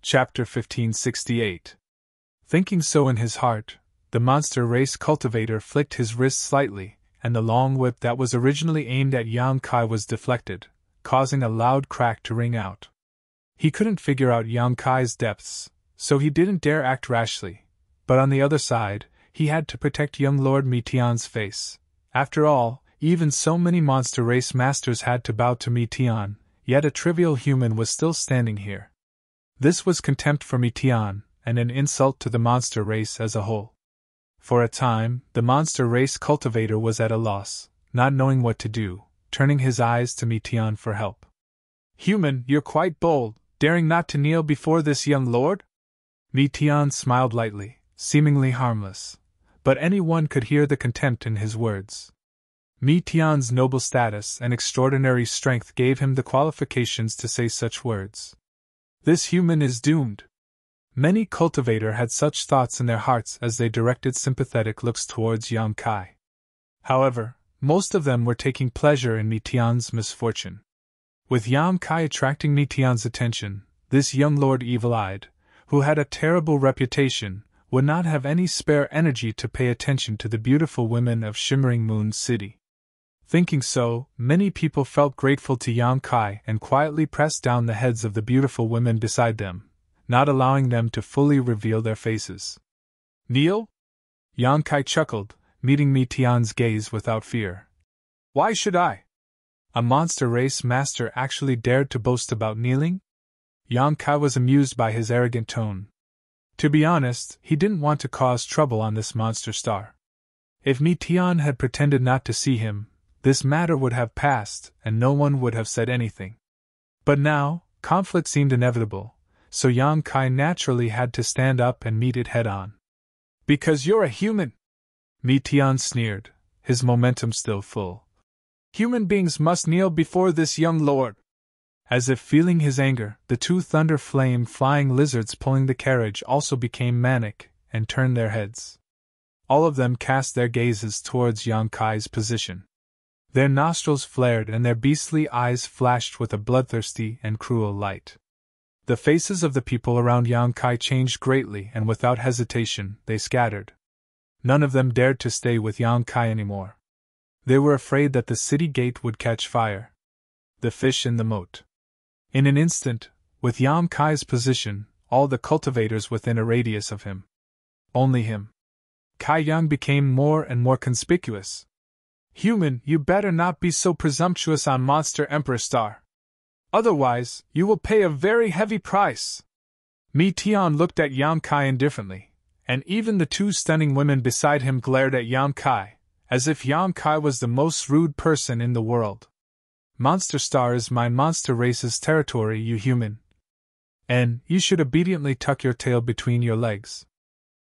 Chapter 1568. Thinking so in his heart, the monster race cultivator flicked his wrist slightly, and the long whip that was originally aimed at Yang Kai was deflected, causing a loud crack to ring out. He couldn't figure out Yang Kai's depths, so he didn't dare act rashly, but on the other side, he had to protect young Lord Meteon's face. After all, even so many monster race masters had to bow to Meteon, yet a trivial human was still standing here. This was contempt for Meteon, and an insult to the monster race as a whole. For a time, the monster race cultivator was at a loss, not knowing what to do, turning his eyes to Meteon for help. "Human, you're quite bold, daring not to kneel before this young lord?" Meteon smiled lightly, seemingly harmless, but anyone could hear the contempt in his words. Meteon's noble status and extraordinary strength gave him the qualifications to say such words. This human is doomed. Many cultivator had such thoughts in their hearts as they directed sympathetic looks towards Yang Kai. However, most of them were taking pleasure in Meteon's misfortune. With Yang Kai attracting Meteon's attention, this young lord evil-eyed, who had a terrible reputation, would not have any spare energy to pay attention to the beautiful women of Shimmering Moon City. Thinking so, many people felt grateful to Yang Kai and quietly pressed down the heads of the beautiful women beside them, not allowing them to fully reveal their faces. "Kneel?" Yang Kai chuckled, meeting Meteon's gaze without fear. "Why should I? A monster race master actually dared to boast about kneeling?" Yang Kai was amused by his arrogant tone. To be honest, he didn't want to cause trouble on this monster star. If Meteon had pretended not to see him, this matter would have passed, and no one would have said anything. But now, conflict seemed inevitable, so Yang Kai naturally had to stand up and meet it head-on. "Because you're a human!" Meteon sneered, his momentum still full. "Human beings must kneel before this young lord!" As if feeling his anger, the two thunder flame flying lizards pulling the carriage also became manic, and turned their heads. All of them cast their gazes towards Yang Kai's position. Their nostrils flared and their beastly eyes flashed with a bloodthirsty and cruel light. The faces of the people around Yang Kai changed greatly, and without hesitation, they scattered. None of them dared to stay with Yang Kai anymore. They were afraid that the city gate would catch fire. The fish in the moat. In an instant, with Yang Kai's position, all the cultivators within a radius of him. Only him. Kai Yang became more and more conspicuous. "Human, you better not be so presumptuous on Monster Emperor Star. Otherwise, you will pay a very heavy price." Meteon looked at Yang Kai indifferently, and even the two stunning women beside him glared at Yang Kai, as if Yang Kai was the most rude person in the world. "Monster Star is my monster race's territory, you human. And you should obediently tuck your tail between your legs.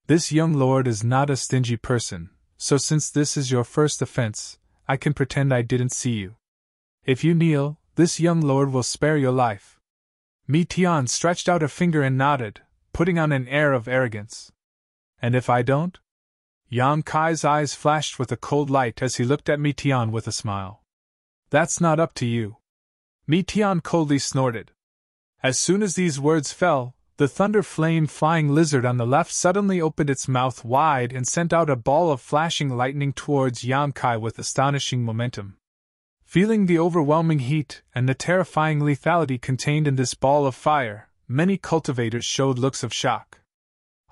This young lord is not a stingy person, so since this is your first offense, I can pretend I didn't see you. If you kneel, this young lord will spare your life." Meteon stretched out a finger and nodded, putting on an air of arrogance. "And if I don't?" Yang Kai's eyes flashed with a cold light as he looked at Meteon with a smile. "That's not up to you." Meteon coldly snorted. As soon as these words fell, the thunder flame flying lizard on the left suddenly opened its mouth wide and sent out a ball of flashing lightning towards Yang Kai with astonishing momentum. Feeling the overwhelming heat and the terrifying lethality contained in this ball of fire, many cultivators showed looks of shock.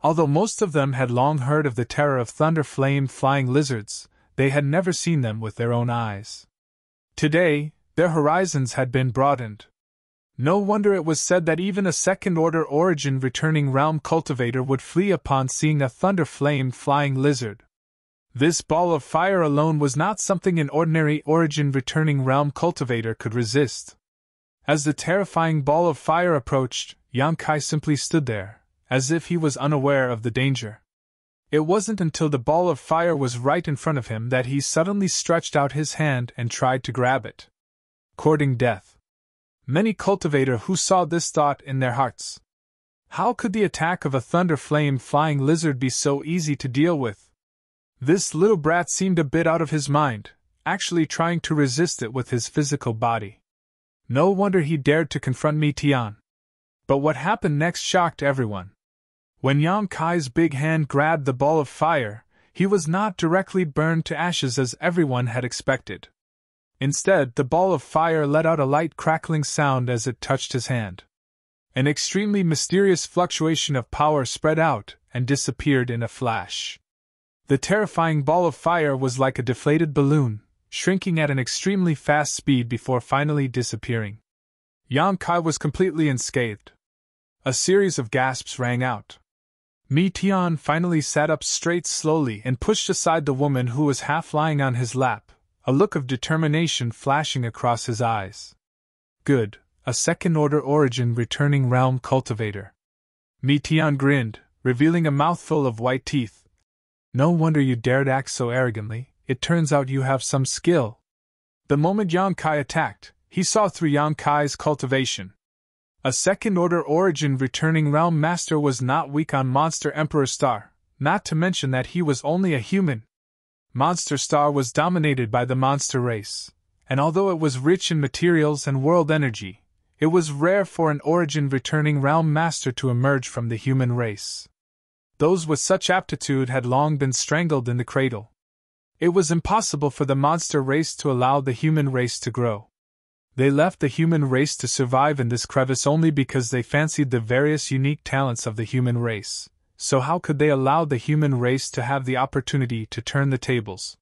Although most of them had long heard of the terror of thunder flame flying lizards, they had never seen them with their own eyes. Today, their horizons had been broadened. No wonder it was said that even a second-order origin returning realm cultivator would flee upon seeing a thunder flame flying lizard. This ball of fire alone was not something an ordinary origin returning realm cultivator could resist. As the terrifying ball of fire approached, Yang Kai simply stood there, as if he was unaware of the danger. It wasn't until the ball of fire was right in front of him that he suddenly stretched out his hand and tried to grab it. Courting death. Many cultivator who saw this thought in their hearts. How could the attack of a thunder flame flying lizard be so easy to deal with? This little brat seemed a bit out of his mind, actually trying to resist it with his physical body. No wonder he dared to confront Meteon. But what happened next shocked everyone. When Yang Kai's big hand grabbed the ball of fire, he was not directly burned to ashes as everyone had expected. Instead, the ball of fire let out a light crackling sound as it touched his hand. An extremely mysterious fluctuation of power spread out and disappeared in a flash. The terrifying ball of fire was like a deflated balloon, shrinking at an extremely fast speed before finally disappearing. Yang Kai was completely unscathed. A series of gasps rang out. Mi Tian finally sat up straight slowly and pushed aside the woman who was half lying on his lap, a look of determination flashing across his eyes. Good, a second-order origin returning realm cultivator. Mi Tian grinned, revealing a mouthful of white teeth. No wonder you dared act so arrogantly, it turns out you have some skill. The moment Yang Kai attacked, he saw through Yang Kai's cultivation. A second-order origin returning realm master was not weak on Monster Emperor Star, not to mention that he was only a human. Monster Star was dominated by the monster race, and although it was rich in materials and world energy, it was rare for an origin returning realm master to emerge from the human race. Those with such aptitude had long been strangled in the cradle. It was impossible for the monster race to allow the human race to grow. They left the human race to survive in this crevice only because they fancied the various unique talents of the human race, so how could they allow the human race to have the opportunity to turn the tables?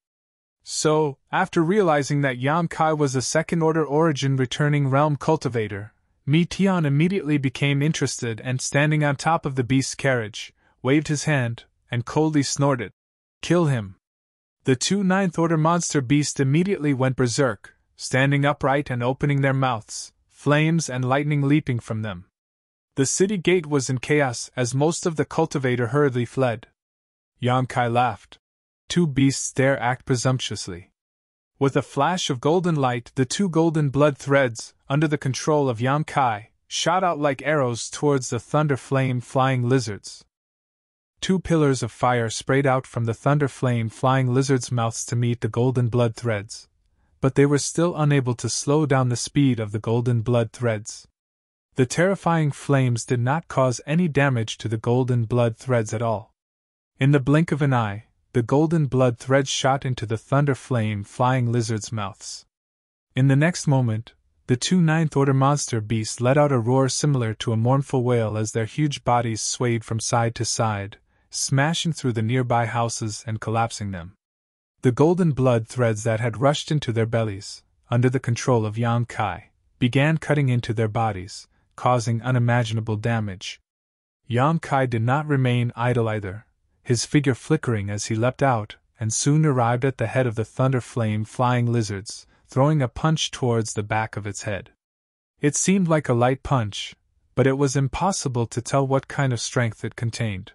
So, after realizing that Yang Kai was a second-order origin returning realm cultivator, Mi Tian immediately became interested and standing on top of the beast's carriage, waved his hand, and coldly snorted, "Kill him!" The two ninth-order monster beasts immediately went berserk, standing upright and opening their mouths, flames and lightning leaping from them. The city gate was in chaos as most of the cultivator hurriedly fled. Yang Kai laughed. Two beasts dare act presumptuously. With a flash of golden light, the two golden blood threads, under the control of Yang Kai, shot out like arrows towards the thunder flame flying lizards. Two pillars of fire sprayed out from the thunder flame flying lizards' mouths to meet the golden blood threads, but they were still unable to slow down the speed of the golden blood threads. The terrifying flames did not cause any damage to the golden blood threads at all. In the blink of an eye, the golden blood threads shot into the thunder flame flying lizards' mouths. In the next moment, the two ninth-order monster beasts let out a roar similar to a mournful wail as their huge bodies swayed from side to side, smashing through the nearby houses and collapsing them. The golden blood threads that had rushed into their bellies, under the control of Yang Kai, began cutting into their bodies, causing unimaginable damage. Yang Kai did not remain idle either, his figure flickering as he leapt out, and soon arrived at the head of the thunder flame flying lizards, throwing a punch towards the back of its head. It seemed like a light punch, but it was impossible to tell what kind of strength it contained.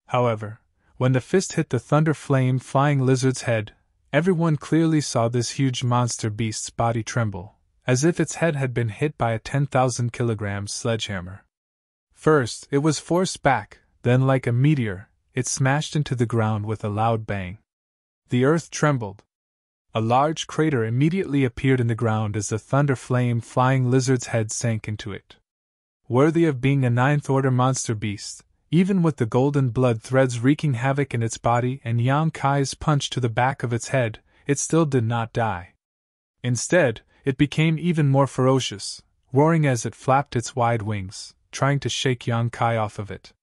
However, when the fist hit the thunder flame flying lizard's head, everyone clearly saw this huge monster beast's body tremble, as if its head had been hit by a 10,000-kilogram sledgehammer. First, it was forced back, then like a meteor, it smashed into the ground with a loud bang. The earth trembled. A large crater immediately appeared in the ground as the thunder flame flying lizard's head sank into it. Worthy of being a ninth-order monster beast, even with the golden blood threads wreaking havoc in its body and Yang Kai's punch to the back of its head, it still did not die. Instead, it became even more ferocious, roaring as it flapped its wide wings, trying to shake Yang Kai off of it.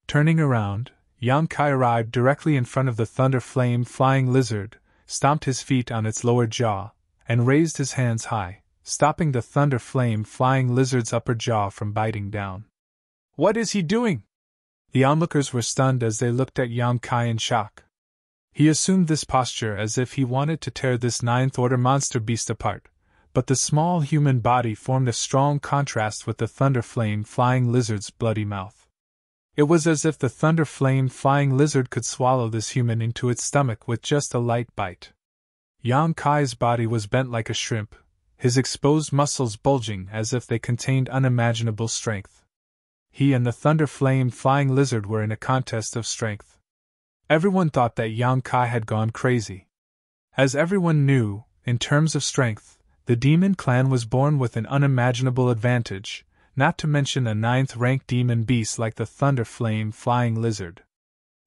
Turning around, Yang Kai arrived directly in front of the thunder flame flying lizard, stomped his feet on its lower jaw, and raised his hands high, stopping the thunder flame flying lizard's upper jaw from biting down. "What is he doing?" The onlookers were stunned as they looked at Yang Kai in shock. He assumed this posture as if he wanted to tear this ninth-order monster beast apart, but the small human body formed a strong contrast with the thunder flame flying lizard's bloody mouth. It was as if the thunder flame flying lizard could swallow this human into its stomach with just a light bite. Yang Kai's body was bent like a shrimp, his exposed muscles bulging as if they contained unimaginable strength. He and the thunder flame flying lizard were in a contest of strength. Everyone thought that Yang Kai had gone crazy. As everyone knew, in terms of strength, the demon clan was born with an unimaginable advantage, not to mention a 9th-rank demon beast like the Thunder Flame Flying Lizard.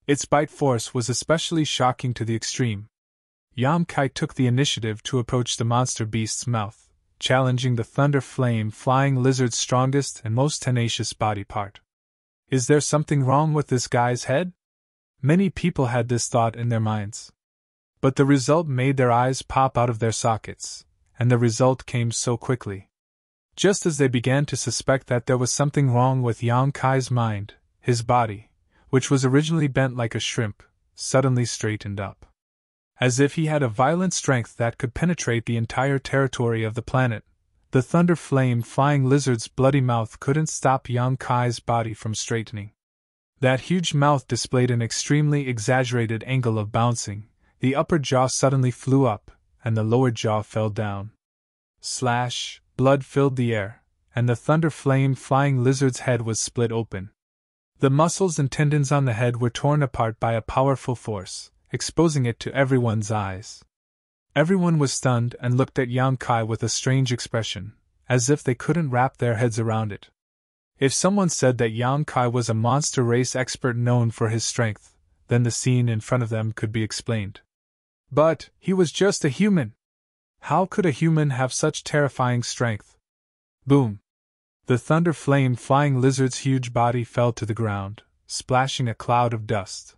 Its bite force was especially shocking to the extreme. Yam Kai took the initiative to approach the monster beast's mouth, challenging the Thunder Flame Flying Lizard's strongest and most tenacious body part. Is there something wrong with this guy's head? Many people had this thought in their minds. But the result made their eyes pop out of their sockets, and the result came so quickly. Just as they began to suspect that there was something wrong with Yang Kai's mind, his body, which was originally bent like a shrimp, suddenly straightened up. As if he had a violent strength that could penetrate the entire territory of the planet, the Thunder Flame Flying Lizard's bloody mouth couldn't stop Yang Kai's body from straightening. That huge mouth displayed an extremely exaggerated angle of bouncing. The upper jaw suddenly flew up, and the lower jaw fell down. Slash! Blood filled the air, and the Thunder Flame Flying Lizard's head was split open. The muscles and tendons on the head were torn apart by a powerful force, exposing it to everyone's eyes. Everyone was stunned and looked at Yang Kai with a strange expression, as if they couldn't wrap their heads around it. If someone said that Yang Kai was a monster race expert known for his strength, then the scene in front of them could be explained. But he was just a human. How could a human have such terrifying strength? Boom! The Thunder Flame Flying Lizard's huge body fell to the ground, splashing a cloud of dust.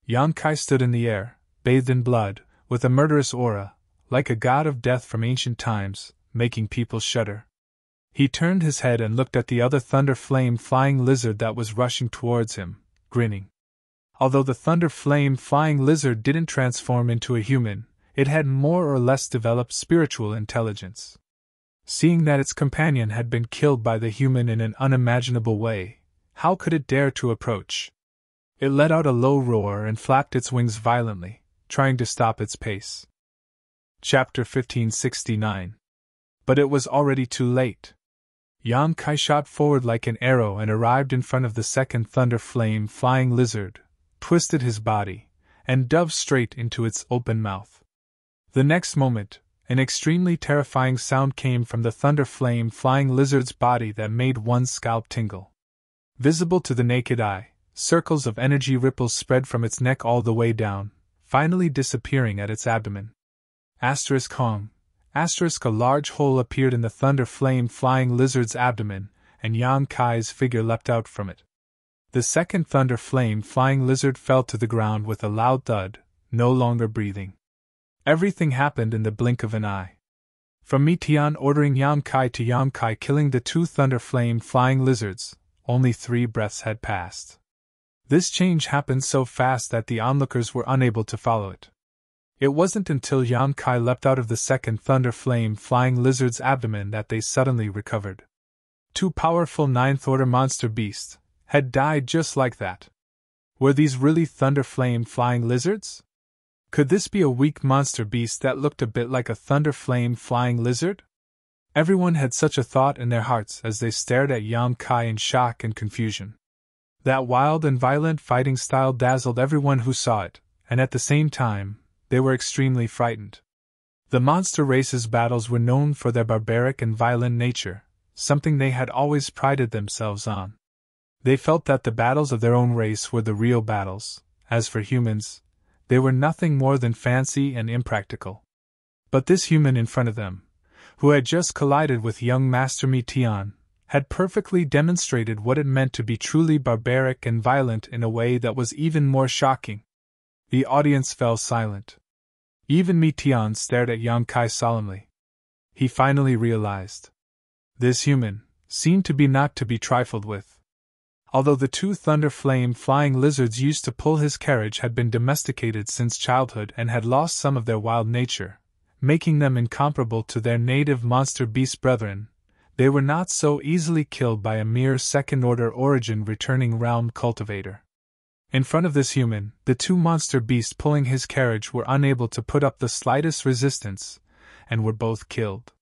Yang Kai stood in the air, bathed in blood, with a murderous aura, like a god of death from ancient times, making people shudder. He turned his head and looked at the other Thunder Flame Flying Lizard that was rushing towards him, grinning. Although the Thunder Flame Flying Lizard didn't transform into a human, it had more or less developed spiritual intelligence. Seeing that its companion had been killed by the human in an unimaginable way, how could it dare to approach? It let out a low roar and flapped its wings violently, trying to stop its pace. Chapter 1569. But it was already too late. Yang Kai shot forward like an arrow and arrived in front of the second Thunder Flame Flying Lizard, twisted his body, and dove straight into its open mouth. The next moment, an extremely terrifying sound came from the Thunder Flame Flying Lizard's body that made one's scalp tingle. Visible to the naked eye, circles of energy ripples spread from its neck all the way down, finally disappearing at its abdomen. Hong. A large hole appeared in the Thunder Flame Flying Lizard's abdomen, and Yang Kai's figure leapt out from it. The second Thunder Flame Flying Lizard fell to the ground with a loud thud, no longer breathing. Everything happened in the blink of an eye. From Tian ordering Yang Kai to Yang Kai killing the two Thunder Flame Flying Lizards, only 3 breaths had passed. This change happened so fast that the onlookers were unable to follow it. It wasn't until Yang Kai leapt out of the second Thunder Flame Flying Lizard's abdomen that they suddenly recovered. 2 powerful 9th-order monster beasts had died just like that. Were these really Thunder Flame Flying Lizards? Could this be a weak monster beast that looked a bit like a Thunder Flame Flying Lizard? Everyone had such a thought in their hearts as they stared at Yang Kai in shock and confusion. That wild and violent fighting style dazzled everyone who saw it, and at the same time, they were extremely frightened. The monster race's battles were known for their barbaric and violent nature, something they had always prided themselves on. They felt that the battles of their own race were the real battles. As for humans, they were nothing more than fancy and impractical. But this human in front of them, who had just collided with young Master Tian, had perfectly demonstrated what it meant to be truly barbaric and violent in a way that was even more shocking. The audience fell silent. Even Tian stared at Yang Kai solemnly. He finally realized. This human seemed to be not to be trifled with. Although the 2 Thunder Flame Flying Lizards used to pull his carriage had been domesticated since childhood and had lost some of their wild nature, making them incomparable to their native monster beast brethren, they were not so easily killed by a mere second-order origin returning realm cultivator. In front of this human, the 2 monster beasts pulling his carriage were unable to put up the slightest resistance, and were both killed.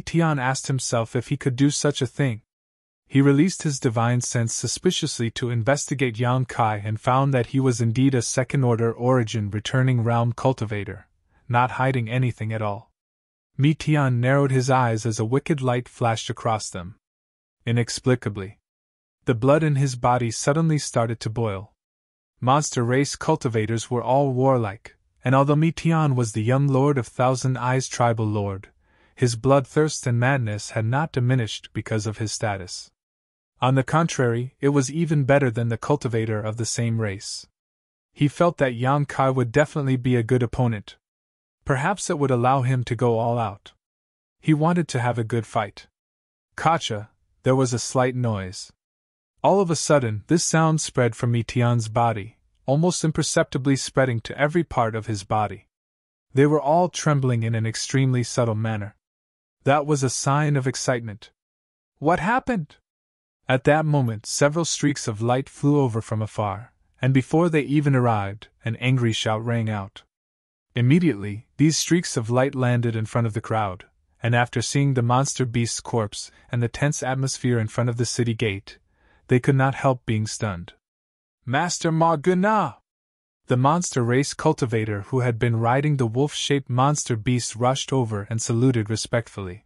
Tian asked himself if he could do such a thing. He released his divine sense suspiciously to investigate Yang Kai and found that he was indeed a second-order origin returning realm cultivator, not hiding anything at all. Tian narrowed his eyes as a wicked light flashed across them. Inexplicably, the blood in his body suddenly started to boil. Monster race cultivators were all warlike, and although Meteon was the young lord of Thousand Eyes tribal lord, his bloodthirst and madness had not diminished because of his status. On the contrary, it was even better than the cultivator of the same race. He felt that Yang Kai would definitely be a good opponent. Perhaps it would allow him to go all out. He wanted to have a good fight. Kacha, there was a slight noise. All of a sudden, this sound spread from Meteon's body, almost imperceptibly spreading to every part of his body. They were all trembling in an extremely subtle manner. That was a sign of excitement. What happened? At that moment, several streaks of light flew over from afar, and before they even arrived, an angry shout rang out. Immediately, these streaks of light landed in front of the crowd, and after seeing the monster beast's corpse and the tense atmosphere in front of the city gate, they could not help being stunned. Master Marguna! The monster race cultivator who had been riding the wolf-shaped monster beast rushed over and saluted respectfully.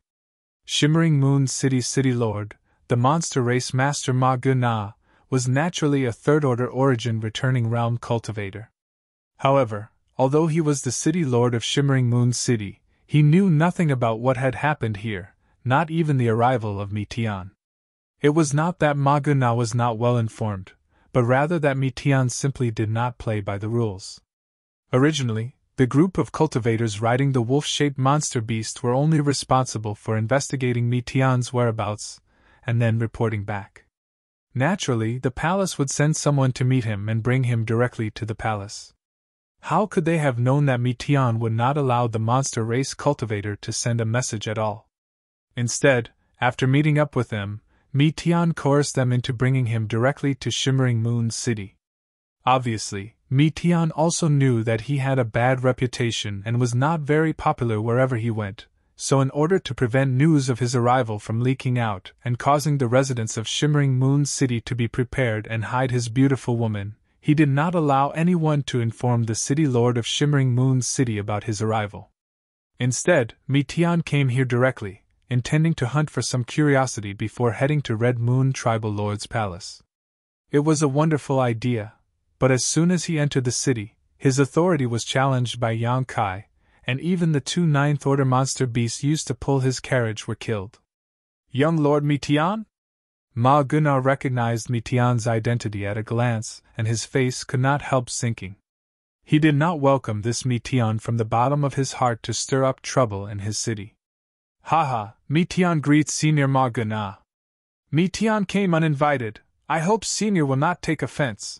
Shimmering Moon City's city lord, the monster race master Marguna, was naturally a third-order origin returning realm cultivator. However, although he was the city lord of Shimmering Moon City, he knew nothing about what had happened here, not even the arrival of Meteon. It was not that Maguna was not well informed, but rather that Meteon simply did not play by the rules. Originally, the group of cultivators riding the wolf-shaped monster beast were only responsible for investigating Meteon's whereabouts and then reporting back. Naturally, the palace would send someone to meet him and bring him directly to the palace. How could they have known that Meteon would not allow the monster race cultivator to send a message at all? Instead, after meeting up with them, Meteon coerced them into bringing him directly to Shimmering Moon City. Obviously, Meteon also knew that he had a bad reputation and was not very popular wherever he went, so in order to prevent news of his arrival from leaking out and causing the residents of Shimmering Moon City to be prepared and hide his beautiful woman, he did not allow anyone to inform the city lord of Shimmering Moon City about his arrival. Instead, Meteon came here directly, intending to hunt for some curiosity before heading to Red Moon Tribal Lord's palace. It was a wonderful idea, but as soon as he entered the city, his authority was challenged by Yang Kai, and even the two ninth-order monster beasts used to pull his carriage were killed. Young Lord Meteon? Ma Gunnar recognized Meteon's identity at a glance, and his face could not help sinking. He did not welcome this Meteon from the bottom of his heart to stir up trouble in his city. Haha, Meteon greets Senior Ma Gunnar. Meteon came uninvited. I hope Senior will not take offense.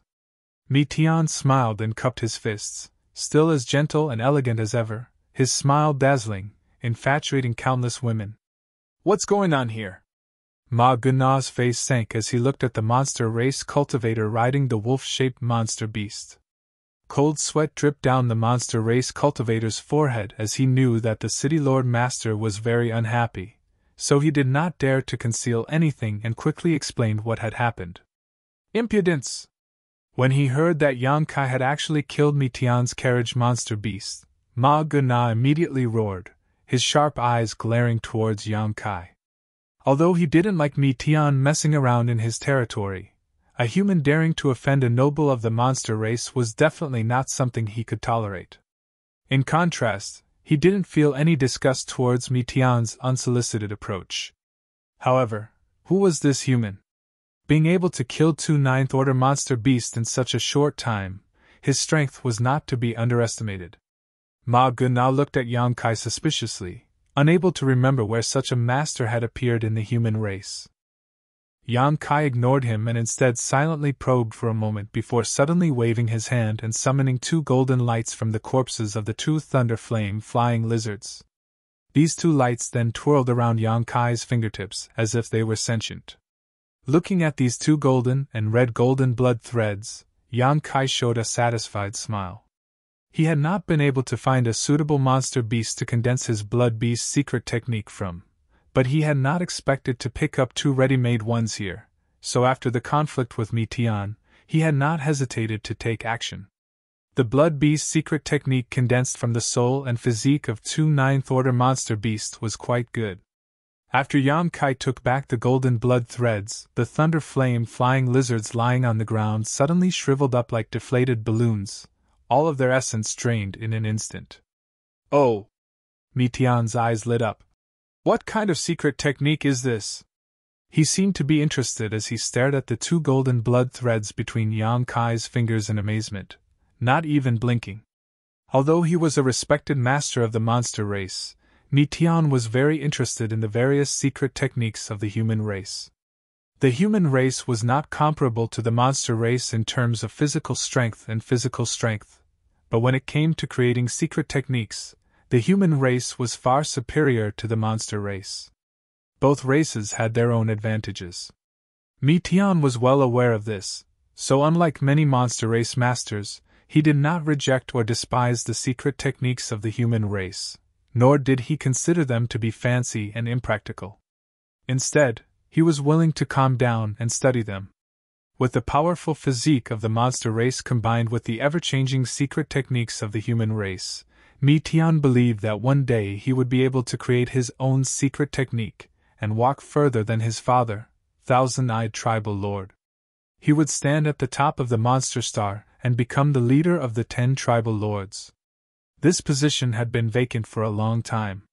Meteon smiled and cupped his fists, still as gentle and elegant as ever, his smile dazzling, infatuating countless women. What's going on here? Ma Gunnar's face sank as he looked at the monster race cultivator riding the wolf-shaped monster beast. Cold sweat dripped down the monster race cultivator's forehead as he knew that the city lord master was very unhappy, so he did not dare to conceal anything and quickly explained what had happened. Impudence! When he heard that Yang Kai had actually killed Meteon's carriage monster beast, Ma Gunnar immediately roared, his sharp eyes glaring towards Yang Kai. Although he didn't like Meteon messing around in his territory, a human daring to offend a noble of the monster race was definitely not something he could tolerate. In contrast, he didn't feel any disgust towards Meteon's unsolicited approach. However, who was this human? Being able to kill two ninth-order monster beasts in such a short time, his strength was not to be underestimated. Ma Gunnar looked at Yang Kai suspiciously, unable to remember where such a master had appeared in the human race. Yang Kai ignored him and instead silently probed for a moment before suddenly waving his hand and summoning two golden lights from the corpses of the two thunder flame flying lizards. These two lights then twirled around Yang Kai's fingertips as if they were sentient. Looking at these two golden and red golden blood threads, Yang Kai showed a satisfied smile. He had not been able to find a suitable monster beast to condense his blood beast secret technique from, but he had not expected to pick up two ready-made ones here, so after the conflict with Meteon, he had not hesitated to take action. The blood beast secret technique condensed from the soul and physique of two ninth-order monster beasts was quite good. After Yang Kai took back the golden blood threads, the thunder flame flying lizards lying on the ground suddenly shriveled up like deflated balloons, all of their essence drained in an instant. Oh! Mi-Tian's eyes lit up. What kind of secret technique is this? He seemed to be interested as he stared at the 2 golden blood threads between Yang Kai's fingers in amazement, not even blinking. Although he was a respected master of the monster race, Mi-Tian was very interested in the various secret techniques of the human race. The human race was not comparable to the monster race in terms of physical strength, but when it came to creating secret techniques, the human race was far superior to the monster race. Both races had their own advantages. Mi-Tian was well aware of this, so unlike many monster race masters, he did not reject or despise the secret techniques of the human race, nor did he consider them to be fancy and impractical. Instead, he was willing to calm down and study them. With the powerful physique of the monster race combined with the ever-changing secret techniques of the human race, Mi-Tian believed that one day he would be able to create his own secret technique and walk further than his father, Thousand-Eyed Tribal Lord. He would stand at the top of the monster star and become the leader of the 10 tribal lords. This position had been vacant for a long time.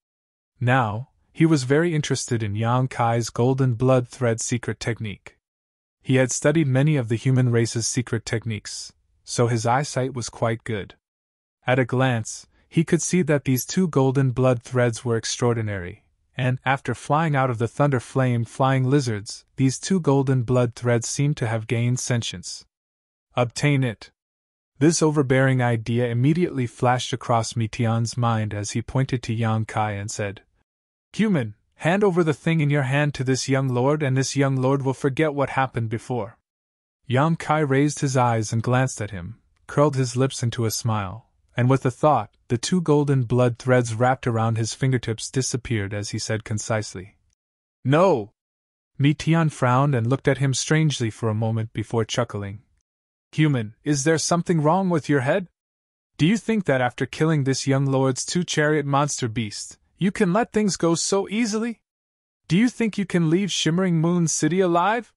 Now, he was very interested in Yang Kai's golden blood thread secret technique. He had studied many of the human race's secret techniques, so his eyesight was quite good. At a glance, he could see that these 2 golden blood threads were extraordinary, and, after flying out of the thunder flame flying lizards, these 2 golden blood threads seemed to have gained sentience. Obtain it! This overbearing idea immediately flashed across Mi-Tian's mind as he pointed to Yang Kai and said, "Human, hand over the thing in your hand to this young lord and this young lord will forget what happened before." Yang Kai raised his eyes and glanced at him, curled his lips into a smile, and with a thought, the 2 golden blood threads wrapped around his fingertips disappeared as he said concisely, "No!" Mi-Tian frowned and looked at him strangely for a moment before chuckling. "Human, is there something wrong with your head? Do you think that after killing this young lord's 2 chariot monster beasts, you can let things go so easily? Do you think you can leave Shimmering Moon City alive?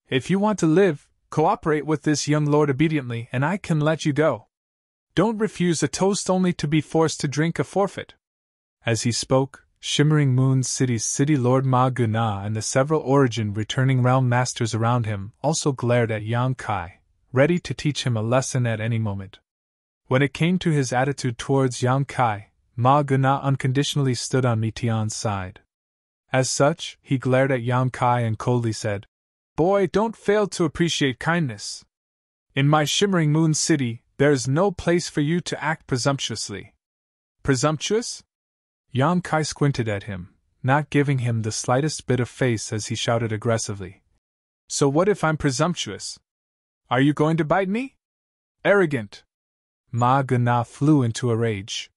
If you want to live, cooperate with this young lord obediently and I can let you go. Don't refuse a toast only to be forced to drink a forfeit." As he spoke, Shimmering Moon City's city lord Ma Guna and the several origin returning realm masters around him also glared at Yang Kai, ready to teach him a lesson at any moment. When it came to his attitude towards Yang Kai, Ma Guna unconditionally stood on Mi-Tian's side. As such, he glared at Yang Kai and coldly said, "Boy, don't fail to appreciate kindness. In my Shimmering Moon City, there is no place for you to act presumptuously." "Presumptuous?" Yang Kai squinted at him, not giving him the slightest bit of face as he shouted aggressively, "So what if I'm presumptuous? Are you going to bite me? Arrogant!" Ma Guna flew into a rage.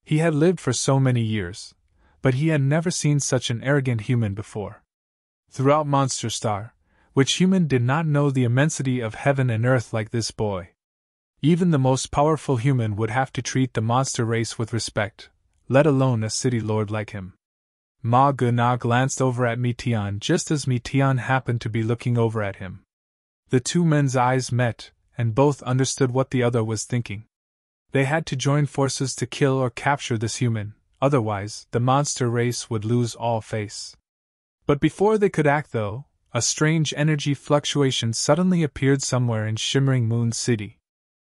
He had lived for so many years, but he had never seen such an arrogant human before. Throughout Monster Star, which human did not know the immensity of heaven and earth like this boy? Even the most powerful human would have to treat the monster race with respect, let alone a city lord like him. Ma Guna glanced over at Mi-Tian just as Mi-Tian happened to be looking over at him. The 2 men's eyes met, and both understood what the other was thinking. They had to join forces to kill or capture this human, otherwise, the monster race would lose all face. But before they could act, though, a strange energy fluctuation suddenly appeared somewhere in Shimmering Moon City.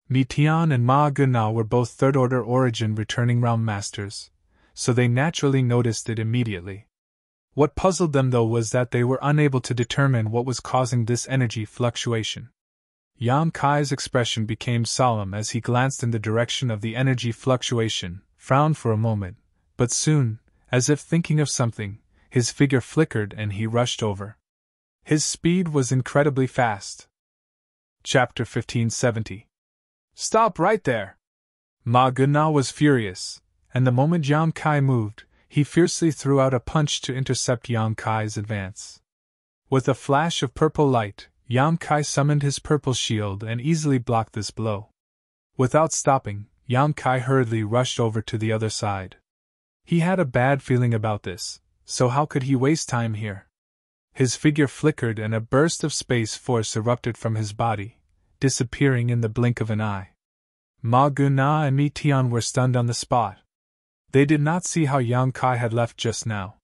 Mi-Tian and Ma Guna were both third-order origin returning realm masters, so they naturally noticed it immediately. What puzzled them, though, was that they were unable to determine what was causing this energy fluctuation. Yang Kai's expression became solemn as he glanced in the direction of the energy fluctuation, frowned for a moment, but soon, as if thinking of something, his figure flickered and he rushed over. His speed was incredibly fast. Chapter 1570. "Stop right there!" Ma Guna was furious, and the moment Yang Kai moved, he fiercely threw out a punch to intercept Yang Kai's advance. With a flash of purple light, Yang Kai summoned his purple shield and easily blocked this blow. Without stopping, Yang Kai hurriedly rushed over to the other side. He had a bad feeling about this, so how could he waste time here? His figure flickered and a burst of space force erupted from his body, disappearing in the blink of an eye. Ma Guna and Mi Tian were stunned on the spot. They did not see how Yang Kai had left just now.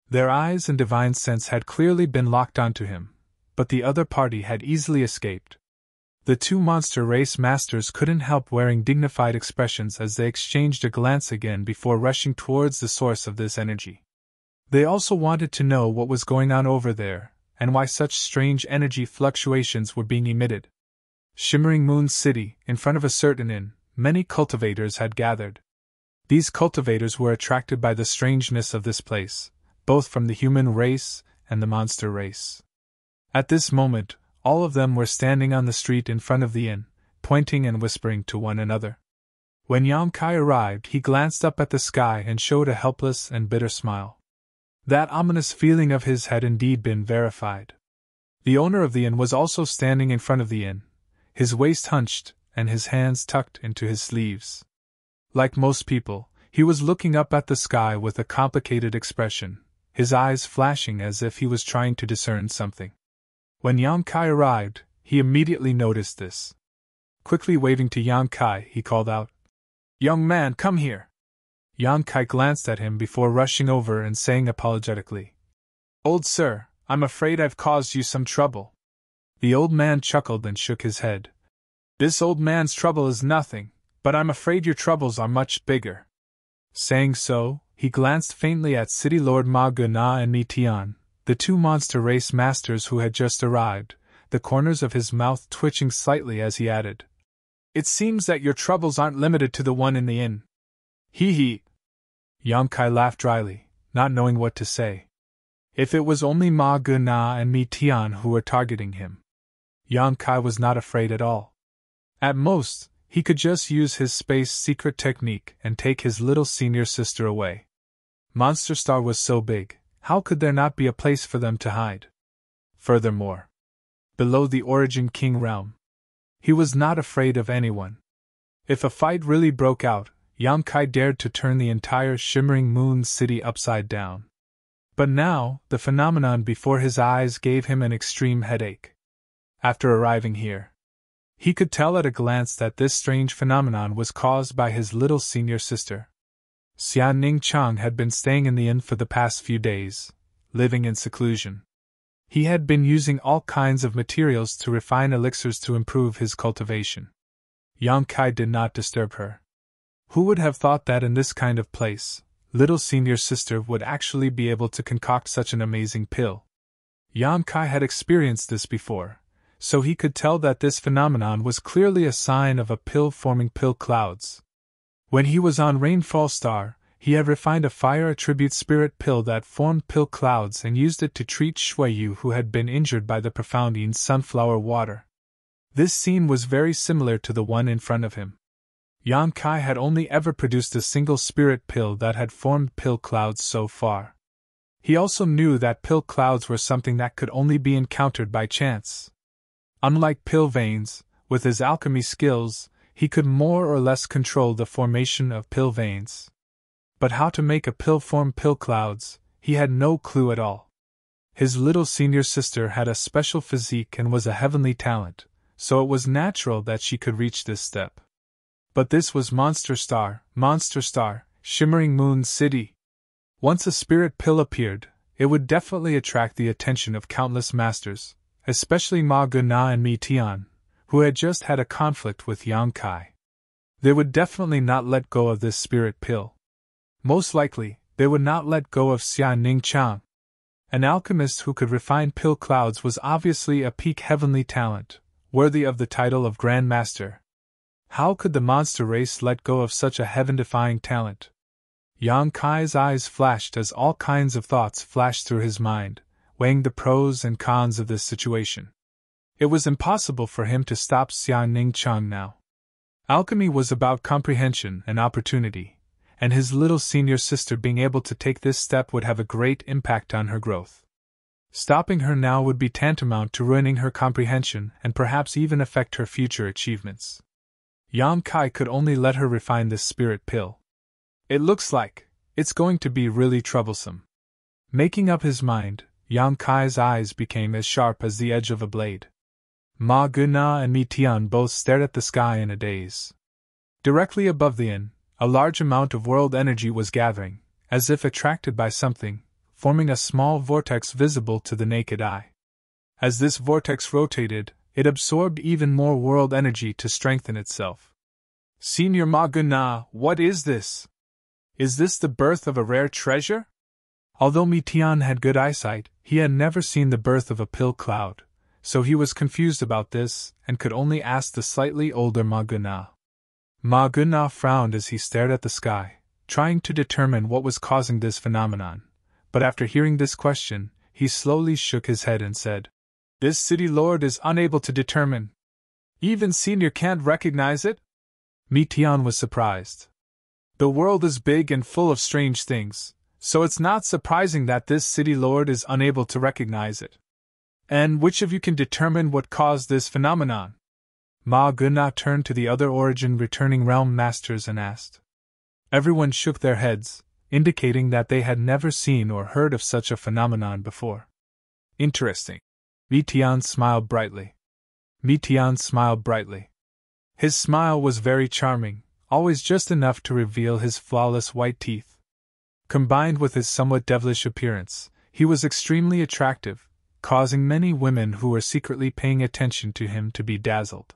Their eyes and divine sense had clearly been locked onto him, but the other party had easily escaped. The two monster race masters couldn't help wearing dignified expressions as they exchanged a glance again before rushing towards the source of this energy. They also wanted to know what was going on over there, and why such strange energy fluctuations were being emitted. Shimmering Moon City, in front of a certain inn, many cultivators had gathered. These cultivators were attracted by the strangeness of this place, both from the human race and the monster race. At this moment, all of them were standing on the street in front of the inn, pointing and whispering to one another. When Yang Kai arrived, he glanced up at the sky and showed a helpless and bitter smile. That ominous feeling of his had indeed been verified. The owner of the inn was also standing in front of the inn, his waist hunched and his hands tucked into his sleeves. Like most people, he was looking up at the sky with a complicated expression, his eyes flashing as if he was trying to discern something. When Yang Kai arrived, he immediately noticed this. Quickly waving to Yang Kai, he called out, "Young man, come here!" Yang Kai glanced at him before rushing over and saying apologetically, "Old sir, I'm afraid I've caused you some trouble." The old man chuckled and shook his head. "This old man's trouble is nothing, but I'm afraid your troubles are much bigger." Saying so, he glanced faintly at City Lord Ma Guna and Mi Tian, the two monster race masters who had just arrived, the corners of his mouth twitching slightly as he added, "It seems that your troubles aren't limited to the one in the inn." "Hee hee." Yang Kai laughed dryly, not knowing what to say. If it was only Ma Guna and Mi Tian who were targeting him, Yang Kai was not afraid at all. At most, he could just use his space secret technique and take his little senior sister away. Monster Star was so big, how could there not be a place for them to hide? Furthermore, below the Origin King realm, he was not afraid of anyone. If a fight really broke out, Yang Kai dared to turn the entire Shimmering Moon City upside down. But now, the phenomenon before his eyes gave him an extreme headache. After arriving here, he could tell at a glance that this strange phenomenon was caused by his little senior sister. Xia Ning Chang had been staying in the inn for the past few days, living in seclusion. He had been using all kinds of materials to refine elixirs to improve his cultivation. Yang Kai did not disturb her. Who would have thought that in this kind of place, little senior sister would actually be able to concoct such an amazing pill? Yang Kai had experienced this before, so he could tell that this phenomenon was clearly a sign of a pill forming pill clouds. When he was on Rainfall Star, he had refined a fire attribute spirit pill that formed pill clouds and used it to treat Shuiyu, who had been injured by the profounding sunflower water. This scene was very similar to the one in front of him. Yang Kai had only ever produced a single spirit pill that had formed pill clouds so far. He also knew that pill clouds were something that could only be encountered by chance. Unlike pill veins, with his alchemy skills, he could more or less control the formation of pill veins. But how to make a pill form pill clouds, he had no clue at all. His little senior sister had a special physique and was a heavenly talent, so it was natural that she could reach this step. But this was Monster Star, Shimmering Moon City. Once a spirit pill appeared, it would definitely attract the attention of countless masters, especially Ma Guna and Mi Tian, who had just had a conflict with Yang Kai. They would definitely not let go of this spirit pill. Most likely, they would not let go of Xia Ning Chang. An alchemist who could refine pill clouds was obviously a peak heavenly talent, worthy of the title of Grand Master. How could the monster race let go of such a heaven-defying talent? Yang Kai's eyes flashed as all kinds of thoughts flashed through his mind, weighing the pros and cons of this situation. It was impossible for him to stop Xia Ning Chang now. Alchemy was about comprehension and opportunity, and his little senior sister being able to take this step would have a great impact on her growth. Stopping her now would be tantamount to ruining her comprehension and perhaps even affect her future achievements. Yang Kai could only let her refine this spirit pill. It looks like it's going to be really troublesome. Making up his mind, Yang Kai's eyes became as sharp as the edge of a blade. Ma Guna and Mi Tian both stared at the sky in a daze. Directly above the inn, a large amount of world energy was gathering, as if attracted by something, forming a small vortex visible to the naked eye. As this vortex rotated, it absorbed even more world energy to strengthen itself. Senior Ma Guna, what is this? Is this the birth of a rare treasure? Although Mi Tian had good eyesight, he had never seen the birth of a pill cloud, so he was confused about this and could only ask the slightly older Ma Guna. Ma Guna frowned as he stared at the sky, trying to determine what was causing this phenomenon, but after hearing this question, he slowly shook his head and said, "This city lord is unable to determine. Even Senior can't recognize it?" Mi Tian was surprised. The world is big and full of strange things, so it's not surprising that this city lord is unable to recognize it. And which of you can determine what caused this phenomenon? Ma Guna turned to the other origin returning realm masters and asked. Everyone shook their heads, indicating that they had never seen or heard of such a phenomenon before. Interesting. Mi Tian smiled brightly. Mi Tian smiled brightly. His smile was very charming, always just enough to reveal his flawless white teeth. Combined with his somewhat devilish appearance, he was extremely attractive, causing many women who were secretly paying attention to him to be dazzled.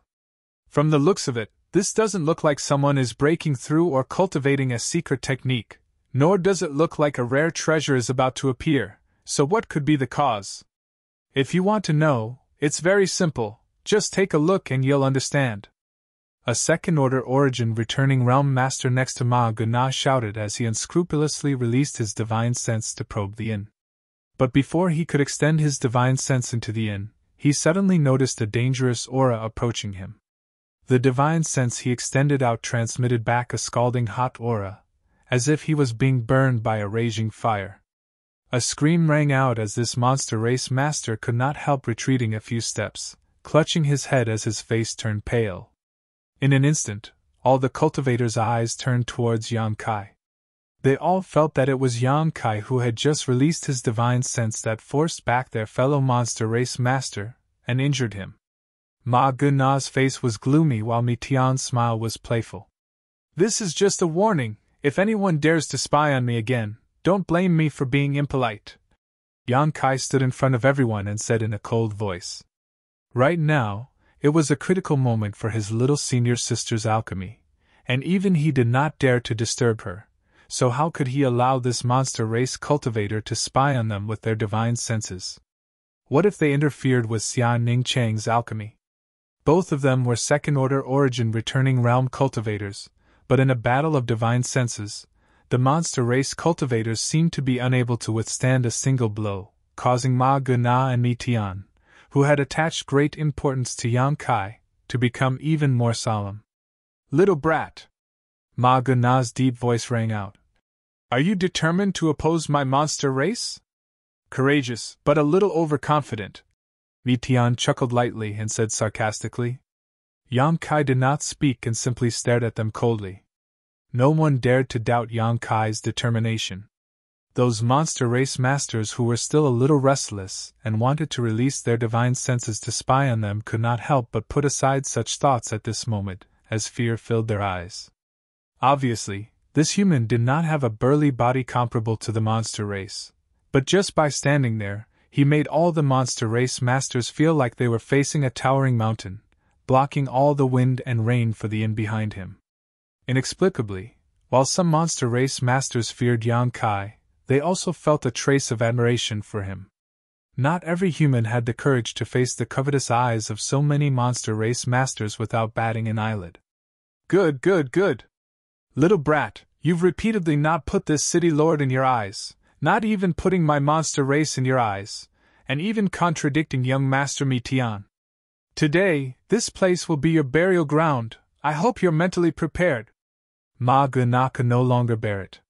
From the looks of it, this doesn't look like someone is breaking through or cultivating a secret technique, nor does it look like a rare treasure is about to appear, so what could be the cause? If you want to know, it's very simple, just take a look and you'll understand. A second-order origin returning realm master next to Ma Guna shouted as he unscrupulously released his divine sense to probe the inn. But before he could extend his divine sense into the inn, he suddenly noticed a dangerous aura approaching him. The divine sense he extended out transmitted back a scalding hot aura, as if he was being burned by a raging fire. A scream rang out as this monster race master could not help retreating a few steps, clutching his head as his face turned pale. In an instant, all the cultivators' eyes turned towards Yang Kai. They all felt that it was Yang Kai who had just released his divine sense that forced back their fellow monster race master and injured him. Ma Guna's face was gloomy while Mi Tian's smile was playful. "This is just a warning. If anyone dares to spy on me again, don't blame me for being impolite." Yang Kai stood in front of everyone and said in a cold voice. Right now, it was a critical moment for his little senior sister's alchemy, and even he did not dare to disturb her, so how could he allow this monster race cultivator to spy on them with their divine senses? What if they interfered with Xian Ning Chang's alchemy? Both of them were second-order origin returning realm cultivators, but in a battle of divine senses, the monster race cultivators seemed to be unable to withstand a single blow, causing Ma Guna and Mi Tian, who had attached great importance to Yang Kai, to become even more solemn. "Little brat!" Ma Guna's deep voice rang out. "Are you determined to oppose my monster race?" "Courageous, but a little overconfident." Mi Tian chuckled lightly and said sarcastically. Yang Kai did not speak and simply stared at them coldly. No one dared to doubt Yang Kai's determination. Those monster race masters who were still a little restless and wanted to release their divine senses to spy on them could not help but put aside such thoughts at this moment, as fear filled their eyes. Obviously, this human did not have a burly body comparable to the monster race, but just by standing there, he made all the monster race masters feel like they were facing a towering mountain, blocking all the wind and rain for the inn behind him. Inexplicably, while some monster race masters feared Yang Kai, they also felt a trace of admiration for him. Not every human had the courage to face the covetous eyes of so many monster race masters without batting an eyelid. "Good, good, good! Little brat, you've repeatedly not put this city lord in your eyes, not even putting my monster race in your eyes, and even contradicting young Master Mi Tian. Today, this place will be your burial ground. I hope you're mentally prepared." Ma Guna could no longer bear it.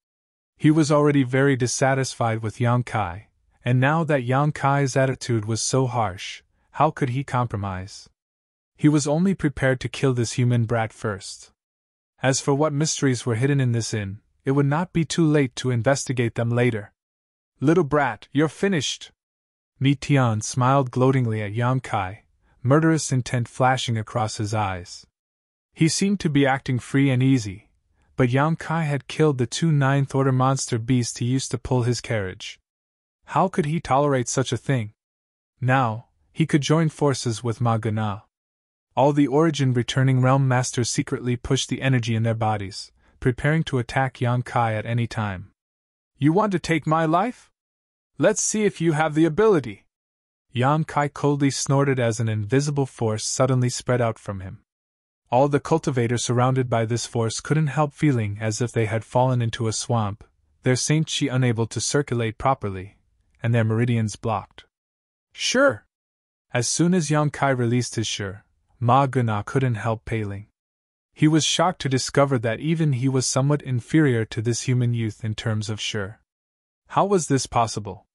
He was already very dissatisfied with Yang Kai, and now that Yang Kai's attitude was so harsh, how could he compromise? He was only prepared to kill this human brat first. As for what mysteries were hidden in this inn, it would not be too late to investigate them later. Little brat, you're finished! Mi Tian smiled gloatingly at Yang Kai, murderous intent flashing across his eyes. He seemed to be acting free and easy, but Yang Kai had killed the 2 ninth-order monster beasts he used to pull his carriage. How could he tolerate such a thing? Now, he could join forces with Ma Guna. All the origin returning realm masters secretly pushed the energy in their bodies, preparing to attack Yang Kai at any time. You want to take my life? Let's see if you have the ability! Yang Kai coldly snorted as an invisible force suddenly spread out from him. All the cultivators surrounded by this force couldn't help feeling as if they had fallen into a swamp, their saint chi unable to circulate properly, and their meridians blocked. Sure! As soon as Yang Kai released his sure, Ma Guna couldn't help paling. He was shocked to discover that even he was somewhat inferior to this human youth in terms of sure. How was this possible?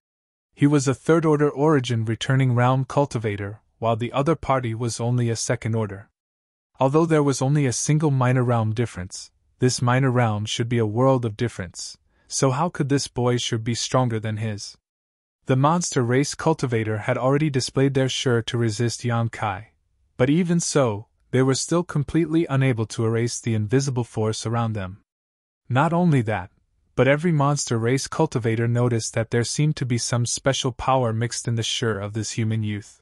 He was a third-order origin returning realm cultivator, while the other party was only a second-order. Although there was only a single minor realm difference, this minor realm should be a world of difference, so how could this boy sure be stronger than his? The monster race cultivator had already displayed their sure to resist Yang Kai, but even so, they were still completely unable to erase the invisible force around them. Not only that, but every monster race cultivator noticed that there seemed to be some special power mixed in the sure of this human youth.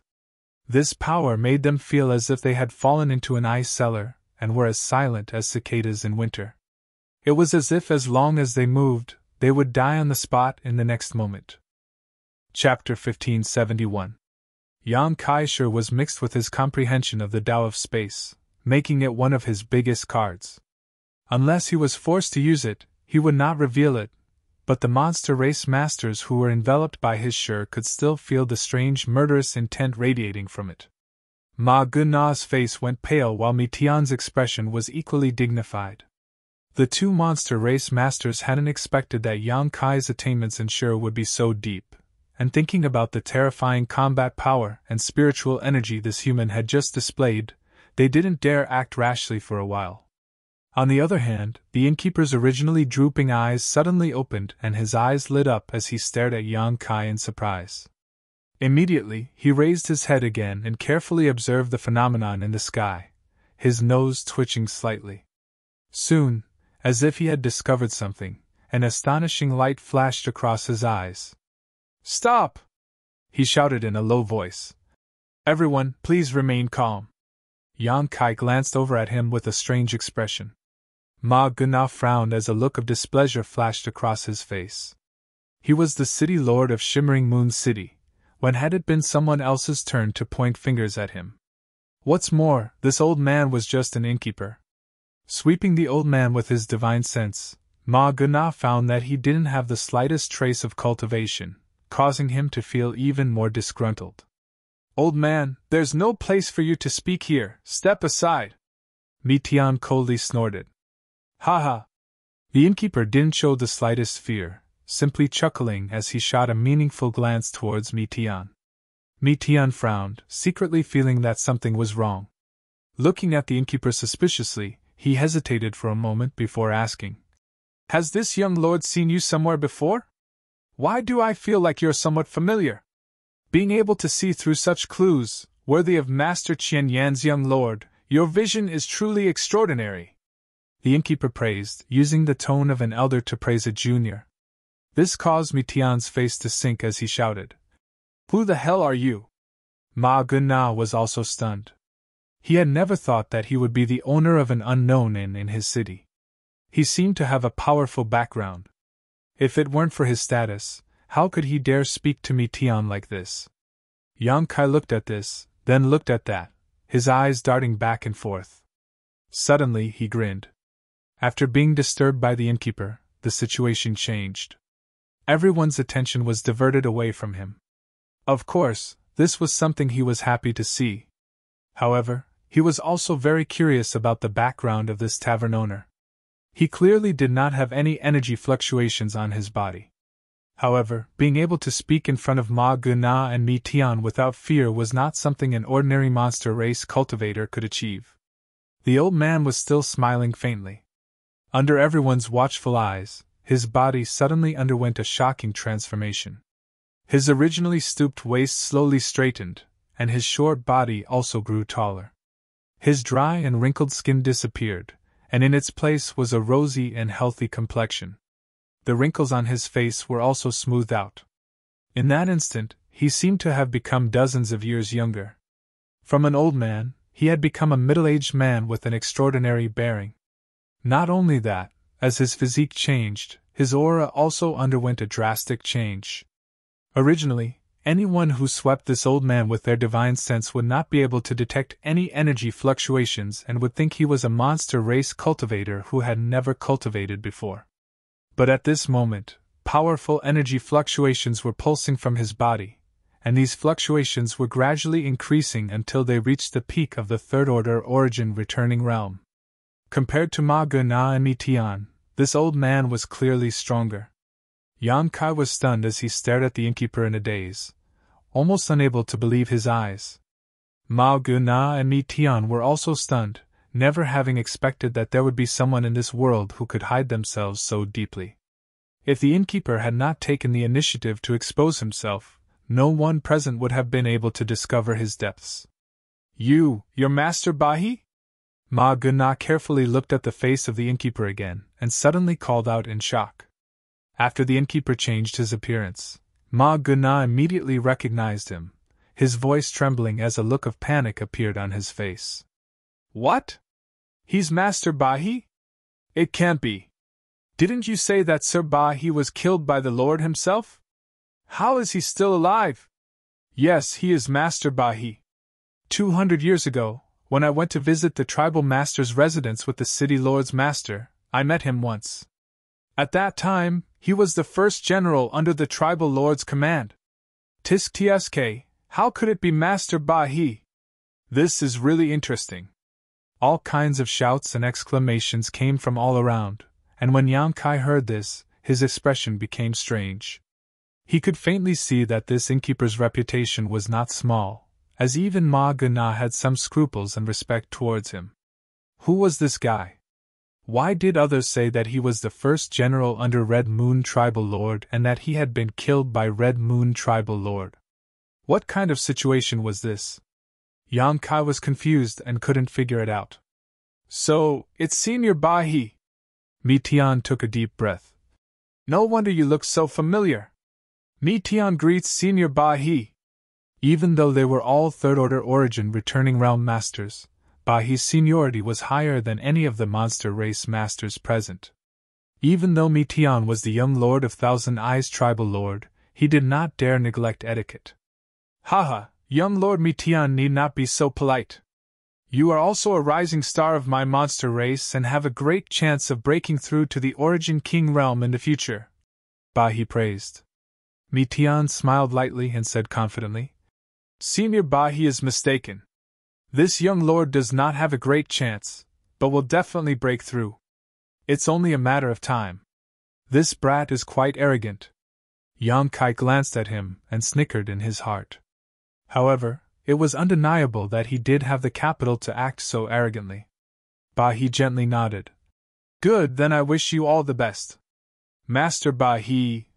This power made them feel as if they had fallen into an ice cellar and were as silent as cicadas in winter. It was as if as long as they moved, they would die on the spot in the next moment. Chapter 1571. Yang Kai sure was mixed with his comprehension of the Tao of space, making it one of his biggest cards. Unless he was forced to use it, he would not reveal it, but the monster race masters who were enveloped by his sure could still feel the strange murderous intent radiating from it. Ma Guna's face went pale while Mi Tian's expression was equally dignified. The 2 monster race masters hadn't expected that Yang Kai's attainments in sure would be so deep, and thinking about the terrifying combat power and spiritual energy this human had just displayed, they didn't dare act rashly for a while. On the other hand, the innkeeper's originally drooping eyes suddenly opened and his eyes lit up as he stared at Yang Kai in surprise. Immediately, he raised his head again and carefully observed the phenomenon in the sky, his nose twitching slightly. Soon, as if he had discovered something, an astonishing light flashed across his eyes. Stop! He shouted in a low voice. Everyone, please remain calm. Yang Kai glanced over at him with a strange expression. Ma Guna frowned as a look of displeasure flashed across his face. He was the city lord of Shimmering Moon City. When had it been someone else's turn to point fingers at him? What's more, this old man was just an innkeeper. Sweeping the old man with his divine sense, Ma Guna found that he didn't have the slightest trace of cultivation, causing him to feel even more disgruntled. Old man, there's no place for you to speak here, step aside! Mi Tian coldly snorted. Ha ha! The innkeeper didn't show the slightest fear, simply chuckling as he shot a meaningful glance towards Mi Tian. Mi Tian frowned, secretly feeling that something was wrong. Looking at the innkeeper suspiciously, he hesitated for a moment before asking, Has this young lord seen you somewhere before? Why do I feel like you're somewhat familiar? Being able to see through such clues, worthy of Master Qian Yan's young lord, your vision is truly extraordinary. The innkeeper praised, using the tone of an elder to praise a junior. This caused Mi Tian's face to sink as he shouted, Who the hell are you? Ma Guna was also stunned. He had never thought that he would be the owner of an unknown inn in his city. He seemed to have a powerful background. If it weren't for his status, how could he dare speak to Mi Tian like this? Yang Kai looked at this, then looked at that, his eyes darting back and forth. Suddenly he grinned. After being disturbed by the innkeeper, the situation changed. Everyone's attention was diverted away from him. Of course, this was something he was happy to see. However, he was also very curious about the background of this tavern owner. He clearly did not have any energy fluctuations on his body. However, being able to speak in front of Ma Guna and Mi Tian without fear was not something an ordinary monster race cultivator could achieve. The old man was still smiling faintly. Under everyone's watchful eyes, his body suddenly underwent a shocking transformation. His originally stooped waist slowly straightened, and his short body also grew taller. His dry and wrinkled skin disappeared, and in its place was a rosy and healthy complexion. The wrinkles on his face were also smoothed out. In that instant, he seemed to have become dozens of years younger. From an old man, he had become a middle-aged man with an extraordinary bearing. Not only that, as his physique changed, his aura also underwent a drastic change. Originally, anyone who swept this old man with their divine sense would not be able to detect any energy fluctuations and would think he was a monster race cultivator who had never cultivated before. But at this moment, powerful energy fluctuations were pulsing from his body, and these fluctuations were gradually increasing until they reached the peak of the third-order origin returning realm. Compared to Ma Guna and Mi Tian, this old man was clearly stronger. Yan Kai was stunned as he stared at the innkeeper in a daze, almost unable to believe his eyes. Ma Guna and Mi Tian were also stunned, never having expected that there would be someone in this world who could hide themselves so deeply. If the innkeeper had not taken the initiative to expose himself, no one present would have been able to discover his depths. Your master Bahi? Ma Guna carefully looked at the face of the innkeeper again, and suddenly called out in shock. After the innkeeper changed his appearance, Ma Guna immediately recognized him, his voice trembling as a look of panic appeared on his face. What? He's Master Bahi? It can't be. Didn't you say that Sir Bahi was killed by the Lord himself? How is he still alive? Yes, he is Master Bahi. 200 years ago, when I went to visit the tribal master's residence with the city lord's master, I met him once. At that time, he was the first general under the tribal lord's command. Tisk tsk, how could it be Master Bahi? This is really interesting. All kinds of shouts and exclamations came from all around, and when Yang Kai heard this, his expression became strange. He could faintly see that this innkeeper's reputation was not small, as even Ma Guna had some scruples and respect towards him. Who was this guy? Why did others say that he was the first general under Red Moon Tribal Lord and that he had been killed by Red Moon Tribal Lord? What kind of situation was this? Yang Kai was confused and couldn't figure it out. So, it's Senior Bahi. Mi Tian took a deep breath. No wonder you look so familiar. Mi Tian greets Senior Bahi. Even though they were all third-order origin returning realm masters, Bahi's seniority was higher than any of the monster race masters present. Even though Mi Tian was the young lord of Thousand Eyes tribal lord, he did not dare neglect etiquette. Haha, young Lord Mi Tian need not be so polite. You are also a rising star of my monster race and have a great chance of breaking through to the Origin King realm in the future, Bahi praised. Mi Tian smiled lightly and said confidently, Senior Bahi is mistaken. This young lord does not have a great chance, but will definitely break through. It's only a matter of time. This brat is quite arrogant. Yang Kai glanced at him and snickered in his heart. However, it was undeniable that he did have the capital to act so arrogantly. Bahi gently nodded. Good, then I wish you all the best. Master Bahi.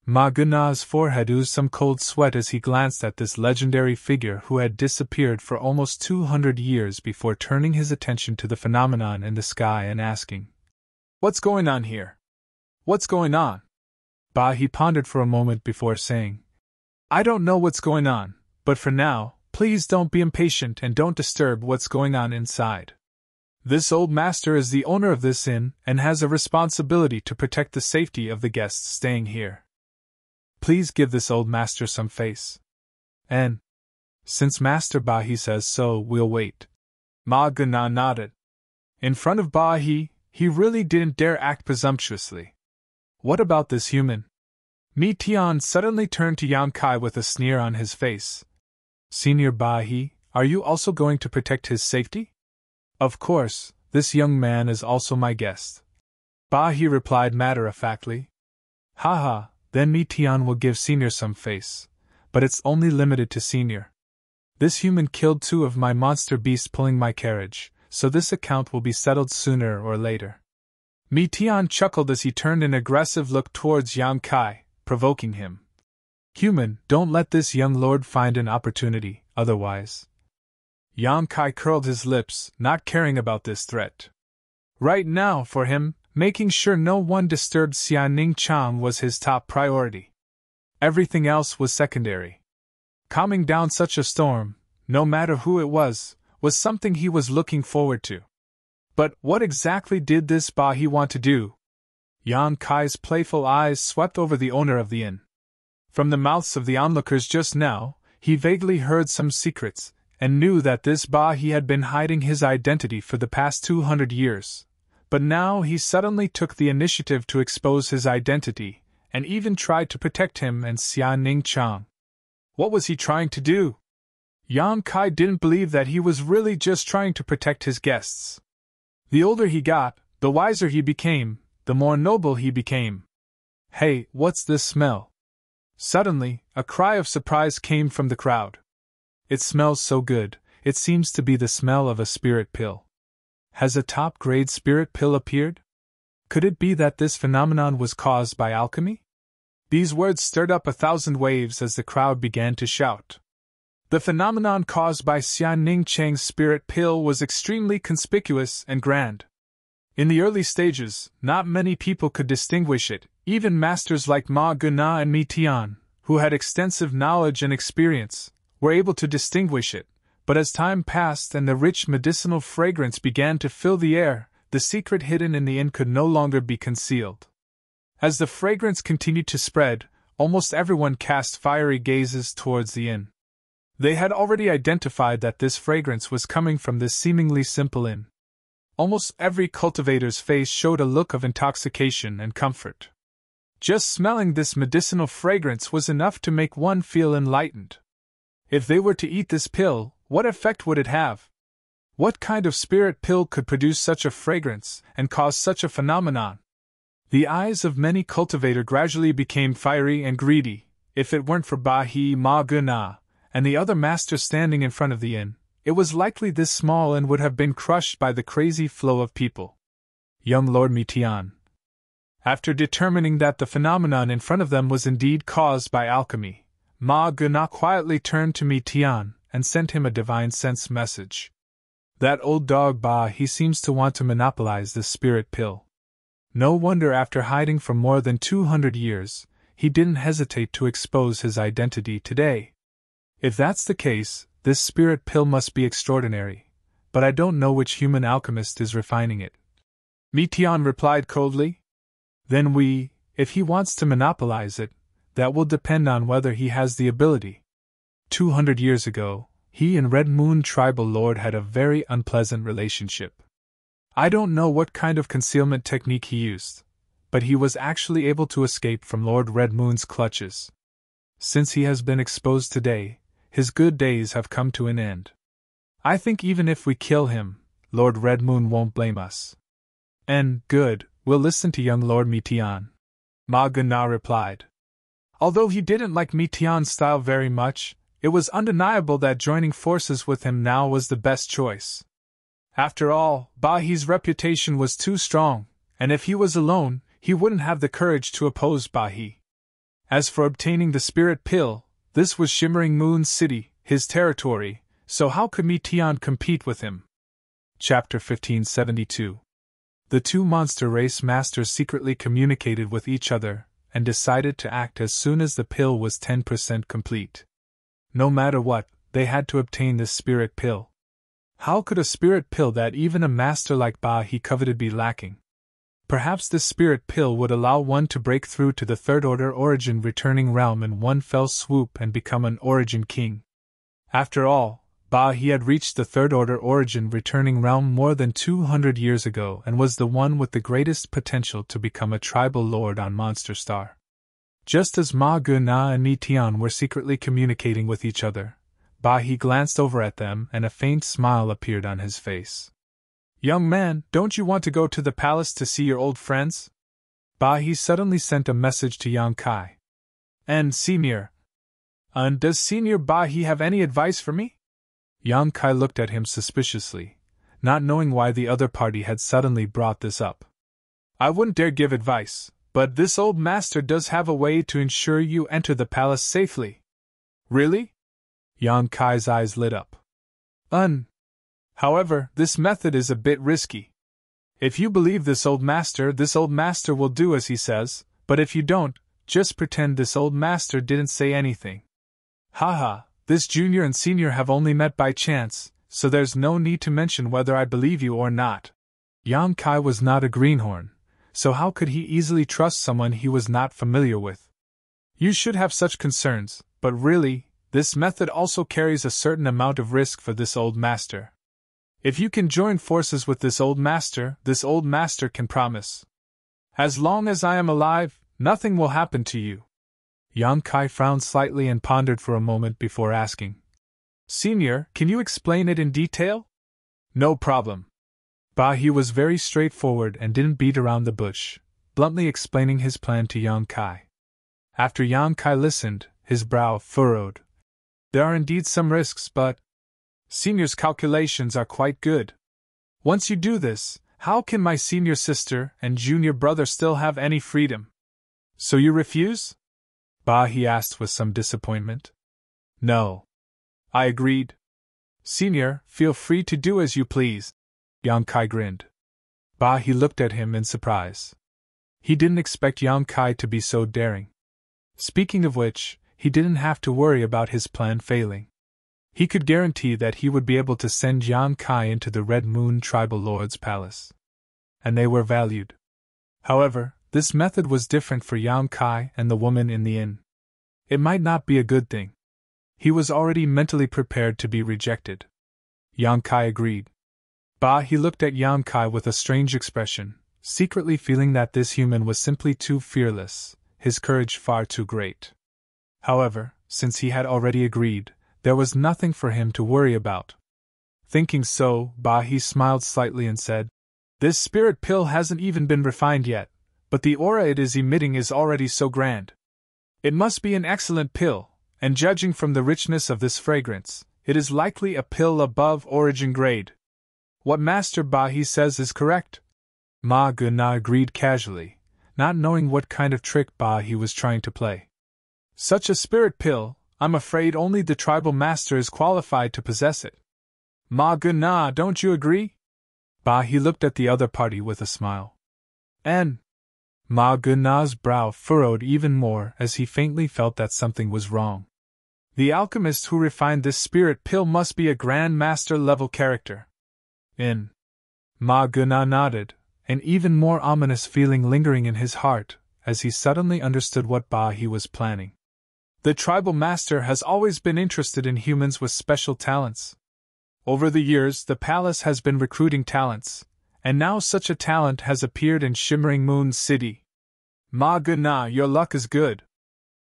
Ma Guna's forehead oozed some cold sweat as he glanced at this legendary figure who had disappeared for almost 200 years before turning his attention to the phenomenon in the sky and asking, What's going on here? What's going on? Bahi pondered for a moment before saying, I don't know what's going on, but for now, please don't be impatient and don't disturb what's going on inside. This old master is the owner of this inn and has a responsibility to protect the safety of the guests staying here. Please give this old master some face. And, since Master Bahi says so, we'll wait. Ma Guna nodded. In front of Bahi, he really didn't dare act presumptuously. What about this human? Mi Tian suddenly turned to Yang Kai with a sneer on his face. Senior Bahi, are you also going to protect his safety? Of course, this young man is also my guest. Bahi replied matter-of-factly. Haha, then Mi Tian will give Senior some face, but it's only limited to Senior. This human killed 2 of my monster beasts pulling my carriage, so this account will be settled sooner or later. Mi Tian chuckled as he turned an aggressive look towards Yang Kai, provoking him. Human, don't let this young lord find an opportunity, otherwise. Yang Kai curled his lips, not caring about this threat. Right now, for him, making sure no one disturbed Xianing Chang was his top priority. Everything else was secondary. Calming down such a storm, no matter who it was something he was looking forward to. But what exactly did this Bahi want to do? Yang Kai's playful eyes swept over the owner of the inn. From the mouths of the onlookers just now, he vaguely heard some secrets, and knew that this Bahi had been hiding his identity for the past 200 years. But now he suddenly took the initiative to expose his identity, and even tried to protect him and Xianing Chang. What was he trying to do? Yang Kai didn't believe that he was really just trying to protect his guests. The older he got, the wiser he became, the more noble he became. Hey, what's this smell? Suddenly, a cry of surprise came from the crowd. It smells so good, it seems to be the smell of a spirit pill. Has a top-grade spirit pill appeared? Could it be that this phenomenon was caused by alchemy? These words stirred up 1,000 waves as the crowd began to shout. The phenomenon caused by Xianing Chang's spirit pill was extremely conspicuous and grand. In the early stages, not many people could distinguish it, even masters like Ma Guna and Mi Tian, who had extensive knowledge and experience, were able to distinguish it, but as time passed and the rich medicinal fragrance began to fill the air, the secret hidden in the inn could no longer be concealed. As the fragrance continued to spread, almost everyone cast fiery gazes towards the inn. They had already identified that this fragrance was coming from this seemingly simple inn. Almost every cultivator's face showed a look of intoxication and comfort. Just smelling this medicinal fragrance was enough to make one feel enlightened. If they were to eat this pill, what effect would it have? What kind of spirit pill could produce such a fragrance and cause such a phenomenon? The eyes of many cultivators gradually became fiery and greedy. If it weren't for Bahi Ma Guna and the other masters standing in front of the inn, it was likely this small inn would have been crushed by the crazy flow of people. Young Lord Mi Tian. After determining that the phenomenon in front of them was indeed caused by alchemy, Ma Guna quietly turned to Mi Tian and sent him a divine sense message. That old dog Bahi seems to want to monopolize this spirit pill. No wonder after hiding for more than 200 years, he didn't hesitate to expose his identity today. If that's the case, this spirit pill must be extraordinary, but I don't know which human alchemist is refining it. Mi Tian replied coldly. Then if he wants to monopolize it, that will depend on whether he has the ability. 200 years ago, he and Red Moon Tribal Lord had a very unpleasant relationship. I don't know what kind of concealment technique he used, but he was actually able to escape from Lord Red Moon's clutches. Since he has been exposed today, his good days have come to an end. I think even if we kill him, Lord Red Moon won't blame us. And, good, we'll listen to young Lord Mi Tian. Ma Guna replied. Although he didn't like Mi Tian's style very much, it was undeniable that joining forces with him now was the best choice. After all, Bahi's reputation was too strong, and if he was alone, he wouldn't have the courage to oppose Bahi. As for obtaining the spirit pill, this was Shimmering Moon City, his territory, so how could Mi Tian compete with him? Chapter 1572. The two monster race masters secretly communicated with each other, and decided to act as soon as the pill was 10% complete. No matter what, they had to obtain this spirit pill. How could a spirit pill that even a master like Bahi coveted be lacking? Perhaps this spirit pill would allow one to break through to the third-order origin returning realm in one fell swoop and become an origin king. After all, Bahi had reached the third-order origin returning realm more than 200 years ago and was the one with the greatest potential to become a tribal lord on Monster Star. Just as Ma Guna and Mi Tian were secretly communicating with each other, Bahi glanced over at them and a faint smile appeared on his face. Young man, don't you want to go to the palace to see your old friends? Bahi suddenly sent a message to Yang Kai. And Senior. Does Senior Bahi have any advice for me? Yang Kai looked at him suspiciously, not knowing why the other party had suddenly brought this up. I wouldn't dare give advice, but this old master does have a way to ensure you enter the palace safely. Really? Yang Kai's eyes lit up. However, this method is a bit risky. If you believe this old master will do as he says, but if you don't, just pretend this old master didn't say anything. Haha, this junior and senior have only met by chance, so there's no need to mention whether I believe you or not. Yang Kai was not a greenhorn, so how could he easily trust someone he was not familiar with? You should have such concerns, but really, this method also carries a certain amount of risk for this old master. If you can join forces with this old master can promise. As long as I am alive, nothing will happen to you. Yang Kai frowned slightly and pondered for a moment before asking. Senior, can you explain it in detail? No problem. He was very straightforward and didn't beat around the bush, bluntly explaining his plan to Yang Kai. After Yang Kai listened, his brow furrowed. There are indeed some risks, but Senior's calculations are quite good. Once you do this, how can my senior sister and junior brother still have any freedom? So you refuse? He asked with some disappointment. No. I agreed. Senior, feel free to do as you please. Yang Kai grinned. He looked at him in surprise. He didn't expect Yang Kai to be so daring. Speaking of which, he didn't have to worry about his plan failing. He could guarantee that he would be able to send Yang Kai into the Red Moon Tribal Lord's palace. And they were valued. However, this method was different for Yang Kai and the woman in the inn. It might not be a good thing. He was already mentally prepared to be rejected. Yang Kai agreed. He looked at Yang Kai with a strange expression, secretly feeling that this human was simply too fearless, his courage far too great. However, since he had already agreed, there was nothing for him to worry about. Thinking so, he smiled slightly and said, This spirit pill hasn't even been refined yet, but the aura it is emitting is already so grand. It must be an excellent pill, and judging from the richness of this fragrance, it is likely a pill above origin grade. What Master Bahi says is correct. Ma Guna agreed casually, not knowing what kind of trick Bahi was trying to play. Such a spirit pill, I'm afraid only the tribal master is qualified to possess it. Ma Guna, don't you agree? He looked at the other party with a smile. And Ma Guna's brow furrowed even more as he faintly felt that something was wrong. The alchemist who refined this spirit pill must be a Grand Master level character. Ma Guna nodded, an even more ominous feeling lingering in his heart, as he suddenly understood what Bahi was planning. The tribal master has always been interested in humans with special talents. Over the years, the palace has been recruiting talents, and now such a talent has appeared in Shimmering Moon City. Ma Guna, your luck is good.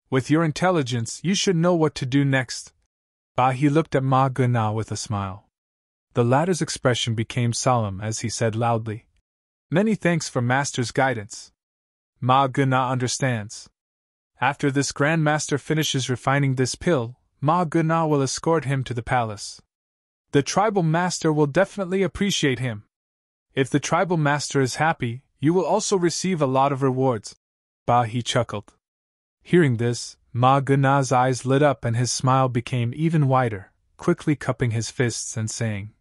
With your intelligence, you should know what to do next. Bahi looked at Ma Guna with a smile. The latter's expression became solemn as he said loudly, Many thanks for Master's guidance. Ma Guna understands. After this Grand Master finishes refining this pill, Ma Guna will escort him to the palace. The tribal master will definitely appreciate him. If the tribal master is happy, you will also receive a lot of rewards. Bahi chuckled. Hearing this, Ma Guna's eyes lit up and his smile became even wider, quickly cupping his fists and saying,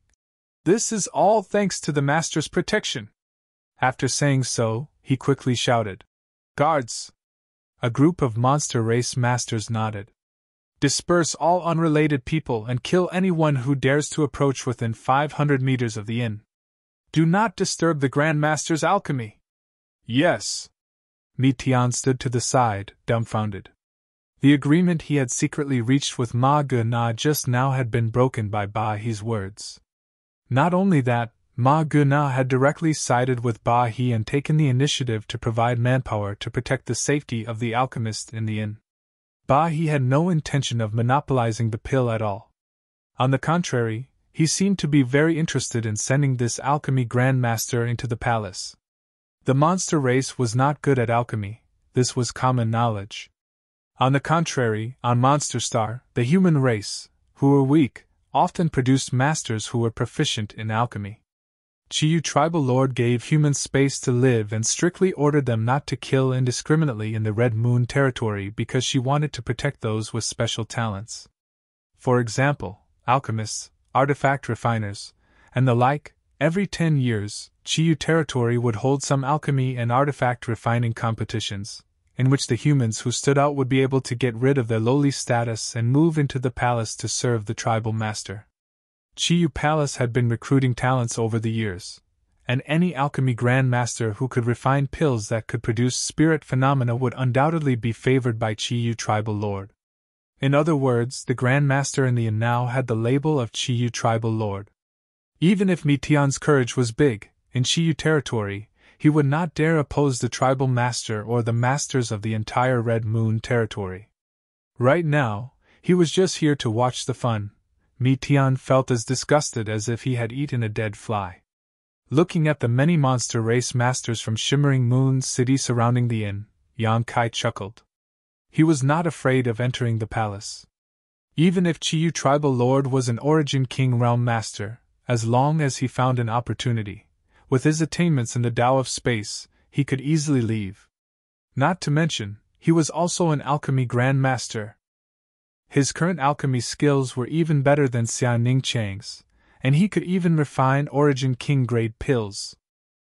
This is all thanks to the master's protection. After saying so, he quickly shouted, Guards! A group of monster race masters nodded. Disperse all unrelated people and kill anyone who dares to approach within 500 meters of the inn. Do not disturb the Grand Master's alchemy. Yes. Mitian stood to the side, dumbfounded. The agreement he had secretly reached with Ma Guna just now had been broken by Bahi's words. Not only that, Ma Guna had directly sided with Bahi and taken the initiative to provide manpower to protect the safety of the alchemist in the inn. Bahi had no intention of monopolizing the pill at all. On the contrary, he seemed to be very interested in sending this alchemy grandmaster into the palace. The monster race was not good at alchemy, this was common knowledge. On the contrary, on Monster Star, the human race, who were weak, often produced masters who were proficient in alchemy. Chiyu tribal lord gave humans space to live and strictly ordered them not to kill indiscriminately in the Red Moon territory because she wanted to protect those with special talents. For example, alchemists, artifact refiners, and the like. Every 10 years, Chiyu territory would hold some alchemy and artifact refining competitions, in which the humans who stood out would be able to get rid of their lowly status and move into the palace to serve the tribal master. Chiyu Palace had been recruiting talents over the years, and any alchemy grandmaster who could refine pills that could produce spirit phenomena would undoubtedly be favored by Chiyu tribal lord. In other words, the grandmaster in the inn now had the label of Chiyu tribal lord. Even if Mitian's courage was big, in Chiyu territory, he would not dare oppose the tribal master or the masters of the entire Red Moon territory. Right now, he was just here to watch the fun. Mitian felt as disgusted as if he had eaten a dead fly. Looking at the many monster race masters from Shimmering Moon City surrounding the inn, Yang Kai chuckled. He was not afraid of entering the palace. Even if Chiyu tribal lord was an Origin King realm master, as long as he found an opportunity, with his attainments in the Tao of space, he could easily leave. Not to mention, he was also an alchemy grand master. His current alchemy skills were even better than Xiaoning Chang's, and he could even refine Origin King grade pills.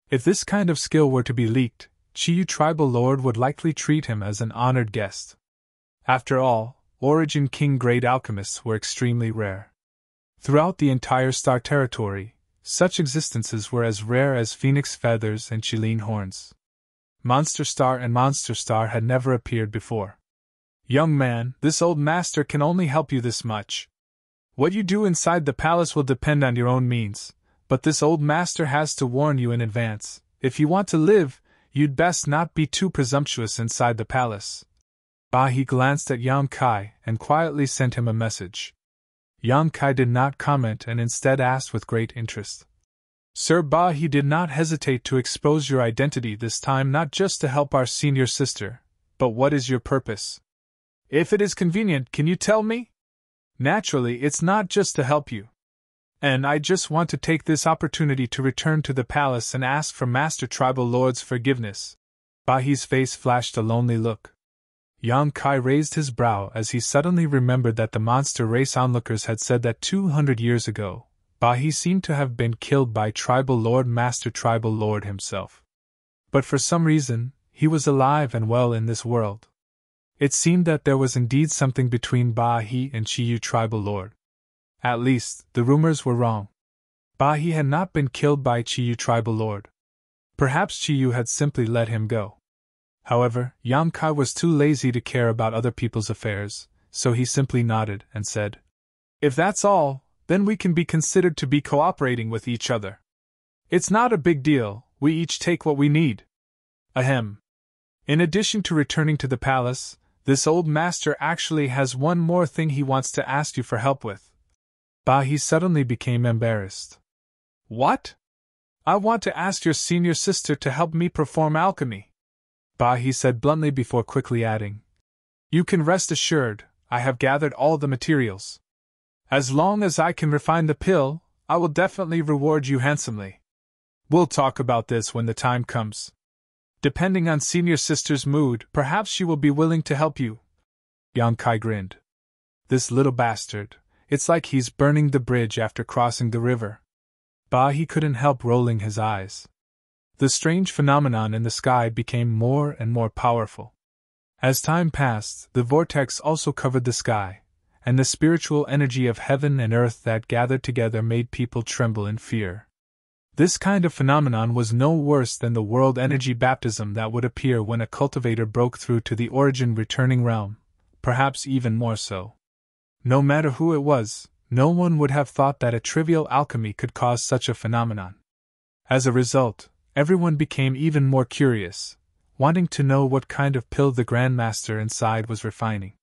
If this kind of skill were to be leaked, Chiyu tribal lord would likely treat him as an honored guest. After all, Origin King grade alchemists were extremely rare. Throughout the entire star territory, such existences were as rare as phoenix feathers and Chiline horns. Monster Star and Monster Star had never appeared before. Young man, this old master can only help you this much. What you do inside the palace will depend on your own means, but this old master has to warn you in advance. If you want to live, you'd best not be too presumptuous inside the palace. He glanced at Yang Kai and quietly sent him a message. Yang Kai did not comment and instead asked with great interest. Sir he did not hesitate to expose your identity this time, not just to help our senior sister, but what is your purpose? If it is convenient, can you tell me? Naturally, it's not just to help you. And I just want to take this opportunity to return to the palace and ask for Master Tribal Lord's forgiveness. Bahi's face flashed a lonely look. Yang Kai raised his brow as he suddenly remembered that the monster race onlookers had said that 200 years ago, Bahi seemed to have been killed by Tribal Lord Master Tribal Lord himself. But for some reason, he was alive and well in this world. It seemed that there was indeed something between Bahi and Chiyu Tribal Lord. At least, the rumors were wrong. Bahi had not been killed by Chiyu Tribal Lord. Perhaps Chiyu had simply let him go. However, Yang Kai was too lazy to care about other people's affairs, so he simply nodded and said, "If that's all, then we can be considered to be cooperating with each other. It's not a big deal, we each take what we need." Ahem. In addition to returning to the palace, this old master actually has one more thing he wants to ask you for help with. Bahi suddenly became embarrassed. What? I want to ask your senior sister to help me perform alchemy. Bahi said bluntly before quickly adding, "You can rest assured, I have gathered all the materials. As long as I can refine the pill, I will definitely reward you handsomely. We'll talk about this when the time comes. Depending on senior sister's mood, perhaps she will be willing to help you." Yang Kai grinned. This little bastard, it's like he's burning the bridge after crossing the river. Bahi couldn't help rolling his eyes. The strange phenomenon in the sky became more and more powerful. As time passed, the vortex also covered the sky, and the spiritual energy of heaven and earth that gathered together made people tremble in fear. This kind of phenomenon was no worse than the world energy baptism that would appear when a cultivator broke through to the origin returning realm, perhaps even more so. No matter who it was, no one would have thought that a trivial alchemy could cause such a phenomenon. As a result, everyone became even more curious, wanting to know what kind of pill the Grandmaster inside was refining.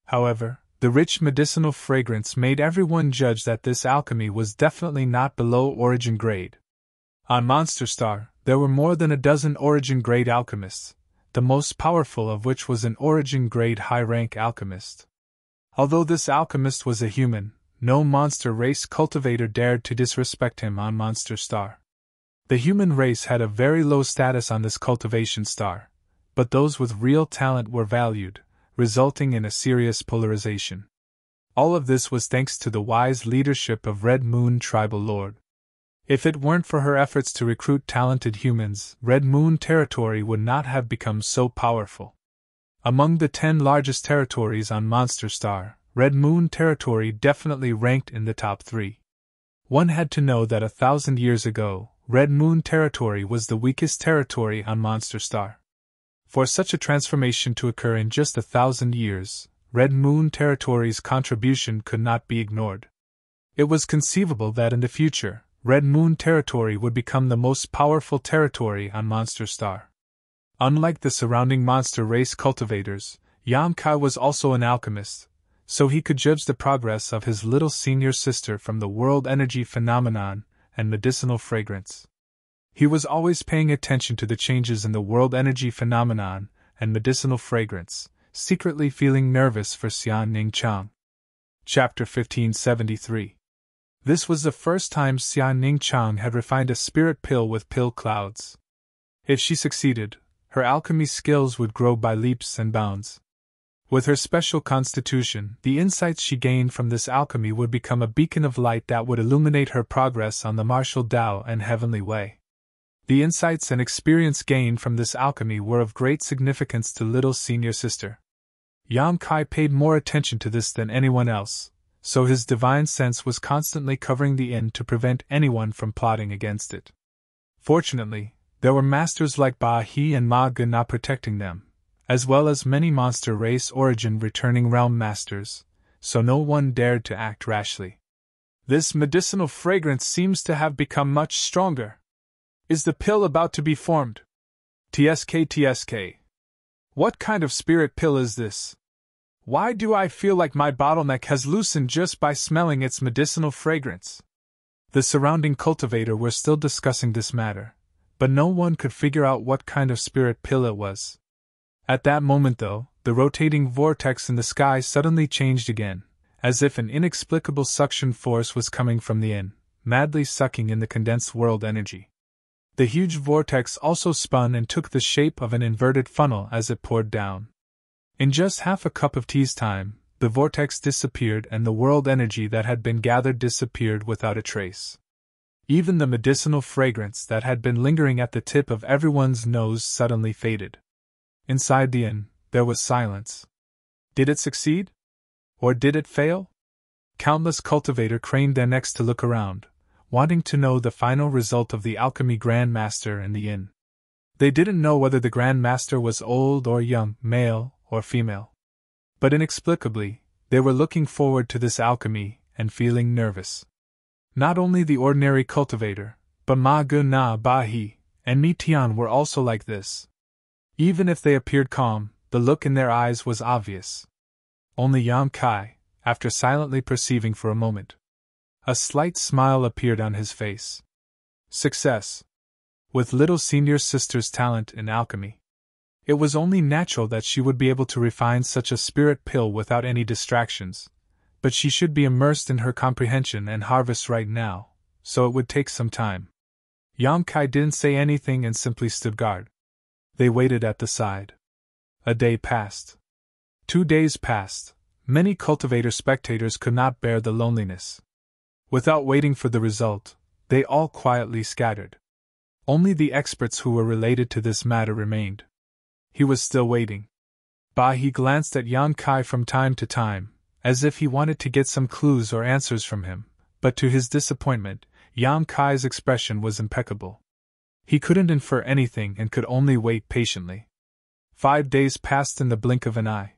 However, the rich medicinal fragrance made everyone judge that this alchemy was definitely not below origin grade. On Monster Star, there were more than a dozen origin grade alchemists, the most powerful of which was an origin grade high-rank alchemist. Although this alchemist was a human, no monster race cultivator dared to disrespect him on Monster Star. The human race had a very low status on this cultivation star, but those with real talent were valued, resulting in a serious polarization. All of this was thanks to the wise leadership of Red Moon Tribal Lord. If it weren't for her efforts to recruit talented humans, Red Moon territory would not have become so powerful. Among the 10 largest territories on Monster Star, Red Moon territory definitely ranked in the top 3. One had to know that 1,000 years ago, Red Moon territory was the weakest territory on Monster Star. For such a transformation to occur in just 1,000 years, Red Moon territory's contribution could not be ignored. It was conceivable that in the future, Red Moon territory would become the most powerful territory on Monster Star. Unlike the surrounding monster race cultivators, Yamkai was also an alchemist, so he could judge the progress of his little senior sister from the world energy phenomenon and medicinal fragrance. He was always paying attention to the changes in the world energy phenomenon and medicinal fragrance, secretly feeling nervous for Xian Ning Chang. Chapter 1573. This was the first time Xian Ning Chang had refined a spirit pill with pill clouds. If she succeeded, her alchemy skills would grow by leaps and bounds. With her special constitution, the insights she gained from this alchemy would become a beacon of light that would illuminate her progress on the martial Tao and heavenly way. The insights and experience gained from this alchemy were of great significance to little senior sister. Yang Kai paid more attention to this than anyone else, so his divine sense was constantly covering the inn to prevent anyone from plotting against it. Fortunately, there were masters like Ba He and Ma Guna protecting them, as well as many monster race origin returning realm masters, so no one dared to act rashly. This medicinal fragrance seems to have become much stronger. Is the pill about to be formed? TSK. What kind of spirit pill is this? Why do I feel like my bottleneck has loosened just by smelling its medicinal fragrance? The surrounding cultivator were still discussing this matter, but no one could figure out what kind of spirit pill it was. At that moment, though, the rotating vortex in the sky suddenly changed again, as if an inexplicable suction force was coming from the inn, madly sucking in the condensed world energy. The huge vortex also spun and took the shape of an inverted funnel as it poured down. In just half a cup of tea's time, the vortex disappeared and the world energy that had been gathered disappeared without a trace. Even the medicinal fragrance that had been lingering at the tip of everyone's nose suddenly faded. Inside the inn, there was silence. Did it succeed? Or did it fail? Countless cultivators craned their necks to look around, wanting to know the final result of the alchemy Grand Master in the inn. They didn't know whether the Grand Master was old or young, male or female. But inexplicably, they were looking forward to this alchemy and feeling nervous. Not only the ordinary cultivator, but Ma Guna, Ba He, and Mi Tian were also like this. Even if they appeared calm, the look in their eyes was obvious. Only Yang Kai, after silently perceiving for a moment, a slight smile appeared on his face. Success. With little senior sister's talent in alchemy, it was only natural that she would be able to refine such a spirit pill without any distractions, but she should be immersed in her comprehension and harvest right now, so it would take some time. Yang Kai didn't say anything and simply stood guard. They waited at the side. A day passed. 2 days passed. Many cultivator spectators could not bear the loneliness. Without waiting for the result, they all quietly scattered. Only the experts who were related to this matter remained. He was still waiting. Ba He glanced at Yang Kai from time to time, as if he wanted to get some clues or answers from him, but to his disappointment, Yang Kai's expression was impeccable. He couldn't infer anything and could only wait patiently. 5 days passed in the blink of an eye.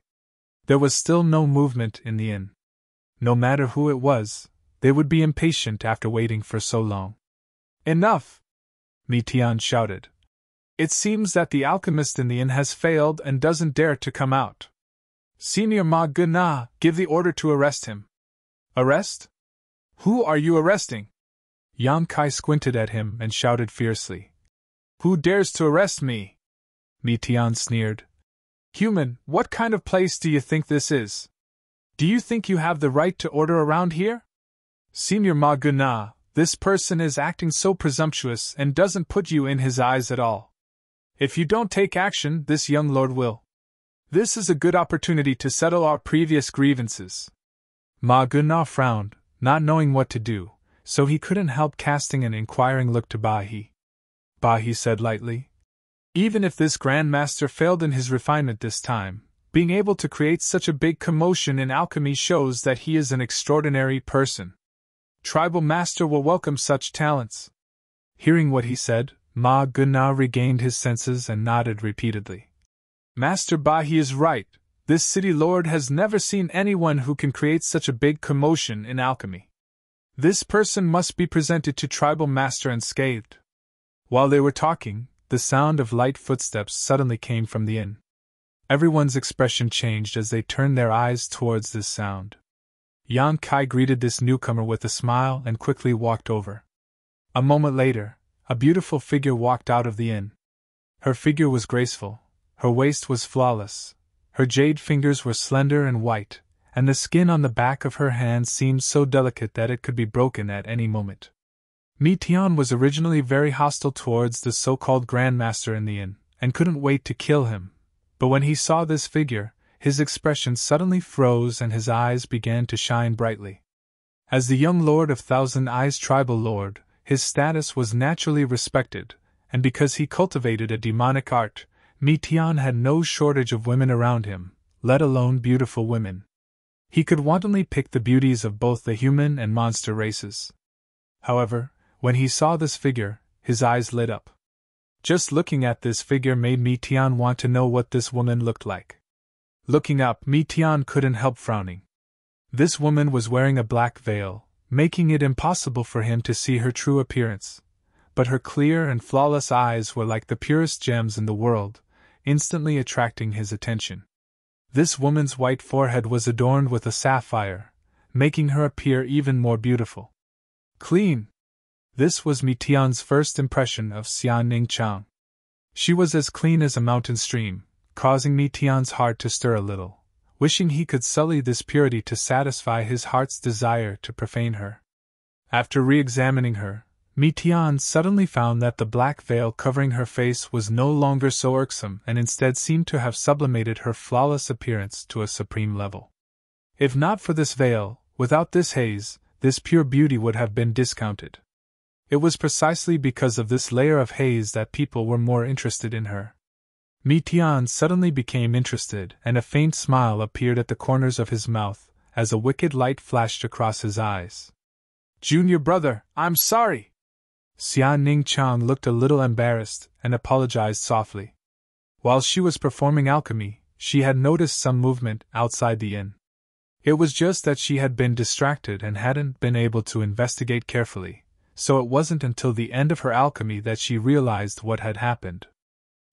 There was still no movement in the inn. No matter who it was, they would be impatient after waiting for so long. Enough! Mi Tian shouted. It seems that the alchemist in the inn has failed and doesn't dare to come out. Senior Ma Guna, give the order to arrest him. Arrest? Who are you arresting? Yang Kai squinted at him and shouted fiercely. Who dares to arrest me? Mi Tian sneered. Human, what kind of place do you think this is? Do you think you have the right to order around here? Senior Ma Guna, This person is acting so presumptuous and doesn't put you in his eyes at all. If you don't take action, this young lord will. This is a good opportunity to settle our previous grievances. Ma Gunna frowned, not knowing what to do, so he couldn't help casting an inquiring look to Bahi. Bahi said lightly, "Even if this Grand Master failed in his refinement this time, being able to create such a big commotion in alchemy shows that he is an extraordinary person. Tribal Master will welcome such talents." Hearing what he said, Ma Gunna regained his senses and nodded repeatedly. "Master Bahi is right. This city lord has never seen anyone who can create such a big commotion in alchemy. This person must be presented to Tribal Master unscathed." While they were talking, the sound of light footsteps suddenly came from the inn. Everyone's expression changed as they turned their eyes towards this sound. Yang Kai greeted this newcomer with a smile and quickly walked over. A moment later, a beautiful figure walked out of the inn. Her figure was graceful, her waist was flawless, her jade fingers were slender and white, and the skin on the back of her hands seemed so delicate that it could be broken at any moment. Mi Tian was originally very hostile towards the so-called Grandmaster in the inn, and couldn't wait to kill him, but when he saw this figure, his expression suddenly froze and his eyes began to shine brightly. As the young Lord of Thousand Eyes tribal lord, his status was naturally respected, and because he cultivated a demonic art, Mi Tian had no shortage of women around him, let alone beautiful women. He could wantonly pick the beauties of both the human and monster races. However, when he saw this figure, his eyes lit up. Just looking at this figure made Mi Tian want to know what this woman looked like. Looking up, Mi Tian couldn't help frowning. This woman was wearing a black veil, making it impossible for him to see her true appearance, but her clear and flawless eyes were like the purest gems in the world, instantly attracting his attention. This woman's white forehead was adorned with a sapphire, making her appear even more beautiful. Clean! This was Mi Tian's first impression of Xian Ning Chang. She was as clean as a mountain stream, causing Mi Tian's heart to stir a little, wishing he could sully this purity to satisfy his heart's desire to profane her. After re-examining her, Mi Tian suddenly found that the black veil covering her face was no longer so irksome and instead seemed to have sublimated her flawless appearance to a supreme level. If not for this veil, without this haze, this pure beauty would have been discounted. It was precisely because of this layer of haze that people were more interested in her. Mi Tian suddenly became interested, and a faint smile appeared at the corners of his mouth, as a wicked light flashed across his eyes. "Junior brother, I'm sorry!" Xian Ning Chang looked a little embarrassed, and apologized softly. While she was performing alchemy, she had noticed some movement outside the inn. It was just that she had been distracted and hadn't been able to investigate carefully, so it wasn't until the end of her alchemy that she realized what had happened.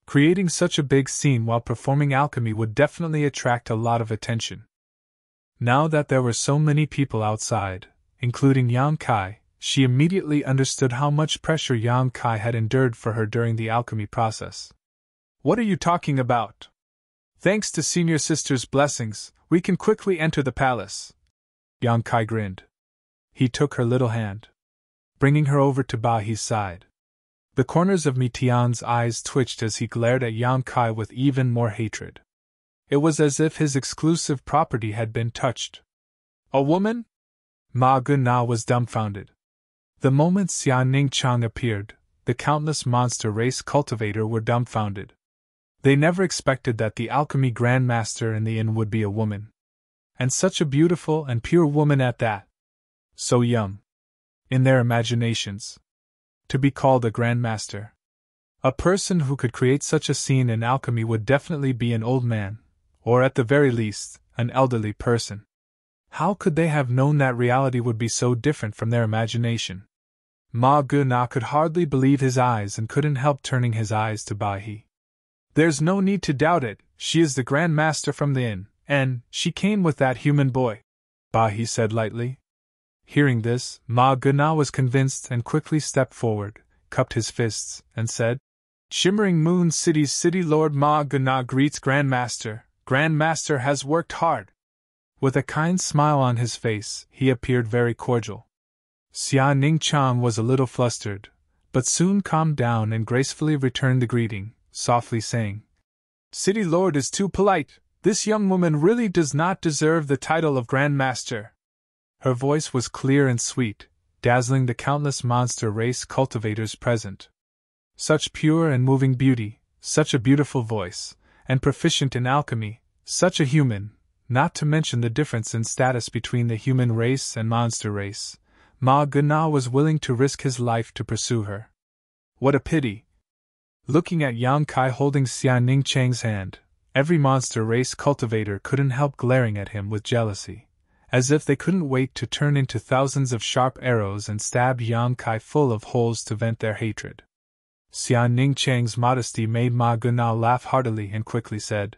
Creating such a big scene while performing alchemy would definitely attract a lot of attention. Now that there were so many people outside, including Yang Kai, she immediately understood how much pressure Yang Kai had endured for her during the alchemy process. "What are you talking about? Thanks to Senior Sister's blessings, we can quickly enter the palace." Yang Kai grinned. He took her little hand, bringing her over to Bahi's side. The corners of Mi Tian's eyes twitched as he glared at Yang Kai with even more hatred. It was as if his exclusive property had been touched. "A woman?" Ma Gunna was dumbfounded. The moment Xian Ning Chang appeared, the countless monster race cultivator were dumbfounded. They never expected that the alchemy grandmaster in the inn would be a woman. And such a beautiful and pure woman at that. So young. In their imaginations. To be called a grandmaster. A person who could create such a scene in alchemy would definitely be an old man, or at the very least, an elderly person. How could they have known that reality would be so different from their imagination? Ma Gunna could hardly believe his eyes and couldn't help turning his eyes to Bahi. "There's no need to doubt it, she is the Grand Master from the inn, and she came with that human boy," Bahi said lightly. Hearing this, Ma Gunna was convinced and quickly stepped forward, cupped his fists, and said, "Shimmering Moon City's City Lord Ma Gunna greets Grandmaster. Grandmaster has worked hard." With a kind smile on his face, he appeared very cordial. Xia Ning Chang was a little flustered, but soon calmed down and gracefully returned the greeting, softly saying, "City Lord is too polite. This young woman really does not deserve the title of Grand Master." Her voice was clear and sweet, dazzling the countless monster race cultivators present. Such pure and moving beauty, such a beautiful voice, and proficient in alchemy, such a human, not to mention the difference in status between the human race and monster race. Ma Guna was willing to risk his life to pursue her. What a pity! Looking at Yang Kai holding Xia Ning Chang's hand, every monster race cultivator couldn't help glaring at him with jealousy, as if they couldn't wait to turn into thousands of sharp arrows and stab Yang Kai full of holes to vent their hatred. Xia Ning Chang's modesty made Ma Guna laugh heartily and quickly said,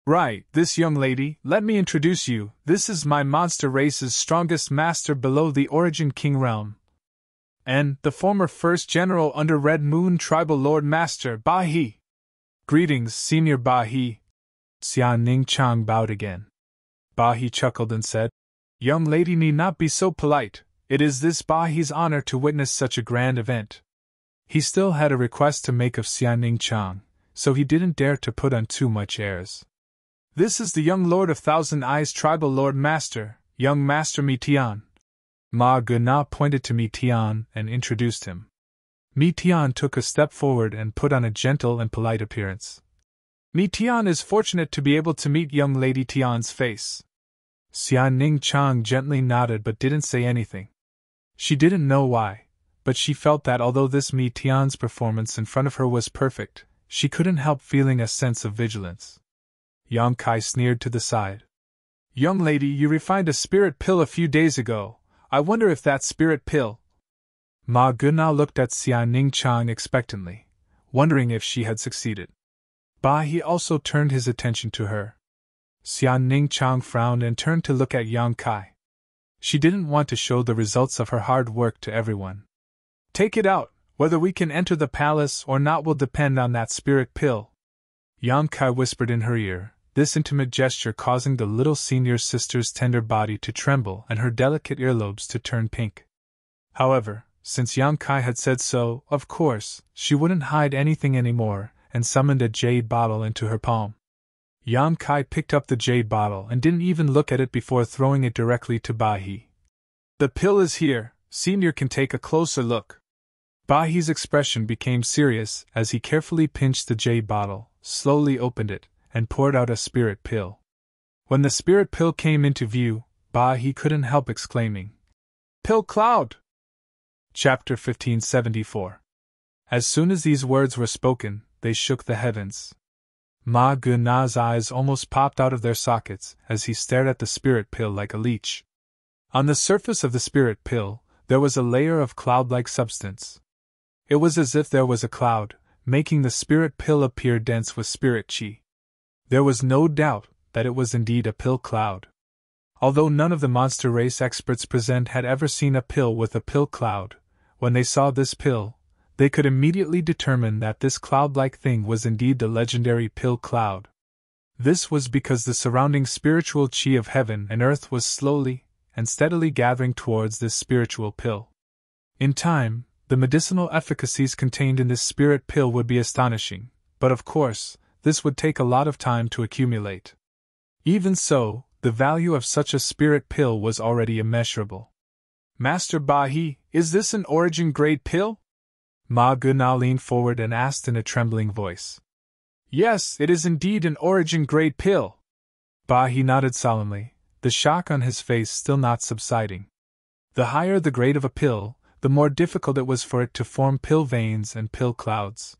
"Right, this young lady, let me introduce you. This is my monster race's strongest master below the Origin King realm. And the former first general under Red Moon Tribal Lord Master Ba He." "Greetings, Senior Ba He." Xia Ning Chang bowed again. Ba He chuckled and said, "Young lady need not be so polite. It is this Ba He's honor to witness such a grand event." He still had a request to make of Xia Ning Chang, so he didn't dare to put on too much airs. "This is the young Lord of Thousand Eyes Tribal Lord Master, young Master Mi Tian." Ma Guna pointed to Mi Tian and introduced him. Mi Tian took a step forward and put on a gentle and polite appearance. "Mi Tian is fortunate to be able to meet young Lady Tian's face." Xia Ning Chang gently nodded but didn't say anything. She didn't know why, but she felt that although this Mi Tian's performance in front of her was perfect, she couldn't help feeling a sense of vigilance. Yang Kai sneered to the side. "Young lady, you refined a spirit pill a few days ago. I wonder if that spirit pill—" Ma Guna looked at Xia Ning Chang expectantly, wondering if she had succeeded. Ba He also turned his attention to her. Xia Ning Chang frowned and turned to look at Yang Kai. She didn't want to show the results of her hard work to everyone. "Take it out. Whether we can enter the palace or not will depend on that spirit pill," Yang Kai whispered in her ear, this intimate gesture causing the little senior sister's tender body to tremble and her delicate earlobes to turn pink. However, since Yang Kai had said so, of course, she wouldn't hide anything anymore, and summoned a jade bottle into her palm. Yang Kai picked up the jade bottle and didn't even look at it before throwing it directly to Ba He. "The pill is here. Senior can take a closer look." Ba He's expression became serious as he carefully pinched the jade bottle, slowly opened it, and poured out a spirit pill. When the spirit pill came into view, Ba He couldn't help exclaiming, "Pill Cloud!" Chapter 1574. As soon as these words were spoken, they shook the heavens. Ma Guna's eyes almost popped out of their sockets as he stared at the spirit pill like a leech. On the surface of the spirit pill, there was a layer of cloud-like substance. It was as if there was a cloud, making the spirit pill appear dense with spirit chi. There was no doubt that it was indeed a pill cloud. Although none of the monster race experts present had ever seen a pill with a pill cloud, when they saw this pill, they could immediately determine that this cloud-like thing was indeed the legendary pill cloud. This was because the surrounding spiritual chi of heaven and earth was slowly and steadily gathering towards this spiritual pill. In time, the medicinal efficacies contained in this spirit pill would be astonishing, but of course, this would take a lot of time to accumulate. Even so, the value of such a spirit pill was already immeasurable. "Master Ba He, is this an origin-grade pill?" Ma Guna leaned forward and asked in a trembling voice. "Yes, it is indeed an origin-grade pill." Ba He nodded solemnly, the shock on his face still not subsiding. The higher the grade of a pill, the more difficult it was for it to form pill veins and pill clouds.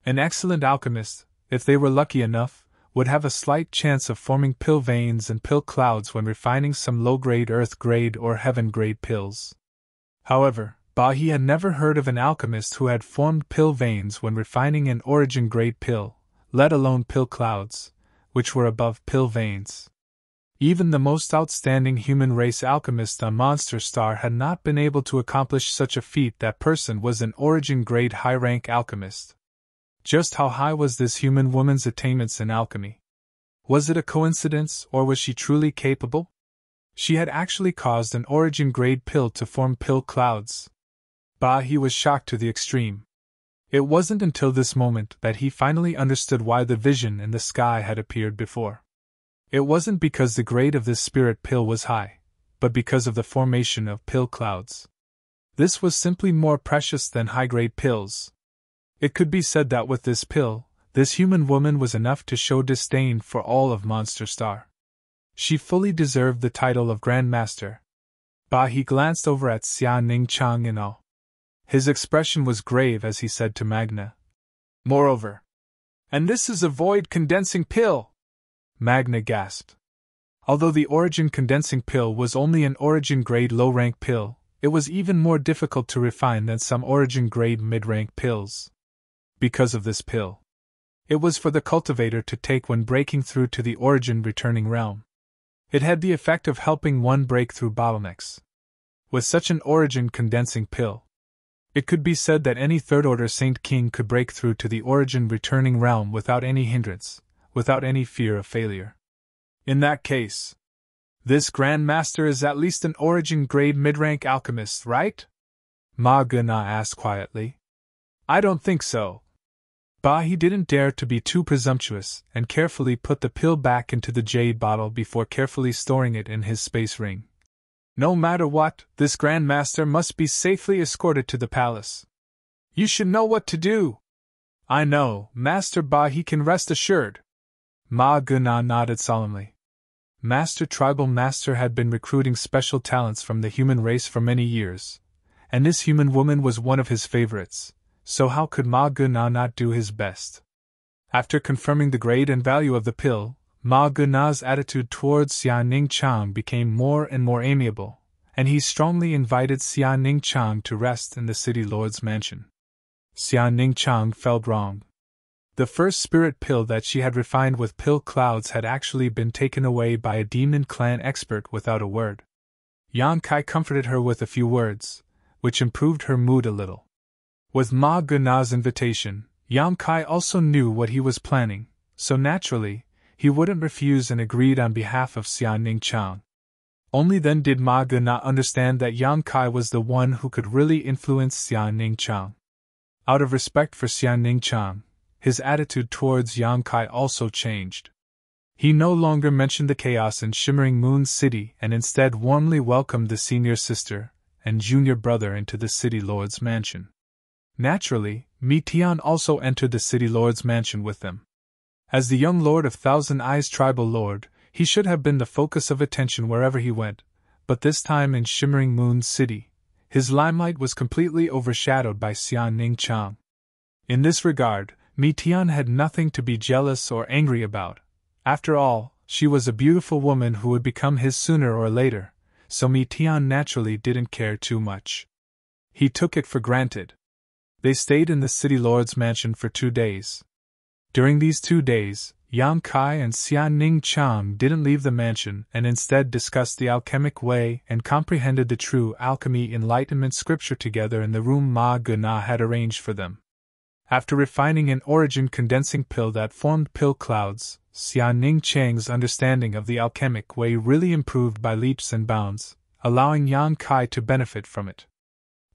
An excellent alchemist, if they were lucky enough, would have a slight chance of forming pill veins and pill clouds when refining some low-grade earth-grade or heaven-grade pills. However, Ba He had never heard of an alchemist who had formed pill veins when refining an origin-grade pill, let alone pill clouds, which were above pill veins. Even the most outstanding human race alchemist on Monster Star had not been able to accomplish such a feat. That person was an origin-grade high-rank alchemist. Just how high was this human woman's attainments in alchemy? Was it a coincidence, or was she truly capable? She had actually caused an origin-grade pill to form pill clouds. He was shocked to the extreme. It wasn't until this moment that he finally understood why the vision in the sky had appeared before. It wasn't because the grade of this spirit pill was high, but because of the formation of pill clouds. This was simply more precious than high-grade pills. It could be said that with this pill, this human woman was enough to show disdain for all of Monster Star. She fully deserved the title of Grand Master. He glanced over at Xia Ningchang in awe. His expression was grave as he said to Magna. Moreover. And this is a void condensing pill! Magna gasped. Although the origin condensing pill was only an origin grade low rank pill, it was even more difficult to refine than some origin grade mid rank pills. Because of this pill, it was for the cultivator to take when breaking through to the origin returning realm. It had the effect of helping one break through bottlenecks. With such an origin condensing pill, it could be said that any third order Saint King could break through to the origin returning realm without any hindrance, without any fear of failure. In that case, this Grand Master is at least an origin grade mid-rank alchemist, right? Ma Guna asked quietly. I don't think so. He didn't dare to be too presumptuous and carefully put the pill back into the jade bottle before carefully storing it in his space ring. No matter what, this Grand Master must be safely escorted to the palace. You should know what to do. I know, Master he can rest assured. Ma Guna nodded solemnly. Master Tribal Master had been recruiting special talents from the human race for many years, and this human woman was one of his favorites, so how could Ma Guna not do his best? After confirming the grade and value of the pill, Ma Guna's attitude towards Xia Ningchang became more and more amiable, and he strongly invited Xia Ningchang to rest in the city lord's mansion. Xia Ningchang felt wrong. The first spirit pill that she had refined with pill clouds had actually been taken away by a demon clan expert without a word. Yang Kai comforted her with a few words, which improved her mood a little. With Ma Guna's invitation, Yang Kai also knew what he was planning, so naturally, he wouldn't refuse and agreed on behalf of Xia Ningchang. Only then did Ma Guna understand that Yang Kai was the one who could really influence Xia Ningchang. Out of respect for Xia Ningchang, his attitude towards Yang Kai also changed. He no longer mentioned the chaos in Shimmering Moon City and instead warmly welcomed the senior sister and junior brother into the city lord's mansion. Naturally, Mi Tian also entered the city lord's mansion with them. As the young lord of Thousand Eyes tribal lord, he should have been the focus of attention wherever he went, but this time in Shimmering Moon City, his limelight was completely overshadowed by Xia Ningchang. In this regard, Mi Tian had nothing to be jealous or angry about. After all, she was a beautiful woman who would become his sooner or later, so Mi Tian naturally didn't care too much. He took it for granted. They stayed in the city lord's mansion for 2 days. During these 2 days, Yang Kai and Xia Ningchang didn't leave the mansion and instead discussed the alchemic way and comprehended the true alchemy enlightenment scripture together in the room Ma Guna had arranged for them. After refining an origin condensing pill that formed pill clouds, Xia Ningchang's understanding of the alchemic way really improved by leaps and bounds, allowing Yang Kai to benefit from it.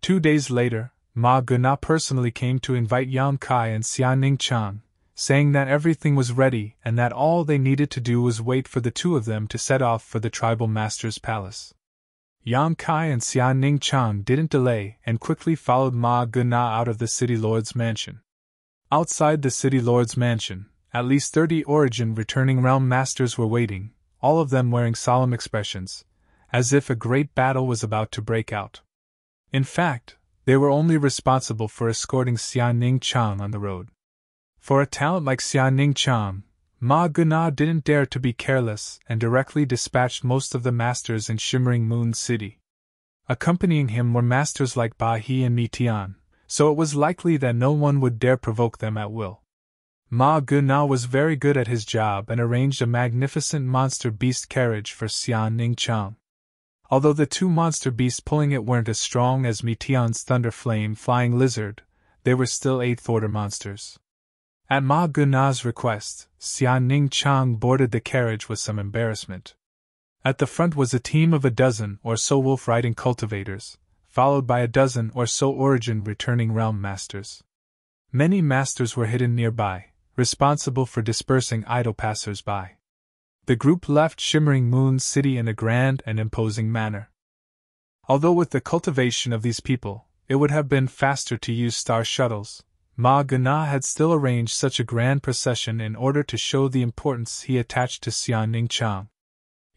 2 days later, Ma Guna personally came to invite Yang Kai and Xia Ningchang, saying that everything was ready and that all they needed to do was wait for the two of them to set off for the tribal master's palace. Yang Kai and Xia Ningchang didn't delay and quickly followed Ma Guna out of the city lord's mansion. Outside the city lord's mansion, at least 30 origin returning realm masters were waiting, all of them wearing solemn expressions, as if a great battle was about to break out. In fact, they were only responsible for escorting Xia Ningchang on the road. For a talent like Xia Ningchang, Ma Guna didn't dare to be careless and directly dispatched most of the masters in Shimmering Moon City. Accompanying him were masters like Ba He and Mi Tian, so it was likely that no one would dare provoke them at will. Ma Guna was very good at his job and arranged a magnificent monster beast carriage for Xia Ningchang. Although the 2 monster beasts pulling it weren't as strong as Mi Tian's Thunder Flame Flying Lizard, they were still 8th order monsters. At Ma Guna's request, Xia Ningchang boarded the carriage with some embarrassment. At the front was a team of a dozen or so wolf-riding cultivators, followed by a dozen or so origin returning realm masters. Many masters were hidden nearby, responsible for dispersing idle passers-by. The group left Shimmering Moon City in a grand and imposing manner. Although with the cultivation of these people, it would have been faster to use star shuttles, Ma Gana had still arranged such a grand procession in order to show the importance he attached to Xian Ningchang.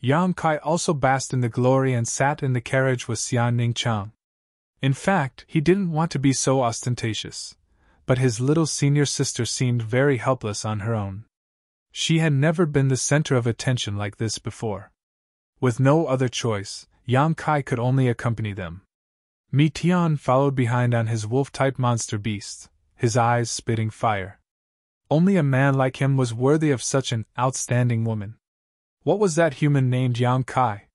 Yang Kai also basked in the glory and sat in the carriage with Xian Ningchang. In fact, he didn't want to be so ostentatious, but his little senior sister seemed very helpless on her own. She had never been the center of attention like this before. With no other choice, Yang Kai could only accompany them. Mi Tian followed behind on his wolf-type monster beast, his eyes spitting fire. Only a man like him was worthy of such an outstanding woman. What was that human named Yang Kai?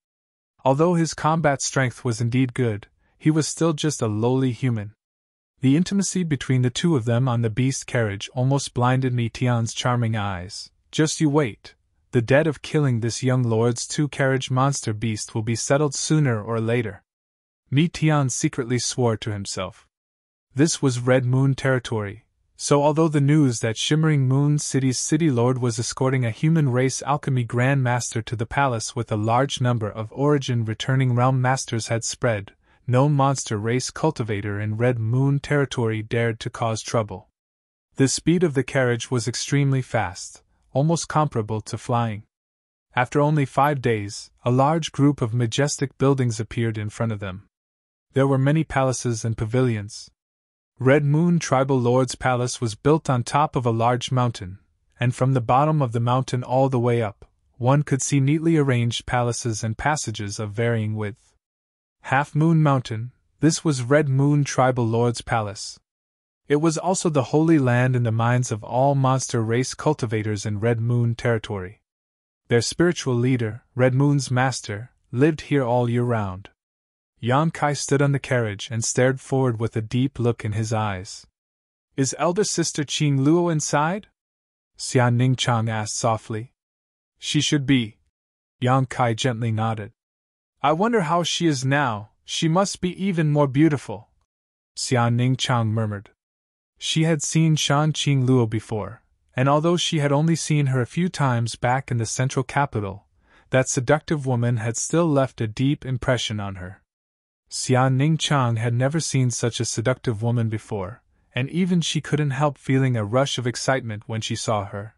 Although his combat strength was indeed good, he was still just a lowly human. The intimacy between the two of them on the beast carriage almost blinded Mi Tian's charming eyes. Just you wait. The debt of killing this young lord's two-carriage monster beast will be settled sooner or later. Mi Tian secretly swore to himself. This was Red Moon territory, so although the news that Shimmering Moon City's city lord was escorting a human race alchemy grand master to the palace with a large number of origin returning realm masters had spread, no monster race cultivator in Red Moon territory dared to cause trouble. The speed of the carriage was extremely fast, almost comparable to flying. After only 5 days, a large group of majestic buildings appeared in front of them. There were many palaces and pavilions. Red Moon Tribal Lord's palace was built on top of a large mountain, and from the bottom of the mountain all the way up, one could see neatly arranged palaces and passages of varying width. Half Moon Mountain, this was Red Moon Tribal Lord's palace. It was also the holy land in the minds of all monster race cultivators in Red Moon territory. Their spiritual leader, Red Moon's master, lived here all year round. Yang Kai stood on the carriage and stared forward with a deep look in his eyes. "Is elder sister Qing Luo inside?" Xian Ningchang asked softly. "She should be." Yang Kai gently nodded. "I wonder how she is now, she must be even more beautiful," Xian Ningchang murmured. She had seen Shan Qing Luo before, and although she had only seen her a few times back in the central capital, that seductive woman had still left a deep impression on her. Xian Ningchang had never seen such a seductive woman before, and even she couldn't help feeling a rush of excitement when she saw her.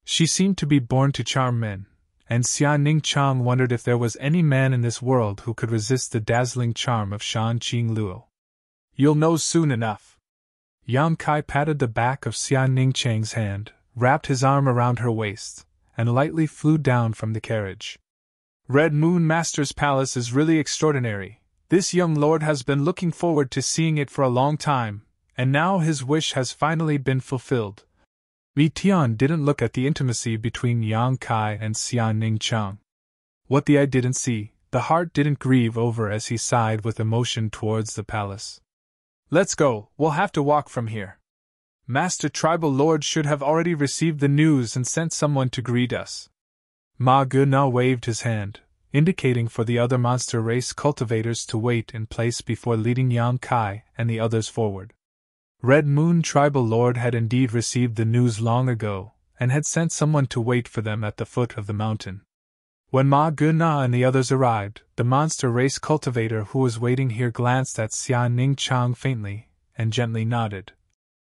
She seemed to be born to charm men, and Xian Ningchang wondered if there was any man in this world who could resist the dazzling charm of Shan Qing Luo. "You'll know soon enough." Yang Kai patted the back of Xian Ningchang's hand, wrapped his arm around her waist, and lightly flew down from the carriage. "Red Moon Master's palace is really extraordinary. This young lord has been looking forward to seeing it for a long time, and now his wish has finally been fulfilled." Mi Tian didn't look at the intimacy between Yang Kai and Xian Ningchang. What the eye didn't see, the heart didn't grieve over as he sighed with emotion towards the palace. "Let's go, we'll have to walk from here. Master Tribal Lord should have already received the news and sent someone to greet us." Ma Guna waved his hand, indicating for the other monster race cultivators to wait in place before leading Yang Kai and the others forward. Red Moon Tribal Lord had indeed received the news long ago, and had sent someone to wait for them at the foot of the mountain. When Ma Guna and the others arrived, the monster race cultivator who was waiting here glanced at Xian Ningchang faintly, and gently nodded.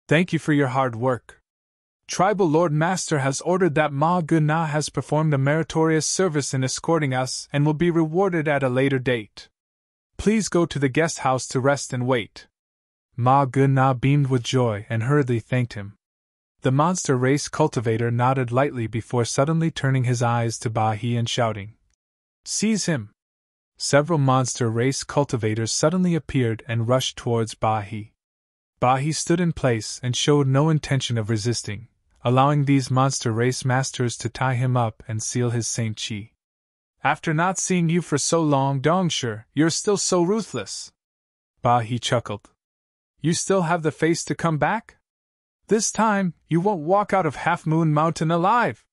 "Thank you for your hard work. Tribal Lord Master has ordered that Ma Guna has performed a meritorious service in escorting us and will be rewarded at a later date. Please go to the guest house to rest and wait." Ma Guna beamed with joy and hurriedly thanked him. The monster race cultivator nodded lightly before suddenly turning his eyes to Bahi and shouting, "Seize him!" Several monster race cultivators suddenly appeared and rushed towards Bahi. Bahi stood in place and showed no intention of resisting, allowing these monster race masters to tie him up and seal his Saint Chi. "After not seeing you for so long, Dongshi, you're still so ruthless." Bahi chuckled. "You still have the face to come back? This time, you won't walk out of Half Moon Mountain alive."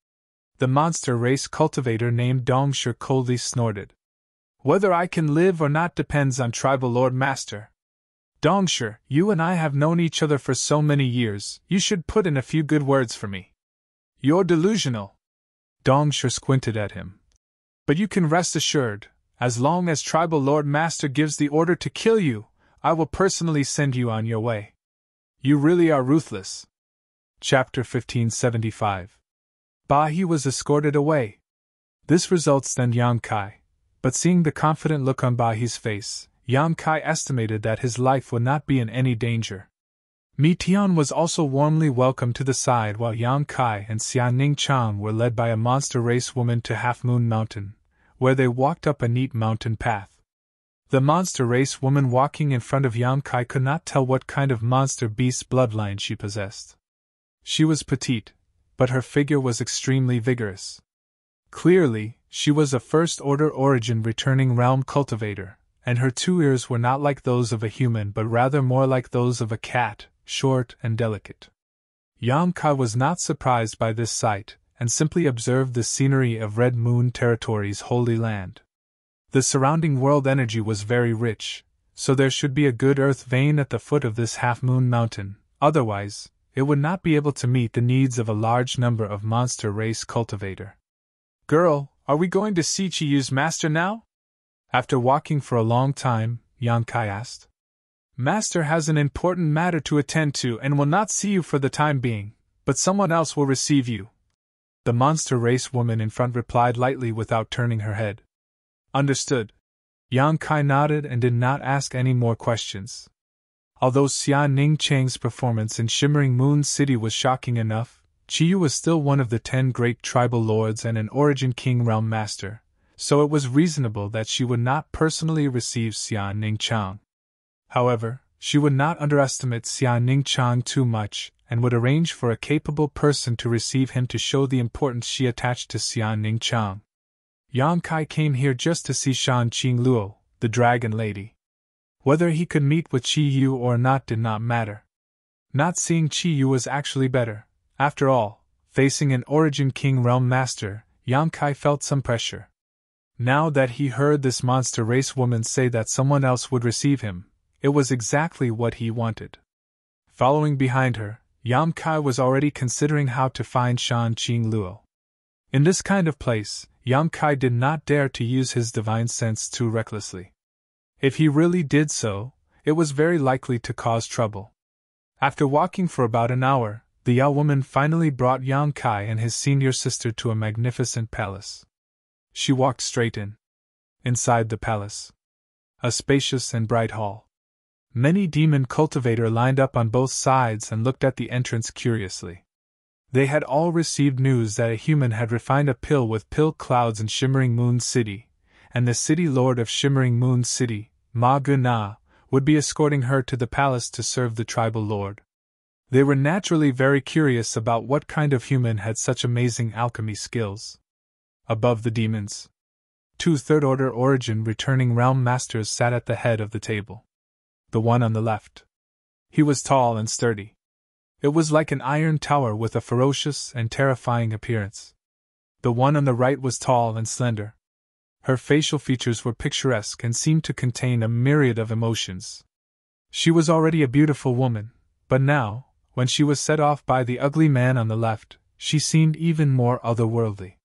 The monster race cultivator named Dongsher coldly snorted. Whether I can live or not depends on tribal Lord Master. Dongsher, you and I have known each other for so many years, you should put in a few good words for me. You're delusional. Dongsher squinted at him. But you can rest assured, as long as tribal Lord Master gives the order to kill you, I will personally send you on your way. You really are ruthless. Chapter 1575. He was escorted away. This results then Yang Kai, but seeing the confident look on Bahi's face, Yang Kai estimated that his life would not be in any danger. Mi Tian was also warmly welcomed to the side while Yang Kai and Xia Ning Chang were led by a monster race woman to Half Moon Mountain, where they walked up a neat mountain path. The monster race woman walking in front of Yang Kai could not tell what kind of monster beast bloodline she possessed. She was petite, but her figure was extremely vigorous. Clearly, she was a first-order origin returning realm cultivator, and her 2 ears were not like those of a human but rather more like those of a cat, short and delicate. Yang Kai was not surprised by this sight, and simply observed the scenery of Red Moon Territory's Holy Land. The surrounding world energy was very rich, so there should be a good earth vein at the foot of this half-moon mountain, otherwise, it would not be able to meet the needs of a large number of monster race cultivator. Girl, are we going to see Chiyu's master now? After walking for a long time, Yang Kai asked. Master has an important matter to attend to and will not see you for the time being, but someone else will receive you. The monster race woman in front replied lightly without turning her head. Understood. Yang Kai nodded and did not ask any more questions. Although Xia Ning Chang's performance in Shimmering Moon City was shocking enough, Chiyu was still one of the 10 great tribal lords and an origin king realm master, so it was reasonable that she would not personally receive Xia Ning Chang. However, she would not underestimate Xia Ning Chang too much, and would arrange for a capable person to receive him to show the importance she attached to Xia Ning Chang. Yang Kai came here just to see Shan Qing Luo, the Dragon Lady. Whether he could meet with Qi Yu or not did not matter. Not seeing Qi Yu was actually better. After all, facing an Origin King Realm Master, Yang Kai felt some pressure. Now that he heard this monster race woman say that someone else would receive him, it was exactly what he wanted. Following behind her, Yang Kai was already considering how to find Shan Qing Luo. In this kind of place, Yang Kai did not dare to use his divine sense too recklessly. If he really did so, it was very likely to cause trouble. After walking for about an hour, the Yao woman finally brought Yang Kai and his senior sister to a magnificent palace. She walked straight in. Inside the palace, a spacious and bright hall. Many demon cultivators lined up on both sides and looked at the entrance curiously. They had all received news that a human had refined a pill with pill clouds in Shimmering Moon City, and the city lord of Shimmering Moon City, Ma Gu-na, would be escorting her to the palace to serve the tribal lord. They were naturally very curious about what kind of human had such amazing alchemy skills. Above the demons, 2 third-order origin returning realm masters sat at the head of the table. The one on the left. He was tall and sturdy. It was like an iron tower with a ferocious and terrifying appearance. The one on the right was tall and slender. Her facial features were picturesque and seemed to contain a myriad of emotions. She was already a beautiful woman, but now, when she was set off by the ugly man on the left, she seemed even more otherworldly.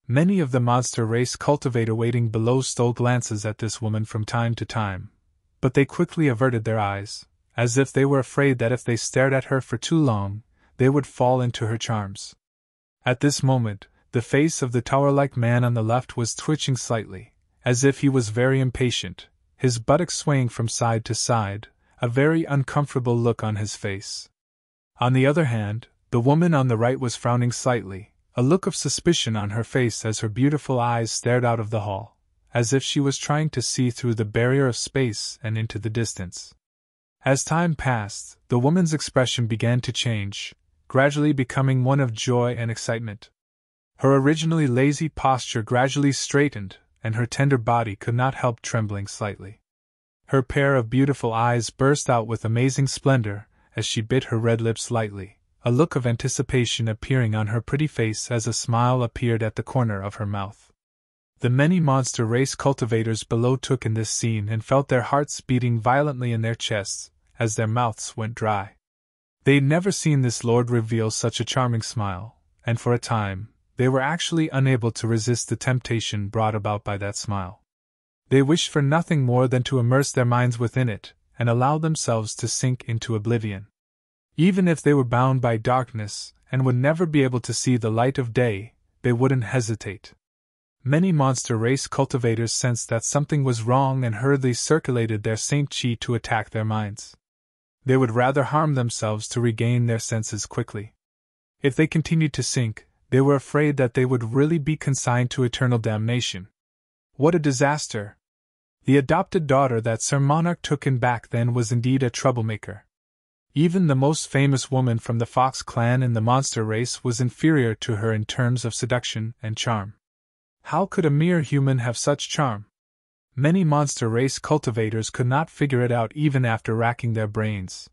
Many of the monster race cultivator waiting below stole glances at this woman from time to time, but they quickly averted their eyes, as if they were afraid that if they stared at her for too long, they would fall into her charms. At this moment, the face of the tower-like man on the left was twitching slightly, as if he was very impatient, his buttocks swaying from side to side, a very uncomfortable look on his face. On the other hand, the woman on the right was frowning slightly, a look of suspicion on her face as her beautiful eyes stared out of the hall, as if she was trying to see through the barrier of space and into the distance. As time passed, the woman's expression began to change, gradually becoming one of joy and excitement. Her originally lazy posture gradually straightened, and her tender body could not help trembling slightly. Her pair of beautiful eyes burst out with amazing splendor as she bit her red lips lightly, a look of anticipation appearing on her pretty face as a smile appeared at the corner of her mouth. The many monster race cultivators below took in this scene and felt their hearts beating violently in their chests as their mouths went dry. They'd never seen this lord reveal such a charming smile, and for a time, they were actually unable to resist the temptation brought about by that smile. They wished for nothing more than to immerse their minds within it and allow themselves to sink into oblivion. Even if they were bound by darkness and would never be able to see the light of day, they wouldn't hesitate. Many monster race cultivators sensed that something was wrong and hurriedly circulated their Saint Chi to attack their minds. They would rather harm themselves to regain their senses quickly. If they continued to sink, they were afraid that they would really be consigned to eternal damnation. What a disaster! The adopted daughter that Sir Monarch took in back then was indeed a troublemaker. Even the most famous woman from the Fox clan in the monster race was inferior to her in terms of seduction and charm. How could a mere human have such charm? Many monster race cultivators could not figure it out even after racking their brains.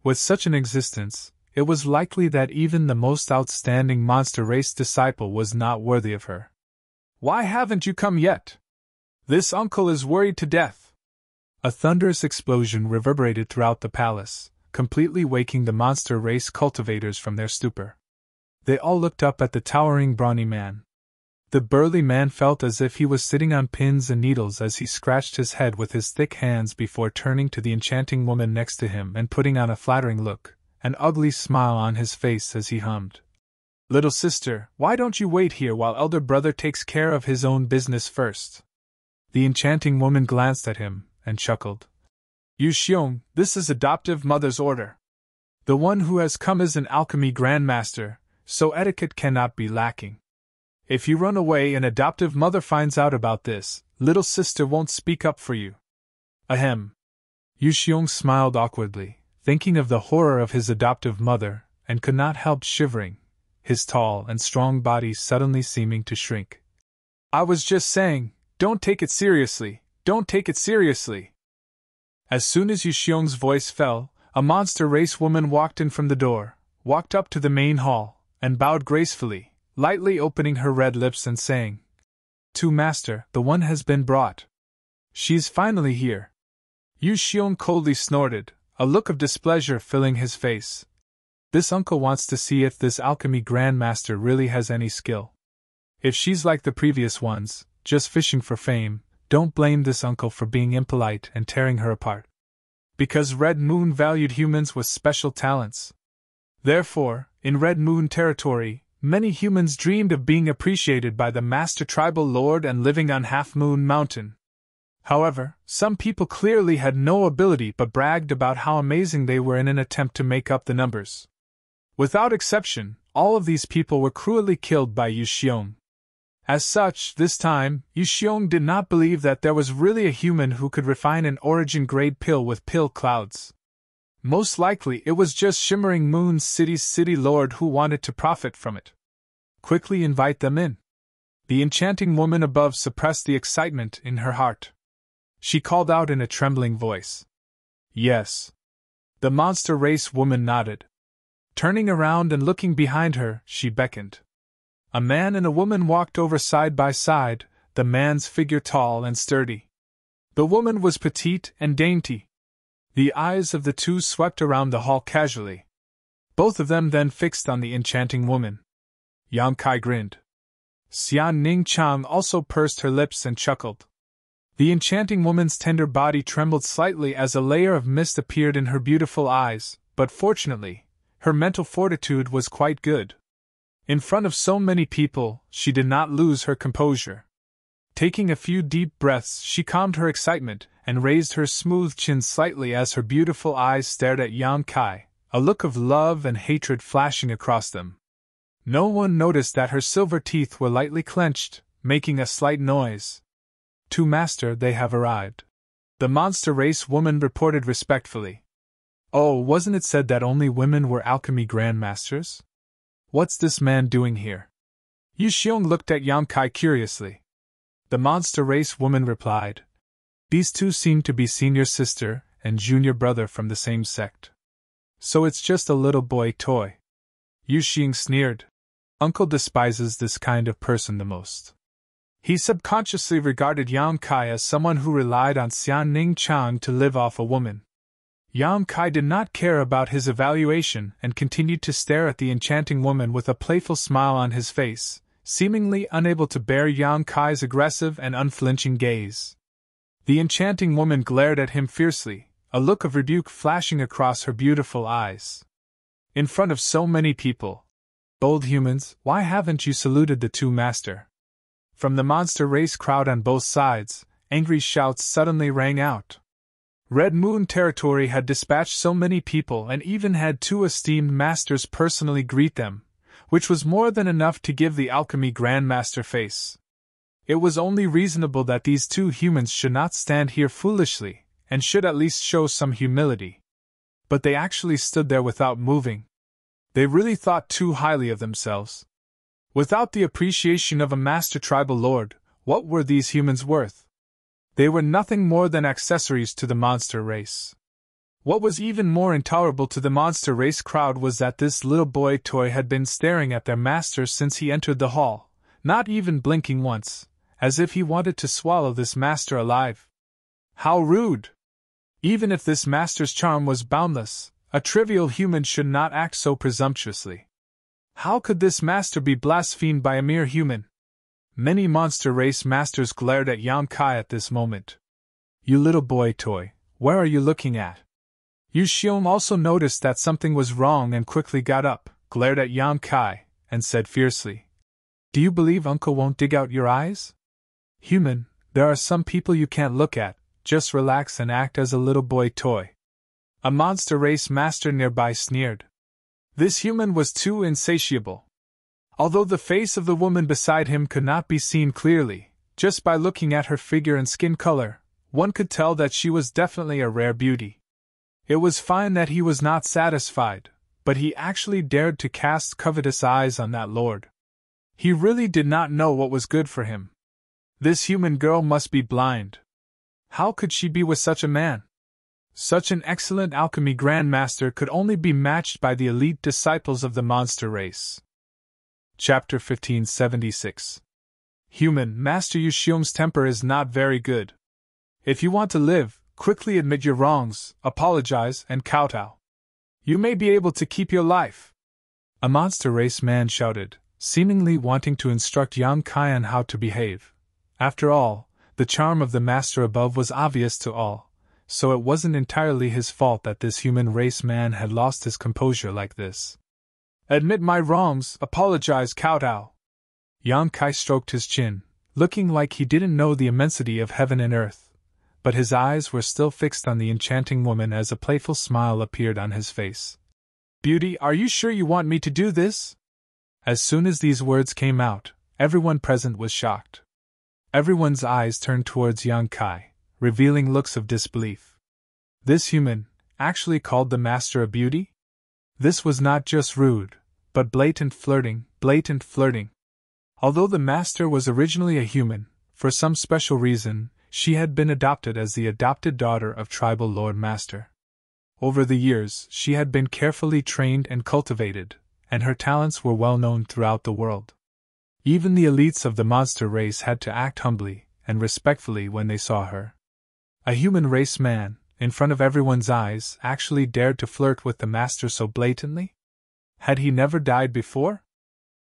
With such an existence, it was likely that even the most outstanding monster race disciple was not worthy of her. "Why haven't you come yet? This uncle is worried to death." A thunderous explosion reverberated throughout the palace, completely waking the monster race cultivators from their stupor. They all looked up at the towering brawny man. The burly man felt as if he was sitting on pins and needles as he scratched his head with his thick hands before turning to the enchanting woman next to him and putting on a flattering look, an ugly smile on his face as he hummed, "Little sister, why don't you wait here while elder brother takes care of his own business first?" The enchanting woman glanced at him and chuckled. "Yu Xiong, this is adoptive mother's order. The one who has come is an alchemy grandmaster, so etiquette cannot be lacking. If you run away and adoptive mother finds out about this, little sister won't speak up for you." Ahem. Yu Xiong smiled awkwardly, thinking of the horror of his adoptive mother, and could not help shivering, his tall and strong body suddenly seeming to shrink. "I was just saying, don't take it seriously, don't take it seriously." As soon as Yu Xiong's voice fell, a monster race woman walked in from the door, walked up to the main hall, and bowed gracefully, lightly opening her red lips and saying, "To master, the one has been brought. She's finally here." Yu Xiong coldly snorted, a look of displeasure filling his face. This uncle wants to see if this alchemy grandmaster really has any skill. If she's like the previous ones, just fishing for fame, don't blame this uncle for being impolite and tearing her apart. Because Red Moon valued humans with special talents. Therefore, in Red Moon territory, many humans dreamed of being appreciated by the Master Tribal Lord and living on Half Moon Mountain. However, some people clearly had no ability but bragged about how amazing they were in an attempt to make up the numbers. Without exception, all of these people were cruelly killed by Yu Xiong. As such, this time, Yu Xiong did not believe that there was really a human who could refine an origin-grade pill with pill clouds. Most likely it was just Shimmering Moon City's city lord who wanted to profit from it. "Quickly invite them in." The enchanting woman above suppressed the excitement in her heart. She called out in a trembling voice, "Yes." The monster race woman nodded. Turning around and looking behind her, she beckoned. A man and a woman walked over side by side, the man's figure tall and sturdy. The woman was petite and dainty. The eyes of the two swept around the hall casually. Both of them then fixed on the enchanting woman. Yang Kai grinned. Xian Ning Chang also pursed her lips and chuckled. The enchanting woman's tender body trembled slightly as a layer of mist appeared in her beautiful eyes, but fortunately, her mental fortitude was quite good. In front of so many people, she did not lose her composure. Taking a few deep breaths, she calmed her excitement and raised her smooth chin slightly as her beautiful eyes stared at Yang Kai, a look of love and hatred flashing across them. No one noticed that her silver teeth were lightly clenched, making a slight noise. "To master, they have arrived," the monster race woman reported respectfully. "Oh, wasn't it said that only women were alchemy grandmasters? What's this man doing here?" Yu Xiong looked at Yang Kai curiously. The monster race woman replied, "These two seem to be senior sister and junior brother from the same sect. So it's just a little boy toy." Yu Xing sneered. Uncle despises this kind of person the most. He subconsciously regarded Yang Kai as someone who relied on Xian Ning Chang to live off a woman. Yang Kai did not care about his evaluation and continued to stare at the enchanting woman with a playful smile on his face, seemingly unable to bear Yang Kai's aggressive and unflinching gaze. The enchanting woman glared at him fiercely, a look of rebuke flashing across her beautiful eyes. In front of so many people. Bold humans, why haven't you saluted the two master? From the monster race crowd on both sides, angry shouts suddenly rang out. Red Moon Territory had dispatched so many people and even had two esteemed masters personally greet them, which was more than enough to give the alchemy grandmaster face. It was only reasonable that these two humans should not stand here foolishly, and should at least show some humility. But they actually stood there without moving. They really thought too highly of themselves. Without the appreciation of a master tribal lord, what were these humans worth? They were nothing more than accessories to the monster race. What was even more intolerable to the monster race crowd was that this little boy toy had been staring at their master since he entered the hall, not even blinking once, as if he wanted to swallow this master alive. How rude! Even if this master's charm was boundless, a trivial human should not act so presumptuously. How could this master be blasphemed by a mere human? Many monster race masters glared at Yang Kai at this moment. You little boy toy, where are you looking at? Yu Xiong also noticed that something was wrong and quickly got up, glared at Yang Kai, and said fiercely, Do you believe Uncle won't dig out your eyes? Human, there are some people you can't look at, just relax and act as a little boy toy. A monster race master nearby sneered. This human was too insatiable. Although the face of the woman beside him could not be seen clearly, just by looking at her figure and skin color, one could tell that she was definitely a rare beauty. It was fine that he was not satisfied, but he actually dared to cast covetous eyes on that lord. He really did not know what was good for him. This human girl must be blind. How could she be with such a man? Such an excellent alchemy grandmaster could only be matched by the elite disciples of the monster race. Chapter 1576. Human, Master Yu Xiong's temper is not very good. If you want to live, quickly admit your wrongs, apologize, and kowtow. You may be able to keep your life. A monster race man shouted, seemingly wanting to instruct Yang Kai on how to behave. After all, the charm of the master above was obvious to all, so it wasn't entirely his fault that this human race man had lost his composure like this. Admit my wrongs, apologize, kowtow. Yang Kai stroked his chin, looking like he didn't know the immensity of heaven and earth, but his eyes were still fixed on the enchanting woman as a playful smile appeared on his face. Beauty, are you sure you want me to do this? As soon as these words came out, everyone present was shocked. Everyone's eyes turned towards Yang Kai, revealing looks of disbelief. This human actually called the master a beauty? This was not just rude, but blatant flirting. Although the master was originally a human, for some special reason, she had been adopted as the adopted daughter of tribal Lord Master. Over the years, she had been carefully trained and cultivated, and her talents were well known throughout the world. Even the elites of the monster race had to act humbly and respectfully when they saw her. A human race man, in front of everyone's eyes, actually dared to flirt with the master so blatantly? Had he never died before?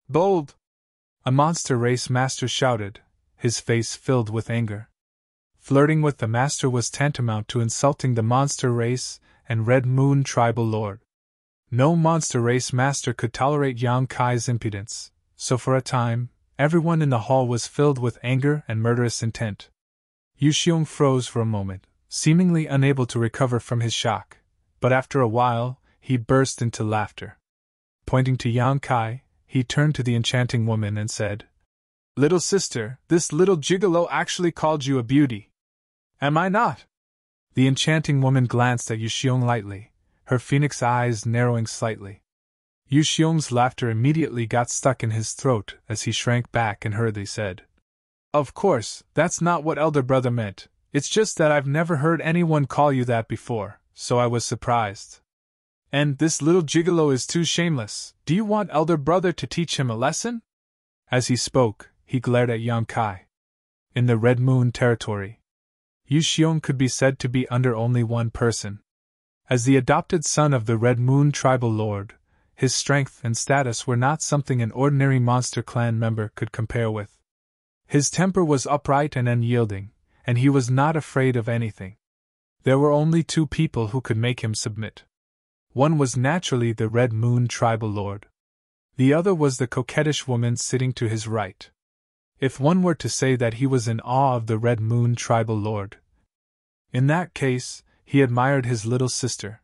Bold! A monster race master shouted, his face filled with anger. Flirting with the master was tantamount to insulting the monster race and Red Moon tribal lord. No monster race master could tolerate Yang Kai's impudence, so for a time, everyone in the hall was filled with anger and murderous intent. Yu Xiong froze for a moment, seemingly unable to recover from his shock, but after a while, he burst into laughter. Pointing to Yang Kai, he turned to the enchanting woman and said, Little sister, this little gigolo actually called you a beauty. Am I not? The enchanting woman glanced at Yu Xiong lightly, her phoenix eyes narrowing slightly. Yu Xiong's laughter immediately got stuck in his throat as he shrank back and hurriedly said, Of course, that's not what elder brother meant. It's just that I've never heard anyone call you that before, so I was surprised. And this little gigolo is too shameless. Do you want elder brother to teach him a lesson? As he spoke, he glared at Yang Kai. In the Red Moon territory, Yu Xiong could be said to be under only one person. As the adopted son of the Red Moon tribal lord, his strength and status were not something an ordinary monster clan member could compare with. His temper was upright and unyielding, and he was not afraid of anything. There were only two people who could make him submit. One was naturally the Red Moon tribal lord. The other was the coquettish woman sitting to his right. If one were to say that he was in awe of the Red Moon tribal lord, in that case, he admired his little sister.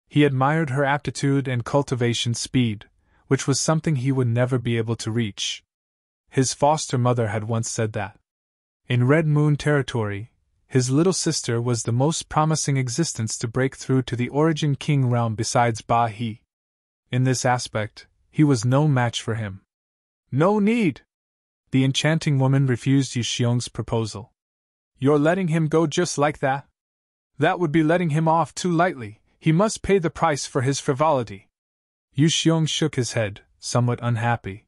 He admired her aptitude and cultivation speed, which was something he would never be able to reach. His foster mother had once said that, in Red Moon territory, his little sister was the most promising existence to break through to the Origin King realm besides Ba He. In this aspect, he was no match for him. No need! The enchanting woman refused Yu Xiong's proposal. You're letting him go just like that? That would be letting him off too lightly. He must pay the price for his frivolity. Yu Xiong shook his head, somewhat unhappy.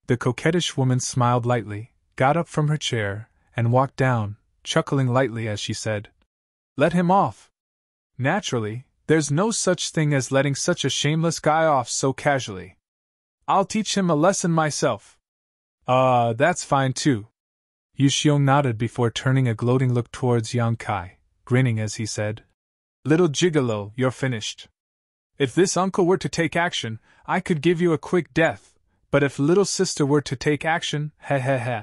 The coquettish woman smiled lightly, got up from her chair, and walked down, chuckling lightly as she said, "Let him off. Naturally, there's no such thing as letting such a shameless guy off so casually. I'll teach him a lesson myself." That's fine too." Yu Xiong nodded before turning a gloating look towards Yang Kai, grinning as he said, "Little gigolo, you're finished. If this uncle were to take action, I could give you a quick death, but if little sister were to take action, he he he."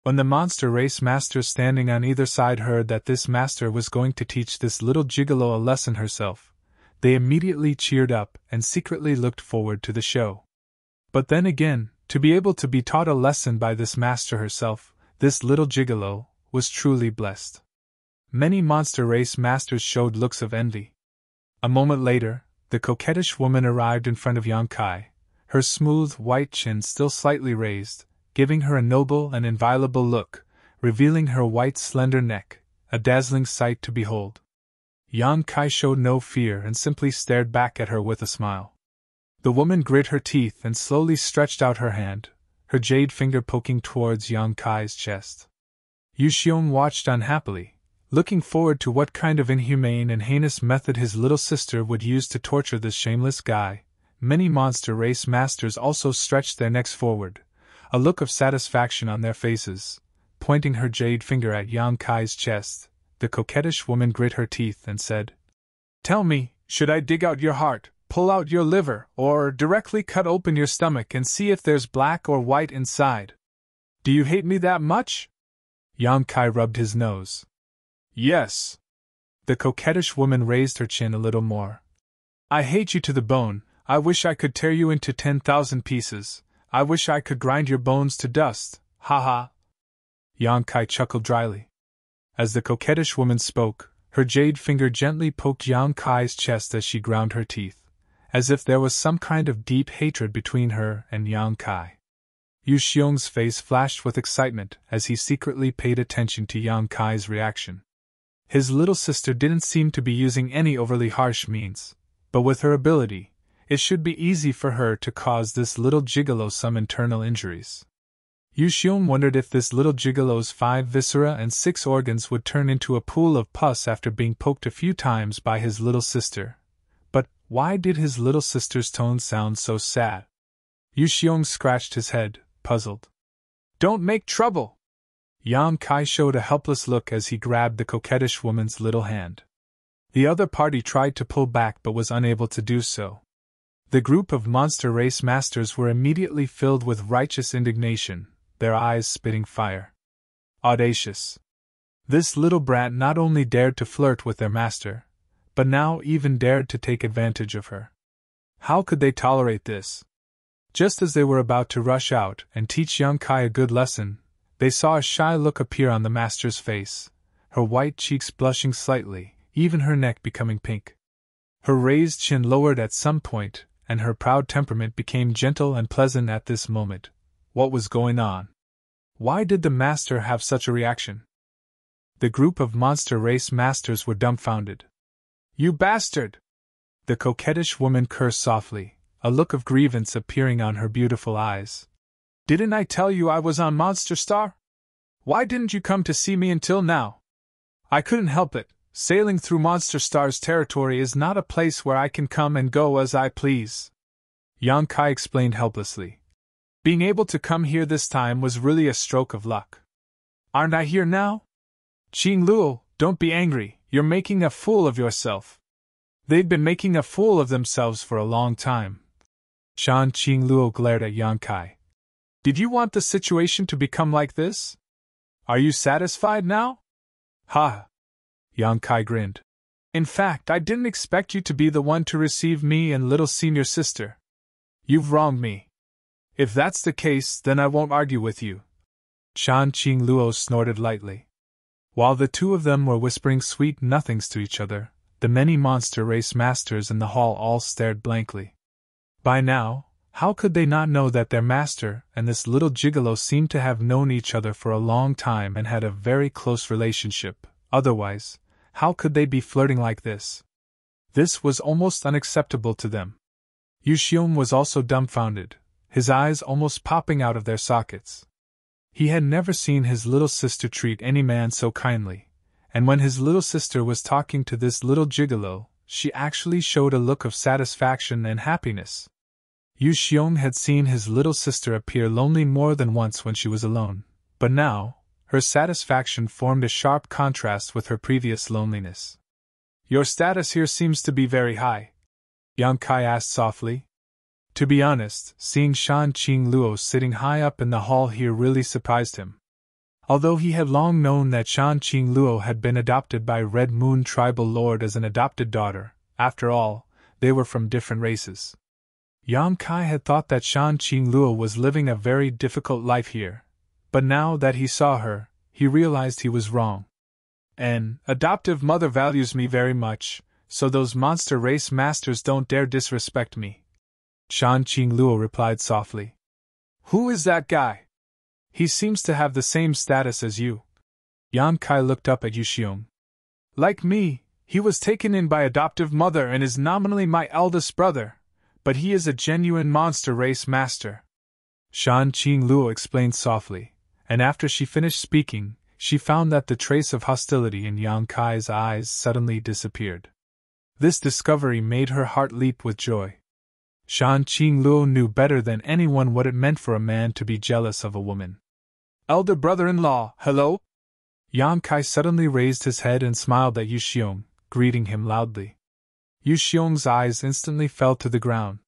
When the monster race masters standing on either side heard that this master was going to teach this little gigolo a lesson herself, they immediately cheered up and secretly looked forward to the show. But then again, to be able to be taught a lesson by this master herself, this little gigolo, was truly blessed. Many monster race masters showed looks of envy. A moment later, the coquettish woman arrived in front of Yang Kai, her smooth white chin still slightly raised, giving her a noble and inviolable look, revealing her white slender neck, a dazzling sight to behold. Yang Kai showed no fear and simply stared back at her with a smile. The woman grit her teeth and slowly stretched out her hand, her jade finger poking towards Yang Kai's chest. Yu Xiong watched unhappily, looking forward to what kind of inhumane and heinous method his little sister would use to torture this shameless guy. Many monster race masters also stretched their necks forward, a look of satisfaction on their faces. Pointing her jade finger at Yang Kai's chest, the coquettish woman grit her teeth and said, "Tell me, should I dig out your heart, pull out your liver, or directly cut open your stomach and see if there's black or white inside? Do you hate me that much?" Yang Kai rubbed his nose. "Yes." The coquettish woman raised her chin a little more. "I hate you to the bone. I wish I could tear you into 10,000 pieces. I wish I could grind your bones to dust. Ha ha." Yang Kai chuckled dryly. As the coquettish woman spoke, her jade finger gently poked Yang Kai's chest as she ground her teeth, as if there was some kind of deep hatred between her and Yang Kai. Yu Xiong's face flashed with excitement as he secretly paid attention to Yang Kai's reaction. His little sister didn't seem to be using any overly harsh means, but with her ability, it should be easy for her to cause this little gigolo some internal injuries. Yu Xiong wondered if this little gigolo's 5 viscera and 6 organs would turn into a pool of pus after being poked a few times by his little sister. But why did his little sister's tone sound so sad? Yu Xiong scratched his head, puzzled. "Don't make trouble!" Yang Kai showed a helpless look as he grabbed the coquettish woman's little hand. The other party tried to pull back but was unable to do so. The group of monster race masters were immediately filled with righteous indignation, their eyes spitting fire. Audacious! This little brat not only dared to flirt with their master, but now even dared to take advantage of her. How could they tolerate this? Just as they were about to rush out and teach Yang Kai a good lesson, they saw a shy look appear on the master's face, her white cheeks blushing slightly, even her neck becoming pink. Her raised chin lowered at some point, and her proud temperament became gentle and pleasant at this moment. What was going on? Why did the master have such a reaction? The group of monster race masters were dumbfounded. "You bastard! The coquettish woman cursed softly, a look of grievance appearing on her beautiful eyes. Didn't I tell you I was on Monster Star? Why didn't you come to see me until now? I couldn't help it. Sailing through Monster Star's territory is not a place where I can come and go as I please. Yang Kai explained helplessly. Being able to come here this time was really a stroke of luck. Aren't I here now? Qing Luo, don't be angry, you're making a fool of yourself. They'd been making a fool of themselves for a long time. Shan Qing Luo glared at Yang Kai. Did you want the situation to become like this? Are you satisfied now? Ha! Yang Kai grinned. In fact, I didn't expect you to be the one to receive me and little senior sister. You've wronged me. If that's the case, then I won't argue with you. Shan Qing Luo snorted lightly. While the two of them were whispering sweet nothings to each other, the many monster race masters in the hall all stared blankly. By now, how could they not know that their master and this little gigolo seemed to have known each other for a long time and had a very close relationship? Otherwise, how could they be flirting like this? This was almost unacceptable to them. Yu Xiong was also dumbfounded, his eyes almost popping out of their sockets. He had never seen his little sister treat any man so kindly, and when his little sister was talking to this little gigolo, she actually showed a look of satisfaction and happiness. Yu Xiong had seen his little sister appear lonely more than once when she was alone, but now, her satisfaction formed a sharp contrast with her previous loneliness. Your status here seems to be very high, Yang Kai asked softly. To be honest, seeing Shan Qing Luo sitting high up in the hall here really surprised him. Although he had long known that Shan Qing Luo had been adopted by Red Moon Tribal Lord as an adopted daughter, after all, they were from different races. Yang Kai had thought that Shan Qing Luo was living a very difficult life here, but now that he saw her, he realized he was wrong. An adoptive mother values me very much, so those monster race masters don't dare disrespect me. Shan Qing Luo replied softly. Who is that guy? He seems to have the same status as you. Yang Kai looked up at Yu Xiong. Like me, he was taken in by adoptive mother and is nominally my eldest brother, but he is a genuine monster race master. Shan Qing Luo explained softly, and after she finished speaking, she found that the trace of hostility in Yang Kai's eyes suddenly disappeared. This discovery made her heart leap with joy. Shan Qing Luo knew better than anyone what it meant for a man to be jealous of a woman. Elder brother-in-law, hello? Yang Kai suddenly raised his head and smiled at Yu Xiong, greeting him loudly. Yu Xiong's eyes instantly fell to the ground.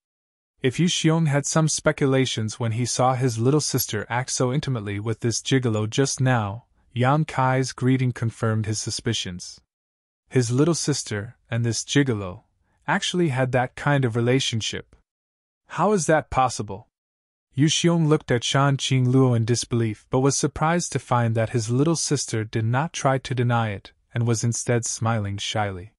If Yu Xiong had some speculations when he saw his little sister act so intimately with this gigolo just now, Yang Kai's greeting confirmed his suspicions. His little sister and this gigolo actually had that kind of relationship. How is that possible? Yu Xiong looked at Shan Qing Luo in disbelief but was surprised to find that his little sister did not try to deny it and was instead smiling shyly.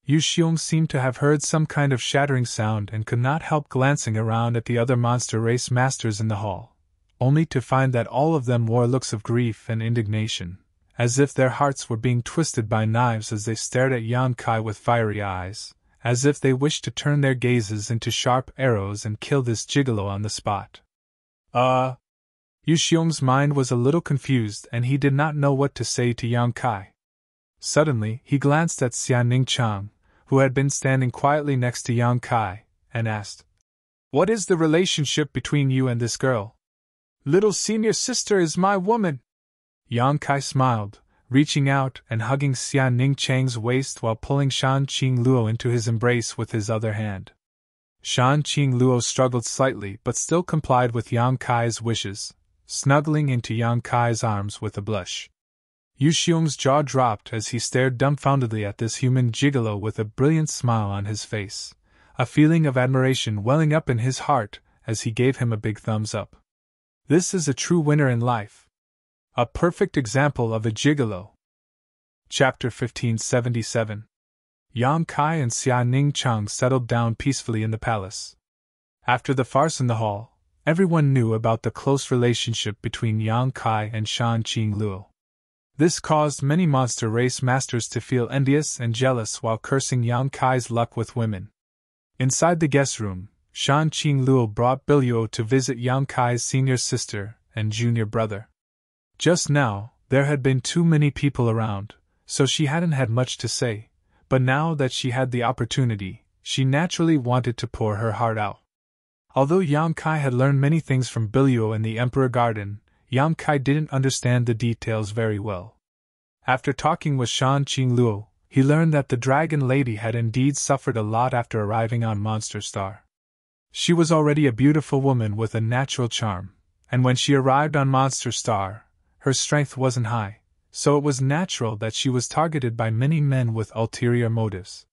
Yu Xiong seemed to have heard some kind of shattering sound and could not help glancing around at the other monster race masters in the hall, only to find that all of them wore looks of grief and indignation, as if their hearts were being twisted by knives as they stared at Yang Kai with fiery eyes, as if they wished to turn their gazes into sharp arrows and kill this gigolo on the spot. Yu Xiong's mind was a little confused and he did not know what to say to Yang Kai. Suddenly, he glanced at Xianing Chang, who had been standing quietly next to Yang Kai, and asked, What is the relationship between you and this girl? Little senior sister is my woman. Yang Kai smiled, reaching out and hugging Xianing Chang's waist while pulling Shan Qing Luo into his embrace with his other hand. Shan Qing Luo struggled slightly but still complied with Yang Kai's wishes, snuggling into Yang Kai's arms with a blush. Yu Xiong's jaw dropped as he stared dumbfoundedly at this human gigolo with a brilliant smile on his face, a feeling of admiration welling up in his heart as he gave him a big thumbs up. This is a true winner in life. A perfect example of a gigolo. Chapter 1577. Yang Kai and Xianing Chang settled down peacefully in the palace. After the farce in the hall, everyone knew about the close relationship between Yang Kai and Shan Qing Luo. This caused many monster race masters to feel envious and jealous while cursing Yang Kai's luck with women. Inside the guest room, Shan Qing Luo brought Biluo to visit Yang Kai's senior sister and junior brother. Just now, there had been too many people around, so she hadn't had much to say, but now that she had the opportunity, she naturally wanted to pour her heart out. Although Yang Kai had learned many things from Biluo in the Emperor Garden, Yang Kai didn't understand the details very well. After talking with Shan Qing Luo, he learned that the Dragon Lady had indeed suffered a lot after arriving on Monster Star. She was already a beautiful woman with a natural charm, and when she arrived on Monster Star, her strength wasn't high, so it was natural that she was targeted by many men with ulterior motives.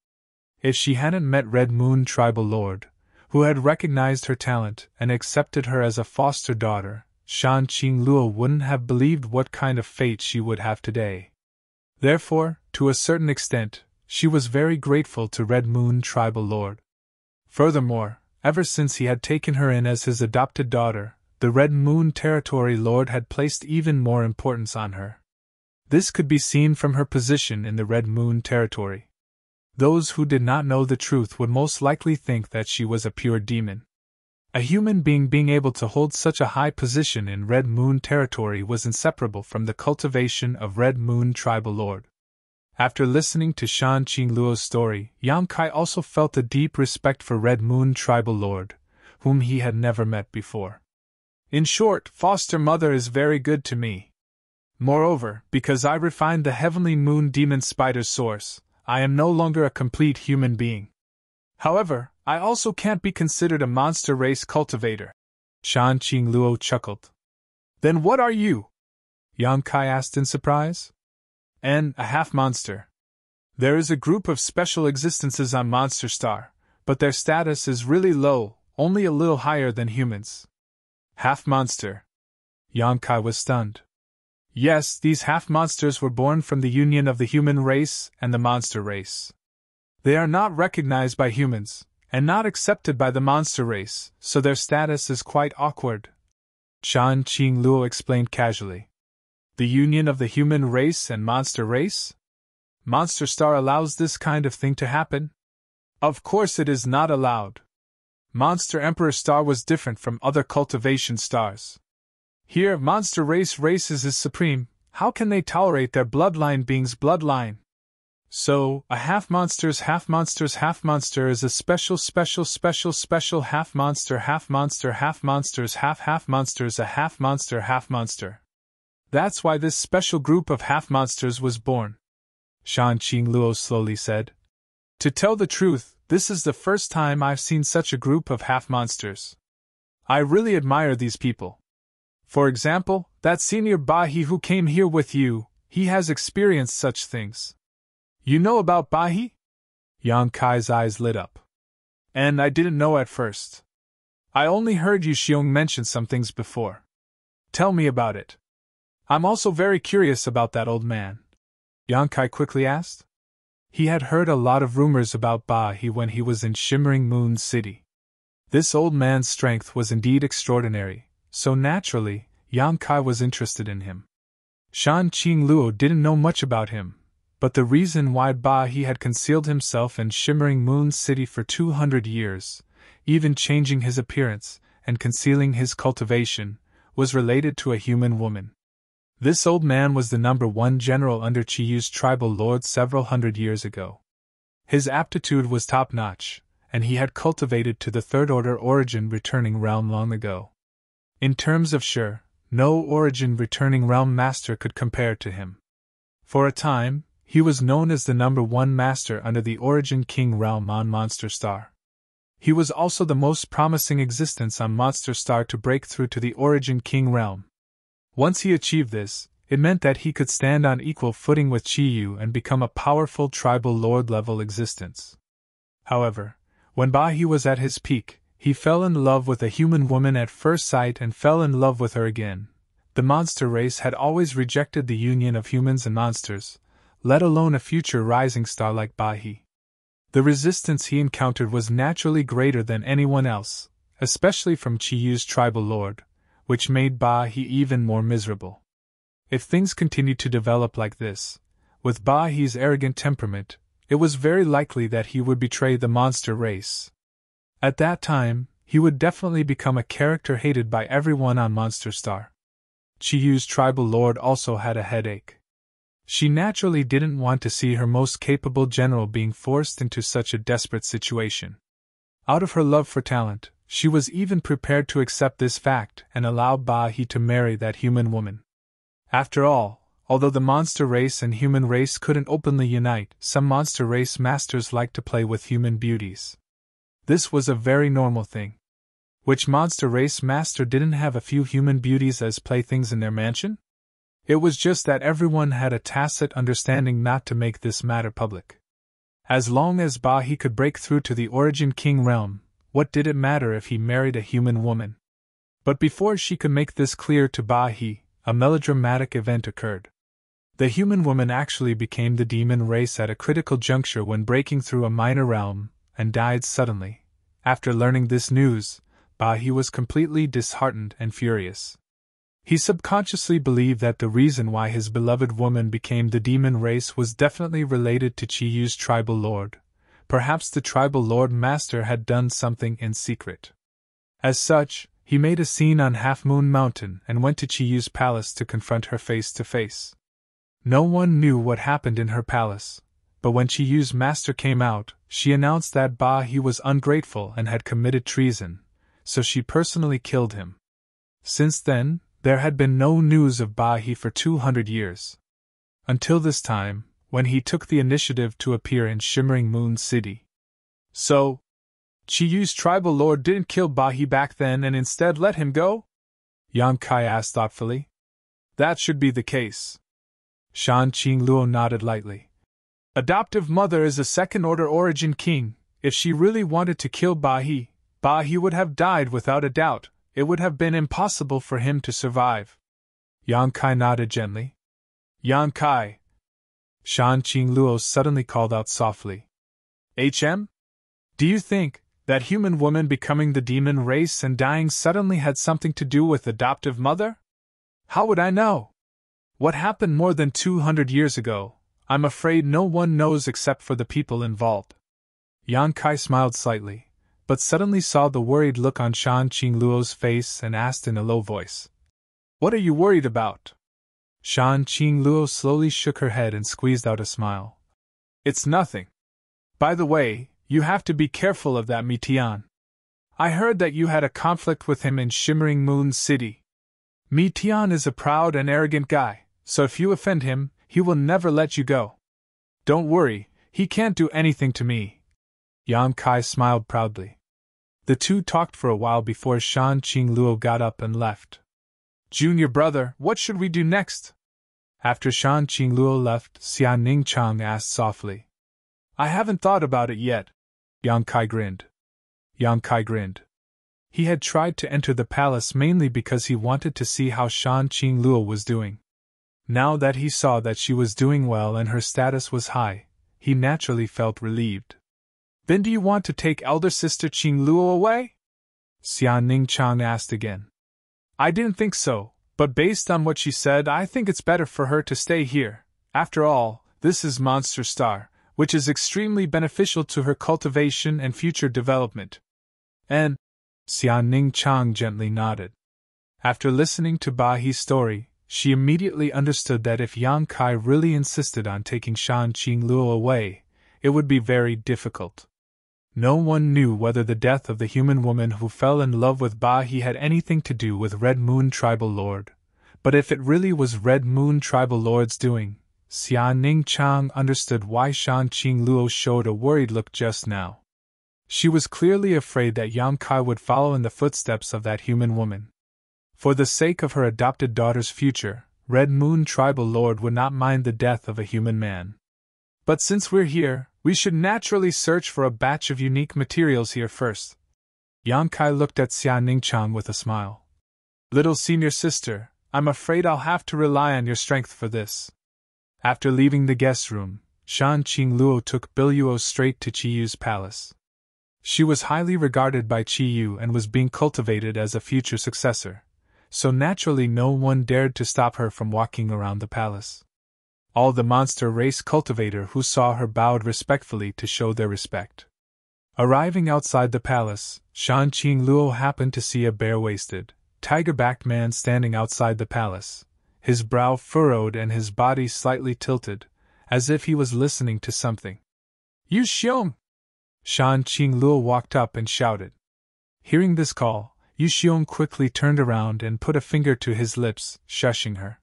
If she hadn't met Red Moon Tribal Lord, who had recognized her talent and accepted her as a foster daughter, Shan Qing Luo wouldn't have believed what kind of fate she would have today. Therefore, to a certain extent, she was very grateful to Red Moon Tribal Lord. Furthermore, ever since he had taken her in as his adopted daughter, the Red Moon Territory Lord had placed even more importance on her. This could be seen from her position in the Red Moon Territory. Those who did not know the truth would most likely think that she was a pure demon. A human being able to hold such a high position in Red Moon Territory was inseparable from the cultivation of Red Moon Tribal Lord. After listening to Shan Qing Luo's story, Yang Kai also felt a deep respect for Red Moon Tribal Lord, whom he had never met before. In short, foster mother is very good to me. Moreover, because I refined the heavenly moon demon spider's source, I am no longer a complete human being. However, I also can't be considered a monster race cultivator. Shan Qing Luo chuckled. Then what are you? Yang Kai asked in surprise. A half monster. There is a group of special existences on Monster Star, but their status is really low, only a little higher than humans. Half monster. Yang Kai was stunned. Yes, these half monsters were born from the union of the human race and the monster race. They are not recognized by humans, and not accepted by the monster race, so their status is quite awkward. Shan Qing Luo explained casually. The union of the human race and monster race? Monster Star allows this kind of thing to happen? Of course it is not allowed. Monster Emperor Star was different from other cultivation stars. Here, monster races is supreme. How can they tolerate their bloodline being's bloodline? So, a half monster is a special half monster is half monsters a half monster. That's why this special group of half monsters was born. Shan Qing Luo slowly said. To tell the truth, this is the first time I've seen such a group of half monsters. I really admire these people. For example, that senior Bahi who came here with you, he has experienced such things. You know about Bahi? Yang Kai's eyes lit up. And I didn't know at first. I only heard Yu Xiong mention some things before. Tell me about it. I'm also very curious about that old man. Yang Kai quickly asked. He had heard a lot of rumors about Bahi when he was in Shimmering Moon City. This old man's strength was indeed extraordinary, so naturally, Yang Kai was interested in him. Shan Qing Luo didn't know much about him, but the reason why Bahi had concealed himself in Shimmering Moon City for 200 years, even changing his appearance and concealing his cultivation, was related to a human woman. This old man was the #1 general under Chiyu's tribal lord several hundred years ago. His aptitude was top-notch, and he had cultivated to the third-order origin returning realm long ago. In terms of sure, no origin returning realm master could compare to him. For a time, he was known as the #1 master under the Origin King realm on Monster Star. He was also the most promising existence on Monster Star to break through to the Origin King realm. Once he achieved this, it meant that he could stand on equal footing with Chiyu and become a powerful tribal lord-level existence. However, when Bahi was at his peak, he fell in love with a human woman at first sight and fell in love with her again. The monster race had always rejected the union of humans and monsters, let alone a future rising star like Bahi. The resistance he encountered was naturally greater than anyone else, especially from Chiyu's tribal lord, which made Bahi even more miserable. If things continued to develop like this, with Bahi's arrogant temperament, it was very likely that he would betray the monster race. At that time, he would definitely become a character hated by everyone on Monster Star. Chiyu's tribal lord also had a headache. She naturally didn't want to see her most capable general being forced into such a desperate situation. Out of her love for talent, she was even prepared to accept this fact and allow Ba He to marry that human woman. After all, although the monster race and human race couldn't openly unite, some monster race masters liked to play with human beauties. This was a very normal thing. Which monster race master didn't have a few human beauties as playthings in their mansion? It was just that everyone had a tacit understanding not to make this matter public. As long as Ba He could break through to the Origin King realm, what did it matter if he married a human woman? But before she could make this clear to Ba He, a melodramatic event occurred. The human woman actually became the demon race at a critical juncture when breaking through a minor realm, and died suddenly. After learning this news, Ba He was completely disheartened and furious. He subconsciously believed that the reason why his beloved woman became the demon race was definitely related to Chiyu's tribal lord. Perhaps the tribal lord master had done something in secret. As such, he made a scene on Half Moon Mountain and went to Chiyu's palace to confront her face to face. No one knew what happened in her palace, but when Chiyu's master came out, she announced that Ba He was ungrateful and had committed treason, so she personally killed him. Since then, there had been no news of Ba He for 200 years. Until this time, when he took the initiative to appear in Shimmering Moon City. So, Chiyu's tribal lord didn't kill Ba He back then and instead let him go? Yang Kai asked thoughtfully. That should be the case. Shan Qingluo nodded lightly. Adoptive mother is a second-order origin king. If she really wanted to kill Ba He would have died without a doubt. It would have been impossible for him to survive. Yang Kai nodded gently. Yang Kai. Shan Qingluo suddenly called out softly. HM? Do you think that human woman becoming the demon race and dying suddenly had something to do with adoptive mother? How would I know? What happened more than 200 years ago, I'm afraid no one knows except for the people involved. Yang Kai smiled slightly, but suddenly saw the worried look on Shan Qingluo's face and asked in a low voice. What are you worried about? Shan Qingluo slowly shook her head and squeezed out a smile. It's nothing. By the way, you have to be careful of that Mitian. I heard that you had a conflict with him in Shimmering Moon City. Mitian is a proud and arrogant guy, so if you offend him, he will never let you go. Don't worry, he can't do anything to me. Yang Kai smiled proudly. The two talked for a while before Shan Qingluo got up and left. Junior brother, what should we do next? After Shan Qingluo left, Xia Ningchang asked softly. I haven't thought about it yet. Yang Kai grinned. He had tried to enter the palace mainly because he wanted to see how Shan Qingluo was doing. Now that he saw that she was doing well and her status was high, he naturally felt relieved. Then do you want to take elder sister Qingluo away? Xia Ningchang asked again. I didn't think so, but based on what she said, I think it's better for her to stay here. After all, this is Monster Star, which is extremely beneficial to her cultivation and future development. And Xia Ningchang gently nodded. After listening to Ba He's story, she immediately understood that if Yang Kai really insisted on taking Shan Qingluo away, it would be very difficult. No one knew whether the death of the human woman who fell in love with Ba He had anything to do with Red Moon Tribal Lord, but if it really was Red Moon Tribal Lord's doing, Xia Ningchang understood why Shan Qingluo showed a worried look just now. She was clearly afraid that Yang Kai would follow in the footsteps of that human woman. For the sake of her adopted daughter's future, Red Moon Tribal Lord would not mind the death of a human man. But since we're here, we should naturally search for a batch of unique materials here first. Yang Kai looked at Xia Ningchang with a smile. Little senior sister, I'm afraid I'll have to rely on your strength for this. After leaving the guest room, Shan Qingluo took Biluo straight to Chiyu's palace. She was highly regarded by Chiyu and was being cultivated as a future successor, so naturally no one dared to stop her from walking around the palace. All the monster race cultivator who saw her bowed respectfully to show their respect. Arriving outside the palace, Shan Qingluo happened to see a bare-waisted, tiger-backed man standing outside the palace, his brow furrowed and his body slightly tilted, as if he was listening to something. "Yu Xiong!" Shan Qingluo walked up and shouted. Hearing this call, Yu Xiong quickly turned around and put a finger to his lips, shushing her.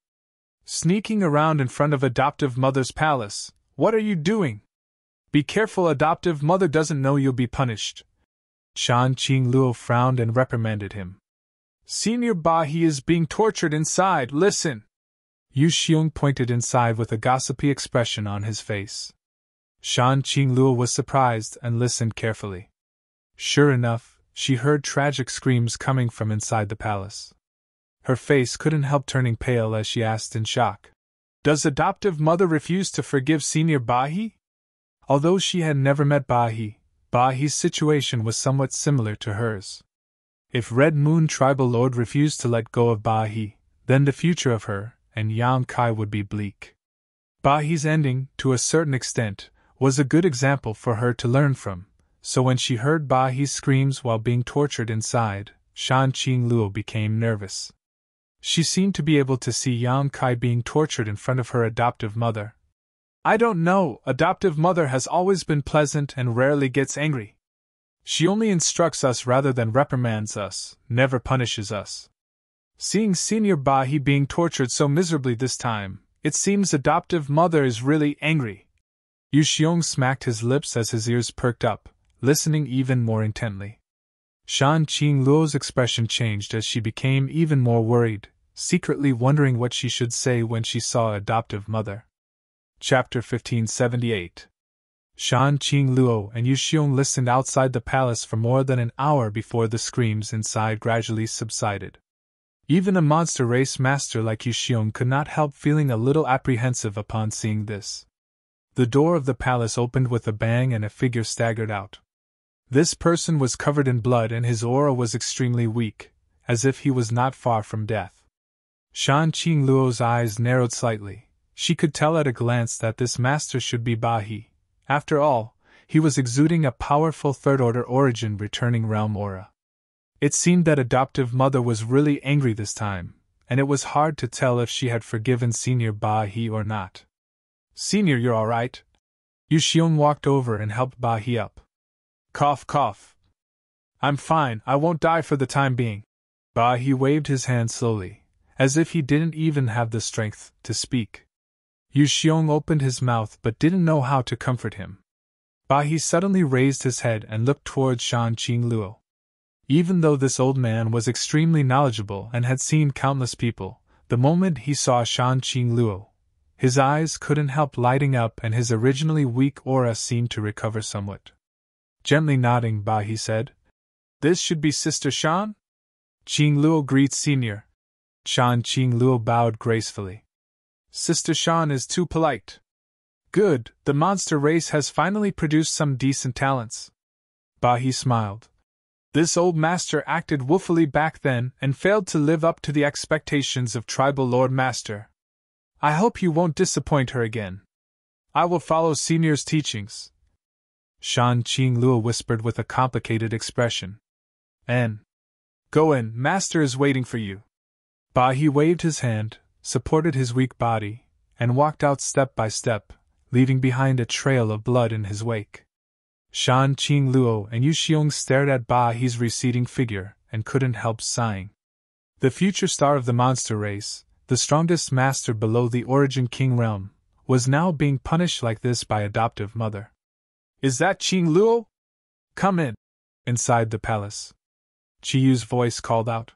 "Sneaking around in front of adoptive mother's palace, what are you doing? Be careful, adoptive mother doesn't know you'll be punished." Shan Qingluo frowned and reprimanded him. "Senior Ba, he is being tortured inside, listen!" Yu Xiong pointed inside with a gossipy expression on his face. Shan Qingluo was surprised and listened carefully. Sure enough, she heard tragic screams coming from inside the palace. Her face couldn't help turning pale as she asked in shock, "Does adoptive mother refuse to forgive Senior Bahi?" Although she had never met Bahi's situation was somewhat similar to hers. If Red Moon Tribal Lord refused to let go of Bahi, then the future of her and Yang Kai would be bleak. Bahi's ending, to a certain extent, was a good example for her to learn from, so when she heard Bahi's screams while being tortured inside, Shan Qingluo became nervous. She seemed to be able to see Yang Kai being tortured in front of her adoptive mother. "I don't know, adoptive mother has always been pleasant and rarely gets angry. She only instructs us rather than reprimands us, never punishes us. Seeing Senior Bahi being tortured so miserably this time, it seems adoptive mother is really angry." Yu Xiong smacked his lips as his ears perked up, listening even more intently. Shan Qingluo's expression changed as she became even more worried, secretly wondering what she should say when she saw adoptive mother. Chapter 1578. Shan Qingluo and Yu Xiong listened outside the palace for more than an hour before the screams inside gradually subsided. Even a monster race master like Yu Xiong could not help feeling a little apprehensive upon seeing this. The door of the palace opened with a bang and a figure staggered out. This person was covered in blood and his aura was extremely weak, as if he was not far from death. Shan Qingluo's eyes narrowed slightly. She could tell at a glance that this master should be Bahi. After all, he was exuding a powerful third-order origin returning realm aura. It seemed that adoptive mother was really angry this time, and it was hard to tell if she had forgiven Senior Bahi or not. "Senior, you're all right?" Yu Xiong walked over and helped Bahi up. "Cough, cough. I'm fine, I won't die for the time being." Bahi waved his hand slowly, as if he didn't even have the strength to speak. Yu Xiong opened his mouth but didn't know how to comfort him. Bahi suddenly raised his head and looked towards Shan Qingluo. Even though this old man was extremely knowledgeable and had seen countless people, the moment he saw Shan Qingluo, his eyes couldn't help lighting up and his originally weak aura seemed to recover somewhat. Gently nodding, Bahi said, "This should be Sister Shan?" "Qingluo greets Senior." Shan Qingluo bowed gracefully. "Sister Shan is too polite." "Good, the monster race has finally produced some decent talents." Bahi smiled. "This old master acted woefully back then and failed to live up to the expectations of Tribal Lord Master. I hope you won't disappoint her again. I will follow Senior's teachings." Shan Qingluo whispered with a complicated expression. "N. Go in, Master is waiting for you." Bahi waved his hand, supported his weak body, and walked out step by step, leaving behind a trail of blood in his wake. Shan Qingluo and Yu Xiong stared at Bahi's receding figure and couldn't help sighing. The future star of the monster race, the strongest master below the Origin King realm, was now being punished like this by adoptive mother. "Is that Qingluo? Come in." Inside the palace, Qiyu's voice called out.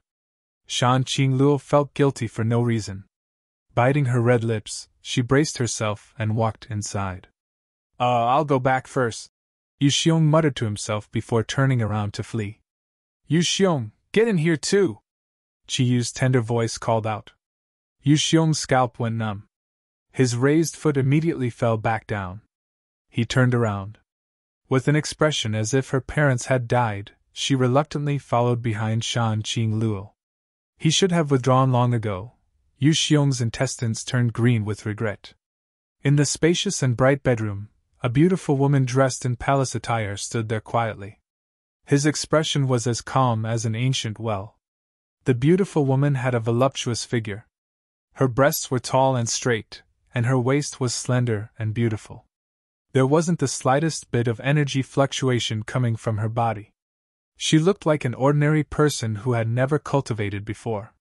Shan Qingluo felt guilty for no reason. Biting her red lips, she braced herself and walked inside. I'll go back first," Yu Xiong muttered to himself before turning around to flee. "Yu Xiong, get in here too!" Qiyu's tender voice called out. Yu Xiong's scalp went numb. His raised foot immediately fell back down. He turned around. With an expression as if her parents had died, she reluctantly followed behind Shan Qingluo. He should have withdrawn long ago. Yu Xiong's intestines turned green with regret. In the spacious and bright bedroom, a beautiful woman dressed in palace attire stood there quietly. His expression was as calm as an ancient well. The beautiful woman had a voluptuous figure. Her breasts were tall and straight, and her waist was slender and beautiful. There wasn't the slightest bit of energy fluctuation coming from her body. She looked like an ordinary person who had never cultivated before.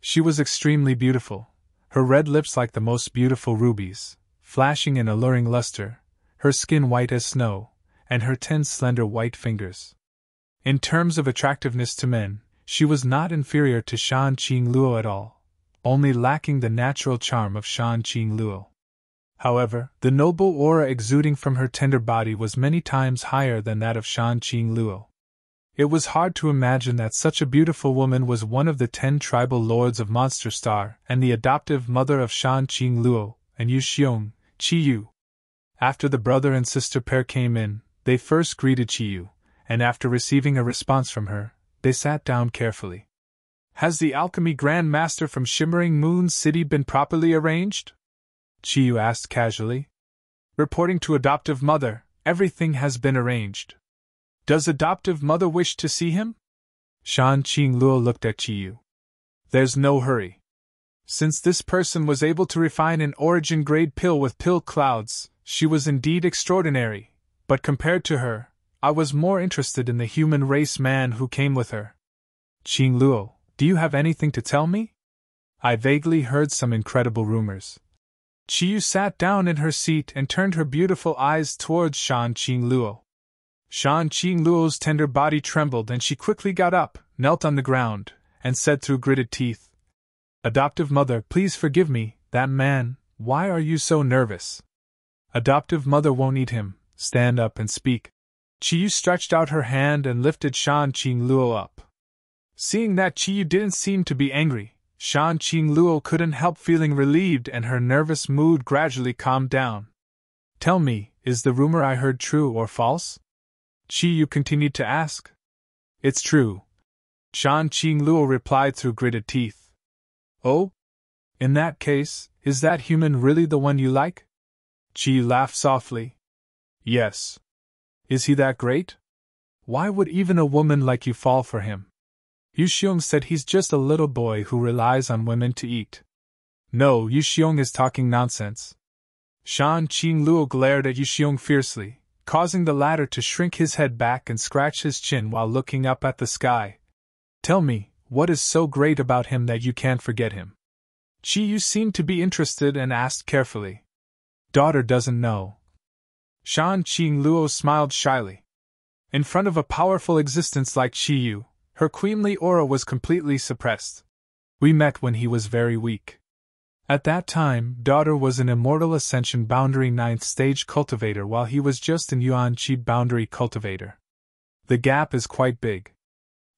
She was extremely beautiful, her red lips like the most beautiful rubies, flashing in alluring luster, her skin white as snow, and her 10 slender white fingers. In terms of attractiveness to men, she was not inferior to Shan Qingluo at all, only lacking the natural charm of Shan Qingluo. However, the noble aura exuding from her tender body was many times higher than that of Shan Qingluo. It was hard to imagine that such a beautiful woman was one of the 10 tribal lords of Monster Star and the adoptive mother of Shan Qingluo and Yu Xiong, Qiyu. After the brother and sister pair came in, they first greeted Qiyu, and after receiving a response from her, they sat down carefully. "Has the alchemy Grand Master from Shimmering Moon City been properly arranged?" Qiyu asked casually. "Reporting to adoptive mother, everything has been arranged. Does adoptive mother wish to see him?" Shan Qingluo looked at Qiyu. "There's no hurry. Since this person was able to refine an origin-grade pill with pill clouds, she was indeed extraordinary, but compared to her, I was more interested in the human race man who came with her. Qingluo, do you have anything to tell me? I vaguely heard some incredible rumors." Qiyu sat down in her seat and turned her beautiful eyes towards Shan Qingluo. Shan Qingluo's tender body trembled and she quickly got up, knelt on the ground, and said through gritted teeth, "Adoptive mother, please forgive me, that man, why are you so nervous? Adoptive mother won't eat him, stand up and speak." Qiyu stretched out her hand and lifted Shan Qingluo up. Seeing that Qiyu didn't seem to be angry, Shan Qingluo couldn't help feeling relieved and her nervous mood gradually calmed down. "Tell me, is the rumor I heard true or false?" Qiyu continued to ask. "It's true," Shan Qingluo replied through gritted teeth. "Oh? In that case, is that human really the one you like?" Qiyu laughed softly. "Yes. Is he that great? Why would even a woman like you fall for him? Yu Xiong said he's just a little boy who relies on women to eat." "No, Yu Xiong is talking nonsense." Shan Qingluo glared at Yu Xiong fiercely, causing the latter to shrink his head back and scratch his chin while looking up at the sky. "Tell me, what is so great about him that you can't forget him?" Qiyu seemed to be interested and asked carefully. "Daughter doesn't know." Shan Qingluo smiled shyly. In front of a powerful existence like Qiyu, her queenly aura was completely suppressed. "We met when he was very weak. At that time, daughter was an Immortal Ascension Boundary 9th Stage cultivator while he was just an Yuan Qi Boundary cultivator. The gap is quite big."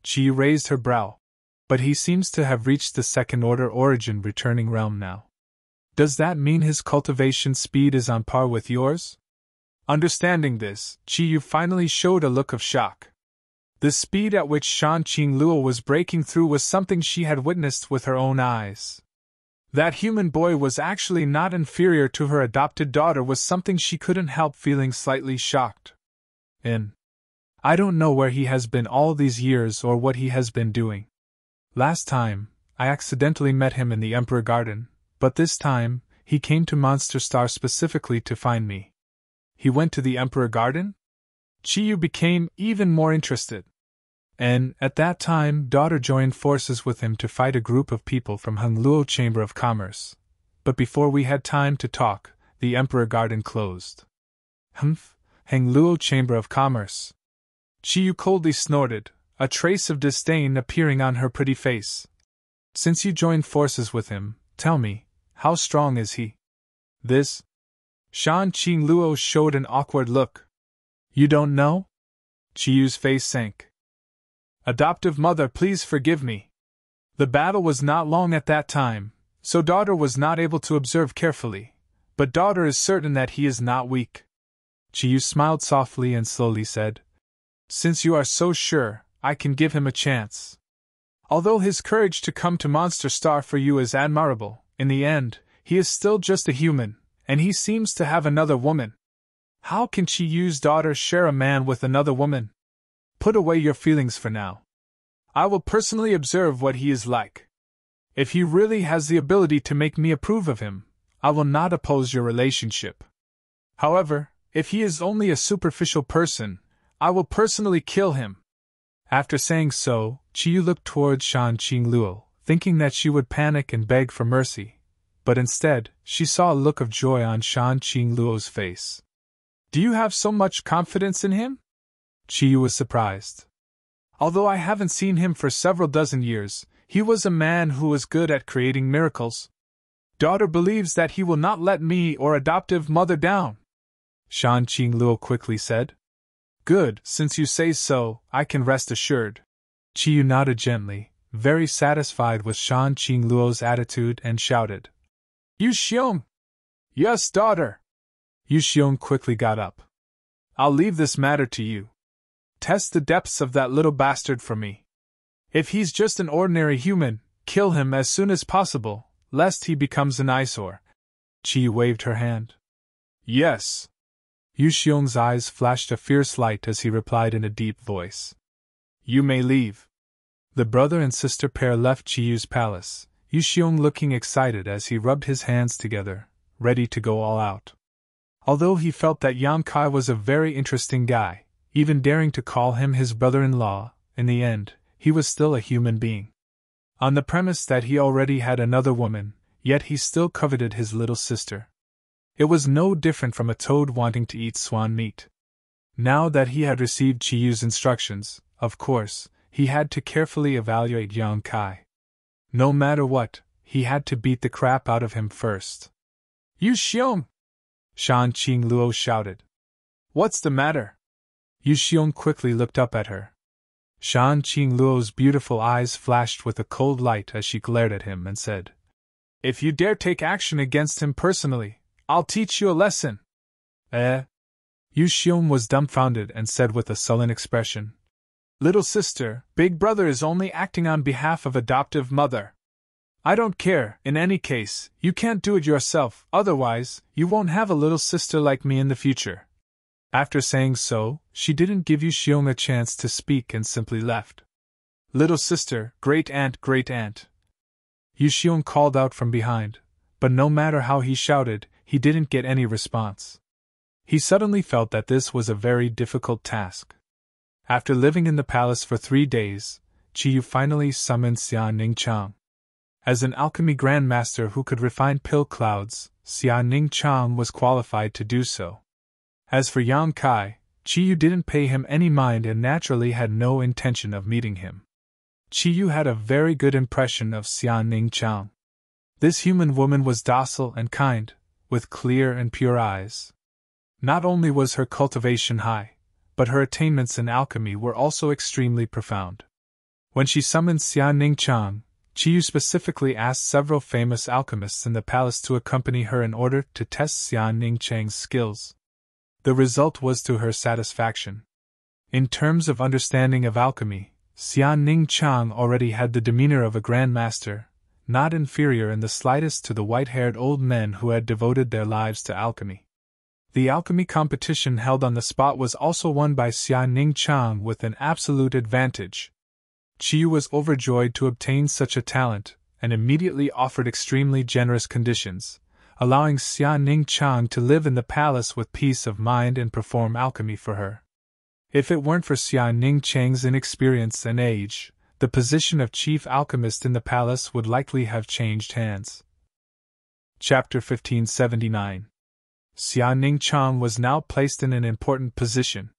Qi raised her brow. "But he seems to have reached the second-order origin returning realm now. Does that mean his cultivation speed is on par with yours?" Understanding this, Qiyu finally showed a look of shock. The speed at which Shan Qingluo was breaking through was something she had witnessed with her own eyes. That human boy was actually not inferior to her adopted daughter was something she couldn't help feeling slightly shocked in. "I don't know where he has been all these years or what he has been doing. Last time, I accidentally met him in the Emperor Garden, but this time, he came to Monster Star specifically to find me." "He went to the Emperor Garden?" Qiyu became even more interested. "And, at that time, daughter joined forces with him to fight a group of people from Hengluo Chamber of Commerce. But before we had time to talk, the Emperor Garden closed." "Humph, Hengluo Chamber of Commerce." Qiyu coldly snorted, a trace of disdain appearing on her pretty face. "Since you joined forces with him, tell me, how strong is he?" "This?" Shan Qingluo showed an awkward look. "You don't know?" Qiyu's face sank. "Adoptive mother, please forgive me. The battle was not long at that time, so daughter was not able to observe carefully, but daughter is certain that he is not weak." Qiyu smiled softly and slowly said, "Since you are so sure, I can give him a chance. Although his courage to come to Monster Star for you is admirable, in the end, he is still just a human, and he seems to have another woman." How can Qiyu's daughter share a man with another woman? Put away your feelings for now. I will personally observe what he is like. If he really has the ability to make me approve of him, I will not oppose your relationship. However, if he is only a superficial person, I will personally kill him. After saying so, Qiyu looked towards Shan Qingluo, thinking that she would panic and beg for mercy, but instead, she saw a look of joy on Shan Qingluo's face. Do you have so much confidence in him? Qiyu was surprised. Although I haven't seen him for several dozen years, he was a man who was good at creating miracles. Daughter believes that he will not let me or adoptive mother down, Shan Qingluo quickly said. Good, since you say so, I can rest assured. Qiyu nodded gently, very satisfied with Shan Qingluo's attitude, and shouted, Yu Xiong! Yes, daughter! Yu Xiong quickly got up. I'll leave this matter to you. Test the depths of that little bastard for me. If he's just an ordinary human, kill him as soon as possible, lest he becomes an eyesore. Qiyu waved her hand. Yes. Yu Xiong's eyes flashed a fierce light as he replied in a deep voice. You may leave. The brother and sister pair left Qiyu's palace, Yu Xiong looking excited as he rubbed his hands together, ready to go all out. Although he felt that Yang Kai was a very interesting guy, even daring to call him his brother-in-law, in the end, he was still a human being. On the premise that he already had another woman, yet he still coveted his little sister. It was no different from a toad wanting to eat swan meat. Now that he had received Qiyu's instructions, of course, he had to carefully evaluate Yang Kai. No matter what, he had to beat the crap out of him first. Yu Xiong! Shan Qingluo shouted. What's the matter? Yu Xiong quickly looked up at her. Shan Qingluo's beautiful eyes flashed with a cold light as she glared at him and said, If you dare take action against him personally, I'll teach you a lesson. Yu Xiong was dumbfounded and said with a sullen expression, Little sister, big brother is only acting on behalf of adoptive mother. I don't care, in any case, you can't do it yourself, otherwise, you won't have a little sister like me in the future. After saying so, she didn't give Yu Xiong a chance to speak and simply left. Little sister, great aunt, great aunt. Yu Xiong called out from behind, but no matter how he shouted, he didn't get any response. He suddenly felt that this was a very difficult task. After living in the palace for 3 days, Qiyu finally summoned Xia Ningchang. As an alchemy grandmaster who could refine pill clouds, Xia Ningchang was qualified to do so. As for Yang Kai, Qiyu didn't pay him any mind and naturally had no intention of meeting him. Qiyu had a very good impression of Xia Ningchang. This human woman was docile and kind, with clear and pure eyes. Not only was her cultivation high, but her attainments in alchemy were also extremely profound. When she summoned Xia Ningchang, Qiyu specifically asked several famous alchemists in the palace to accompany her in order to test Xia Ningchang's skills. The result was to her satisfaction. In terms of understanding of alchemy, Xia Ningchang already had the demeanor of a grandmaster, not inferior in the slightest to the white-haired old men who had devoted their lives to alchemy. The alchemy competition held on the spot was also won by Xia Ningchang with an absolute advantage. Qiyu was overjoyed to obtain such a talent, and immediately offered extremely generous conditions, allowing Xia Ningchang to live in the palace with peace of mind and perform alchemy for her. If it weren't for Xia Ningchang's inexperience and age, the position of chief alchemist in the palace would likely have changed hands. Chapter 1579. Xia Ningchang was now placed in an important position.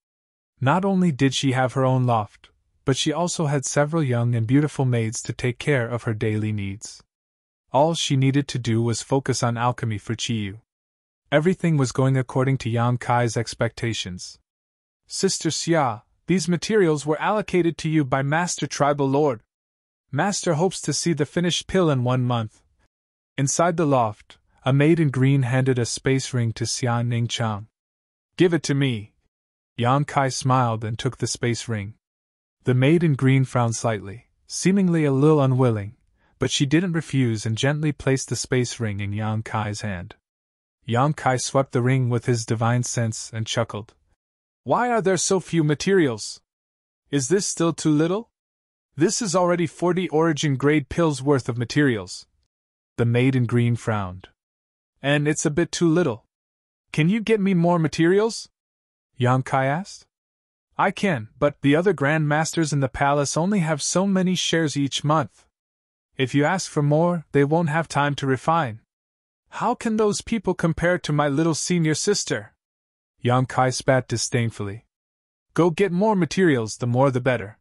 Not only did she have her own loft, but she also had several young and beautiful maids to take care of her daily needs. All she needed to do was focus on alchemy for Qiyu. Everything was going according to Yang Kai's expectations. Sister Xia, these materials were allocated to you by Master Tribal Lord. Master hopes to see the finished pill in 1 month. Inside the loft, a maid in green handed a space ring to Xia Ningchang. Give it to me. Yang Kai smiled and took the space ring. The maid in green frowned slightly, seemingly a little unwilling, but she didn't refuse and gently placed the space ring in Yang Kai's hand. Yang Kai swept the ring with his divine sense and chuckled. Why are there so few materials? Is this still too little? This is already 40 origin-grade pills worth of materials. The maid in green frowned. And it's a bit too little. Can you get me more materials? Yang Kai asked. I can, but the other Grand Masters in the palace only have so many shares each month. If you ask for more, they won't have time to refine. How can those people compare to my little senior sister? Yang Kai spat disdainfully. Go get more materials, the more the better.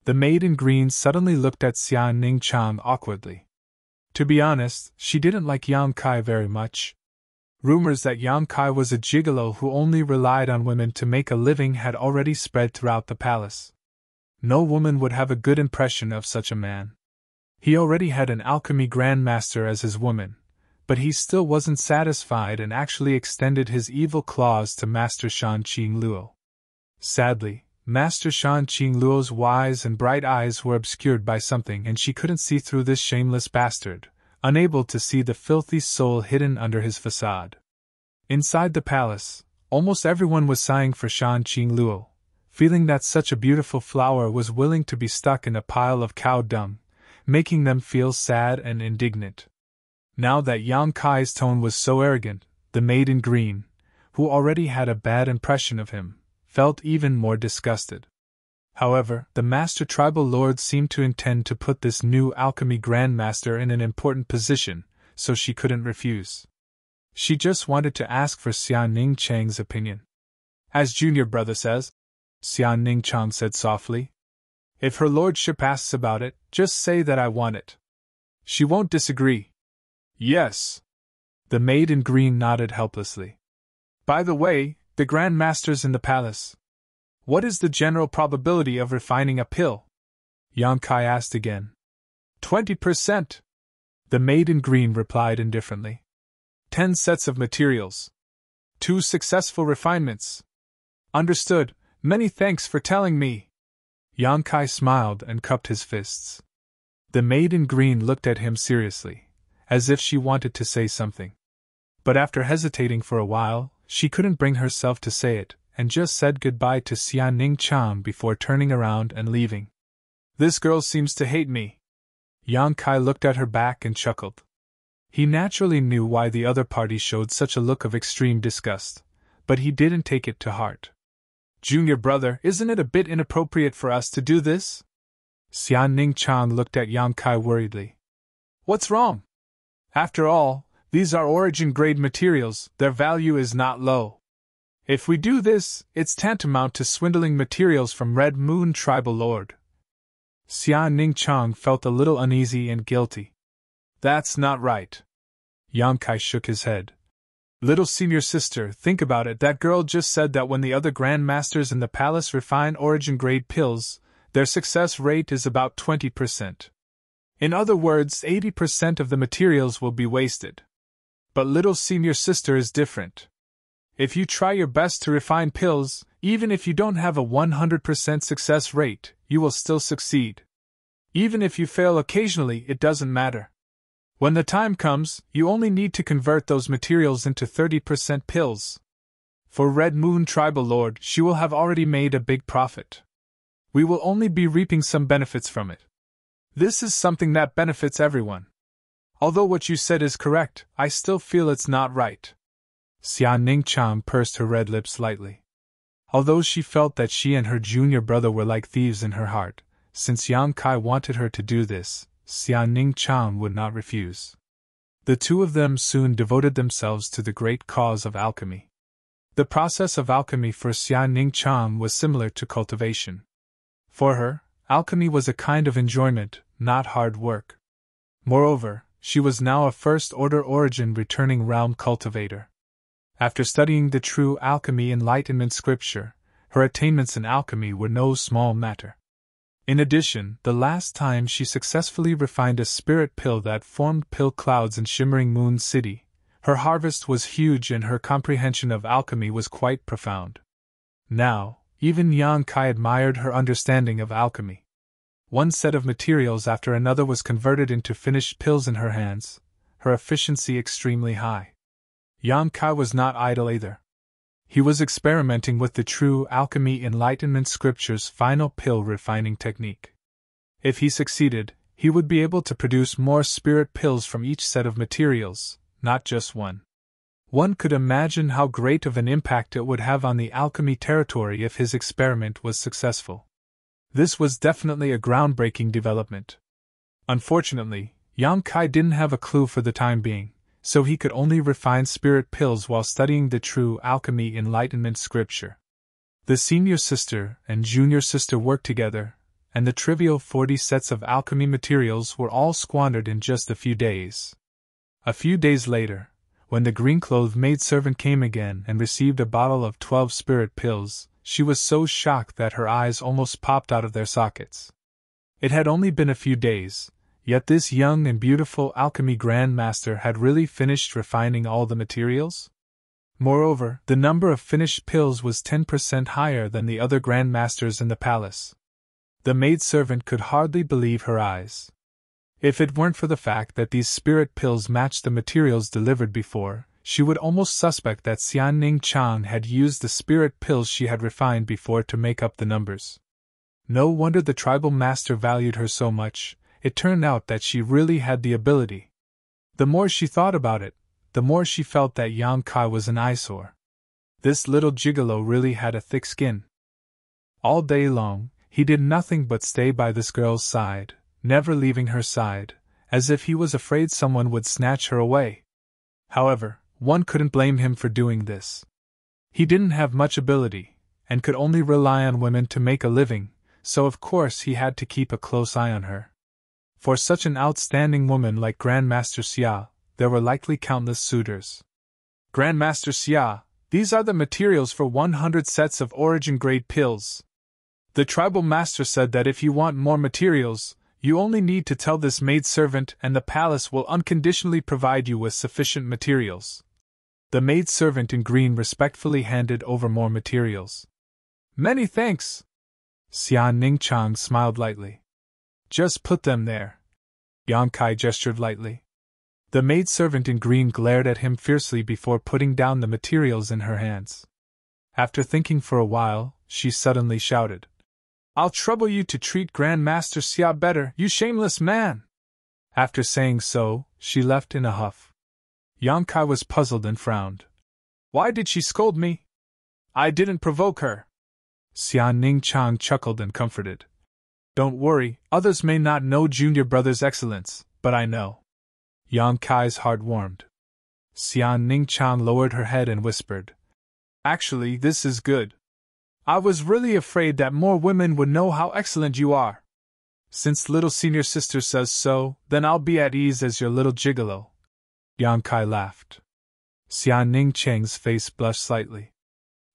The maid in green suddenly looked at Xia Ningchang awkwardly. To be honest, she didn't like Yang Kai very much. Rumors that Yang Kai was a gigolo who only relied on women to make a living had already spread throughout the palace. No woman would have a good impression of such a man. He already had an alchemy grandmaster as his woman, but he still wasn't satisfied and actually extended his evil claws to Master Shan Qingluo. Sadly, Master Shan Qingluo's wise and bright eyes were obscured by something and she couldn't see through this shameless bastard, unable to see the filthy soul hidden under his facade. Inside the palace, almost everyone was sighing for Shan Qingluo, feeling that such a beautiful flower was willing to be stuck in a pile of cow dung, making them feel sad and indignant. Now that Yang Kai's tone was so arrogant, the maid in green, who already had a bad impression of him, felt even more disgusted. However, the Master Tribal Lord seemed to intend to put this new alchemy grandmaster in an important position, so she couldn't refuse. She just wanted to ask for Xia Ningchang's opinion. As junior brother says, Xia Ningchang said softly. If her lordship asks about it, just say that I want it. She won't disagree. Yes. The maid in green nodded helplessly. By the way, the Grand Masters in the palace. What is the general probability of refining a pill? Yang Kai asked again. 20%. The maid in green replied indifferently. 10 sets of materials. 2 successful refinements. Understood, many thanks for telling me. Yang Kai smiled and cupped his fists. The maid in green looked at him seriously, as if she wanted to say something. But after hesitating for a while, she couldn't bring herself to say it, and just said goodbye to Xia Ningchang before turning around and leaving. This girl seems to hate me. Yang Kai looked at her back and chuckled. He naturally knew why the other party showed such a look of extreme disgust, but he didn't take it to heart. Junior brother, isn't it a bit inappropriate for us to do this? Xia Ningchang looked at Yang Kai worriedly. What's wrong? After all, these are origin-grade materials, their value is not low. If we do this, it's tantamount to swindling materials from Red Moon Tribal Lord. Xia Ningchang felt a little uneasy and guilty. That's not right. Yang Kai shook his head. Little senior sister, think about it. That girl just said that when the other Grand Masters in the palace refine origin-grade pills, their success rate is about 20%. In other words, 80% of the materials will be wasted. But little senior sister is different. If you try your best to refine pills, even if you don't have a 100% success rate, you will still succeed. Even if you fail occasionally, it doesn't matter. When the time comes, you only need to convert those materials into 30% pills. For Red Moon Tribal Lord, she will have already made a big profit. We will only be reaping some benefits from it. This is something that benefits everyone. Although what you said is correct, I still feel it's not right. Xia Ningchang pursed her red lips slightly. Although she felt that she and her junior brother were like thieves in her heart, since Yang Kai wanted her to do this, Xia Ningchang would not refuse. The two of them soon devoted themselves to the great cause of alchemy. The process of alchemy for Xia Ningchang was similar to cultivation. For her, alchemy was a kind of enjoyment, not hard work. Moreover, she was now a first-order origin returning realm cultivator. After studying the true alchemy enlightenment scripture, her attainments in alchemy were no small matter. In addition, the last time she successfully refined a spirit pill that formed pill clouds in Shimmering Moon City, her harvest was huge and her comprehension of alchemy was quite profound. Now, even Yang Kai admired her understanding of alchemy. One set of materials after another was converted into finished pills in her hands, her efficiency extremely high. Yang Kai was not idle either. He was experimenting with the true alchemy enlightenment scripture's final pill refining technique. If he succeeded, he would be able to produce more spirit pills from each set of materials, not just one. One could imagine how great of an impact it would have on the alchemy territory if his experiment was successful. This was definitely a groundbreaking development. Unfortunately, Yang Kai didn't have a clue for the time being, so he could only refine spirit pills while studying the true alchemy enlightenment scripture. The senior sister and junior sister worked together, and the trivial 40 sets of alchemy materials were all squandered in just a few days. A few days later, when the green-clothed maidservant came again and received a bottle of 12 spirit pills, she was so shocked that her eyes almost popped out of their sockets. It had only been a few days, yet this young and beautiful alchemy grandmaster had really finished refining all the materials? Moreover, the number of finished pills was 10% higher than the other grandmasters in the palace. The maidservant could hardly believe her eyes. If it weren't for the fact that these spirit pills matched the materials delivered before, she would almost suspect that Xianning Chang had used the spirit pills she had refined before to make up the numbers. No wonder the tribal master valued her so much. It turned out that she really had the ability. The more she thought about it, the more she felt that Yang Kai was an eyesore. This little gigolo really had a thick skin. All day long, he did nothing but stay by this girl's side, never leaving her side, as if he was afraid someone would snatch her away. However, one couldn't blame him for doing this. He didn't have much ability, and could only rely on women to make a living, so of course he had to keep a close eye on her. For such an outstanding woman like Grandmaster Xia, there were likely countless suitors. Grandmaster Xia, these are the materials for 100 sets of origin-grade pills. The tribal master said that if you want more materials, you only need to tell this maidservant and the palace will unconditionally provide you with sufficient materials. The maidservant in green respectfully handed over more materials. Many thanks. Xianning Chang smiled lightly. Just put them there. Yang Kai gestured lightly. The maidservant in green glared at him fiercely before putting down the materials in her hands. After thinking for a while, she suddenly shouted, I'll trouble you to treat Grandmaster Xia better, you shameless man! After saying so, she left in a huff. Yang Kai was puzzled and frowned. Why did she scold me? I didn't provoke her. Xianning Chang chuckled and comforted. Don't worry, others may not know junior brother's excellence, but I know. Yang Kai's heart warmed. Xianning Chang lowered her head and whispered, Actually, this is good. I was really afraid that more women would know how excellent you are. Since little senior sister says so, then I'll be at ease as your little gigolo. Yang Kai laughed. Xianning Chang's face blushed slightly.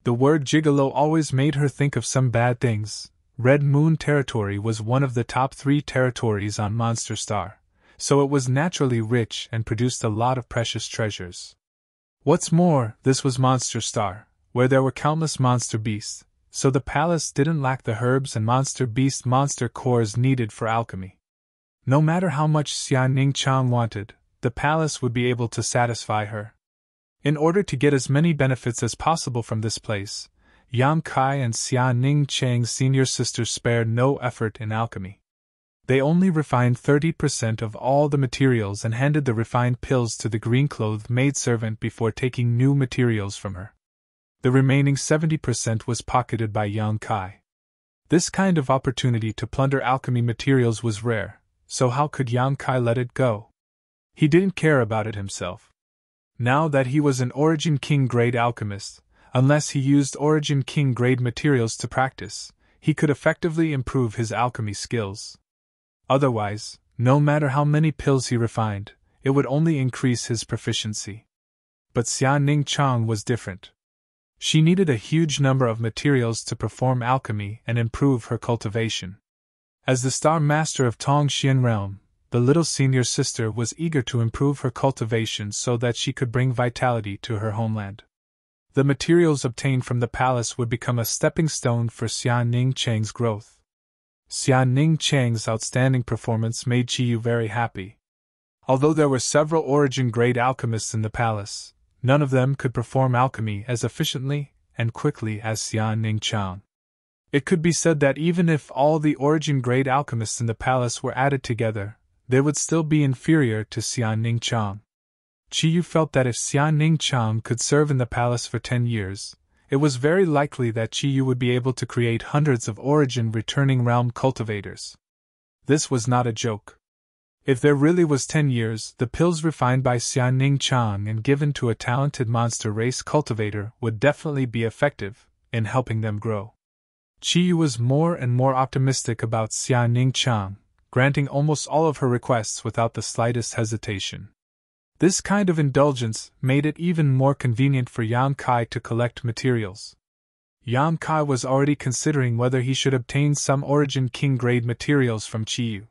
The word gigolo always made her think of some bad things. Red Moon Territory was one of the top 3 territories on Monster Star, so it was naturally rich and produced a lot of precious treasures. What's more, this was Monster Star, where there were countless monster beasts, so the palace didn't lack the herbs and monster beast monster cores needed for alchemy. No matter how much Xianning Chang wanted, the palace would be able to satisfy her. In order to get as many benefits as possible from this place, Yang Kai and Xianning Chang's senior sisters spared no effort in alchemy. They only refined 30% of all the materials and handed the refined pills to the green-clothed maidservant before taking new materials from her. The remaining 70% was pocketed by Yang Kai. This kind of opportunity to plunder alchemy materials was rare, so how could Yang Kai let it go? He didn't care about it himself. Now that he was an Origin King-grade alchemist, unless he used Origin King-grade materials to practice, he could effectively improve his alchemy skills. Otherwise, no matter how many pills he refined, it would only increase his proficiency. But Xianning Chang was different. She needed a huge number of materials to perform alchemy and improve her cultivation. As the Star Master of Tongxian Realm, the little senior sister was eager to improve her cultivation so that she could bring vitality to her homeland. The materials obtained from the palace would become a stepping stone for Xianning Chang's growth. Xianning Chang's outstanding performance made Qiyu very happy. Although there were several origin-grade alchemists in the palace, None of them could perform alchemy as efficiently and quickly as Xian Ningqiang. It could be said that even if all the origin-grade alchemists in the palace were added together, they would still be inferior to Xian Ningqiang. Qiyu felt that if Xian Ningqiang could serve in the palace for 10 years, it was very likely that Qiyu would be able to create hundreds of origin-returning realm cultivators. This was not a joke. If there really was 10 years, the pills refined by Xian Ningqiang and given to a talented monster race cultivator would definitely be effective in helping them grow. Qiyu was more and more optimistic about Xian Ningqiang, granting almost all of her requests without the slightest hesitation. This kind of indulgence made it even more convenient for Yang Kai to collect materials. Yang Kai was already considering whether he should obtain some Origin King grade materials from Qiyu.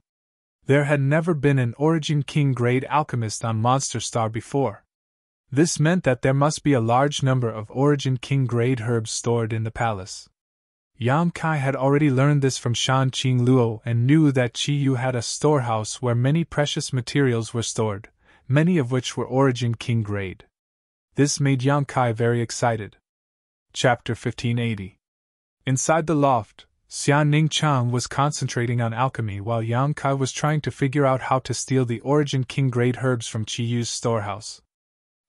There had never been an Origin King grade alchemist on Monster Star before. This meant that there must be a large number of Origin King grade herbs stored in the palace. Yang Kai had already learned this from Shan Qing Luo and knew that Qiyu had a storehouse where many precious materials were stored, many of which were Origin King grade. This made Yang Kai very excited. Chapter 1580. Inside the loft, Xian Ningqiang was concentrating on alchemy while Yang Kai was trying to figure out how to steal the Origin King grade herbs from Qiyu's storehouse.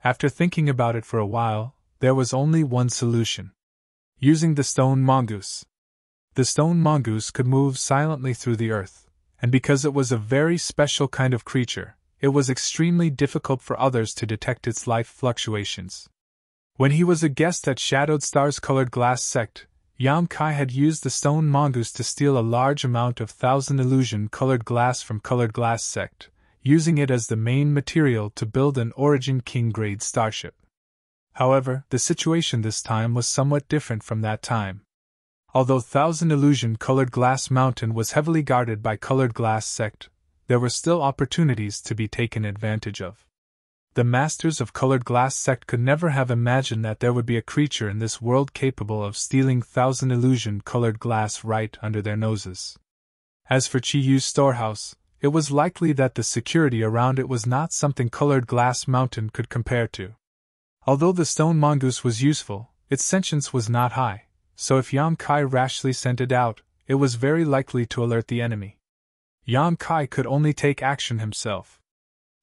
After thinking about it for a while, there was only one solution. Using the stone mongoose. The stone mongoose could move silently through the earth, and because it was a very special kind of creature, it was extremely difficult for others to detect its life fluctuations. When he was a guest at Shadowed Star's Colored Glass sect, Yang Kai had used the stone mongoose to steal a large amount of Thousand Illusion colored glass from Colored Glass sect, using it as the main material to build an Origin King grade starship. However, the situation this time was somewhat different from that time. Although Thousand Illusion Colored Glass Mountain was heavily guarded by Colored Glass sect, there were still opportunities to be taken advantage of. The masters of Colored Glass sect could never have imagined that there would be a creature in this world capable of stealing Thousand Illusion colored glass right under their noses. As for Qiyu's storehouse, it was likely that the security around it was not something Colored Glass Mountain could compare to. Although the stone mongoose was useful, its sentience was not high, so if Yang Kai rashly sent it out, it was very likely to alert the enemy. Yang Kai could only take action himself.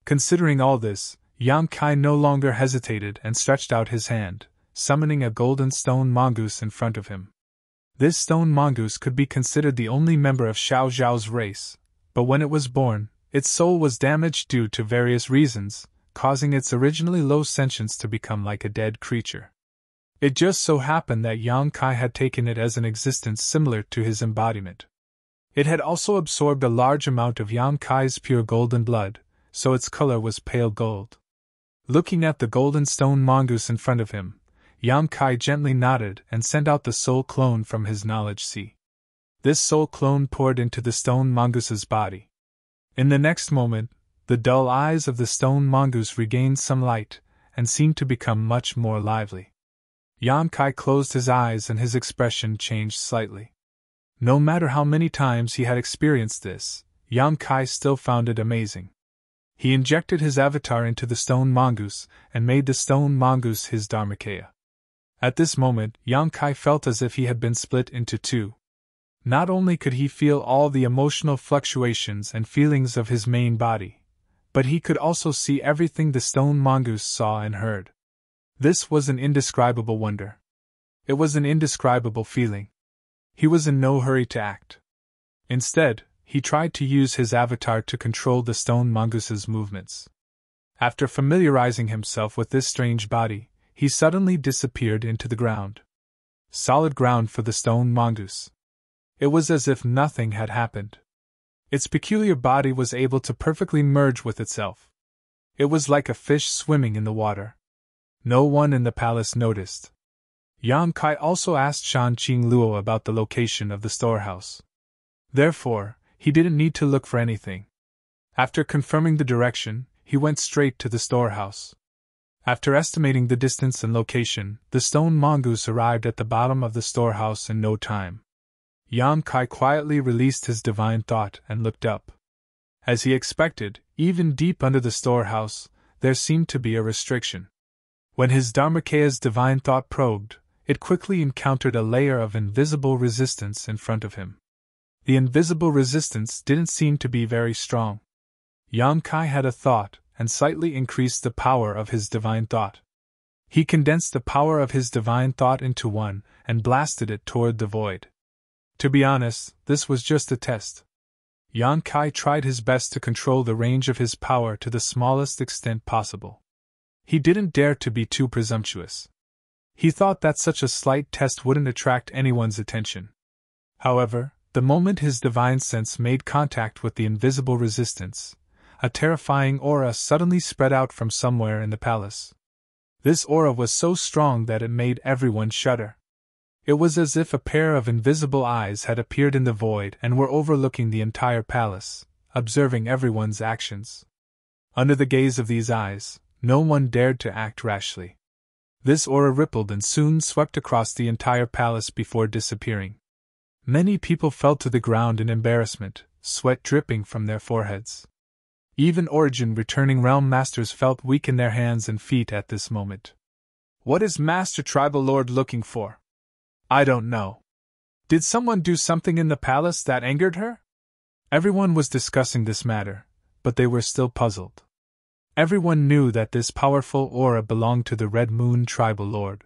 Considering all this, Yang Kai no longer hesitated and stretched out his hand, summoning a golden stone mongoose in front of him. This stone mongoose could be considered the only member of Xiao Zhao's race, but when it was born, its soul was damaged due to various reasons, causing its originally low sentience to become like a dead creature. It just so happened that Yang Kai had taken it as an existence similar to his embodiment. It had also absorbed a large amount of Yang Kai's pure golden blood, so its color was pale gold. Looking at the golden stone mongoose in front of him, Yang Kai gently nodded and sent out the soul clone from his knowledge sea. This soul clone poured into the stone mongoose's body. In the next moment, the dull eyes of the stone mongoose regained some light, and seemed to become much more lively. Yang Kai closed his eyes and his expression changed slightly. No matter how many times he had experienced this, Yang Kai still found it amazing. He injected his avatar into the stone mongoose, and made the stone mongoose his Dharmakaya. At this moment, Yang Kai felt as if he had been split into two. Not only could he feel all the emotional fluctuations and feelings of his main body, but he could also see everything the stone mongoose saw and heard. This was an indescribable wonder. It was an indescribable feeling. He was in no hurry to act. Instead, he tried to use his avatar to control the stone mongoose's movements. After familiarizing himself with this strange body, he suddenly disappeared into the ground. Solid ground for the stone mongoose. It was as if nothing had happened. Its peculiar body was able to perfectly merge with itself. It was like a fish swimming in the water. No one in the palace noticed. Yang Kai also asked Shan Qing Luo about the location of the storehouse. Therefore, he didn't need to look for anything. After confirming the direction, he went straight to the storehouse. After estimating the distance and location, the stone mongoose arrived at the bottom of the storehouse in no time. Yang Kai quietly released his divine thought and looked up. As he expected, even deep under the storehouse, there seemed to be a restriction. When his Dharmakayas divine thought probed, it quickly encountered a layer of invisible resistance in front of him. The invisible resistance didn't seem to be very strong. Yang Kai had a thought, and slightly increased the power of his divine thought. He condensed the power of his divine thought into one, and blasted it toward the void. To be honest, this was just a test. Yang Kai tried his best to control the range of his power to the smallest extent possible. He didn't dare to be too presumptuous. He thought that such a slight test wouldn't attract anyone's attention. However, the moment his divine sense made contact with the invisible resistance, a terrifying aura suddenly spread out from somewhere in the palace. This aura was so strong that it made everyone shudder. It was as if a pair of invisible eyes had appeared in the void and were overlooking the entire palace, observing everyone's actions. Under the gaze of these eyes, no one dared to act rashly. This aura rippled and soon swept across the entire palace before disappearing. Many people fell to the ground in embarrassment, sweat dripping from their foreheads. Even Origin returning realm masters felt weak in their hands and feet at this moment. What is Master Tribal Lord looking for? I don't know. Did someone do something in the palace that angered her? Everyone was discussing this matter, but they were still puzzled. Everyone knew that this powerful aura belonged to the Red Moon Tribal Lord.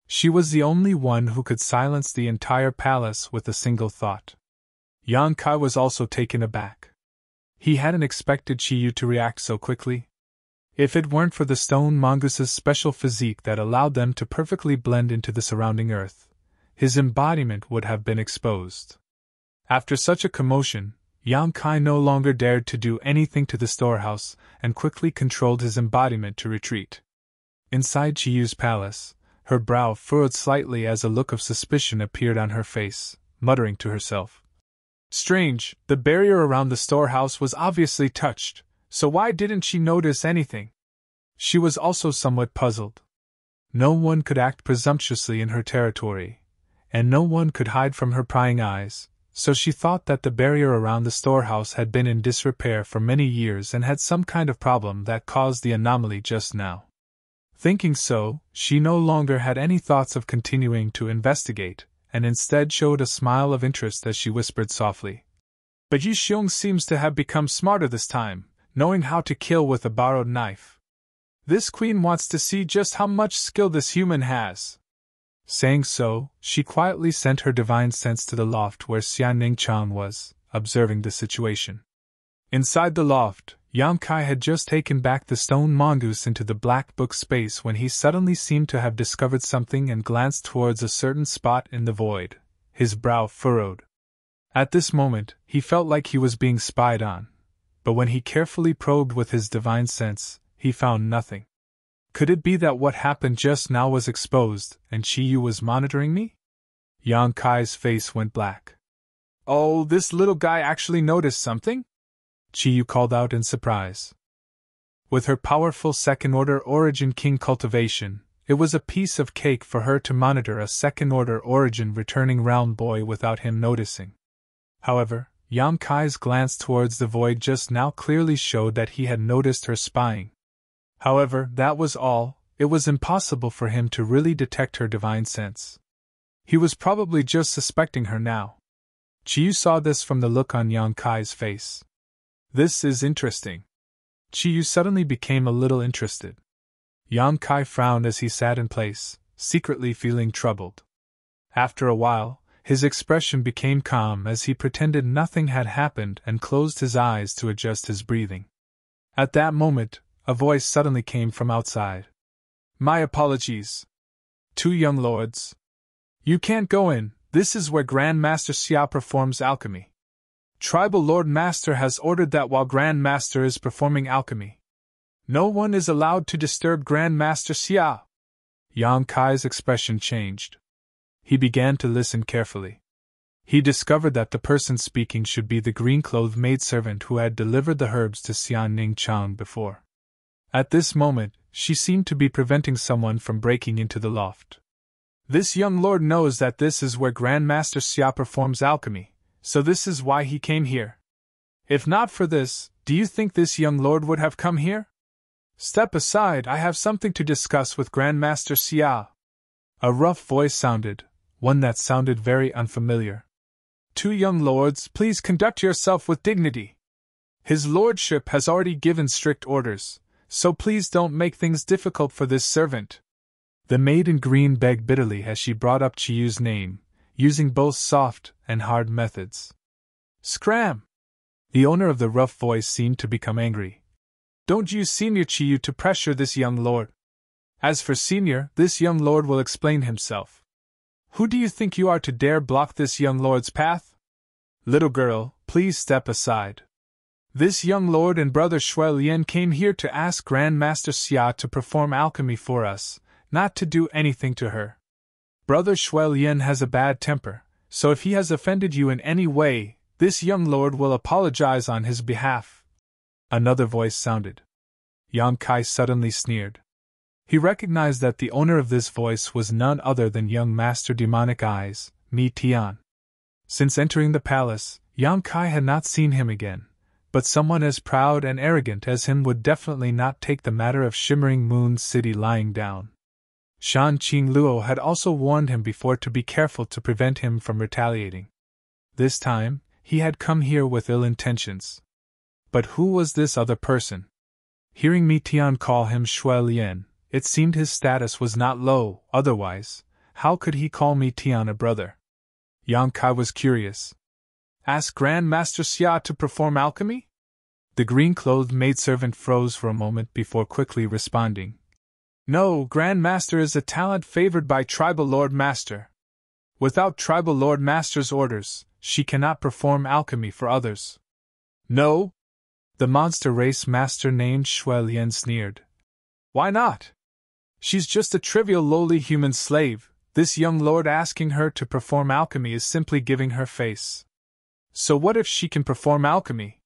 She was the only one who could silence the entire palace with a single thought. Yang Kai was also taken aback. He hadn't expected Chiyu to react so quickly. If it weren't for the stone mongoose's special physique that allowed them to perfectly blend into the surrounding earth, his embodiment would have been exposed. After such a commotion, Yang Kai no longer dared to do anything to the storehouse and quickly controlled his embodiment to retreat. Inside Chiyu's palace, her brow furrowed slightly as a look of suspicion appeared on her face, muttering to herself. Strange, the barrier around the storehouse was obviously touched, so why didn't she notice anything? She was also somewhat puzzled. No one could act presumptuously in her territory, and no one could hide from her prying eyes, so she thought that the barrier around the storehouse had been in disrepair for many years and had some kind of problem that caused the anomaly just now. Thinking so, she no longer had any thoughts of continuing to investigate, and instead showed a smile of interest as she whispered softly. But Yu Xiong seems to have become smarter this time, knowing how to kill with a borrowed knife. This queen wants to see just how much skill this human has. Saying so, she quietly sent her divine sense to the loft where Xian Ningchang was, observing the situation. Inside the loft, Yang Kai had just taken back the stone mongoose into the black book space when he suddenly seemed to have discovered something and glanced towards a certain spot in the void, his brow furrowed. At this moment, he felt like he was being spied on, but when he carefully probed with his divine sense, he found nothing. Could it be that what happened just now was exposed, and Chiyu was monitoring me? Yang Kai's face went black. Oh, this little guy actually noticed something? Chiyu called out in surprise. With her powerful second-order Origin King cultivation, it was a piece of cake for her to monitor a second-order Origin returning realm boy without him noticing. However, Yang Kai's glance towards the void just now clearly showed that he had noticed her spying. However, that was all. It was impossible for him to really detect her divine sense. He was probably just suspecting her now. Chiyu saw this from the look on Yang Kai's face. This is interesting. Chiyu suddenly became a little interested. Yang Kai frowned as he sat in place, secretly feeling troubled. After a while, his expression became calm as he pretended nothing had happened and closed his eyes to adjust his breathing. At that moment, a voice suddenly came from outside. My apologies. 2 young lords. You can't go in, this is where Grand Master Xia performs alchemy. Tribal Lord Master has ordered that while Grand Master is performing alchemy, no one is allowed to disturb Grand Master Xia. Yang Kai's expression changed. He began to listen carefully. He discovered that the person speaking should be the green-clothed maidservant who had delivered the herbs to Xian Ningchang before. At this moment, she seemed to be preventing someone from breaking into the loft. This young lord knows that this is where Grand Master Xia performs alchemy, so this is why he came here. If not for this, do you think this young lord would have come here? Step aside, I have something to discuss with Grandmaster Xia. A rough voice sounded, one that sounded very unfamiliar. Two young lords, please conduct yourself with dignity. His lordship has already given strict orders, so please don't make things difficult for this servant. The maid in green begged bitterly as she brought up Chiyu's name, using both soft and hard methods. Scram! The owner of the rough voice seemed to become angry. Don't use Senior Chiyu to pressure this young lord. As for Senior, this young lord will explain himself. Who do you think you are to dare block this young lord's path? Little girl, please step aside. This young lord and brother Shui Lian came here to ask Grandmaster Xia to perform alchemy for us, not to do anything to her. Brother Shui Lian has a bad temper, so if he has offended you in any way, this young lord will apologize on his behalf. Another voice sounded. Yang Kai suddenly sneered. He recognized that the owner of this voice was none other than young Master Demonic Eyes, Mi Tian. Since entering the palace, Yang Kai had not seen him again, but someone as proud and arrogant as him would definitely not take the matter of Shimmering Moon City lying down. Shan Qing Luo had also warned him before to be careful to prevent him from retaliating. This time, he had come here with ill intentions. But who was this other person? Hearing Mi Tian call him Shui Lian, it seemed his status was not low, otherwise, how could he call Mi Tian a brother? Yang Kai was curious. Ask Grandmaster Xia to perform alchemy? The green-clothed maidservant froze for a moment before quickly responding. No, Grandmaster is a talent favored by Tribal Lord Master. Without Tribal Lord Master's orders, she cannot perform alchemy for others. No? The monster race master named Shui Lian sneered. Why not? She's just a trivial lowly human slave. This young lord asking her to perform alchemy is simply giving her face. So what if she can perform alchemy?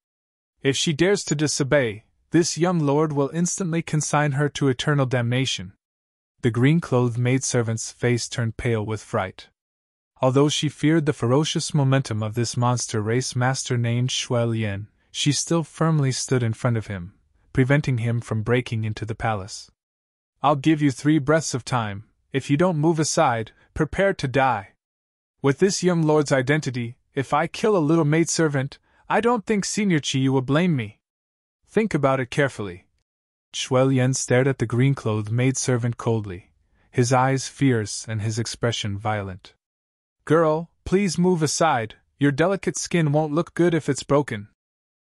If she dares to disobey, this young lord will instantly consign her to eternal damnation. The green-clothed maidservant's face turned pale with fright. Although she feared the ferocious momentum of this monster race master named Shui Lian, she still firmly stood in front of him, preventing him from breaking into the palace. I'll give you 3 breaths of time. If you don't move aside, prepare to die. With this young lord's identity, if I kill a little maidservant, I don't think Senior Chiyu will blame me. Think about it carefully. Shui Lian stared at the green-clothed maidservant coldly, his eyes fierce and his expression violent. Girl, please move aside, your delicate skin won't look good if it's broken.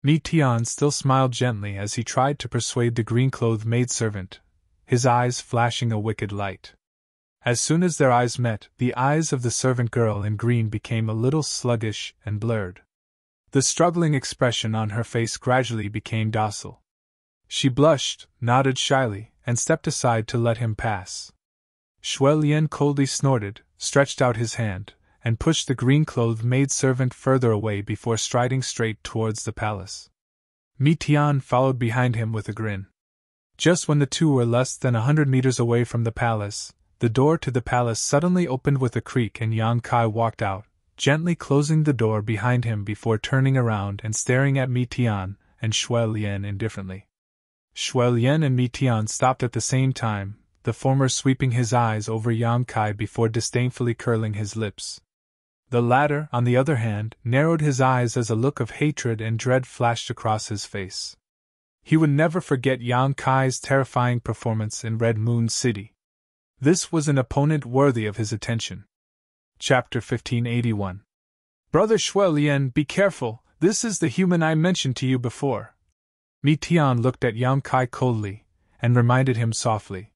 Mi Tian still smiled gently as he tried to persuade the green-clothed maidservant, his eyes flashing a wicked light. As soon as their eyes met, the eyes of the servant girl in green became a little sluggish and blurred. The struggling expression on her face gradually became docile. She blushed, nodded shyly, and stepped aside to let him pass. Shui Lian coldly snorted, stretched out his hand, and pushed the green-clothed maidservant further away before striding straight towards the palace. Mi Tian followed behind him with a grin. Just when the two were less than 100 meters away from the palace, the door to the palace suddenly opened with a creak and Yang Kai walked out, gently closing the door behind him before turning around and staring at Mi Tian and Shui Lian indifferently. Shui Lian and Mi Tian stopped at the same time, the former sweeping his eyes over Yang Kai before disdainfully curling his lips. The latter, on the other hand, narrowed his eyes as a look of hatred and dread flashed across his face. He would never forget Yang Kai's terrifying performance in Red Moon City. This was an opponent worthy of his attention. Chapter 1581. Brother Shui Lian, be careful, this is the human I mentioned to you before. Mi Tian looked at Yang Kai coldly, and reminded him softly.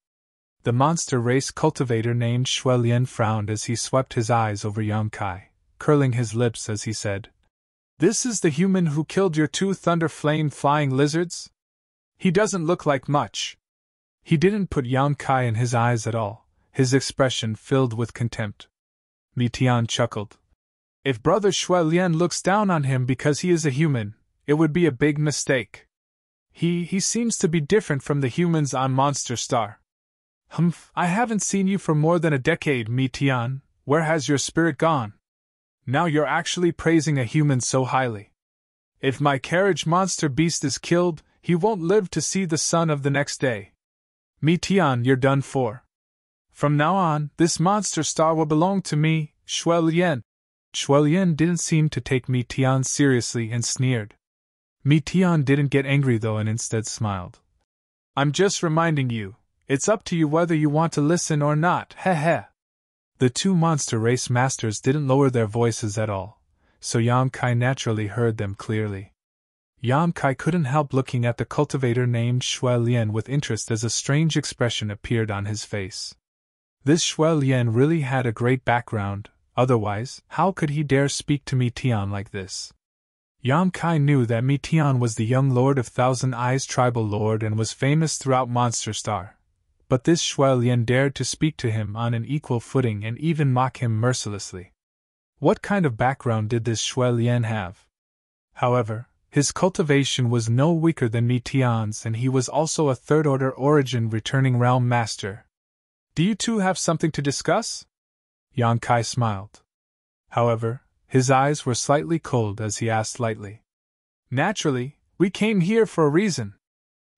The monster race cultivator named Shui Lian frowned as he swept his eyes over Yang Kai, curling his lips as he said, This is the human who killed your 2 thunder flame flying lizards? He doesn't look like much. He didn't put Yang Kai in his eyes at all, his expression filled with contempt. Mi Tian chuckled. If Brother Shui Lian looks down on him because he is a human, it would be a big mistake. He seems to be different from the humans on Monster Star. Humph, I haven't seen you for more than a decade, Mi Tian. Where has your spirit gone? Now you're actually praising a human so highly. If my carriage monster beast is killed, he won't live to see the sun of the next day. Mi Tian, you're done for. From now on, this monster star will belong to me, Shui Lian. Shui Lian didn't seem to take Mi Tian seriously and sneered. Mi Tian didn't get angry though and instead smiled. I'm just reminding you, it's up to you whether you want to listen or not, heh heh. The two monster race masters didn't lower their voices at all, so Yang Kai naturally heard them clearly. Yang Kai couldn't help looking at the cultivator named Shui Lian with interest as a strange expression appeared on his face. This Shui Lian really had a great background, otherwise, how could he dare speak to Mi Tian like this? Yang Kai knew that Mi Tian was the young Lord of Thousand Eyes tribal lord and was famous throughout Monster Star. But this Shui Lian dared to speak to him on an equal footing and even mock him mercilessly. What kind of background did this Shui Lian have? However, his cultivation was no weaker than Mi Tian's, and he was also a third-order origin returning realm master. Do you two have something to discuss? Yang Kai smiled. However, his eyes were slightly cold as he asked lightly. Naturally, we came here for a reason.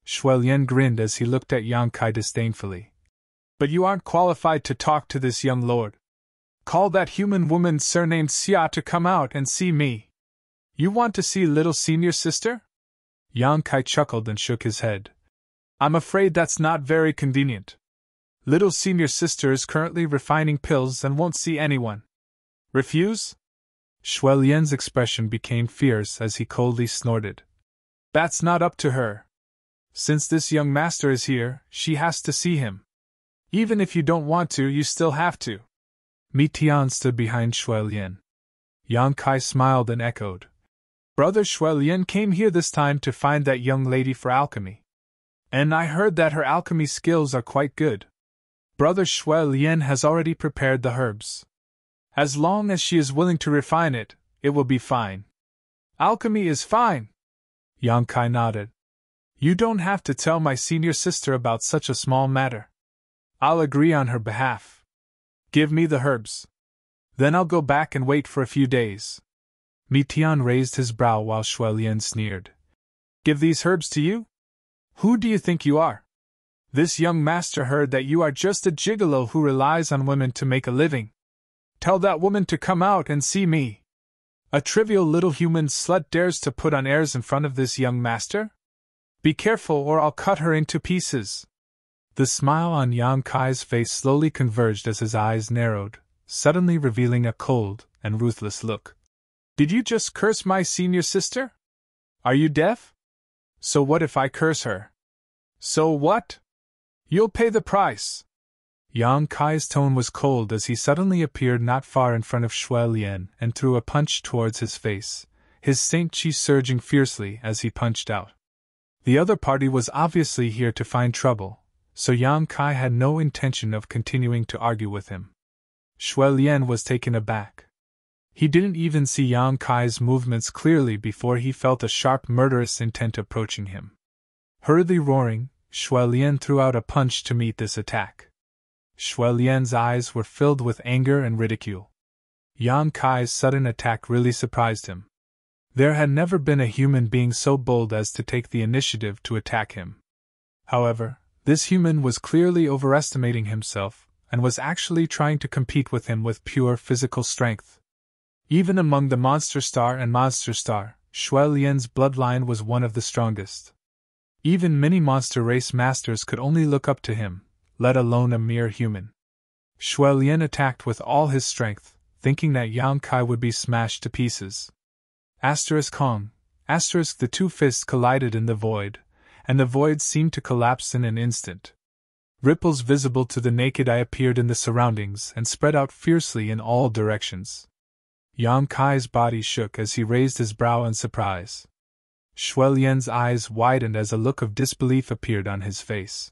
Shui Lian grinned as he looked at Yang Kai disdainfully. But you aren't qualified to talk to this young lord. Call that human woman surnamed Xia to come out and see me. You want to see little senior sister? Yang Kai chuckled and shook his head. I'm afraid that's not very convenient. Little senior sister is currently refining pills and won't see anyone. Refuse? Shui Lian's expression became fierce as he coldly snorted. That's not up to her. Since this young master is here, she has to see him. Even if you don't want to, you still have to. Mi Tian stood behind Shui Lian. Yang Kai smiled and echoed. Brother Shui Lian came here this time to find that young lady for alchemy. And I heard that her alchemy skills are quite good. Brother Shui Lian has already prepared the herbs. As long as she is willing to refine it, it will be fine. Alchemy is fine. Yang Kai nodded. You don't have to tell my senior sister about such a small matter. I'll agree on her behalf. Give me the herbs. Then I'll go back and wait for a few days. Mi Tian raised his brow while Shui Lian sneered. Give these herbs to you? Who do you think you are? This young master heard that you are just a gigolo who relies on women to make a living. Tell that woman to come out and see me. A trivial little human slut dares to put on airs in front of this young master? Be careful or I'll cut her into pieces. The smile on Yang Kai's face slowly converged as his eyes narrowed, suddenly revealing a cold and ruthless look. Did you just curse my senior sister? Are you deaf? So what if I curse her? So what? You'll pay the price. Yang Kai's tone was cold as he suddenly appeared not far in front of Shui Lian and threw a punch towards his face, his Saint Chi surging fiercely as he punched out. The other party was obviously here to find trouble, so Yang Kai had no intention of continuing to argue with him. Shui Lian was taken aback. He didn't even see Yang Kai's movements clearly before he felt a sharp murderous intent approaching him. Hurriedly roaring, Shui Lian threw out a punch to meet this attack. Shui Lian's eyes were filled with anger and ridicule. Yang Kai's sudden attack really surprised him. There had never been a human being so bold as to take the initiative to attack him. However, this human was clearly overestimating himself, and was actually trying to compete with him with pure physical strength. Even among the Monster Star and Monster Star, Shui Lian's bloodline was one of the strongest. Even many monster race masters could only look up to him, let alone a mere human. Shui Lian attacked with all his strength, thinking that Yang Kai would be smashed to pieces. Kong, the two fists collided in the void, and the void seemed to collapse in an instant. Ripples visible to the naked eye appeared in the surroundings and spread out fiercely in all directions. Yang Kai's body shook as he raised his brow in surprise. Shui Lian's eyes widened as a look of disbelief appeared on his face.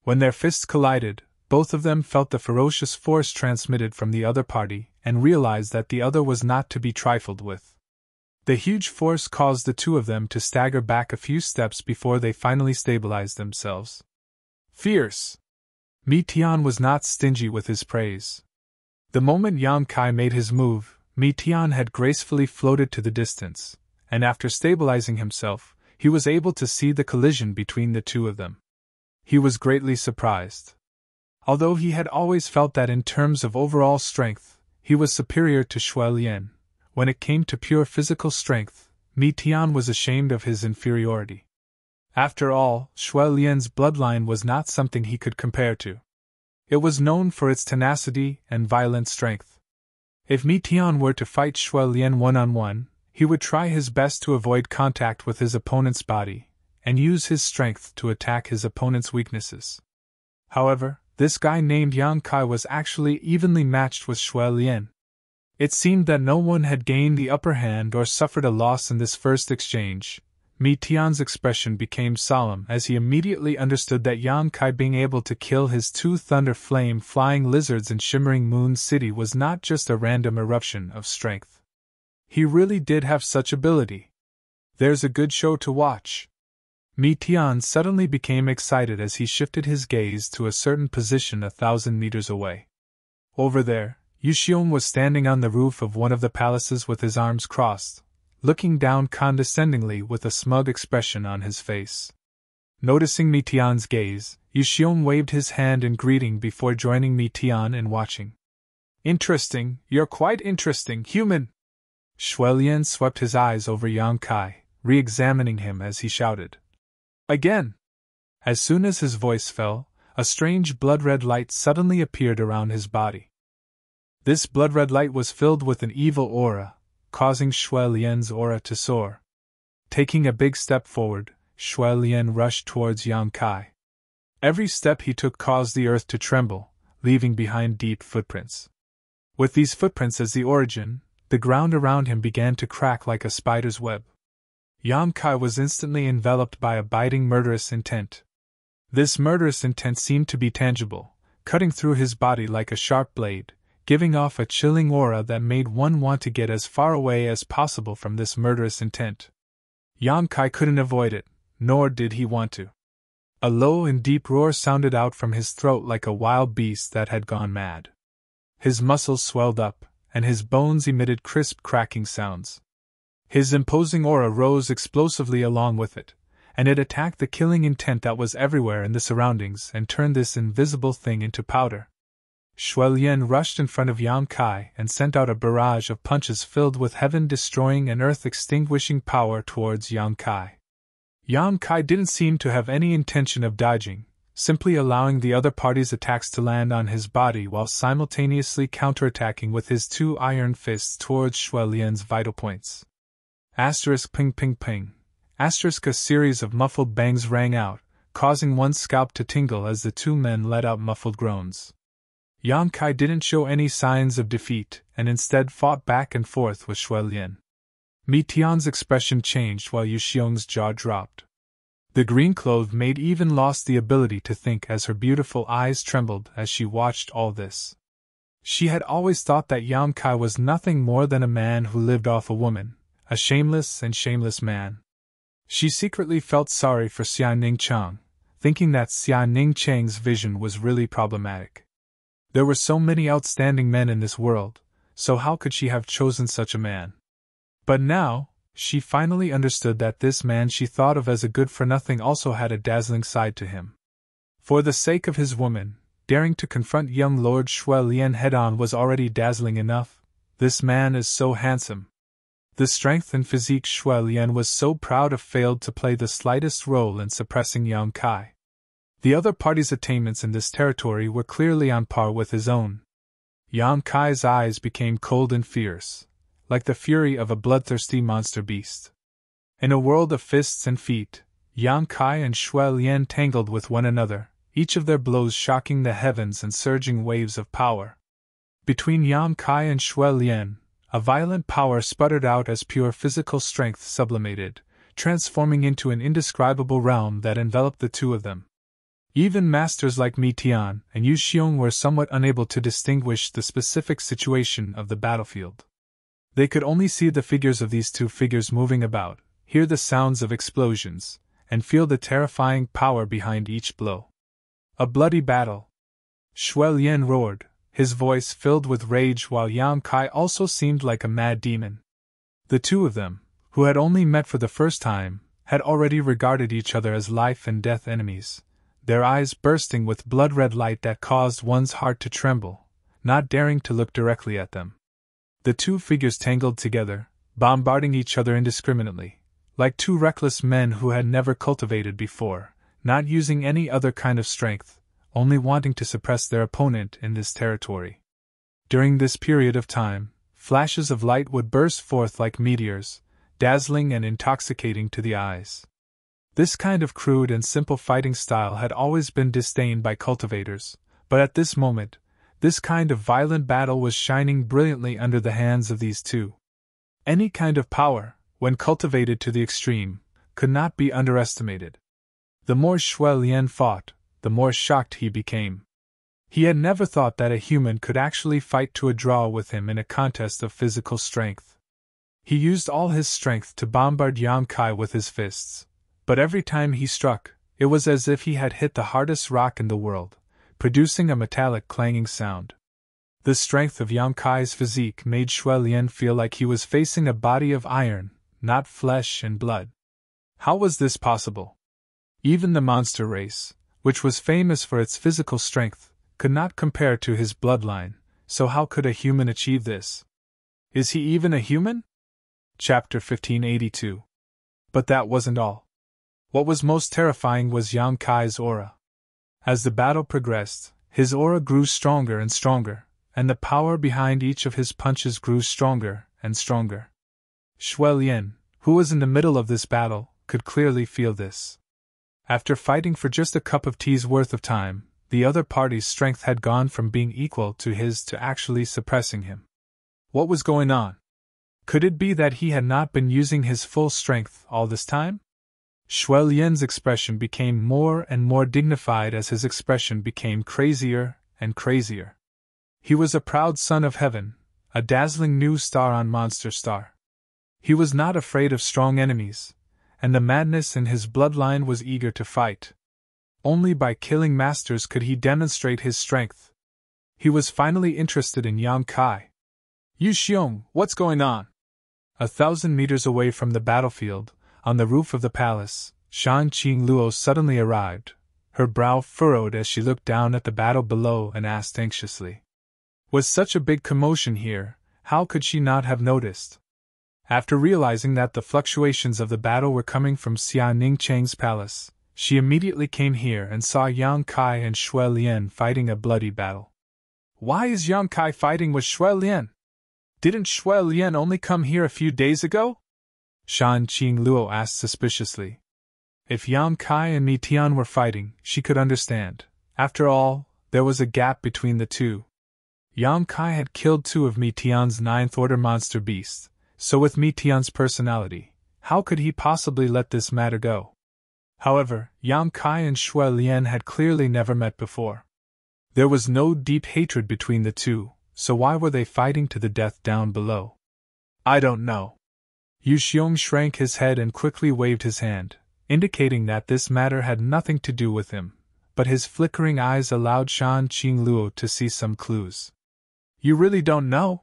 When their fists collided, both of them felt the ferocious force transmitted from the other party and realized that the other was not to be trifled with. The huge force caused the two of them to stagger back a few steps before they finally stabilized themselves. Fierce! Mi Tian was not stingy with his praise. The moment Yang Kai made his move, Mi Tian had gracefully floated to the distance, and after stabilizing himself, he was able to see the collision between the two of them. He was greatly surprised. Although he had always felt that in terms of overall strength, he was superior to Shui Lian, when it came to pure physical strength, Mi Tian was ashamed of his inferiority. After all, Shui Lian's bloodline was not something he could compare to. It was known for its tenacity and violent strength. If Mi Tian were to fight Shui Lian one-on-one, he would try his best to avoid contact with his opponent's body, and use his strength to attack his opponent's weaknesses. However, this guy named Yang Kai was actually evenly matched with Shui Lian. It seemed that no one had gained the upper hand or suffered a loss in this first exchange. Mi Tian's expression became solemn as he immediately understood that Yang Kai being able to kill his two thunder flame flying lizards in Shimmering Moon City was not just a random eruption of strength. He really did have such ability. There's a good show to watch. Mi Tian suddenly became excited as he shifted his gaze to a certain position 1,000 meters away. Over there, Yu Xiong was standing on the roof of one of the palaces with his arms crossed, looking down condescendingly with a smug expression on his face. Noticing Mi Tian's gaze, Yu Xiong waved his hand in greeting before joining Mi Tian in watching. "Interesting, you're quite interesting, human!" Shui Lian swept his eyes over Yang Kai, re-examining him as he shouted. "Again!" As soon as his voice fell, a strange blood-red light suddenly appeared around his body. This blood-red light was filled with an evil aura, causing Shui Lian's aura to soar. Taking a big step forward, Shui Lian rushed towards Yang Kai. Every step he took caused the earth to tremble, leaving behind deep footprints. With these footprints as the origin, the ground around him began to crack like a spider's web. Yang Kai was instantly enveloped by a biting murderous intent. This murderous intent seemed to be tangible, cutting through his body like a sharp blade, giving off a chilling aura that made one want to get as far away as possible from this murderous intent. Yang Kai couldn't avoid it, nor did he want to. A low and deep roar sounded out from his throat like a wild beast that had gone mad. His muscles swelled up, and his bones emitted crisp cracking sounds. His imposing aura rose explosively along with it, and it attacked the killing intent that was everywhere in the surroundings and turned this invisible thing into powder. Shui Lian rushed in front of Yang Kai and sent out a barrage of punches filled with heaven-destroying and earth-extinguishing power towards Yang Kai. Yang Kai didn't seem to have any intention of dodging, simply allowing the other party's attacks to land on his body while simultaneously counterattacking with his two iron fists towards Shui Lian's vital points. Asterisk ping ping ping. Asterisk a series of muffled bangs rang out, causing one's scalp to tingle as the two men let out muffled groans. Yang Kai didn't show any signs of defeat and instead fought back and forth with Shui Lian. Mi Tian's expression changed while Yu Xiong's jaw dropped. The green-clothed maid even lost the ability to think as her beautiful eyes trembled as she watched all this. She had always thought that Yang Kai was nothing more than a man who lived off a woman, a shameless and shameless man. She secretly felt sorry for Xia Ningchang, thinking that Xia Ningchang's vision was really problematic. There were so many outstanding men in this world, so how could she have chosen such a man? But now, she finally understood that this man she thought of as a good-for-nothing also had a dazzling side to him. For the sake of his woman, daring to confront young Lord Shui Lian head-on was already dazzling enough. This man is so handsome. The strength and physique Shui Lian was so proud of failed to play the slightest role in suppressing Yang Kai. The other party's attainments in this territory were clearly on par with his own. Yang Kai's eyes became cold and fierce, like the fury of a bloodthirsty monster beast. In a world of fists and feet, Yang Kai and Shui Lian tangled with one another, each of their blows shocking the heavens and surging waves of power. Between Yang Kai and Shui Lian, a violent power sputtered out as pure physical strength sublimated, transforming into an indescribable realm that enveloped the two of them. Even masters like Mi Tian and Yu Xiong were somewhat unable to distinguish the specific situation of the battlefield. They could only see the figures of these two figures moving about, hear the sounds of explosions, and feel the terrifying power behind each blow. A bloody battle. Shui Lian roared, his voice filled with rage while Yang Kai also seemed like a mad demon. The two of them, who had only met for the first time, had already regarded each other as life and death enemies, their eyes bursting with blood-red light that caused one's heart to tremble, not daring to look directly at them. The two figures tangled together, bombarding each other indiscriminately, like two reckless men who had never cultivated before, not using any other kind of strength, only wanting to suppress their opponent in this territory. During this period of time, flashes of light would burst forth like meteors, dazzling and intoxicating to the eyes. This kind of crude and simple fighting style had always been disdained by cultivators, but at this moment, this kind of violent battle was shining brilliantly under the hands of these two. Any kind of power, when cultivated to the extreme, could not be underestimated. The more Xue Lian fought, the more shocked he became. He had never thought that a human could actually fight to a draw with him in a contest of physical strength. He used all his strength to bombard Yang Kai with his fists, but every time he struck, it was as if he had hit the hardest rock in the world, producing a metallic clanging sound. The strength of Yang Kai's physique made Xue Lian feel like he was facing a body of iron, not flesh and blood. How was this possible? Even the monster race, which was famous for its physical strength, could not compare to his bloodline, so how could a human achieve this? Is he even a human? Chapter 1582. But that wasn't all. What was most terrifying was Yang Kai's aura. As the battle progressed, his aura grew stronger and stronger, and the power behind each of his punches grew stronger and stronger. Xue Lian, who was in the middle of this battle, could clearly feel this. After fighting for just a cup of tea's worth of time, the other party's strength had gone from being equal to his to actually suppressing him. What was going on? Could it be that he had not been using his full strength all this time? Xue Lian's expression became more and more dignified as his expression became crazier and crazier. He was a proud son of heaven, a dazzling new star on Monster Star. He was not afraid of strong enemies, and the madness in his bloodline was eager to fight. Only by killing masters could he demonstrate his strength. He was finally interested in Yang Kai. Yu Xiong, what's going on? 1,000 meters away from the battlefield, on the roof of the palace, Shan Qingluo suddenly arrived, her brow furrowed as she looked down at the battle below and asked anxiously. Was such a big commotion here, how could she not have noticed? After realizing that the fluctuations of the battle were coming from Xia Ningcheng's palace, she immediately came here and saw Yang Kai and Xue Lian fighting a bloody battle. Why is Yang Kai fighting with Xue Lian? Didn't Xue Lian only come here a few days ago? Shan Qingluo asked suspiciously. If Yang Kai and Mi Tian were fighting, she could understand. After all, there was a gap between the two. Yang Kai had killed 2 of Mi Tian's 9th-order monster beasts, so with Mi Tian's personality, how could he possibly let this matter go? However, Yang Kai and Xue Lian had clearly never met before. There was no deep hatred between the two, so why were they fighting to the death down below? I don't know. Yu Xiong shrank his head and quickly waved his hand, indicating that this matter had nothing to do with him, but his flickering eyes allowed Shan Qingluo to see some clues. You really don't know?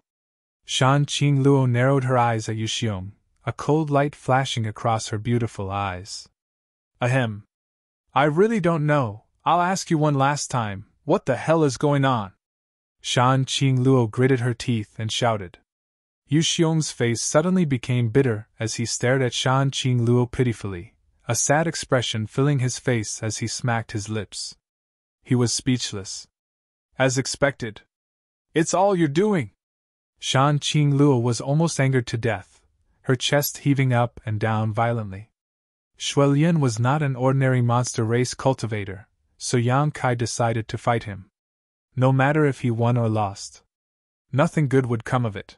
Shan Qingluo narrowed her eyes at Yu Xiong, a cold light flashing across her beautiful eyes. Ahem. I really don't know. I'll ask you one last time, what the hell is going on? Shan Qingluo gritted her teeth and shouted. Yu Xiong's face suddenly became bitter as he stared at Shan Qingluo pitifully, a sad expression filling his face as he smacked his lips. He was speechless. As expected. It's all you're doing! Shan Qingluo was almost angered to death, her chest heaving up and down violently. Xue Lian was not an ordinary monster race cultivator, so Yang Kai decided to fight him. No matter if he won or lost. Nothing good would come of it.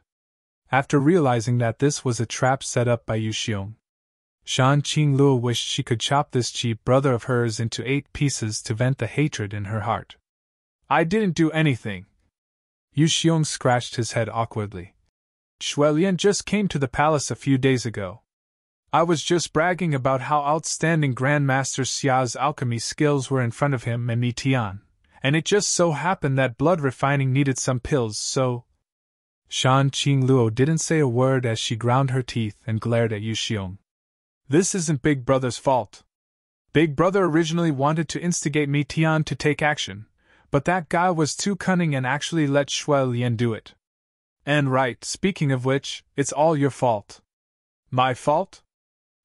After realizing that this was a trap set up by Yu Xiong, Shan Qingluo wished she could chop this cheap brother of hers into 8 pieces to vent the hatred in her heart. I didn't do anything. Yu Xiong scratched his head awkwardly. Xue Lian just came to the palace a few days ago. I was just bragging about how outstanding Grandmaster Xia's alchemy skills were in front of him and Mi Tian, and it just so happened that blood refining needed some pills, so... Shan Qingluo didn't say a word as she ground her teeth and glared at Yu Xiong. This isn't Big Brother's fault. Big Brother originally wanted to instigate me Tian to take action, but that guy was too cunning and actually let Shui Lian do it. And right, speaking of which, it's all your fault. My fault?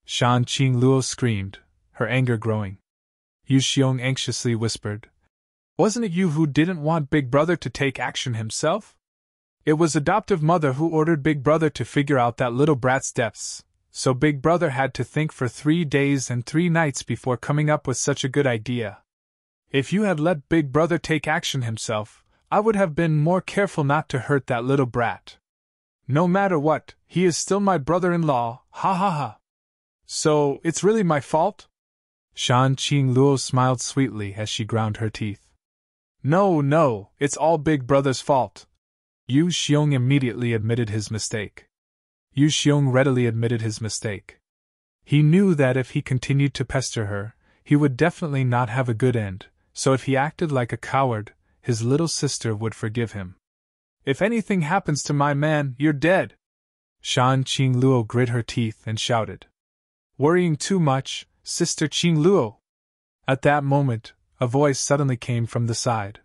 Shan Qingluo screamed, her anger growing. Yu Xiong anxiously whispered, wasn't it you who didn't want Big Brother to take action himself? It was adoptive mother who ordered Big Brother to figure out that little brat's depths, so Big Brother had to think for 3 days and 3 nights before coming up with such a good idea. If you had let Big Brother take action himself, I would have been more careful not to hurt that little brat. No matter what, he is still my brother-in-law, ha ha ha. So, it's really my fault? Shan Qingluo smiled sweetly as she ground her teeth. No, it's all Big Brother's fault. Yu Xiong immediately admitted his mistake. Yu Xiong readily admitted his mistake. He knew that if he continued to pester her, he would definitely not have a good end, so if he acted like a coward, his little sister would forgive him. If anything happens to my man, you're dead. Shan Qingluo grit her teeth and shouted. Worrying too much, Sister Qingluo. At that moment, a voice suddenly came from the side.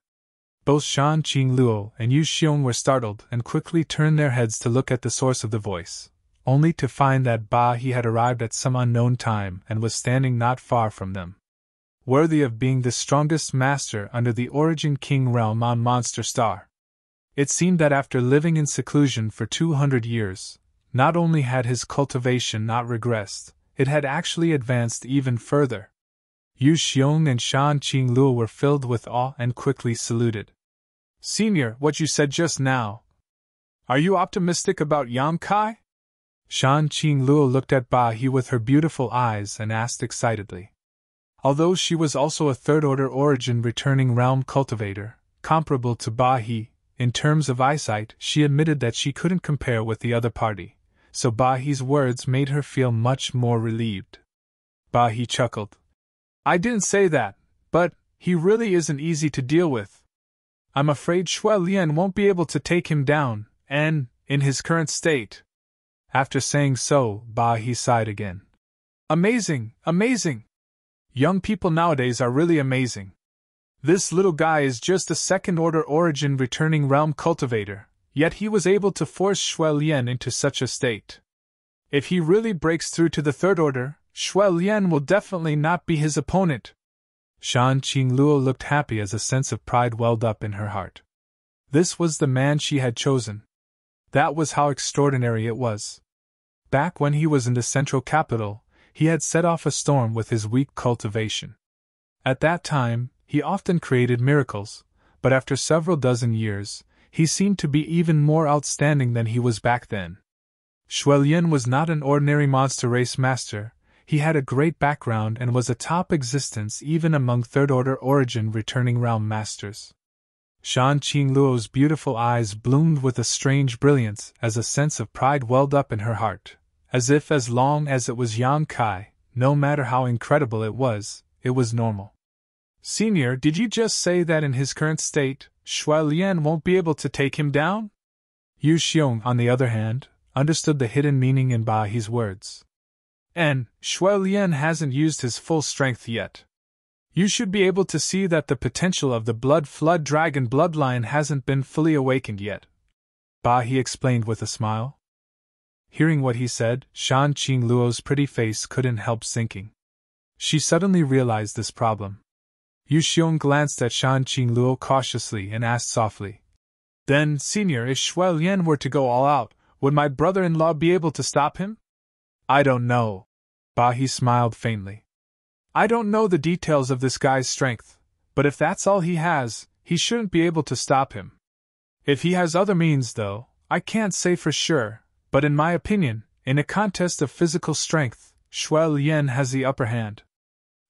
Both Shan Qingluo and Yu Xiong were startled and quickly turned their heads to look at the source of the voice, only to find that Ba He had arrived at some unknown time and was standing not far from them. Worthy of being the strongest master under the Origin King realm on Monster Star. It seemed that after living in seclusion for 200 years, not only had his cultivation not regressed, it had actually advanced even further. Yu Xiong and Shan Qingluo were filled with awe and quickly saluted. Senior, what you said just now. Are you optimistic about Yang Kai? Shan Qingluo looked at Ba He with her beautiful eyes and asked excitedly. Although she was also a third-order origin returning realm cultivator, comparable to Ba He, in terms of eyesight, she admitted that she couldn't compare with the other party, so Ba He's words made her feel much more relieved. Ba He chuckled. I didn't say that, but he really isn't easy to deal with. I'm afraid Shui Lian won't be able to take him down, and, in his current state. After saying so, Ba He sighed again. Amazing! Young people nowadays are really amazing. This little guy is just a second-order origin returning realm cultivator, yet he was able to force Shui Lian into such a state. If he really breaks through to the third order, Shui Lian will definitely not be his opponent. Shan Qingluo looked happy as a sense of pride welled up in her heart. This was the man she had chosen. That was how extraordinary it was. Back when he was in the central capital, he had set off a storm with his weak cultivation. At that time, he often created miracles, but after several dozen years, he seemed to be even more outstanding than he was back then. Shui Lian was not an ordinary monster race master. He had a great background and was a top existence even among third-order origin returning realm masters. Shan Qingluo's beautiful eyes bloomed with a strange brilliance as a sense of pride welled up in her heart, as if as long as it was Yang Kai, no matter how incredible it was normal. Senior, did you just say that in his current state, Shui Lian won't be able to take him down? Yu Xiong, on the other hand, understood the hidden meaning in Ba He's words. And Shui Lian hasn't used his full strength yet. You should be able to see that the potential of the Blood Flood Dragon bloodline hasn't been fully awakened yet. Ba He explained with a smile. Hearing what he said, Shan Qingluo's pretty face couldn't help sinking. She suddenly realized this problem. Yu Xiong glanced at Shan Qingluo cautiously and asked softly. Then, Senior, if Shui Lian were to go all out, would my brother-in-law be able to stop him? I don't know. Ba He smiled faintly. I don't know the details of this guy's strength, but if that's all he has, he shouldn't be able to stop him. If he has other means, though, I can't say for sure, but in my opinion, in a contest of physical strength, Shui Lian has the upper hand.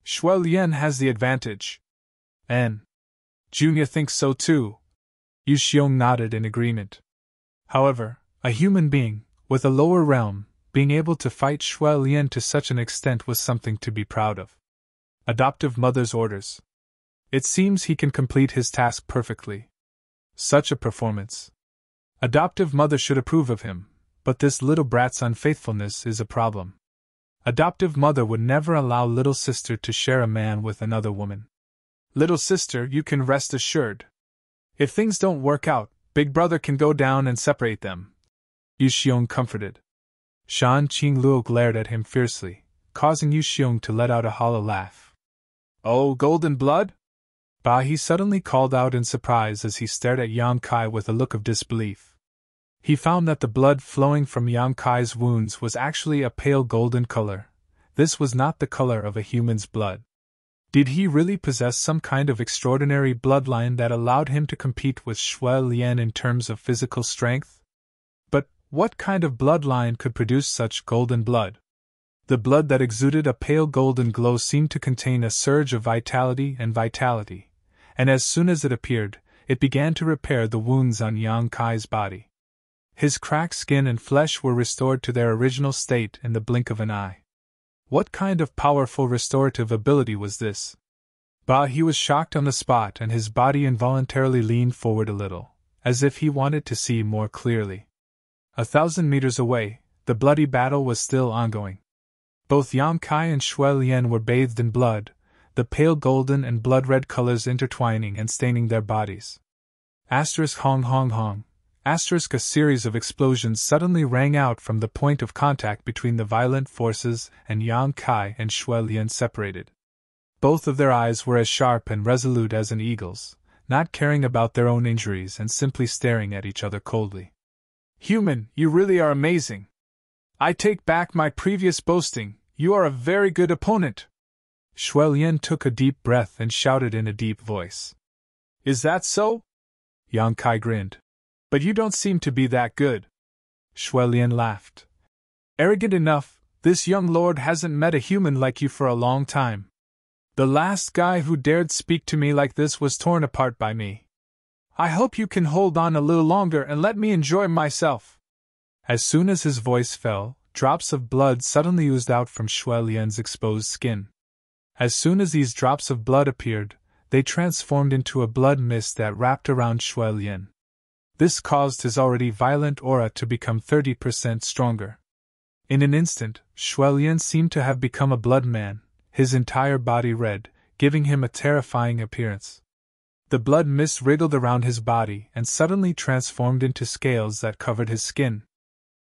Shui Lian has the advantage. And Junior thinks so too. Yu Xiong nodded in agreement. However, a human being, with a lower realm, being able to fight Shui Lian to such an extent was something to be proud of. Adoptive mother's orders. It seems he can complete his task perfectly. Such a performance. Adoptive mother should approve of him, but this little brat's unfaithfulness is a problem. Adoptive mother would never allow little sister to share a man with another woman. Little sister, you can rest assured. If things don't work out, big brother can go down and separate them. Yu Xiong comforted. Shan Qingluo glared at him fiercely, causing Yu Xiong to let out a hollow laugh. Oh, golden blood? Ba He suddenly called out in surprise as he stared at Yang Kai with a look of disbelief. He found that the blood flowing from Yang Kai's wounds was actually a pale golden color. This was not the color of a human's blood. Did he really possess some kind of extraordinary bloodline that allowed him to compete with Shui Lian in terms of physical strength? But what kind of bloodline could produce such golden blood? The blood that exuded a pale golden glow seemed to contain a surge of vitality, and as soon as it appeared, it began to repair the wounds on Yang Kai's body. His cracked skin and flesh were restored to their original state in the blink of an eye. What kind of powerful restorative ability was this? He was shocked on the spot, and his body involuntarily leaned forward a little, as if he wanted to see more clearly. 1,000 meters away, the bloody battle was still ongoing. Both Yang Kai and Shui Lian were bathed in blood, the pale golden and blood-red colors intertwining and staining their bodies. Hong hong hong. A series of explosions suddenly rang out from the point of contact between the violent forces, and Yang Kai and Shui Lian separated. Both of their eyes were as sharp and resolute as an eagle's, not caring about their own injuries and simply staring at each other coldly. Human, you really are amazing. I take back my previous boasting, you are a very good opponent. Shui Lian took a deep breath and shouted in a deep voice. Is that so? Yang Kai grinned. But you don't seem to be that good. Shui Lian laughed. Arrogant enough, this young lord hasn't met a human like you for a long time. The last guy who dared speak to me like this was torn apart by me. I hope you can hold on a little longer and let me enjoy myself. As soon as his voice fell, drops of blood suddenly oozed out from Shui Lian's exposed skin. As soon as these drops of blood appeared, they transformed into a blood mist that wrapped around Shui Lian. This caused his already violent aura to become 30% stronger. In an instant, Shui Lian seemed to have become a blood man, his entire body red, giving him a terrifying appearance. The blood mist wriggled around his body and suddenly transformed into scales that covered his skin.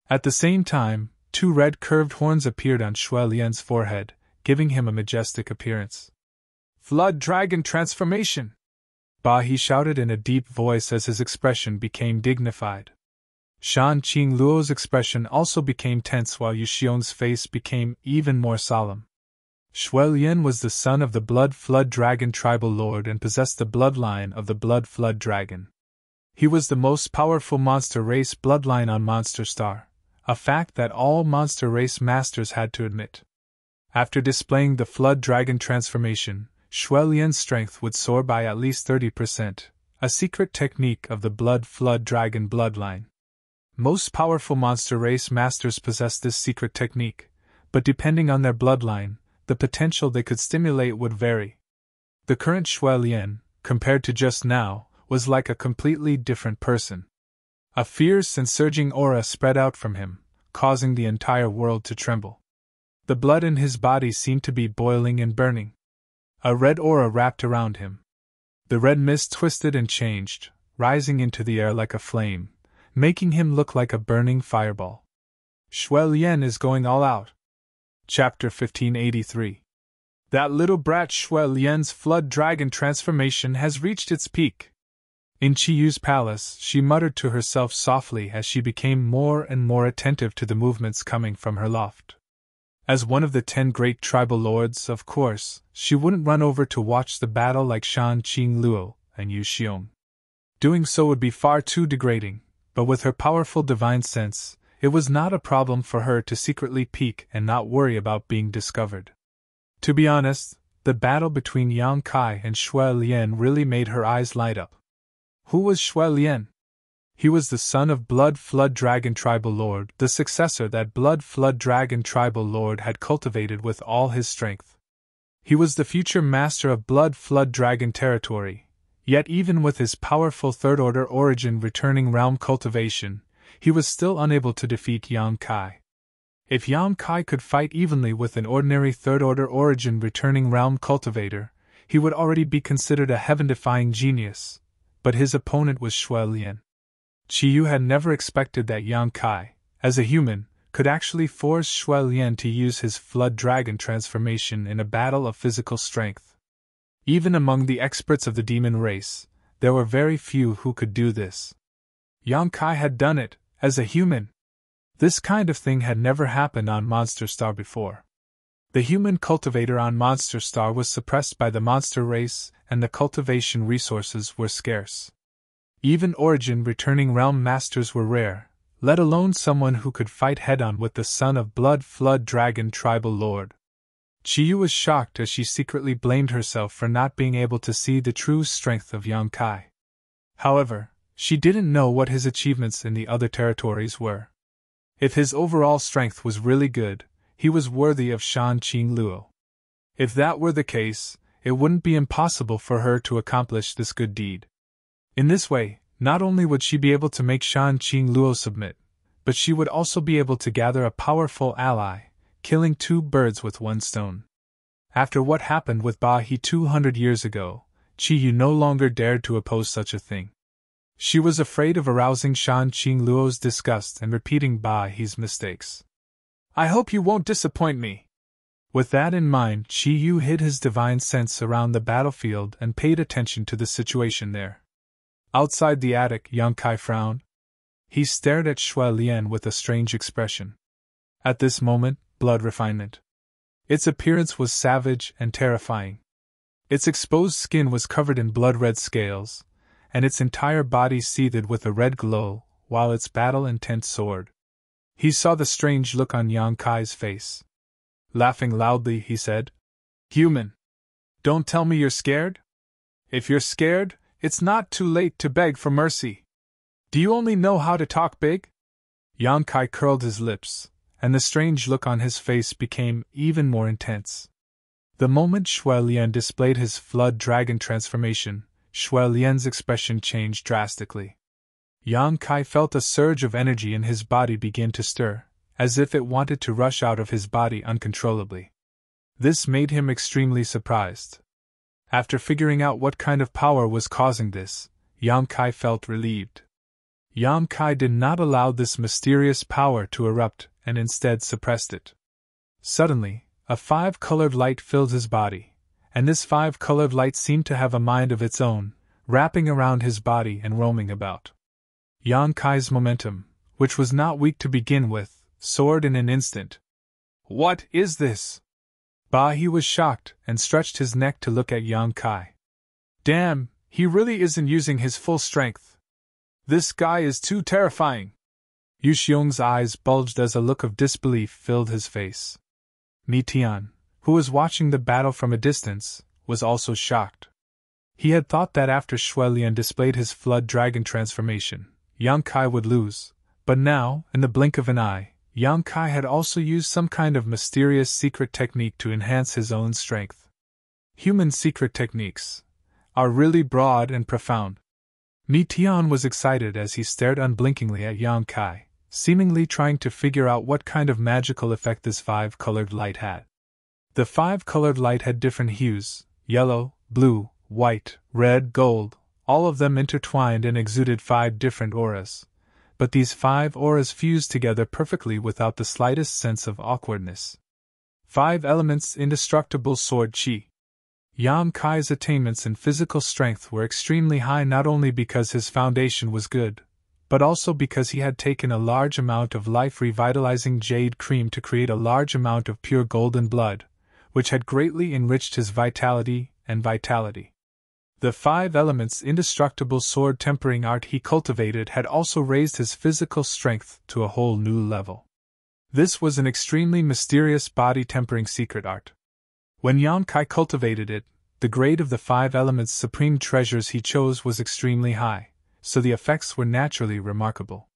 At the same time, 2 red curved horns appeared on Shui Lian's forehead, giving him a majestic appearance. Flood Dragon Transformation! He shouted in a deep voice as his expression became dignified. Shan Qingluo's expression also became tense while Yu Xiong's face became even more solemn. Shui Lian was the son of the Blood Flood Dragon tribal lord and possessed the bloodline of the Blood Flood Dragon. He was the most powerful monster race bloodline on Monster Star, a fact that all monster race masters had to admit. After displaying the Flood Dragon transformation, Shui Lian's strength would soar by at least 30%, a secret technique of the Blood Flood Dragon bloodline. Most powerful monster race masters possess this secret technique, but depending on their bloodline, the potential they could stimulate would vary. The current Shui Lian, compared to just now, was like a completely different person. A fierce and surging aura spread out from him, causing the entire world to tremble. The blood in his body seemed to be boiling and burning. A red aura wrapped around him. The red mist twisted and changed, rising into the air like a flame, making him look like a burning fireball. Shui Lian is going all out. Chapter 1583. That little brat Shui Lian's Flood Dragon transformation has reached its peak. In Qiyu's palace, she muttered to herself softly as she became more and more attentive to the movements coming from her loft. As one of the 10 great tribal lords, of course, she wouldn't run over to watch the battle like Shan Qingluo and Yu Xiong. Doing so would be far too degrading, but with her powerful divine sense, it was not a problem for her to secretly peek and not worry about being discovered. To be honest, the battle between Yang Kai and Shui Lian really made her eyes light up. Who was Shui Lian? He was the son of Blood Flood Dragon tribal lord, the successor that Blood Flood Dragon tribal lord had cultivated with all his strength. He was the future master of Blood Flood Dragon territory, yet even with his powerful third-order origin returning realm cultivation, he was still unable to defeat Yang Kai. If Yang Kai could fight evenly with an ordinary third-order origin returning realm cultivator, he would already be considered a heaven-defying genius, but his opponent was Xue Lian. Qiyu had never expected that Yang Kai, as a human, could actually force Xue Lian to use his Flood Dragon transformation in a battle of physical strength. Even among the experts of the demon race, there were very few who could do this. Yang Kai had done it, as a human. This kind of thing had never happened on Monster Star before. The human cultivator on Monster Star was suppressed by the monster race, and the cultivation resources were scarce. Even origin returning realm masters were rare, let alone someone who could fight head-on with the son of Blood Flood Dragon tribal lord. Qiyu was shocked as she secretly blamed herself for not being able to see the true strength of Yang Kai. However, she didn't know what his achievements in the other territories were. If his overall strength was really good, he was worthy of Shan Qing Luo. If that were the case, it wouldn't be impossible for her to accomplish this good deed. In this way, not only would she be able to make Shan Qing Luo submit, but she would also be able to gather a powerful ally, killing two birds with one stone. After what happened with Ba He 200 years ago, Qiyu no longer dared to oppose such a thing. She was afraid of arousing Shan Qing Luo's disgust and repeating Ba He's mistakes. "I hope you won't disappoint me." With that in mind, Qiyu hid his divine sense around the battlefield and paid attention to the situation there. Outside the attic, Yang Kai frowned. He stared at Xue Lian with a strange expression. At this moment, blood refinement. Its appearance was savage and terrifying. Its exposed skin was covered in blood-red scales, and its entire body seethed with a red glow, while its battle-intent soared. He saw the strange look on Yang Kai's face. Laughing loudly, he said, "Human! Don't tell me you're scared? If you're scared, it's not too late to beg for mercy. Do you only know how to talk big?" Yang Kai curled his lips, and the strange look on his face became even more intense. The moment Xue Lian displayed his Flood Dragon transformation, Xue Lian's expression changed drastically. Yang Kai felt a surge of energy in his body begin to stir, as if it wanted to rush out of his body uncontrollably. This made him extremely surprised. After figuring out what kind of power was causing this, Yang Kai felt relieved. Yang Kai did not allow this mysterious power to erupt and instead suppressed it. Suddenly, a five-colored light filled his body, and this five-colored light seemed to have a mind of its own, wrapping around his body and roaming about. Yang Kai's momentum, which was not weak to begin with, soared in an instant. "What is this?" Ba He was shocked and stretched his neck to look at Yang Kai. "Damn, he really isn't using his full strength. This guy is too terrifying." Yu Xiong's eyes bulged as a look of disbelief filled his face. Mi Tian, who was watching the battle from a distance, was also shocked. He had thought that after Xue Lian displayed his Flood Dragon transformation, Yang Kai would lose, but now, in the blink of an eye, Yang Kai had also used some kind of mysterious secret technique to enhance his own strength. Human secret techniques are really broad and profound. Mi Tian was excited as he stared unblinkingly at Yang Kai, seemingly trying to figure out what kind of magical effect this five-colored light had. The five-colored light had different hues: yellow, blue, white, red, gold, all of them intertwined and exuded five different auras. But these five auras fused together perfectly without the slightest sense of awkwardness. Five elements indestructible sword chi. Yang Kai's attainments in physical strength were extremely high, not only because his foundation was good, but also because he had taken a large amount of life-revitalizing jade cream to create a large amount of pure golden blood, which had greatly enriched his vitality and vitality. The five elements indestructible sword tempering art he cultivated had also raised his physical strength to a whole new level. This was an extremely mysterious body tempering secret art. When Yang Kai cultivated it, the grade of the five elements' supreme treasures he chose was extremely high, so the effects were naturally remarkable.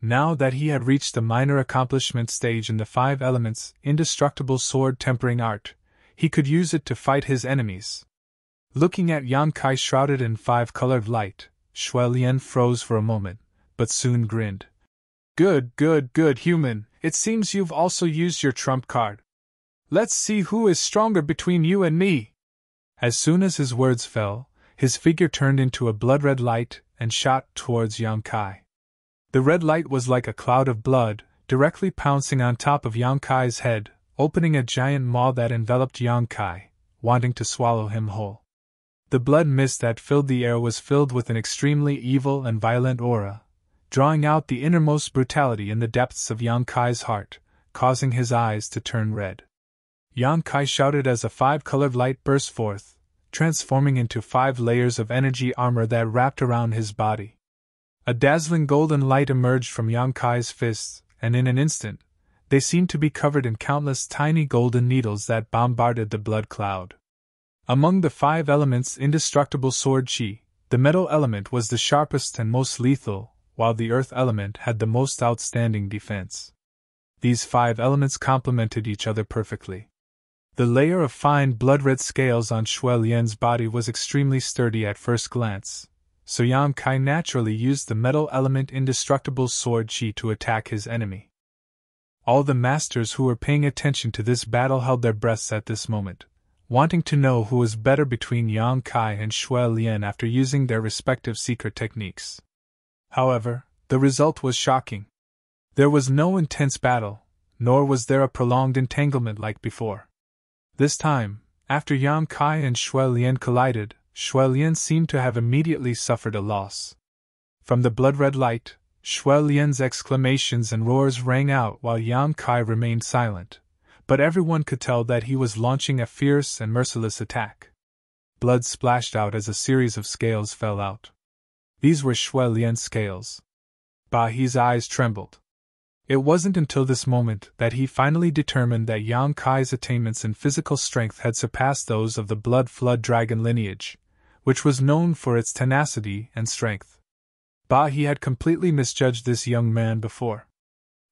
Now that he had reached the minor accomplishment stage in the five elements indestructible sword tempering art, he could use it to fight his enemies. Looking at Yang Kai shrouded in five-colored light, Xue Lian froze for a moment, but soon grinned. Good, good, good, human. It seems you've also used your trump card. Let's see who is stronger between you and me. As soon as his words fell, his figure turned into a blood-red light and shot towards Yang Kai. The red light was like a cloud of blood, directly pouncing on top of Yang Kai's head, opening a giant maw that enveloped Yang Kai, wanting to swallow him whole. The blood mist that filled the air was filled with an extremely evil and violent aura, drawing out the innermost brutality in the depths of Yang Kai's heart, causing his eyes to turn red. Yang Kai shouted as a five-colored light burst forth, transforming into 5 layers of energy armor that wrapped around his body. A dazzling golden light emerged from Yang Kai's fists, and in an instant, they seemed to be covered in countless tiny golden needles that bombarded the blood cloud. Among the 5 elements' indestructible sword chi, the metal element was the sharpest and most lethal, while the earth element had the most outstanding defense. These 5 elements complemented each other perfectly. The layer of fine blood-red scales on Shui Lian's body was extremely sturdy at first glance, so Yang Kai naturally used the metal element indestructible sword chi to attack his enemy. All the masters who were paying attention to this battle held their breaths at this moment, wanting to know who was better between Yang Kai and Shui Lian after using their respective secret techniques. However, the result was shocking. There was no intense battle, nor was there a prolonged entanglement like before. This time, after Yang Kai and Shui Lian collided, Shui Lian seemed to have immediately suffered a loss. From the blood-red light, Shui Lian's exclamations and roars rang out while Yang Kai remained silent, but everyone could tell that he was launching a fierce and merciless attack. Blood splashed out as a series of scales fell out. These were Shui Lian's scales. Ba He's eyes trembled. It wasn't until this moment that he finally determined that Yang Kai's attainments in physical strength had surpassed those of the blood flood dragon lineage, which was known for its tenacity and strength. Ba He had completely misjudged this young man before.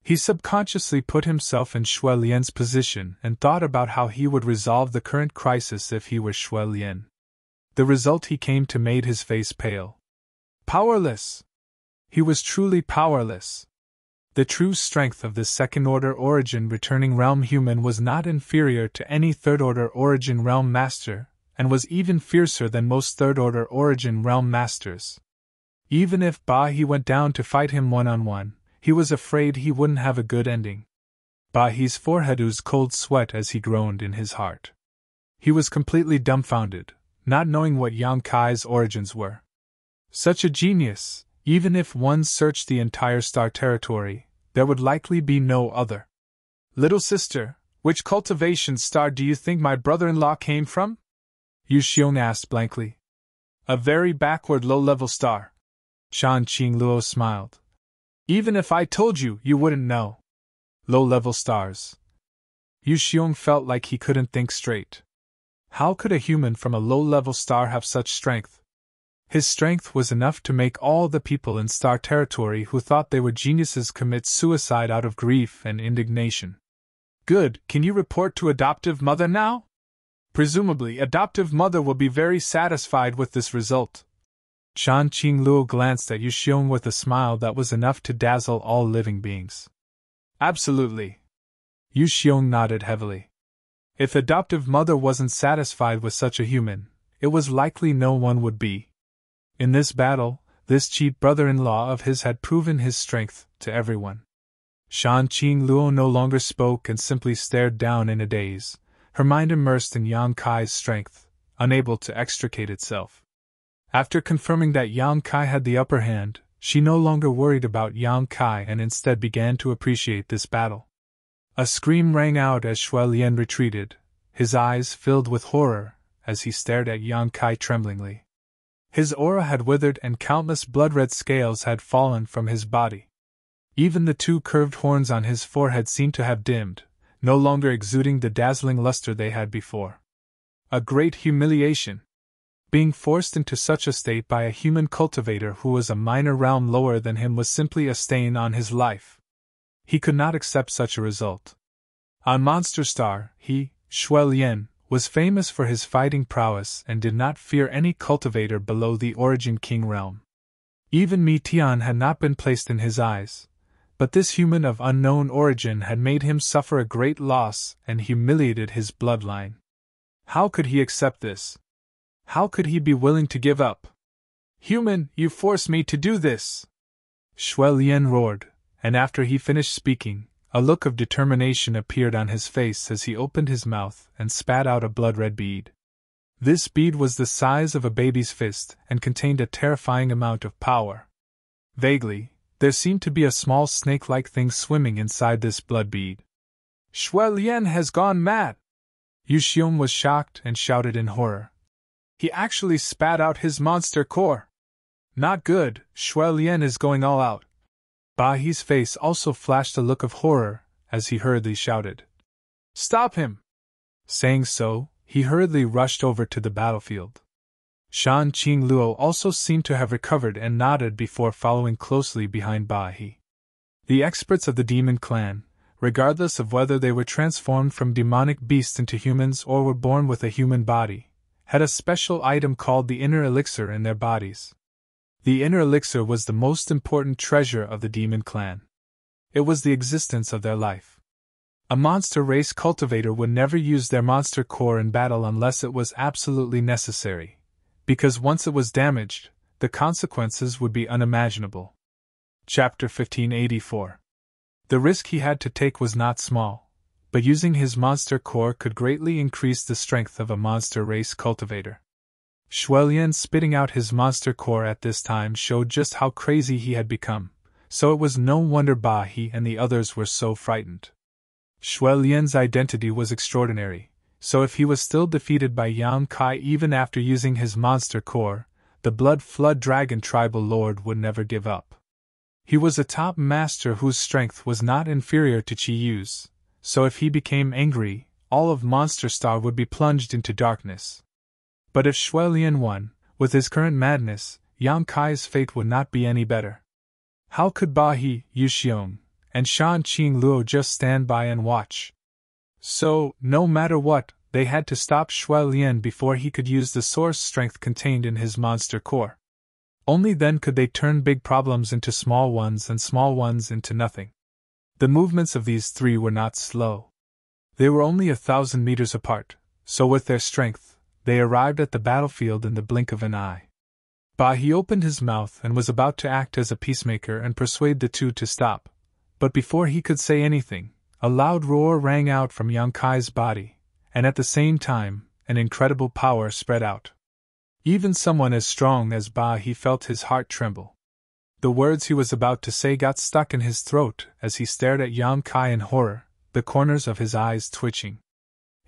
He subconsciously put himself in Shui Lian's position and thought about how he would resolve the current crisis if he were Shui Lian. The result he came to made his face pale. Powerless! He was truly powerless. The true strength of this second-order origin returning realm human was not inferior to any third-order origin realm master, and was even fiercer than most third-order origin realm masters. Even if Ba He went down to fight him one-on-one, he was afraid he wouldn't have a good ending. Ba He's forehead oozed cold sweat as he groaned in his heart. He was completely dumbfounded, not knowing what Yang Kai's origins were. Such a genius! Even if one searched the entire star territory, there would likely be no other. Little sister, which cultivation star do you think my brother-in-law came from? Yu Xiong asked blankly. A very backward low-level star. Shan Qingluo smiled. Even if I told you, you wouldn't know. Low-level stars. Yu Xiong felt like he couldn't think straight. How could a human from a low-level star have such strength? His strength was enough to make all the people in Star Territory who thought they were geniuses commit suicide out of grief and indignation. Good, can you report to adoptive mother now? Presumably, adoptive mother will be very satisfied with this result. Shan Qingluo glanced at Yu Xiong with a smile that was enough to dazzle all living beings. Absolutely. Yu Xiong nodded heavily. If adoptive mother wasn't satisfied with such a human, it was likely no one would be. In this battle, this cheat brother-in-law of his had proven his strength to everyone. Shan Qingluo no longer spoke and simply stared down in a daze, her mind immersed in Yang Kai's strength, unable to extricate itself. After confirming that Yang Kai had the upper hand, she no longer worried about Yang Kai and instead began to appreciate this battle. A scream rang out as Shui Lian retreated, his eyes filled with horror as he stared at Yang Kai tremblingly. His aura had withered and countless blood-red scales had fallen from his body. Even the 2 curved horns on his forehead seemed to have dimmed, no longer exuding the dazzling luster they had before. A great humiliation. Being forced into such a state by a human cultivator who was a minor realm lower than him was simply a stain on his life. He could not accept such a result. On Monster Star, he, Shui Lian, was famous for his fighting prowess and did not fear any cultivator below the Origin King realm. Even Mi Tian had not been placed in his eyes, but this human of unknown origin had made him suffer a great loss and humiliated his bloodline. How could he accept this? How could he be willing to give up? Human, you force me to do this! Shui Lian roared, and after he finished speaking, a look of determination appeared on his face as he opened his mouth and spat out a blood-red bead. This bead was the size of a baby's fist and contained a terrifying amount of power. Vaguely, there seemed to be a small snake-like thing swimming inside this blood bead. Shui Lian has gone mad! Yu Xiong was shocked and shouted in horror. He actually spat out his monster core! Not good, Shui Lian is going all out. Ba He's face also flashed a look of horror as he hurriedly shouted. Stop him! Saying so, he hurriedly rushed over to the battlefield. Shan Qing Luo also seemed to have recovered and nodded before following closely behind Ba He. The experts of the demon clan, regardless of whether they were transformed from demonic beasts into humans or were born with a human body, had a special item called the inner elixir in their bodies. The inner elixir was the most important treasure of the demon clan. It was the existence of their life. A monster race cultivator would never use their monster core in battle unless it was absolutely necessary, because once it was damaged, the consequences would be unimaginable. Chapter 1584. The risk he had to take was not small, but using his monster core could greatly increase the strength of a monster race cultivator. Shui Lian spitting out his monster core at this time showed just how crazy he had become, so it was no wonder Ba He and the others were so frightened. Shui Lian's identity was extraordinary, so if he was still defeated by Yang Kai even after using his monster core, the Blood Flood Dragon tribal lord would never give up. He was a top master whose strength was not inferior to Qi Yu's, so if he became angry, all of Monster Star would be plunged into darkness. But if Shui Lian won, with his current madness, Yang Kai's fate would not be any better. How could Ba He, Yu Xiong, and Shan Qing Luo just stand by and watch? So, no matter what, they had to stop Shui Lian before he could use the source strength contained in his monster core. Only then could they turn big problems into small ones and small ones into nothing. The movements of these three were not slow. They were only 1,000 meters apart, so with their strength, they arrived at the battlefield in the blink of an eye. Ba He opened his mouth and was about to act as a peacemaker and persuade the two to stop, but before he could say anything, a loud roar rang out from Yang Kai's body, and at the same time, an incredible power spread out. Even someone as strong as Ba He felt his heart tremble. The words he was about to say got stuck in his throat as he stared at Yang Kai in horror, the corners of his eyes twitching.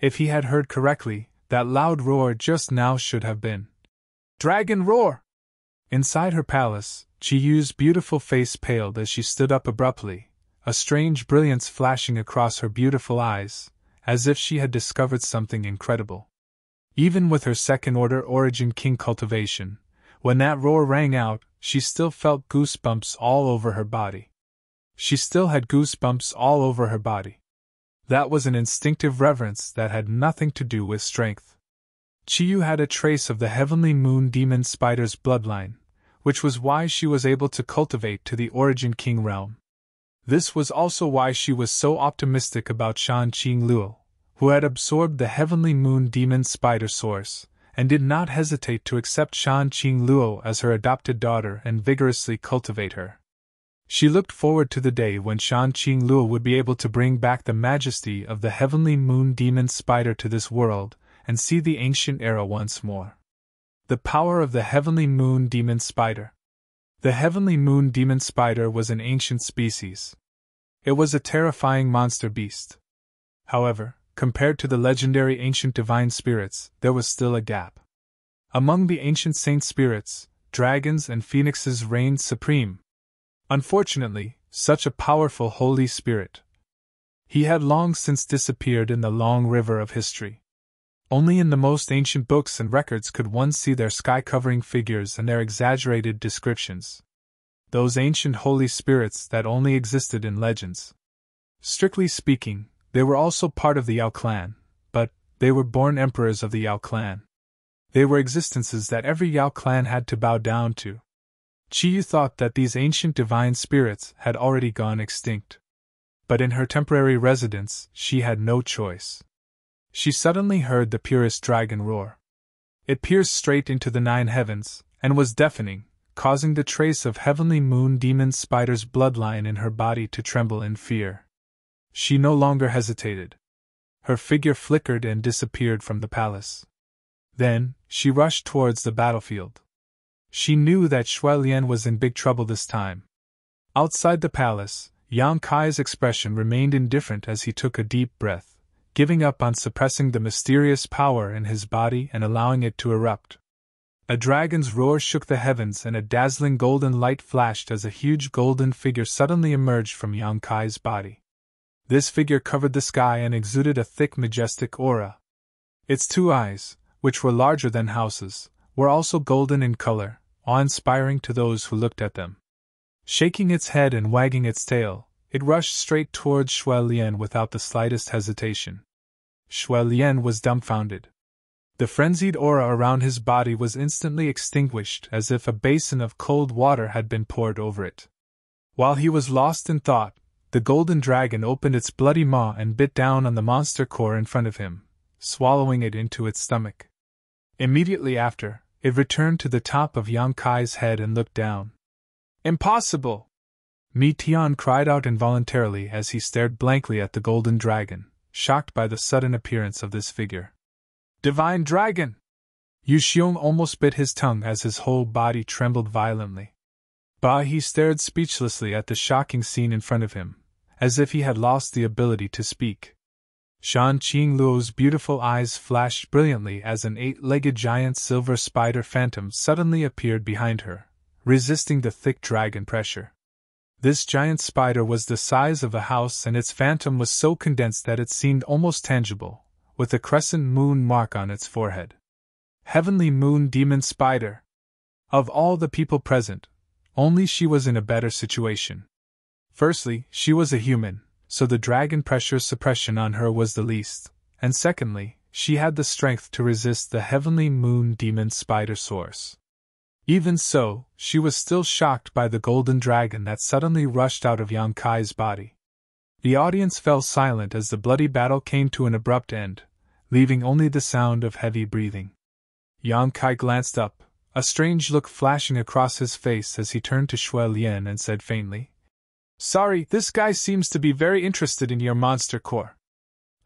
If he had heard correctly, that loud roar just now should have been Dragon Roar! Inside her palace, Qi Yu's beautiful face paled as she stood up abruptly, a strange brilliance flashing across her beautiful eyes, as if she had discovered something incredible. Even with her second-order origin king cultivation, when that roar rang out, she still felt goosebumps all over her body. She still had goosebumps all over her body. That was an instinctive reverence that had nothing to do with strength. Qi Yu had a trace of the heavenly moon demon spider's bloodline, which was why she was able to cultivate to the origin king realm. This was also why she was so optimistic about Shan Qing Luo, who had absorbed the heavenly moon demon spider source, and did not hesitate to accept Shan Qing Luo as her adopted daughter and vigorously cultivate her. She looked forward to the day when Shan Qing Luo would be able to bring back the majesty of the heavenly moon demon spider to this world and see the ancient era once more. The power of the heavenly moon demon spider. The heavenly moon demon spider was an ancient species. It was a terrifying monster beast. However, compared to the legendary ancient divine spirits, there was still a gap. Among the ancient saint spirits, dragons and phoenixes reigned supreme. Unfortunately, such a powerful holy spirit. He had long since disappeared in the long river of history. Only in the most ancient books and records could one see their sky-covering figures and their exaggerated descriptions. Those ancient holy spirits that only existed in legends. Strictly speaking, they were also part of the Yao clan, but they were born emperors of the Yao clan. They were existences that every Yao clan had to bow down to. Chiyu thought that these ancient divine spirits had already gone extinct. But in her temporary residence, she had no choice. She suddenly heard the purest dragon roar. It pierced straight into the 9 heavens, and was deafening, causing the trace of heavenly moon demon spider's bloodline in her body to tremble in fear. She no longer hesitated. Her figure flickered and disappeared from the palace. Then, she rushed towards the battlefield. She knew that Shui Lian was in big trouble this time. Outside the palace, Yang Kai's expression remained indifferent as he took a deep breath, giving up on suppressing the mysterious power in his body and allowing it to erupt. A dragon's roar shook the heavens and a dazzling golden light flashed as a huge golden figure suddenly emerged from Yang Kai's body. This figure covered the sky and exuded a thick, majestic aura. Its 2 eyes, which were larger than houses, were also golden in color, awe-inspiring to those who looked at them. Shaking its head and wagging its tail, it rushed straight towards Shui Lian without the slightest hesitation. Shui Lian was dumbfounded. The frenzied aura around his body was instantly extinguished as if a basin of cold water had been poured over it. While he was lost in thought, the golden dragon opened its bloody maw and bit down on the monster core in front of him, swallowing it into its stomach. Immediately after, it returned to the top of Yang Kai's head and looked down. "Impossible!" Mi Tian cried out involuntarily as he stared blankly at the golden dragon, shocked by the sudden appearance of this figure. "Divine dragon!" Yu Xiong almost bit his tongue as his whole body trembled violently. He stared speechlessly at the shocking scene in front of him, as if he had lost the ability to speak. Shan Qingluo's beautiful eyes flashed brilliantly as an 8-legged giant silver spider phantom suddenly appeared behind her, resisting the thick dragon pressure. This giant spider was the size of a house and its phantom was so condensed that it seemed almost tangible, with a crescent moon mark on its forehead. Heavenly Moon Demon Spider! Of all the people present, only she was in a better situation. Firstly, she was a human, so the dragon pressure suppression on her was the least, and secondly, she had the strength to resist the Heavenly Moon Demon Spider source. Even so, she was still shocked by the golden dragon that suddenly rushed out of Yang Kai's body. The audience fell silent as the bloody battle came to an abrupt end, leaving only the sound of heavy breathing. Yang Kai glanced up, a strange look flashing across his face as he turned to Shui Lian and said faintly, "Sorry, this guy seems to be very interested in your monster core.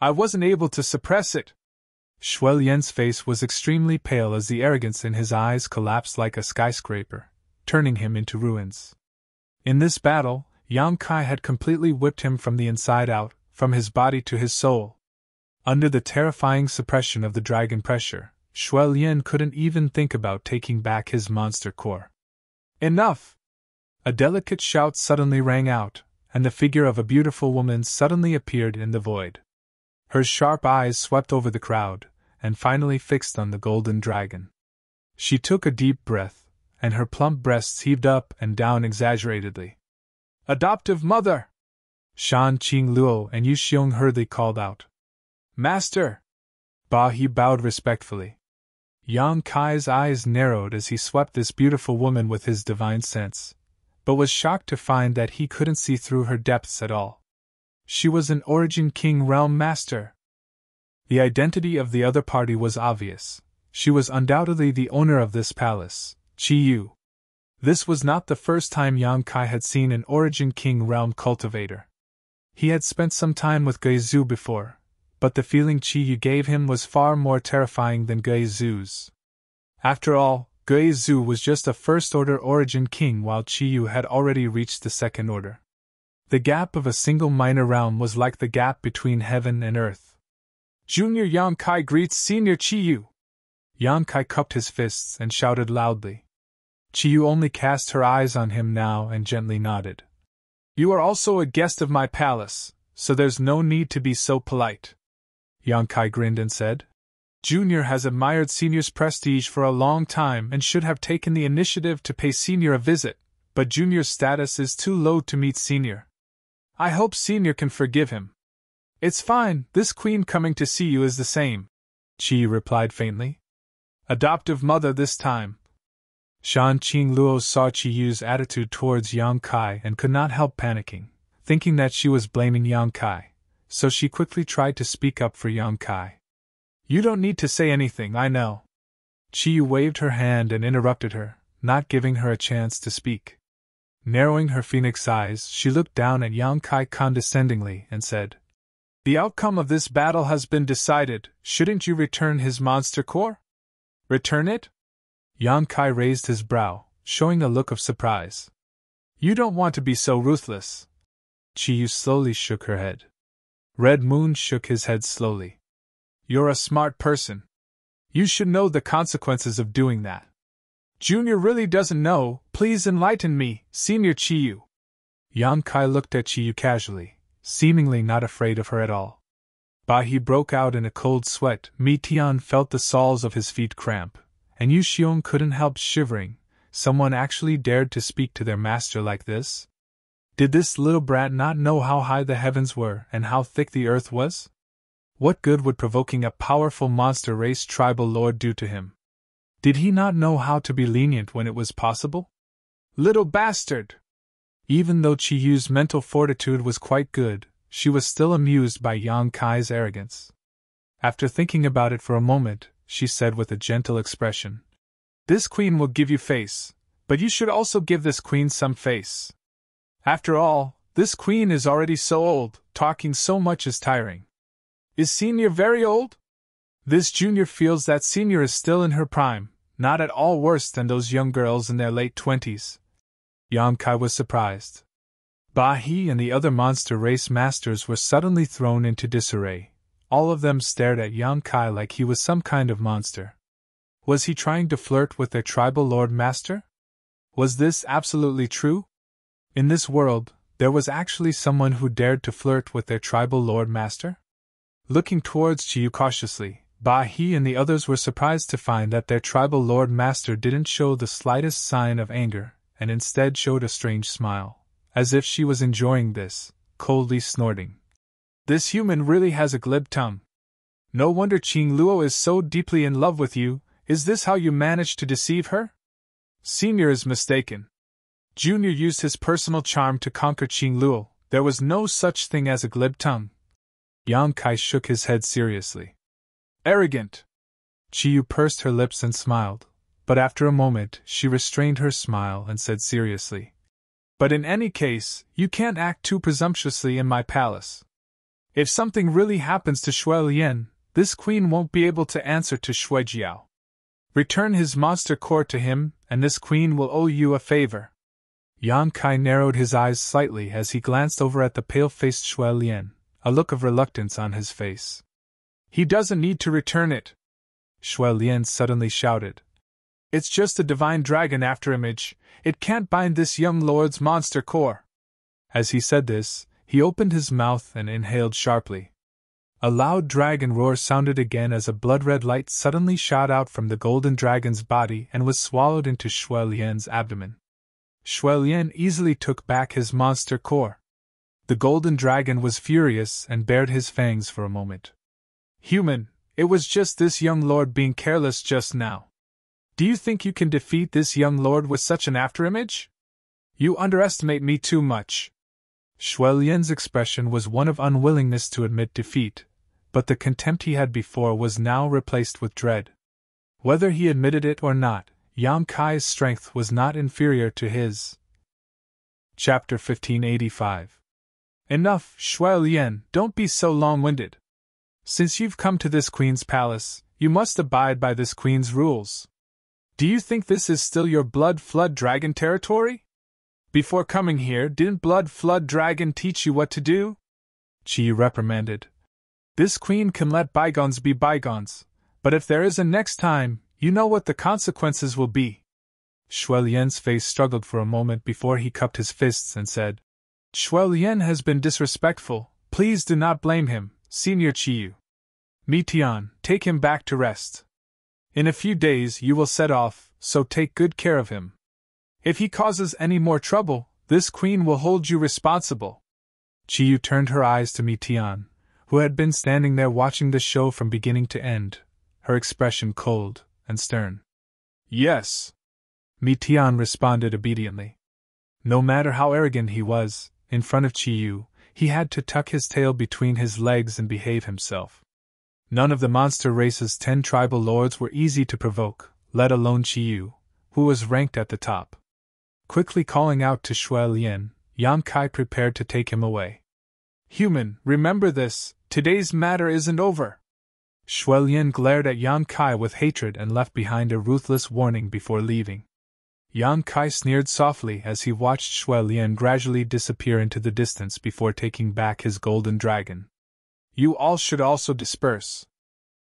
I wasn't able to suppress it." Shui Lian's face was extremely pale as the arrogance in his eyes collapsed like a skyscraper, turning him into ruins. In this battle, Yang Kai had completely whipped him from the inside out, from his body to his soul. Under the terrifying suppression of the dragon pressure, Shui Lian couldn't even think about taking back his monster core. "Enough!" A delicate shout suddenly rang out, and the figure of a beautiful woman suddenly appeared in the void. Her sharp eyes swept over the crowd, and finally fixed on the golden dragon. She took a deep breath, and her plump breasts heaved up and down exaggeratedly. "Adoptive mother!" Shan Qingluo and Yu Xiong hurriedly called out. "Master!" He bowed respectfully. Yang Kai's eyes narrowed as he swept this beautiful woman with his divine sense, but was shocked to find that he couldn't see through her depths at all. She was an Origin King Realm Master. The identity of the other party was obvious. She was undoubtedly the owner of this palace, Qi Yu. This was not the first time Yang Kai had seen an Origin King Realm cultivator. He had spent some time with Geizu before, but the feeling Qi Yu gave him was far more terrifying than Geizu's. After all, Geizu was just a first-order Origin King while Qi Yu had already reached the second order. The gap of a single minor realm was like the gap between heaven and earth. "Junior Yang Kai greets Senior Qi Yu!" Yang Kai cupped his fists and shouted loudly. Qi Yu only cast her eyes on him now and gently nodded. "You are also a guest of my palace, so there's no need to be so polite." Yang Kai grinned and said, "Junior has admired Senior's prestige for a long time and should have taken the initiative to pay Senior a visit, but Junior's status is too low to meet Senior. I hope Senior can forgive him." "It's fine, this queen coming to see you is the same," Qi replied faintly. "Adoptive mother this time." Shan Qingluo saw Qiyu's attitude towards Yang Kai and could not help panicking, thinking that she was blaming Yang Kai, so she quickly tried to speak up for Yang Kai. You don't need to say anything, I know. Qiyu waved her hand and interrupted her, not giving her a chance to speak. Narrowing her phoenix eyes, she looked down at Yang Kai condescendingly and said, The outcome of this battle has been decided, shouldn't you return his monster core? Return it? Yang Kai raised his brow, showing a look of surprise. You don't want to be so ruthless. Qiyu slowly shook her head. Red Moon shook his head slowly. You're a smart person. You should know the consequences of doing that. Junior really doesn't know, please enlighten me, Senior Qiyu. Yang Kai looked at Qiyu casually, seemingly not afraid of her at all. But he broke out in a cold sweat. Mi Tian felt the soles of his feet cramp, and Yu Xiong couldn't help shivering. Someone actually dared to speak to their master like this? Did this little brat not know how high the heavens were and how thick the earth was? What good would provoking a powerful monster race tribal lord do to him? Did he not know how to be lenient when it was possible? Little bastard! Even though Qiyu's mental fortitude was quite good, she was still amused by Yang Kai's arrogance. After thinking about it for a moment, she said with a gentle expression, This queen will give you face, but you should also give this queen some face. After all, this queen is already so old, talking so much is tiring. Is Senior very old? This junior feels that Senior is still in her prime, not at all worse than those young girls in their late 20s. Yang Kai was surprised. He and the other monster race masters were suddenly thrown into disarray. All of them stared at Yang Kai like he was some kind of monster. Was he trying to flirt with their tribal lord master? Was this absolutely true? In this world, there was actually someone who dared to flirt with their tribal lord master? Looking towards Qiyu cautiously, He and the others were surprised to find that their tribal lord master didn't show the slightest sign of anger, and instead showed a strange smile, as if she was enjoying this, coldly snorting. This human really has a glib tongue. No wonder Qingluo is so deeply in love with you. Is this how you managed to deceive her? Senior is mistaken. Junior used his personal charm to conquer Qingluo. There was no such thing as a glib tongue. Yang Kai shook his head seriously. Arrogant! Qiyu pursed her lips and smiled, but after a moment she restrained her smile and said seriously, But in any case, you can't act too presumptuously in my palace. If something really happens to Shui Lian, this queen won't be able to answer to Shui Jiao. Return his monster core to him, and this queen will owe you a favor. Yang Kai narrowed his eyes slightly as he glanced over at the pale-faced Shui Lian, a look of reluctance on his face. He doesn't need to return it, Shui Lian suddenly shouted. It's just a divine dragon afterimage, it can't bind this young lord's monster core. As he said this, he opened his mouth and inhaled sharply. A loud dragon roar sounded again as a blood-red light suddenly shot out from the golden dragon's body and was swallowed into Shui Lian's abdomen. Shui Lian easily took back his monster core. The golden dragon was furious and bared his fangs for a moment. Human, it was just this young lord being careless just now. Do you think you can defeat this young lord with such an afterimage? You underestimate me too much. Shui Lian's expression was one of unwillingness to admit defeat, but the contempt he had before was now replaced with dread. Whether he admitted it or not, Yang Kai's strength was not inferior to his. Chapter 1585. Enough, Shui Lian, don't be so long-winded. Since you've come to this queen's palace, you must abide by this queen's rules. Do you think this is still your Blood Flood Dragon territory? Before coming here, didn't Blood Flood Dragon teach you what to do? Qiyu reprimanded. This queen can let bygones be bygones, but if there is a next time, you know what the consequences will be. Shui Lian's face struggled for a moment before he cupped his fists and said, Shui Lian has been disrespectful, please do not blame him, Senior Qiyu. Mi Tian, take him back to rest. In a few days you will set off, so take good care of him. If he causes any more trouble, this queen will hold you responsible. Qiyu turned her eyes to Mi Tian, who had been standing there watching the show from beginning to end, her expression cold and stern. Yes. Mi Tian responded obediently. No matter how arrogant he was, in front of Qi Yu, he had to tuck his tail between his legs and behave himself. None of the monster race's 10 tribal lords were easy to provoke, let alone Qi Yu, who was ranked at the top. Quickly calling out to Shui Lian, Yang Kai prepared to take him away. Human, remember this, today's matter isn't over. Shui Lian glared at Yang Kai with hatred and left behind a ruthless warning before leaving. Yang Kai sneered softly as he watched Shui Lian gradually disappear into the distance before taking back his golden dragon. You all should also disperse.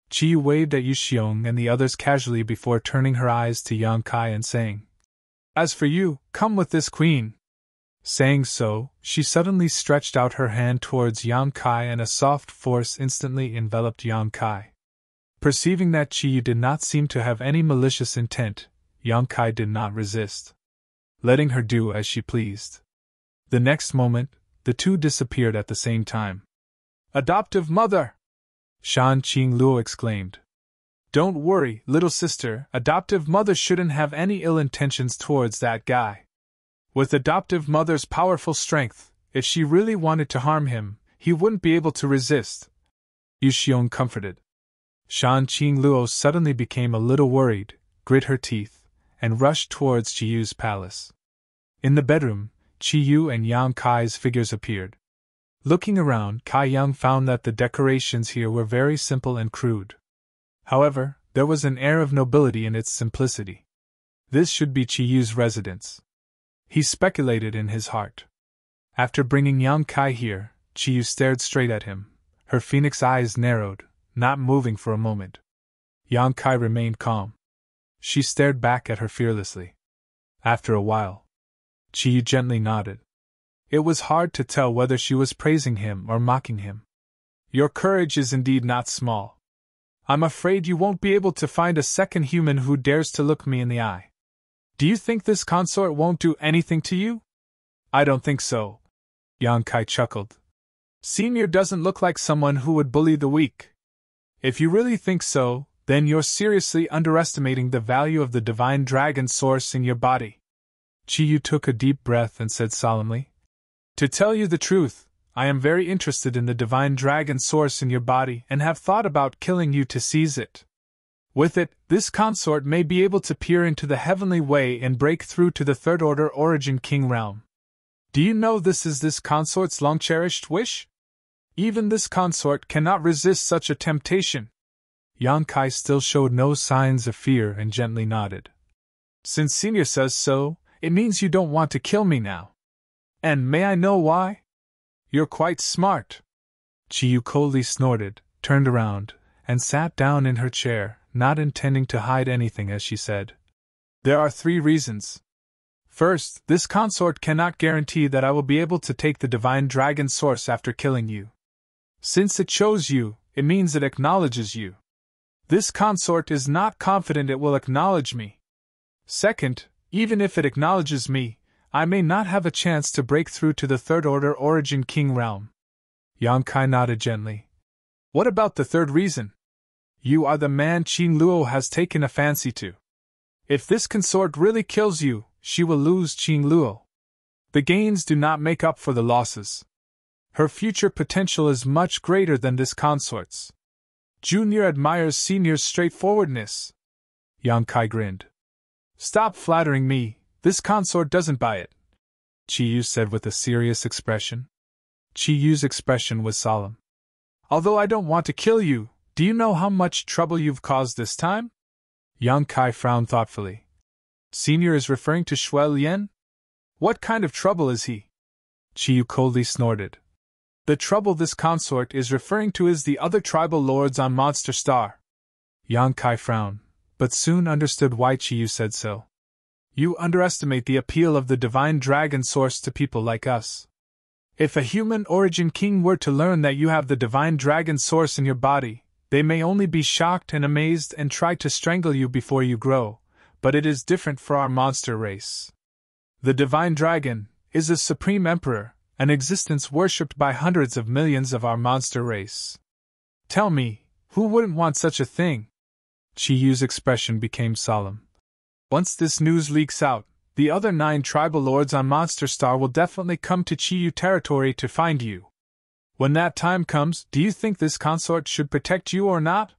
Qi Yu waved at Yu Xiong and the others casually before turning her eyes to Yang Kai and saying, As for you, come with this queen. Saying so, she suddenly stretched out her hand towards Yang Kai and a soft force instantly enveloped Yang Kai. Perceiving that Qi Yu did not seem to have any malicious intent, Yang Kai did not resist, letting her do as she pleased. The next moment, the two disappeared at the same time. Adoptive mother! Shan Qing Luo exclaimed. Don't worry, little sister, adoptive mother shouldn't have any ill intentions towards that guy. With adoptive mother's powerful strength, if she really wanted to harm him, he wouldn't be able to resist. Yu Xiong comforted. Shan Qing Luo suddenly became a little worried, grit her teeth, and rushed towards Qi Yu's palace. In the bedroom, Qi Yu and Yang Kai's figures appeared. Looking around, Kai Yang found that the decorations here were very simple and crude. However, there was an air of nobility in its simplicity. This should be Qi Yu's residence. He speculated in his heart. After bringing Yang Kai here, Qi Yu stared straight at him, her phoenix eyes narrowed, not moving for a moment. Yang Kai remained calm. She stared back at her fearlessly. After a while, Qi Yu gently nodded. It was hard to tell whether she was praising him or mocking him. Your courage is indeed not small. I'm afraid you won't be able to find a second human who dares to look me in the eye. Do you think this consort won't do anything to you? I don't think so. Yang Kai chuckled. Senior doesn't look like someone who would bully the weak. If you really think so, then you're seriously underestimating the value of the divine dragon source in your body. Qi Yu took a deep breath and said solemnly, To tell you the truth, I am very interested in the divine dragon source in your body and have thought about killing you to seize it. With it, this consort may be able to peer into the heavenly way and break through to the third order origin king realm. Do you know this is this consort's long-cherished wish? Even this consort cannot resist such a temptation. Yang Kai still showed no signs of fear and gently nodded. Since Senior says so, it means you don't want to kill me now. And may I know why? You're quite smart. Qi Yu coldly snorted, turned around, and sat down in her chair, not intending to hide anything as she said. There are 3 reasons. First, this consort cannot guarantee that I will be able to take the divine dragon source after killing you. Since it chose you, it means it acknowledges you. This consort is not confident it will acknowledge me. Second, even if it acknowledges me, I may not have a chance to break through to the third order origin king realm. Yang Kai nodded gently. What about the third reason? You are the man Qing Luo has taken a fancy to. If this consort really kills you, she will lose Qing Luo. The gains do not make up for the losses. Her future potential is much greater than this consort's. Junior admires Senior's straightforwardness. Yang Kai grinned. Stop flattering me, this consort doesn't buy it, Qi Yu said with a serious expression. Qi Yu's expression was solemn. Although I don't want to kill you, do you know how much trouble you've caused this time? Yang Kai frowned thoughtfully. Senior is referring to Shui Lian? What kind of trouble is he? Qi Yu coldly snorted. The trouble this consort is referring to is the other tribal lords on Monster Star. Yang Kai frowned, but soon understood why Qi Yu said so. You underestimate the appeal of the divine dragon source to people like us. If a human origin king were to learn that you have the divine dragon source in your body, they may only be shocked and amazed and try to strangle you before you grow, but it is different for our monster race. The divine dragon is a supreme emperor, an existence worshipped by hundreds of millions of our monster race. Tell me, who wouldn't want such a thing? Qi Yu's expression became solemn. Once this news leaks out, the other 9 tribal lords on Monster Star will definitely come to Chiyu territory to find you. When that time comes, do you think this consort should protect you or not?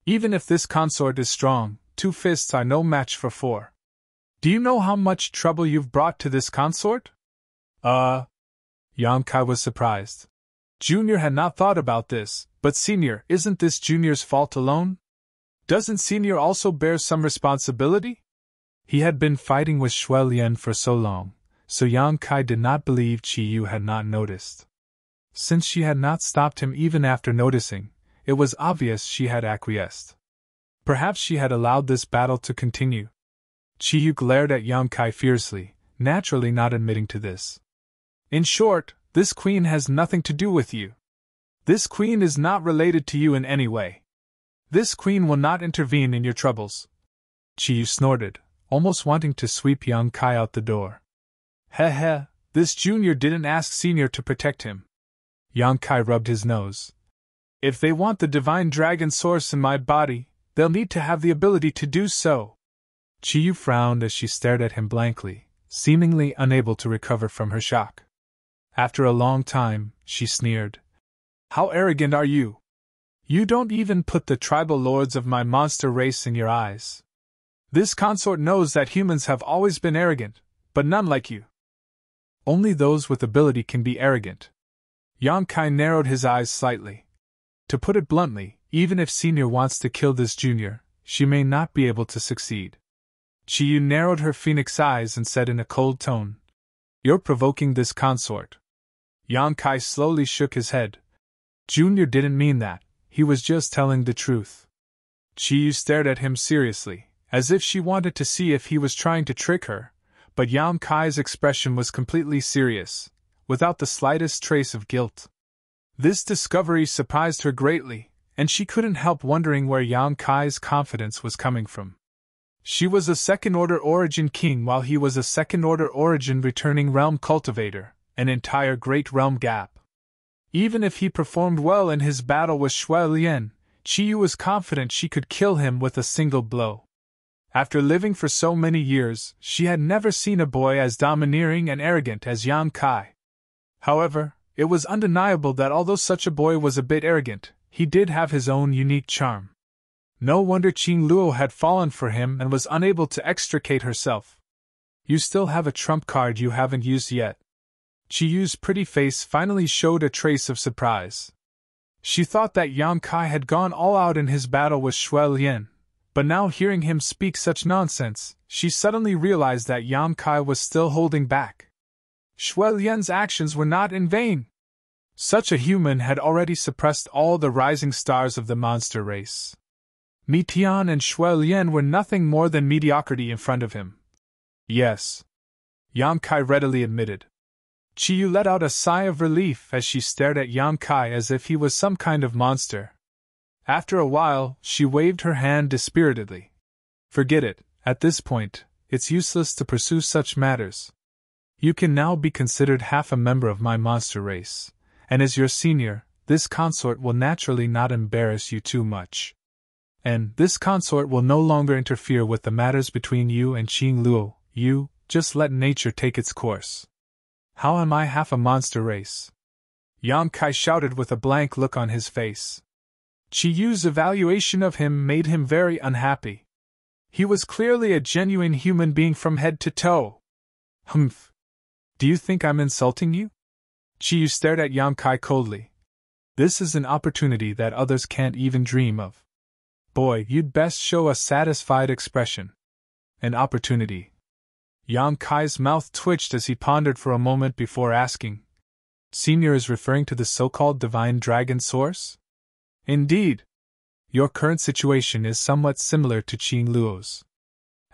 Even if this consort is strong, 2 fists are no match for 4. Do you know how much trouble you've brought to this consort? Yang Kai was surprised. Junior had not thought about this, but Senior, isn't this Junior's fault alone? Doesn't Senior also bear some responsibility? He had been fighting with Shui Lian for so long, so Yang Kai did not believe Chiyu had not noticed. Since she had not stopped him even after noticing, it was obvious she had acquiesced. Perhaps she had allowed this battle to continue. Chiyu glared at Yang Kai fiercely, naturally not admitting to this. In short, this queen has nothing to do with you. This queen is not related to you in any way. This queen will not intervene in your troubles. Chiyu snorted, almost wanting to sweep Yang Kai out the door. Heh, this junior didn't ask Senior to protect him. Yang Kai rubbed his nose. If they want the divine dragon source in my body, they'll need to have the ability to do so. Chiyu frowned as she stared at him blankly, seemingly unable to recover from her shock. After a long time, she sneered. How arrogant are you? You don't even put the tribal lords of my monster race in your eyes. This consort knows that humans have always been arrogant, but none like you. Only those with ability can be arrogant. Yang Kai narrowed his eyes slightly. To put it bluntly, even if Senior wants to kill this junior, she may not be able to succeed. Chiyu narrowed her phoenix eyes and said in a cold tone, You're provoking this consort. Yang Kai slowly shook his head. Junior didn't mean that, he was just telling the truth. Chiyu stared at him seriously, as if she wanted to see if he was trying to trick her, but Yang Kai's expression was completely serious, without the slightest trace of guilt. This discovery surprised her greatly, and she couldn't help wondering where Yang Kai's confidence was coming from. She was a second-order origin king while he was a second-order origin returning realm cultivator, an entire great realm gap. Even if he performed well in his battle with Shui Lian, Chiyu was confident she could kill him with a single blow. After living for so many years, she had never seen a boy as domineering and arrogant as Yang Kai. However, it was undeniable that although such a boy was a bit arrogant, he did have his own unique charm. No wonder Qing Luo had fallen for him and was unable to extricate herself. You still have a trump card you haven't used yet. Chiyu's pretty face finally showed a trace of surprise. She thought that Yang Kai had gone all out in his battle with Shui Lian, but now hearing him speak such nonsense, she suddenly realized that Yang Kai was still holding back. Shui Lian's actions were not in vain. Such a human had already suppressed all the rising stars of the monster race. Mi Tian and Shui Lian were nothing more than mediocrity in front of him. Yes, Yang Kai readily admitted. Chiyu let out a sigh of relief as she stared at Yang Kai as if he was some kind of monster. After a while, she waved her hand dispiritedly. Forget it, at this point, it's useless to pursue such matters. You can now be considered half a member of my monster race, and as your senior, this consort will naturally not embarrass you too much. And this consort will no longer interfere with the matters between you and Qing Luo. You, just let nature take its course. How am I half a monster race? Yang Kai shouted with a blank look on his face. Chiyu's evaluation of him made him very unhappy. He was clearly a genuine human being from head to toe. Humph. Do you think I'm insulting you? Chiyu stared at Yang Kai coldly. This is an opportunity that others can't even dream of. Boy, you'd best show a satisfied expression. An opportunity. Yang Kai's mouth twitched as he pondered for a moment before asking. Senior is referring to the so-called divine dragon source? Indeed. Your current situation is somewhat similar to Qing Luo's.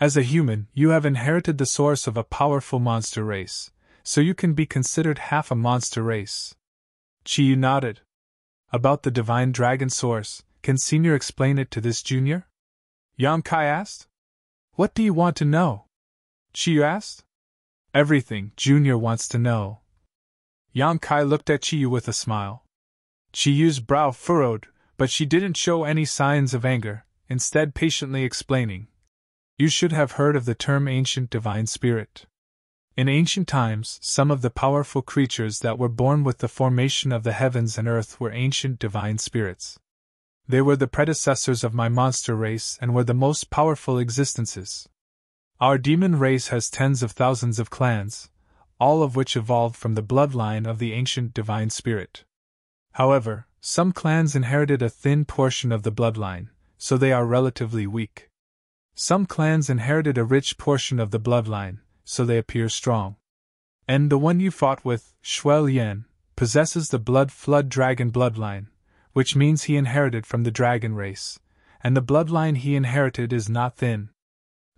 As a human, you have inherited the source of a powerful monster race, so you can be considered half a monster race. Chiyu nodded. About the divine dragon source, can Senior explain it to this junior? Yang Kai asked. What do you want to know? Chiyu asked. Everything Junior wants to know. Yang Kai looked at Chiyu with a smile. Chiyu's brow furrowed, but she didn't show any signs of anger, instead patiently explaining. You should have heard of the term ancient divine spirit. In ancient times, some of the powerful creatures that were born with the formation of the heavens and earth were ancient divine spirits. They were the predecessors of my monster race and were the most powerful existences. Our demon race has tens of thousands of clans, all of which evolved from the bloodline of the ancient divine spirit. However, some clans inherited a thin portion of the bloodline, so they are relatively weak. Some clans inherited a rich portion of the bloodline, so they appear strong. And the one you fought with, Shui Lian, possesses the blood flood dragon bloodline, which means he inherited from the dragon race, and the bloodline he inherited is not thin.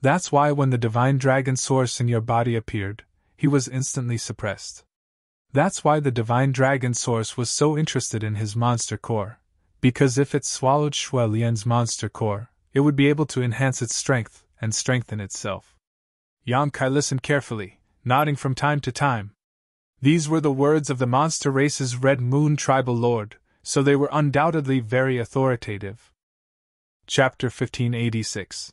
That's why when the divine dragon source in your body appeared, he was instantly suppressed. That's why the divine dragon source was so interested in his monster core, because if it swallowed Shui Lian's monster core, it would be able to enhance its strength and strengthen itself. Yang Kai listened carefully, nodding from time to time. These were the words of the monster race's Red Moon tribal lord, so they were undoubtedly very authoritative. Chapter 1586.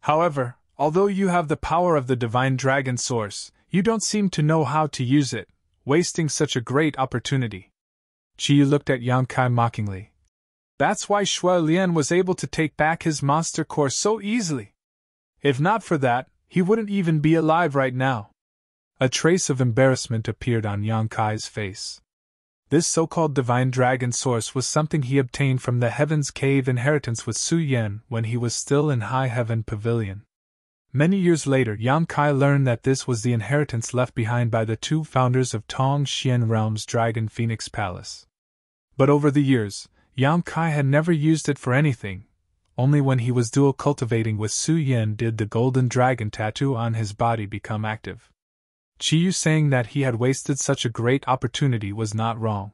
However, although you have the power of the divine dragon source, you don't seem to know how to use it, wasting such a great opportunity. Qiyu looked at Yang Kai mockingly. That's why Shui Lian was able to take back his monster core so easily. If not for that, he wouldn't even be alive right now. A trace of embarrassment appeared on Yang Kai's face. This so-called divine dragon source was something he obtained from the Heaven's Cave inheritance with Su Yan when he was still in High Heaven Pavilion. Many years later, Yang Kai learned that this was the inheritance left behind by the two founders of Tong Xian Realm's Dragon Phoenix Palace. But over the years, Yang Kai had never used it for anything. Only when he was dual cultivating with Su Yan did the golden dragon tattoo on his body become active. Qiyu saying that he had wasted such a great opportunity was not wrong.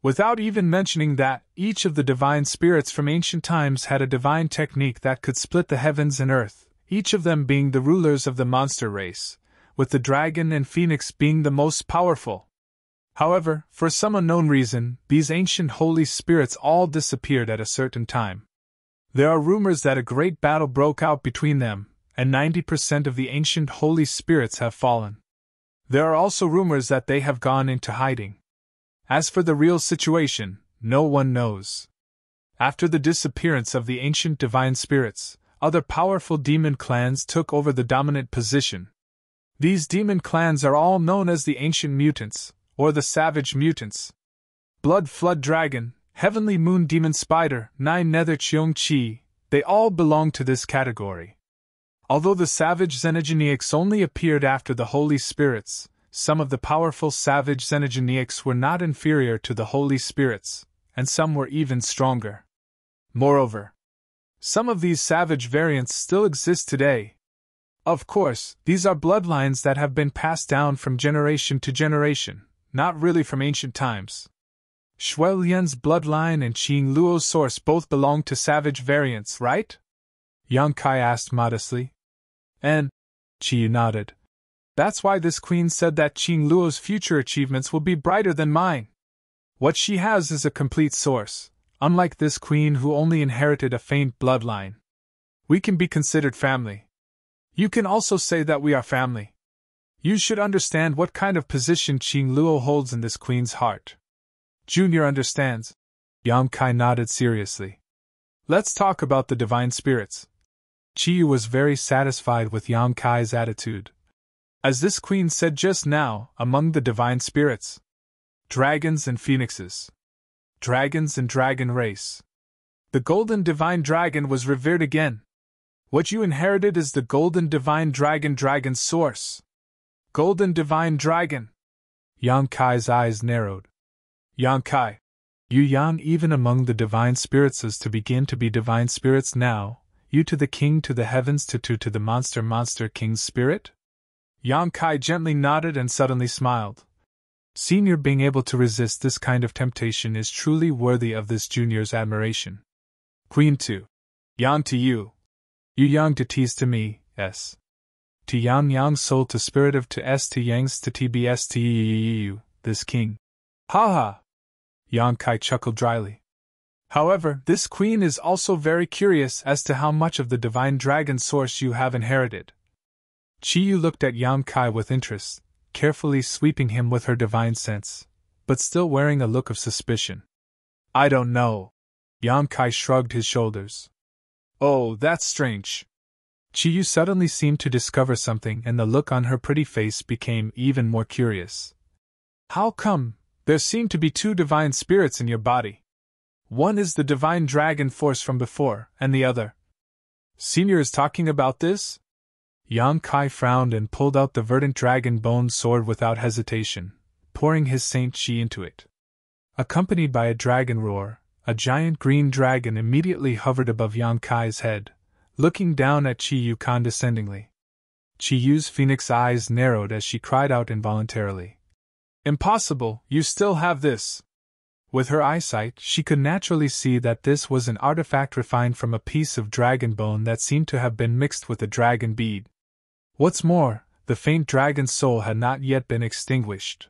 Without even mentioning that, each of the divine spirits from ancient times had a divine technique that could split the heavens and earth, each of them being the rulers of the monster race, with the dragon and phoenix being the most powerful. However, for some unknown reason, these ancient holy spirits all disappeared at a certain time. There are rumors that a great battle broke out between them, and 90% of the ancient holy spirits have fallen. There are also rumors that they have gone into hiding. As for the real situation, no one knows. After the disappearance of the ancient divine spirits, other powerful demon clans took over the dominant position. These demon clans are all known as the Ancient Mutants, or the Savage Mutants. Blood Flood Dragon, Heavenly Moon Demon Spider, Nine Nether Cheong Chi, they all belong to this category. Although the Savage Xenogeniacs only appeared after the Holy Spirits, some of the powerful Savage Xenogeniacs were not inferior to the Holy Spirits, and some were even stronger. Moreover, some of these savage variants still exist today. Of course, these are bloodlines that have been passed down from generation to generation, not really from ancient times. Shui Lian's bloodline and Qing Luo's source both belong to savage variants, right? Yang Kai asked modestly. And Qiyu nodded. That's why this queen said that Qing Luo's future achievements will be brighter than mine. What she has is a complete source, unlike this queen who only inherited a faint bloodline. We can be considered family. You can also say that we are family. You should understand what kind of position Qing Luo holds in this queen's heart. Junior understands. Yang Kai nodded seriously. Let's talk about the divine spirits. Qiyu was very satisfied with Yang Kai's attitude. As this queen said just now, among the divine spirits, dragons and phoenixes, dragons and dragon race, the golden divine dragon was revered again. What you inherited is the golden divine dragon source. Golden divine dragon. Yang Kai's eyes narrowed. Yang Kai, you Yang even among the divine spirits is to begin to be divine spirits now, you to the king to the heavens to the monster king's spirit? Yang Kai gently nodded and suddenly smiled. Senior being able to resist this kind of temptation is truly worthy of this junior's admiration. Queen 2. Yang to you. You Yang to T's to me, S. To Yang soul to spirit of to S to Yang's to TBS to you, this king. Ha ha! Yang Kai chuckled dryly. However, this queen is also very curious as to how much of the divine dragon source you have inherited. Chiyu looked at Yang Kai with interest, carefully sweeping him with her divine sense, but still wearing a look of suspicion. I don't know. Yang Kai shrugged his shoulders. Oh, that's strange. Chiyu suddenly seemed to discover something, and the look on her pretty face became even more curious. How come? There seem to be two divine spirits in your body. One is the divine dragon force from before, and the other. Senior is talking about this? Yang Kai frowned and pulled out the verdant dragon bone sword without hesitation, pouring his saint chi into it. Accompanied by a dragon roar, a giant green dragon immediately hovered above Yang Kai's head, looking down at Chiyu condescendingly. Chiyu's phoenix eyes narrowed as she cried out involuntarily. Impossible, you still have this! With her eyesight, she could naturally see that this was an artifact refined from a piece of dragon bone that seemed to have been mixed with a dragon bead. What's more, the faint dragon soul had not yet been extinguished.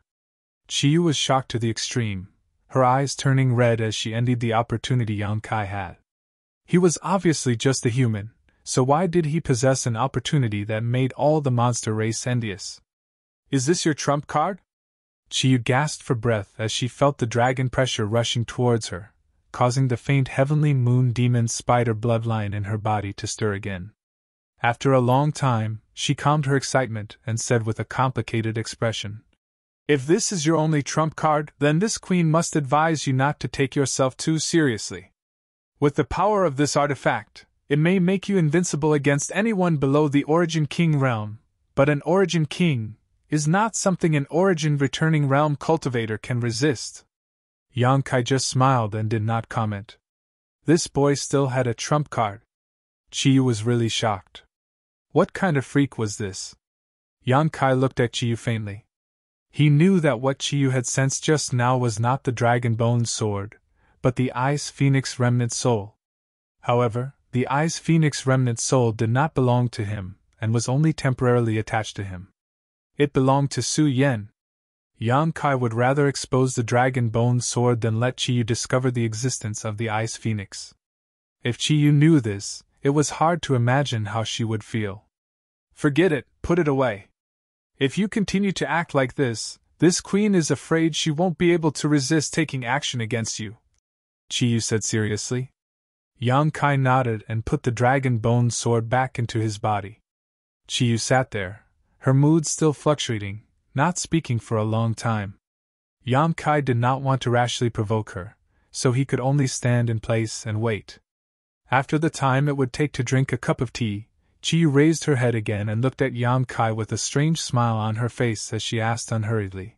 Chiyu was shocked to the extreme, her eyes turning red as she envied the opportunity Yang Kai had. He was obviously just a human, so why did he possess an opportunity that made all the monster race envious? Is this your trump card? Chiyu gasped for breath as she felt the dragon pressure rushing towards her, causing the faint heavenly moon demon spider bloodline in her body to stir again. After a long time, she calmed her excitement and said with a complicated expression, If this is your only trump card, then this queen must advise you not to take yourself too seriously. With the power of this artifact, it may make you invincible against anyone below the Origin King realm, but an Origin King is not something an Origin returning realm cultivator can resist. Yang Kai just smiled and did not comment. This boy still had a trump card. Chiyu was really shocked. What kind of freak was this? Yang Kai looked at Chiyu faintly. He knew that what Chiyu had sensed just now was not the dragon bone sword, but the Ice Phoenix remnant soul. However, the Ice Phoenix remnant soul did not belong to him, and was only temporarily attached to him. It belonged to Su Yen. Yang Kai would rather expose the dragon bone sword than let Chiyu discover the existence of the Ice Phoenix. If Chiyu knew this, it was hard to imagine how she would feel. Forget it, put it away. If you continue to act like this queen is afraid she won't be able to resist taking action against you, Chiyu said seriously. Yang Kai nodded and put the dragon bone sword back into his body. Chiyu sat there, her mood still fluctuating, not speaking for a long time. Yang Kai did not want to rashly provoke her, so he could only stand in place and wait. After the time it would take to drink a cup of tea, Chiyu raised her head again and looked at Yang Kai with a strange smile on her face as she asked unhurriedly,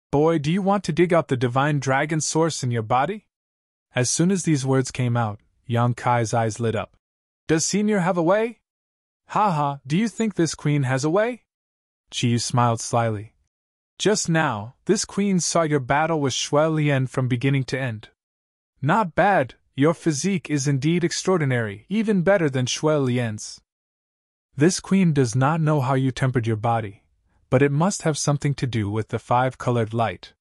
Boy, do you want to dig out the divine dragon source in your body? As soon as these words came out, Yang Kai's eyes lit up. Does Senior have a way? Ha, do you think this queen has a way? Chiyu smiled slyly. Just now, this queen saw your battle with Shui Lian from beginning to end. Not bad, your physique is indeed extraordinary, even better than Shui Lian's. This queen does not know how you tempered your body, but it must have something to do with the five-colored light.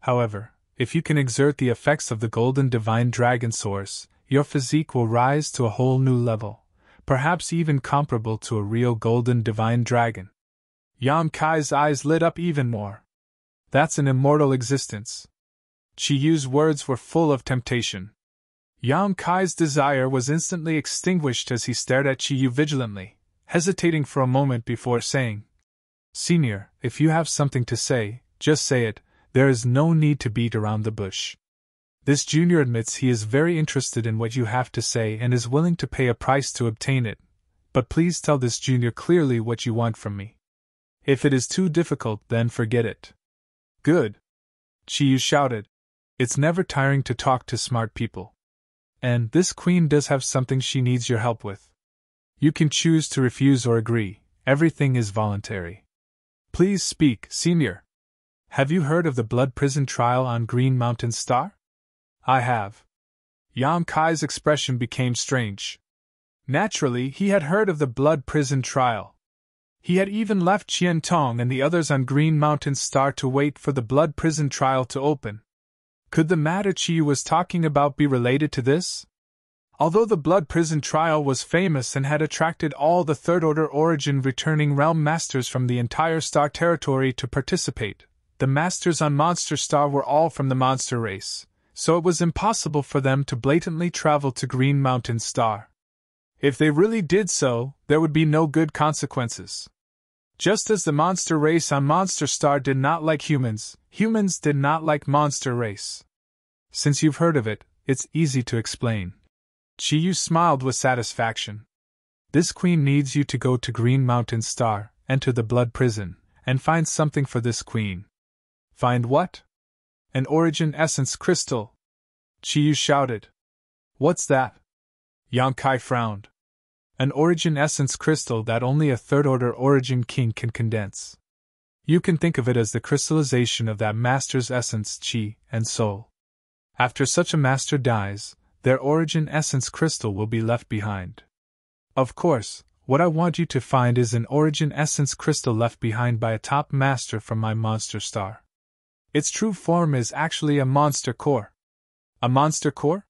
However, if you can exert the effects of the golden divine dragon source, your physique will rise to a whole new level, perhaps even comparable to a real golden divine dragon. Yang Kai's eyes lit up even more. That's an immortal existence. Chiyu's words were full of temptation. Yang Kai's desire was instantly extinguished as he stared at Chiyu vigilantly, hesitating for a moment before saying, Senior, if you have something to say, just say it, there is no need to beat around the bush. This junior admits he is very interested in what you have to say and is willing to pay a price to obtain it, but please tell this junior clearly what you want from me. If it is too difficult, then forget it. Good! Chiyu shouted. It's never tiring to talk to smart people. And this queen does have something she needs your help with. You can choose to refuse or agree, everything is voluntary. Please speak, Senior. Have you heard of the blood prison trial on Green Mountain Star? I have. Yang Kai's expression became strange. Naturally, he had heard of the blood prison trial. He had even left Qian Tong and the others on Green Mountain Star to wait for the blood prison trial to open. Could the matter Chiyu was talking about be related to this? Although the Blood Prison trial was famous and had attracted all the Third Order Origin returning realm masters from the entire star territory to participate, the masters on Monster Star were all from the monster race, so it was impossible for them to blatantly travel to Green Mountain Star. If they really did so, there would be no good consequences. Just as the monster race on Monster Star did not like humans, humans did not like monster race. Since you've heard of it, it's easy to explain. Chiyu smiled with satisfaction. This queen needs you to go to Green Mountain Star, enter the Blood Prison, and find something for this queen. Find what? An Origin Essence Crystal. Chiyu shouted. What's that? Yang Kai frowned. An Origin Essence Crystal that only a Third Order Origin King can condense. You can think of it as the crystallization of that master's essence, chi, and soul. After such a master dies, their Origin Essence Crystal will be left behind. Of course, what I want you to find is an Origin Essence Crystal left behind by a top master from my Monster Star. Its true form is actually a monster core. A monster core?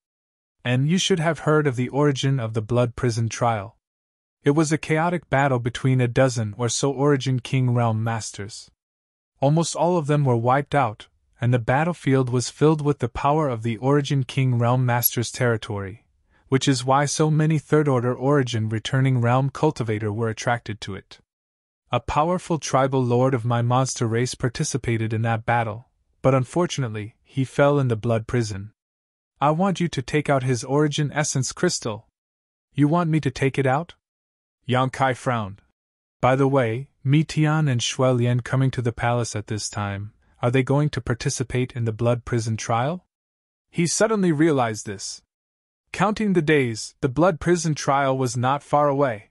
And you should have heard of the origin of the Blood Prison trial. It was a chaotic battle between a dozen or so Origin King realm masters. Almost all of them were wiped out, and the battlefield was filled with the power of the Origin King realm master's territory, which is why so many Third Order Origin returning realm cultivator were attracted to it. A powerful tribal lord of my monster race participated in that battle, but unfortunately, he fell in the Blood Prison. I want you to take out his Origin Essence Crystal. You want me to take it out? Yang Kai frowned. By the way, Mi Tian and Shui Lian coming to the palace at this time, are they going to participate in the Blood Prison trial? He suddenly realized this. Counting the days, the Blood Prison trial was not far away.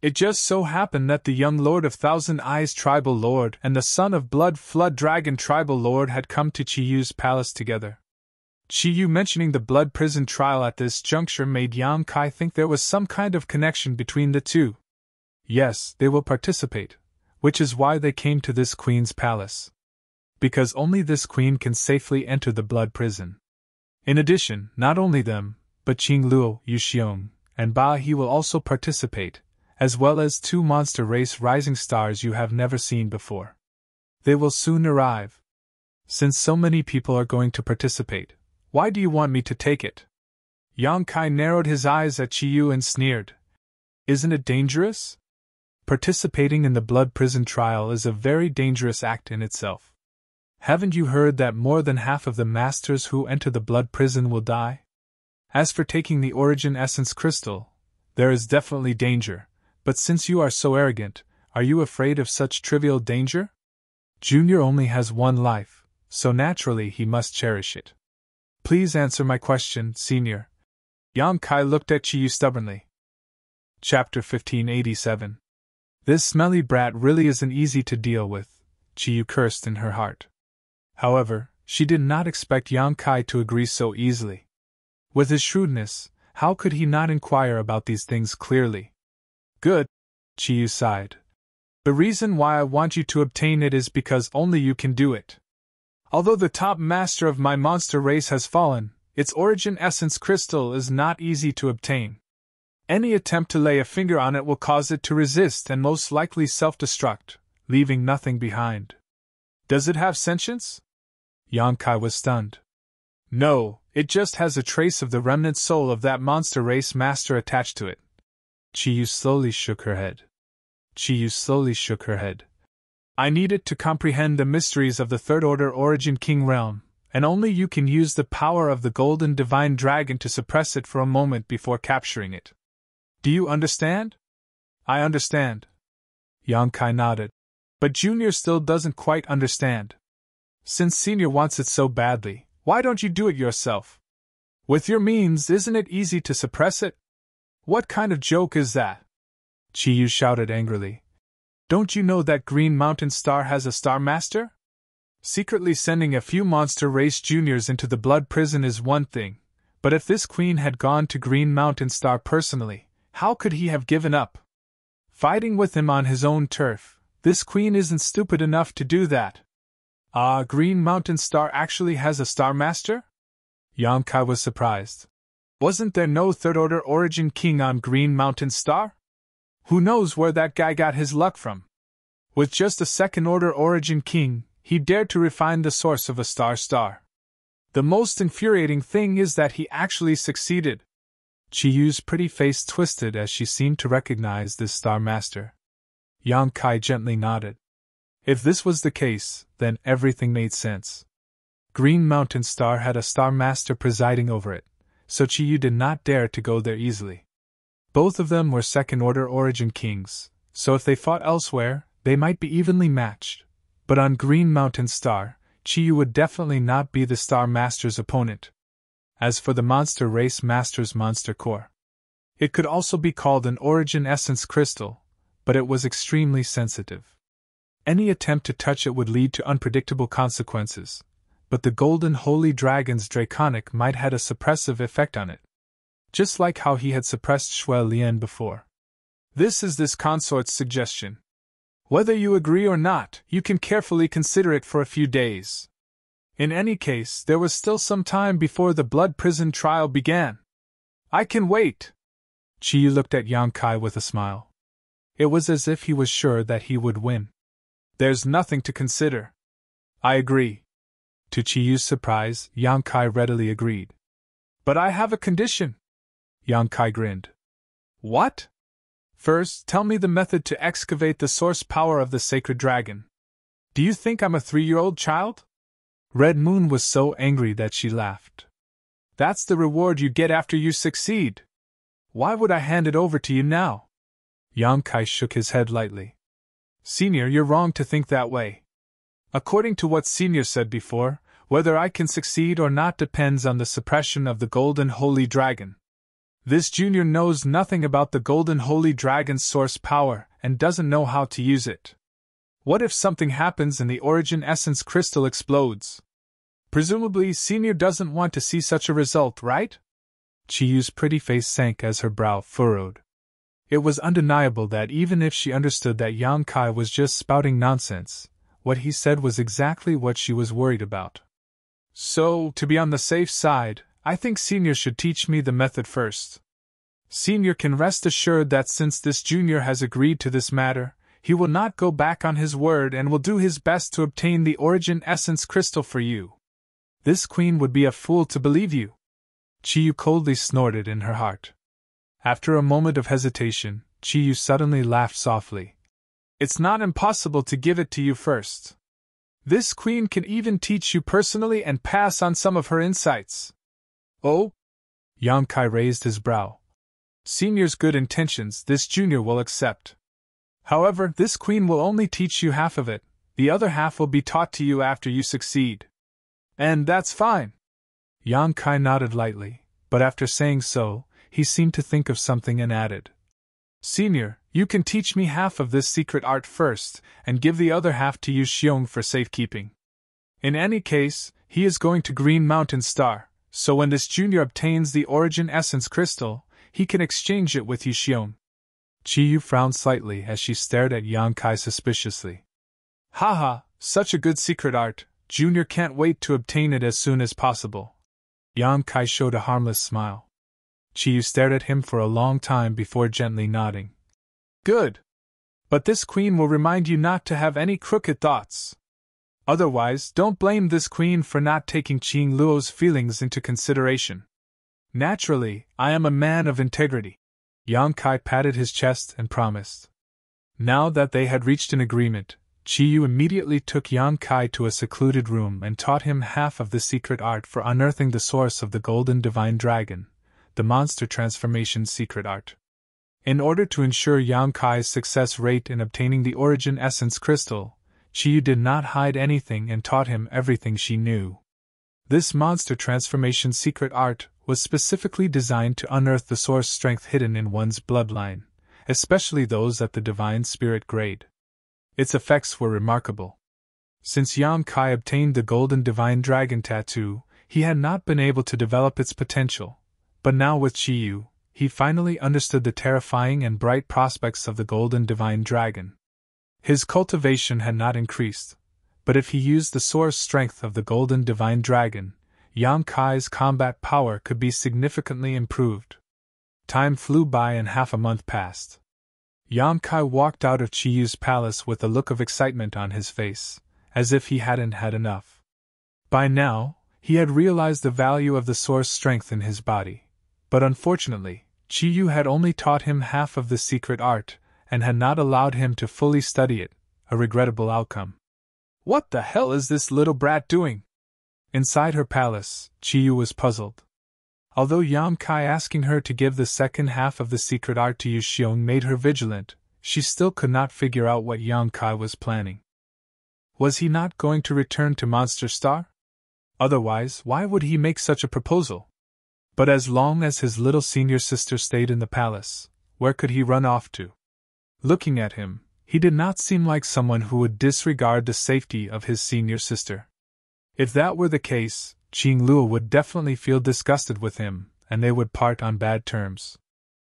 It just so happened that the young Lord of Thousand Eyes Tribal Lord and the son of Blood Flood Dragon Tribal Lord had come to Chiyu's palace together. Chiyu mentioning the Blood Prison trial at this juncture made Yang Kai think there was some kind of connection between the two. Yes, they will participate, which is why they came to this queen's palace. Because only this queen can safely enter the Blood Prison. In addition, not only them, but Qing Luo, Yu Xiong, and Ba He will also participate, as well as 2 monster race rising stars you have never seen before. They will soon arrive. Since so many people are going to participate, why do you want me to take it? Yang Kai narrowed his eyes at Chiyu and sneered. Isn't it dangerous? Participating in the Blood Prison trial is a very dangerous act in itself. Haven't you heard that more than half of the masters who enter the Blood Prison will die? As for taking the Origin Essence Crystal, there is definitely danger, but since you are so arrogant, are you afraid of such trivial danger? Junior only has 1 life, so naturally he must cherish it. Please answer my question, Senior. Yang Kai looked at Chiyu stubbornly. Chapter 1587. This smelly brat really isn't easy to deal with, Chiyu cursed in her heart. However, she did not expect Yang Kai to agree so easily. With his shrewdness, how could he not inquire about these things clearly? Good, Chiyu sighed. The reason why I want you to obtain it is because only you can do it. Although the top master of my monster race has fallen, its Origin Essence Crystal is not easy to obtain. Any attempt to lay a finger on it will cause it to resist and most likely self-destruct, leaving nothing behind. Does it have sentience? Yang Kai was stunned. No, it just has a trace of the remnant soul of that monster race master attached to it. Chiyu slowly shook her head. I need it to comprehend the mysteries of the Third Order Origin King realm, and only you can use the power of the Golden Divine Dragon to suppress it for a moment before capturing it. Do you understand? I understand. Yang Kai nodded. But Junior still doesn't quite understand. Since Senior wants it so badly, why don't you do it yourself? With your means, isn't it easy to suppress it? What kind of joke is that? Chiyu shouted angrily. Don't you know that Green Mountain Star has a Star Master? Secretly sending a few monster race juniors into the Blood Prison is one thing, but if this queen had gone to Green Mountain Star personally, how could he have given up? Fighting with him on his own turf, this queen isn't stupid enough to do that. Ah, Green Mountain Star actually has a Star Master? Yang Kai was surprised. Wasn't there no third-order origin king on Green Mountain Star? Who knows where that guy got his luck from? With just a second-order origin king, he dared to refine the source of a star. The most infuriating thing is that he actually succeeded. Chiyu's pretty face twisted as she seemed to recognize this Star Master. Yang Kai gently nodded. If this was the case, then everything made sense. Green Mountain Star had a Star Master presiding over it, so Chiyu did not dare to go there easily. Both of them were second-order origin kings, so if they fought elsewhere, they might be evenly matched. But on Green Mountain Star, Chiyu would definitely not be the Star Master's opponent. As for the Monster Race Master's Monster Core, it could also be called an Origin Essence Crystal, but it was extremely sensitive. Any attempt to touch it would lead to unpredictable consequences, but the Golden Holy Dragon's Draconic might had a suppressive effect on it, just like how he had suppressed Shui Lian before. This is this consort's suggestion. Whether you agree or not, you can carefully consider it for a few days. In any case, there was still some time before the blood prison trial began. I can wait. Chiyu looked at Yang Kai with a smile. It was as if he was sure that he would win. There's nothing to consider. I agree. To Chiyu's surprise, Yang Kai readily agreed. But I have a condition. Yang Kai grinned. What? First, tell me the method to excavate the source power of the sacred dragon. Do you think I'm a 3-year-old child? Red Moon was so angry that she laughed. That's the reward you get after you succeed. Why would I hand it over to you now? Yang Kai shook his head lightly. Senior, you're wrong to think that way. According to what Senior said before, whether I can succeed or not depends on the suppression of the Golden Holy Dragon. This junior knows nothing about the Golden Holy Dragon's source power and doesn't know how to use it. What if something happens and the Origin Essence Crystal explodes? Presumably, Senior doesn't want to see such a result, right? Chiyu's pretty face sank as her brow furrowed. It was undeniable that even if she understood that Yang Kai was just spouting nonsense, what he said was exactly what she was worried about. So, to be on the safe side, I think Senior should teach me the method first. Senior can rest assured that since this junior has agreed to this matter, he will not go back on his word and will do his best to obtain the Origin Essence Crystal for you. This queen would be a fool to believe you. Chiyu coldly snorted in her heart. After a moment of hesitation, Chiyu suddenly laughed softly. It's not impossible to give it to you first. This queen can even teach you personally and pass on some of her insights. Oh? Yang Kai raised his brow. Senior's good intentions this junior will accept. However, this queen will only teach you half of it, the other half will be taught to you after you succeed. And that's fine. Yang Kai nodded lightly, but after saying so, he seemed to think of something and added. Senior, you can teach me half of this secret art first, and give the other half to Yu Xiong for safekeeping. In any case, he is going to Green Mountain Star, so when this junior obtains the Origin Essence Crystal, he can exchange it with Yu Xiong. Chiyu frowned slightly as she stared at Yang Kai suspiciously. Haha, such a good secret art, Junior can't wait to obtain it as soon as possible. Yang Kai showed a harmless smile. Chiyu stared at him for a long time before gently nodding. Good. But this queen will remind you not to have any crooked thoughts. Otherwise, don't blame this queen for not taking Qing Luo's feelings into consideration. Naturally, I am a man of integrity. Yang Kai patted his chest and promised. Now that they had reached an agreement, Chiyu immediately took Yang Kai to a secluded room and taught him half of the secret art for unearthing the source of the Golden Divine Dragon, the monster transformation secret art. In order to ensure Yang Kai's success rate in obtaining the Origin Essence Crystal, Chiyu did not hide anything and taught him everything she knew. This monster transformation secret art was specifically designed to unearth the source strength hidden in one's bloodline, especially those at the Divine Spirit grade. Its effects were remarkable. Since Yang Kai obtained the Golden Divine Dragon tattoo, he had not been able to develop its potential, but now with Chiyu, he finally understood the terrifying and bright prospects of the Golden Divine Dragon. His cultivation had not increased, but if he used the source strength of the Golden Divine Dragon, Yang Kai's combat power could be significantly improved. Time flew by and half a month passed. Yang Kai walked out of Chiyu's palace with a look of excitement on his face, as if he hadn't had enough. By now, he had realized the value of the source strength in his body, but unfortunately, Chiyu had only taught him half of the secret art, and had not allowed him to fully study it, a regrettable outcome. What the hell is this little brat doing? Inside her palace, Chiyu was puzzled. Although Yang Kai asking her to give the second half of the secret art to Yu Xiong made her vigilant, she still could not figure out what Yang Kai was planning. Was he not going to return to Monster Star? Otherwise, why would he make such a proposal? But as long as his little senior sister stayed in the palace, where could he run off to? Looking at him, he did not seem like someone who would disregard the safety of his senior sister. If that were the case, Qing Luo would definitely feel disgusted with him, and they would part on bad terms.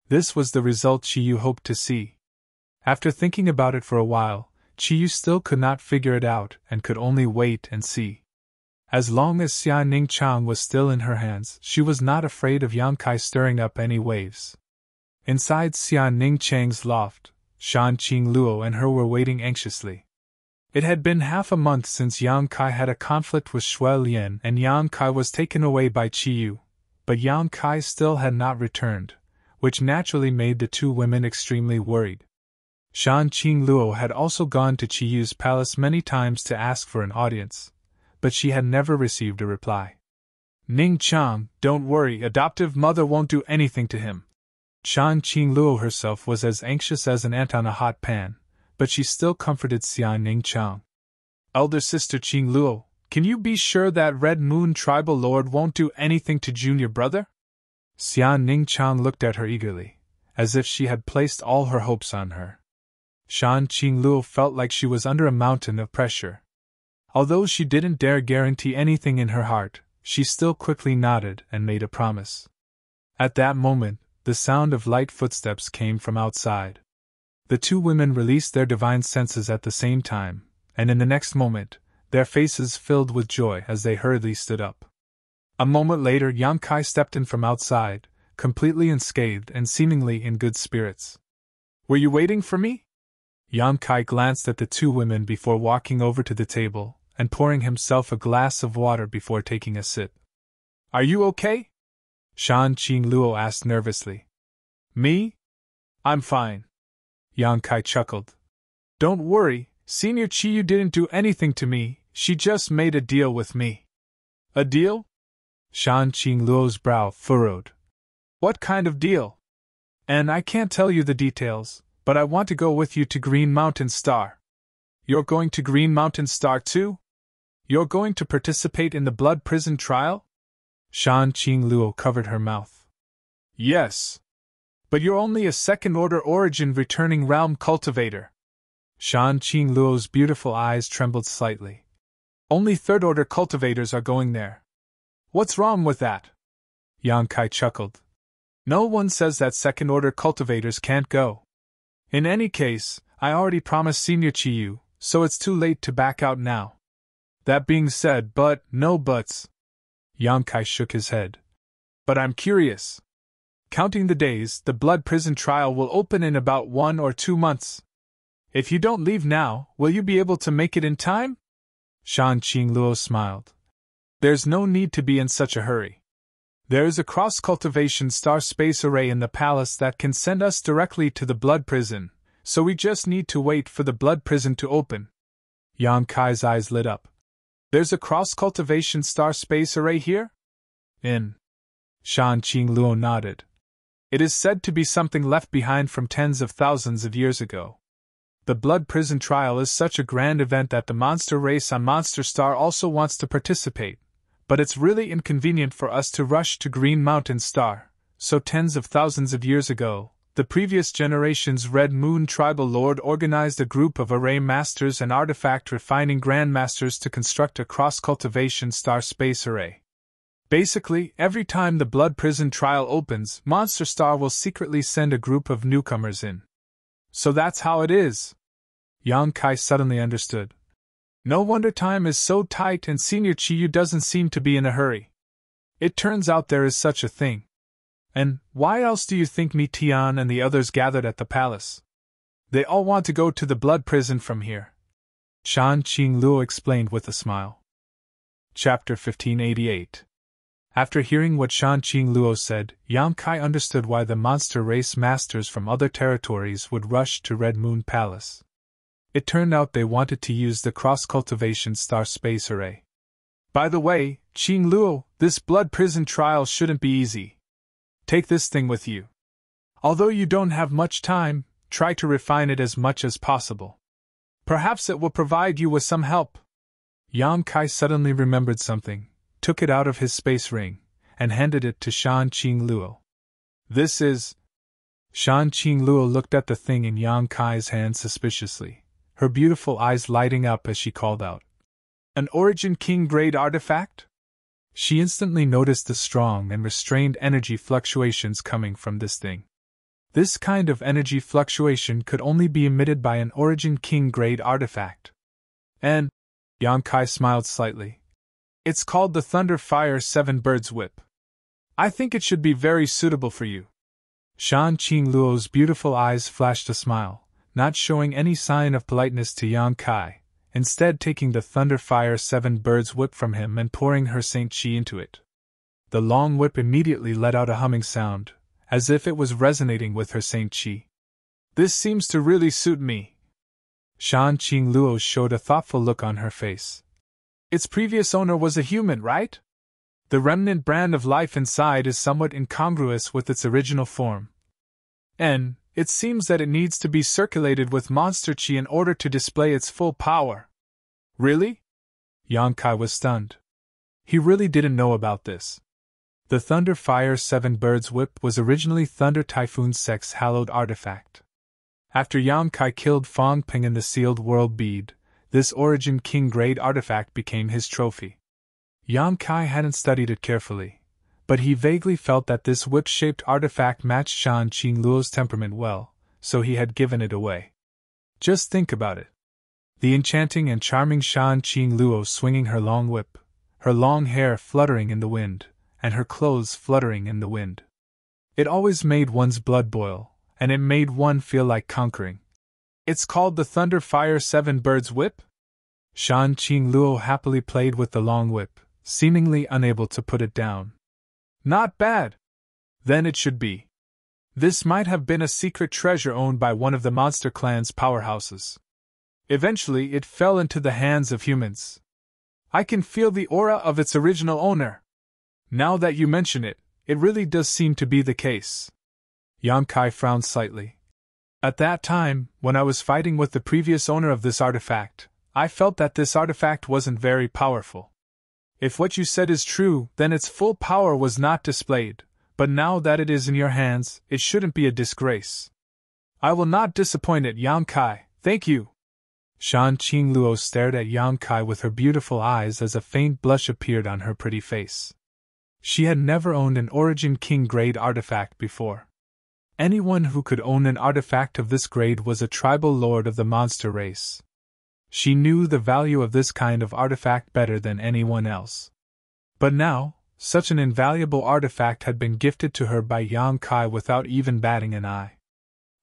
This was the result Chiyu hoped to see. After thinking about it for a while, Chiyu still could not figure it out and could only wait and see. As long as Xia Ningchang was still in her hands, she was not afraid of Yang Kai stirring up any waves. Inside Xia Ningchang's loft, Shan Qing Luo and her were waiting anxiously. It had been half a month since Yang Kai had a conflict with Shui Lian and Yang Kai was taken away by Chiyu, but Yang Kai still had not returned, which naturally made the two women extremely worried. Shan Qing Luo had also gone to Chiyu's palace many times to ask for an audience, but she had never received a reply. Ning Chang, don't worry, adoptive mother won't do anything to him. Shan Qing Luo herself was as anxious as an ant on a hot pan, but she still comforted Xia Ningchang. Elder sister Qing Luo, can you be sure that Red Moon tribal lord won't do anything to junior brother? Xia Ningchang looked at her eagerly, as if she had placed all her hopes on her. Shan Qing Luo felt like she was under a mountain of pressure. Although she didn't dare guarantee anything in her heart, she still quickly nodded and made a promise. At that moment, the sound of light footsteps came from outside. The two women released their divine senses at the same time, and in the next moment, their faces filled with joy as they hurriedly stood up. A moment later, Yang Kai stepped in from outside, completely unscathed and seemingly in good spirits. Were you waiting for me? Yang Kai glanced at the two women before walking over to the table and pouring himself a glass of water before taking a sip. Are you okay? Shan Qing Luo asked nervously. Me? I'm fine. Yang Kai chuckled. Don't worry, Senior Chiyu didn't do anything to me, she just made a deal with me. A deal? Shan Qing Luo's brow furrowed. What kind of deal? And I can't tell you the details, but I want to go with you to Green Mountain Star. You're going to Green Mountain Star too? You're going to participate in the Blood Prison trial? Shan Qing Luo covered her mouth. Yes. But you're only a second-order origin returning realm cultivator. Shan Qing Luo's beautiful eyes trembled slightly. Only third-order cultivators are going there. What's wrong with that? Yang Kai chuckled. No one says that second-order cultivators can't go. In any case, I already promised Senior Chiyu, so it's too late to back out now. That being said, but no buts. Yang Kai shook his head. But I'm curious. Counting the days, the Blood Prison trial will open in about 1 or 2 months. If you don't leave now, will you be able to make it in time? Shan Qing Luo smiled. There's no need to be in such a hurry. There is a cross-cultivation star space array in the palace that can send us directly to the Blood Prison, so we just need to wait for the Blood Prison to open. Yang Kai's eyes lit up. There's a cross-cultivation star space array here? In. Shan Qing Luo nodded. It is said to be something left behind from tens of thousands of years ago. The Blood Prison trial is such a grand event that the monster race on Monster Star also wants to participate, but it's really inconvenient for us to rush to Green Mountain Star, so tens of thousands of years ago, the previous generation's Red Moon tribal lord organized a group of array masters and artifact refining grandmasters to construct a cross-cultivation star space array. Basically, every time the Blood Prison trial opens, Monster Star will secretly send a group of newcomers in. So that's how it is. Yang Kai suddenly understood. No wonder time is so tight and Senior Chiyu doesn't seem to be in a hurry. It turns out there is such a thing. And why else do you think me Tian and the others gathered at the palace? They all want to go to the blood prison from here. Shan Qingluo explained with a smile. Chapter 1588. After hearing what Shan Qingluo said, Yang Kai understood why the monster race masters from other territories would rush to Red Moon Palace. It turned out they wanted to use the cross-cultivation star space array. By the way, Qingluo, this blood prison trial shouldn't be easy. Take this thing with you. Although you don't have much time, try to refine it as much as possible. Perhaps it will provide you with some help. Yang Kai suddenly remembered something, took it out of his space ring, and handed it to Shan Qingluo. This is... Shan Qingluo looked at the thing in Yang Kai's hand suspiciously, her beautiful eyes lighting up as she called out. An Origin King grade artifact? She instantly noticed the strong and restrained energy fluctuations coming from this thing. This kind of energy fluctuation could only be emitted by an Origin King grade artifact. And Yang Kai smiled slightly. It's called the Thunder Fire 7 Birds Whip. I think it should be very suitable for you. Shan Qingluo's beautiful eyes flashed a smile, not showing any sign of politeness to Yang Kai, instead taking the Thunder Fire 7 Birds Whip from him and pouring her Saint Chi into it. The long whip immediately let out a humming sound, as if it was resonating with her Saint Chi. This seems to really suit me. Shan Qingluo showed a thoughtful look on her face. Its previous owner was a human, right? The remnant brand of life inside is somewhat incongruous with its original form. And it seems that it needs to be circulated with monster chi in order to display its full power. Really? Yang Kai was stunned. He really didn't know about this. The Thunder Fire 7 Birds Whip was originally Thunder Typhoon Sex hallowed artifact. After Yang Kai killed Fong Ping in the sealed world bead, this Origin King grade artifact became his trophy. Yang Kai hadn't studied it carefully, but he vaguely felt that this whip-shaped artifact matched Shan Qingluo's temperament well, so he had given it away. Just think about it. The enchanting and charming Shan Qingluo swinging her long whip, her long hair fluttering in the wind, and her clothes fluttering in the wind. It always made one's blood boil, and it made one feel like conquering. It's called the Thunder Fire 7 Birds Whip? Shan Qingluo happily played with the long whip, seemingly unable to put it down. Not bad. Then it should be. This might have been a secret treasure owned by one of the monster clan's powerhouses. Eventually it fell into the hands of humans. I can feel the aura of its original owner. Now that you mention it, it really does seem to be the case. Yang Kai frowned slightly. At that time, when I was fighting with the previous owner of this artifact, I felt that this artifact wasn't very powerful. If what you said is true, then its full power was not displayed, but now that it is in your hands, it shouldn't be a disgrace. I will not disappoint it, Yang Kai, thank you. Shan Qingluo stared at Yang Kai with her beautiful eyes as a faint blush appeared on her pretty face. She had never owned an Origin King grade artifact before. Anyone who could own an artifact of this grade was a tribal lord of the monster race. She knew the value of this kind of artifact better than anyone else. But now, such an invaluable artifact had been gifted to her by Yang Kai without even batting an eye.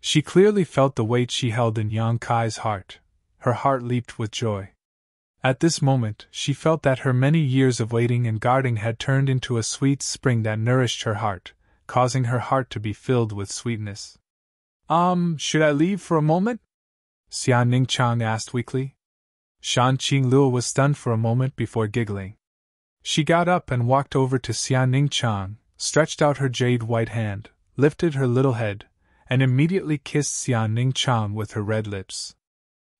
She clearly felt the weight she held in Yang Kai's heart. Her heart leaped with joy. At this moment, she felt that her many years of waiting and guarding had turned into a sweet spring that nourished her heart, causing her heart to be filled with sweetness. Should I leave for a moment? Xia Ningchang asked weakly. Shan Qingluo was stunned for a moment before giggling. She got up and walked over to Xia Ningchang, stretched out her jade-white hand, lifted her little head, and immediately kissed Xia Ningchang with her red lips.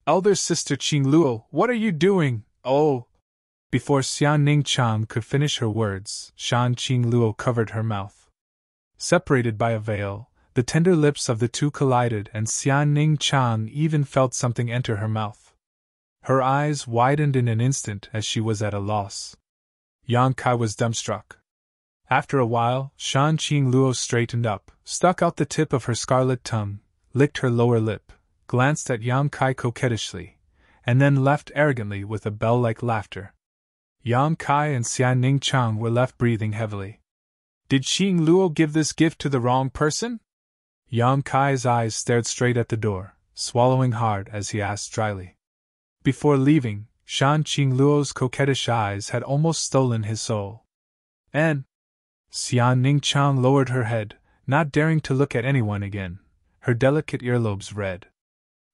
Elder sister Qingluo, what are you doing? Oh! Before Xia Ningchang could finish her words, Shan Qingluo covered her mouth. Separated by a veil, the tender lips of the two collided and Xia Ningchang even felt something enter her mouth. Her eyes widened in an instant as she was at a loss. Yang Kai was dumbstruck. After a while, Shan Qingluo straightened up, stuck out the tip of her scarlet tongue, licked her lower lip, glanced at Yang Kai coquettishly, and then left arrogantly with a bell-like laughter. Yang Kai and Xian Ning Chang were left breathing heavily. Did Xing Luo give this gift to the wrong person? Yang Kai's eyes stared straight at the door, swallowing hard as he asked dryly. Before leaving, Shan Qing Luo's coquettish eyes had almost stolen his soul. And Xian Ning Chang lowered her head, not daring to look at anyone again, her delicate earlobes red.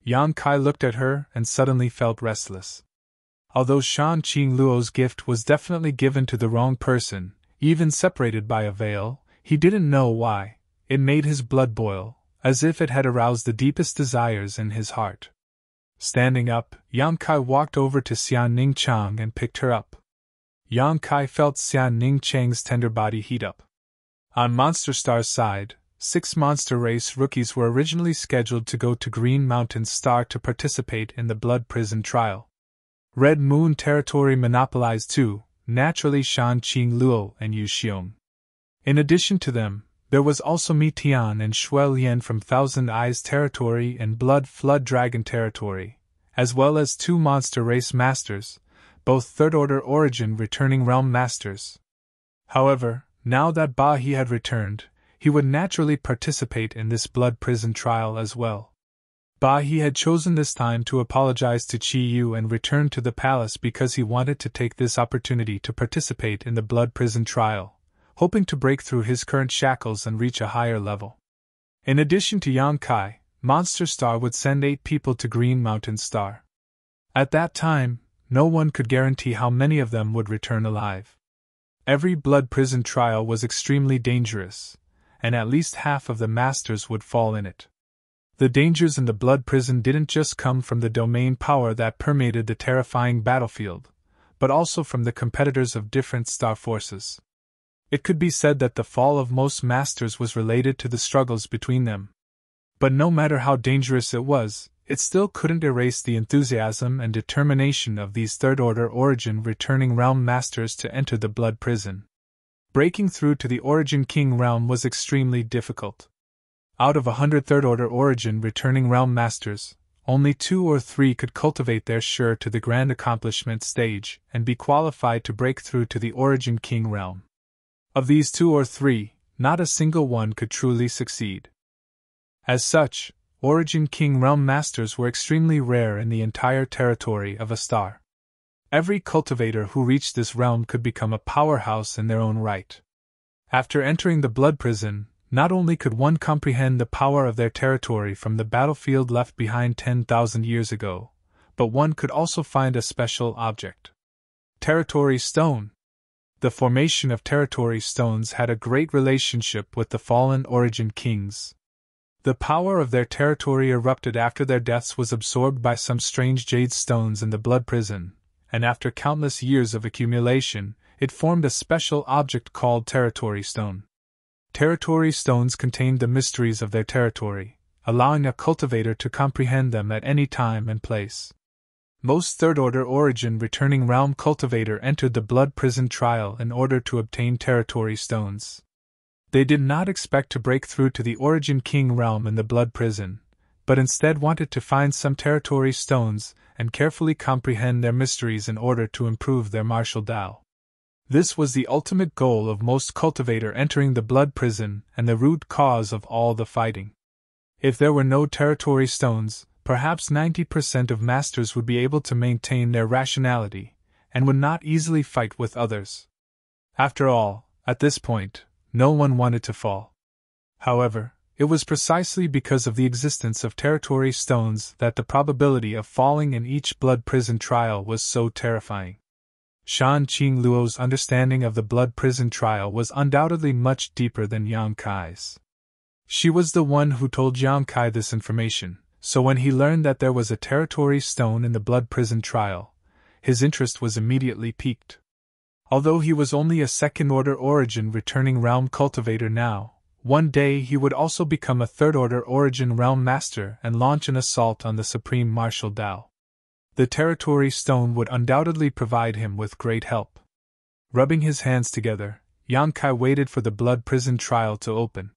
Yang Kai looked at her and suddenly felt restless. Although Shan Qing Luo's gift was definitely given to the wrong person, even separated by a veil, he didn't know why. It made his blood boil, as if it had aroused the deepest desires in his heart. Standing up, Yang Kai walked over to Xian Ning Chang and picked her up. Yang Kai felt Xian Ning Chang's tender body heat up. On Monster Star's side, 6 Monster Race rookies were originally scheduled to go to Green Mountain Star to participate in the Blood Prison trial. Red Moon territory monopolized 2, naturally Shan Qing Luo and Yu Xiong. In addition to them, there was also Mi Tian and Shui Lian from Thousand Eyes territory and Blood Flood Dragon territory, as well as 2 Monster Race Masters, both third-order origin returning realm masters. However, now that Ba He had returned, he would naturally participate in this Blood Prison trial as well. Ba He had chosen this time to apologize to Qi Yu and return to the palace because he wanted to take this opportunity to participate in the Blood Prison trial, hoping to break through his current shackles and reach a higher level. In addition to Yang Kai, Monster Star would send 8 people to Green Mountain Star. At that time, no one could guarantee how many of them would return alive. Every Blood Prison trial was extremely dangerous, and at least half of the masters would fall in it. The dangers in the Blood Prison didn't just come from the domain power that permeated the terrifying battlefield, but also from the competitors of different star forces. It could be said that the fall of most masters was related to the struggles between them. But no matter how dangerous it was, it still couldn't erase the enthusiasm and determination of these third-order origin returning realm masters to enter the Blood Prison. Breaking through to the Origin King realm was extremely difficult. Out of 100 third-order origin returning realm masters, only 2 or 3 could cultivate their sure to the grand accomplishment stage and be qualified to break through to the Origin King realm. Of these 2 or 3, not a single one could truly succeed. As such, Origin King realm masters were extremely rare in the entire territory of a star. Every cultivator who reached this realm could become a powerhouse in their own right. After entering the Blood Prison, not only could one comprehend the power of their territory from the battlefield left behind 10,000 years ago, but one could also find a special object. Territory Stone. The formation of territory stones had a great relationship with the fallen Origin Kings. The power of their territory erupted after their deaths was absorbed by some strange jade stones in the Blood Prison, and after countless years of accumulation, it formed a special object called Territory Stone. Territory stones contained the mysteries of their territory, allowing a cultivator to comprehend them at any time and place. Most third-order origin returning realm cultivator entered the Blood Prison trial in order to obtain territory stones. They did not expect to break through to the Origin King realm in the Blood Prison, but instead wanted to find some territory stones and carefully comprehend their mysteries in order to improve their martial Tao. This was the ultimate goal of most cultivator entering the Blood Prison and the root cause of all the fighting. If there were no territory stones, perhaps 90% of masters would be able to maintain their rationality and would not easily fight with others. After all, at this point, no one wanted to fall. However, it was precisely because of the existence of territory stones that the probability of falling in each Blood Prison trial was so terrifying. Shan Qing Luo's understanding of the Blood Prison trial was undoubtedly much deeper than Yang Kai's. She was the one who told Yang Kai this information, so when he learned that there was a territory stone in the Blood Prison trial, his interest was immediately piqued. Although he was only a second-order origin returning realm cultivator now, one day he would also become a third-order origin realm master and launch an assault on the supreme martial Tao. The territory stone would undoubtedly provide him with great help. Rubbing his hands together, Yang Kai waited for the Blood Prison trial to open.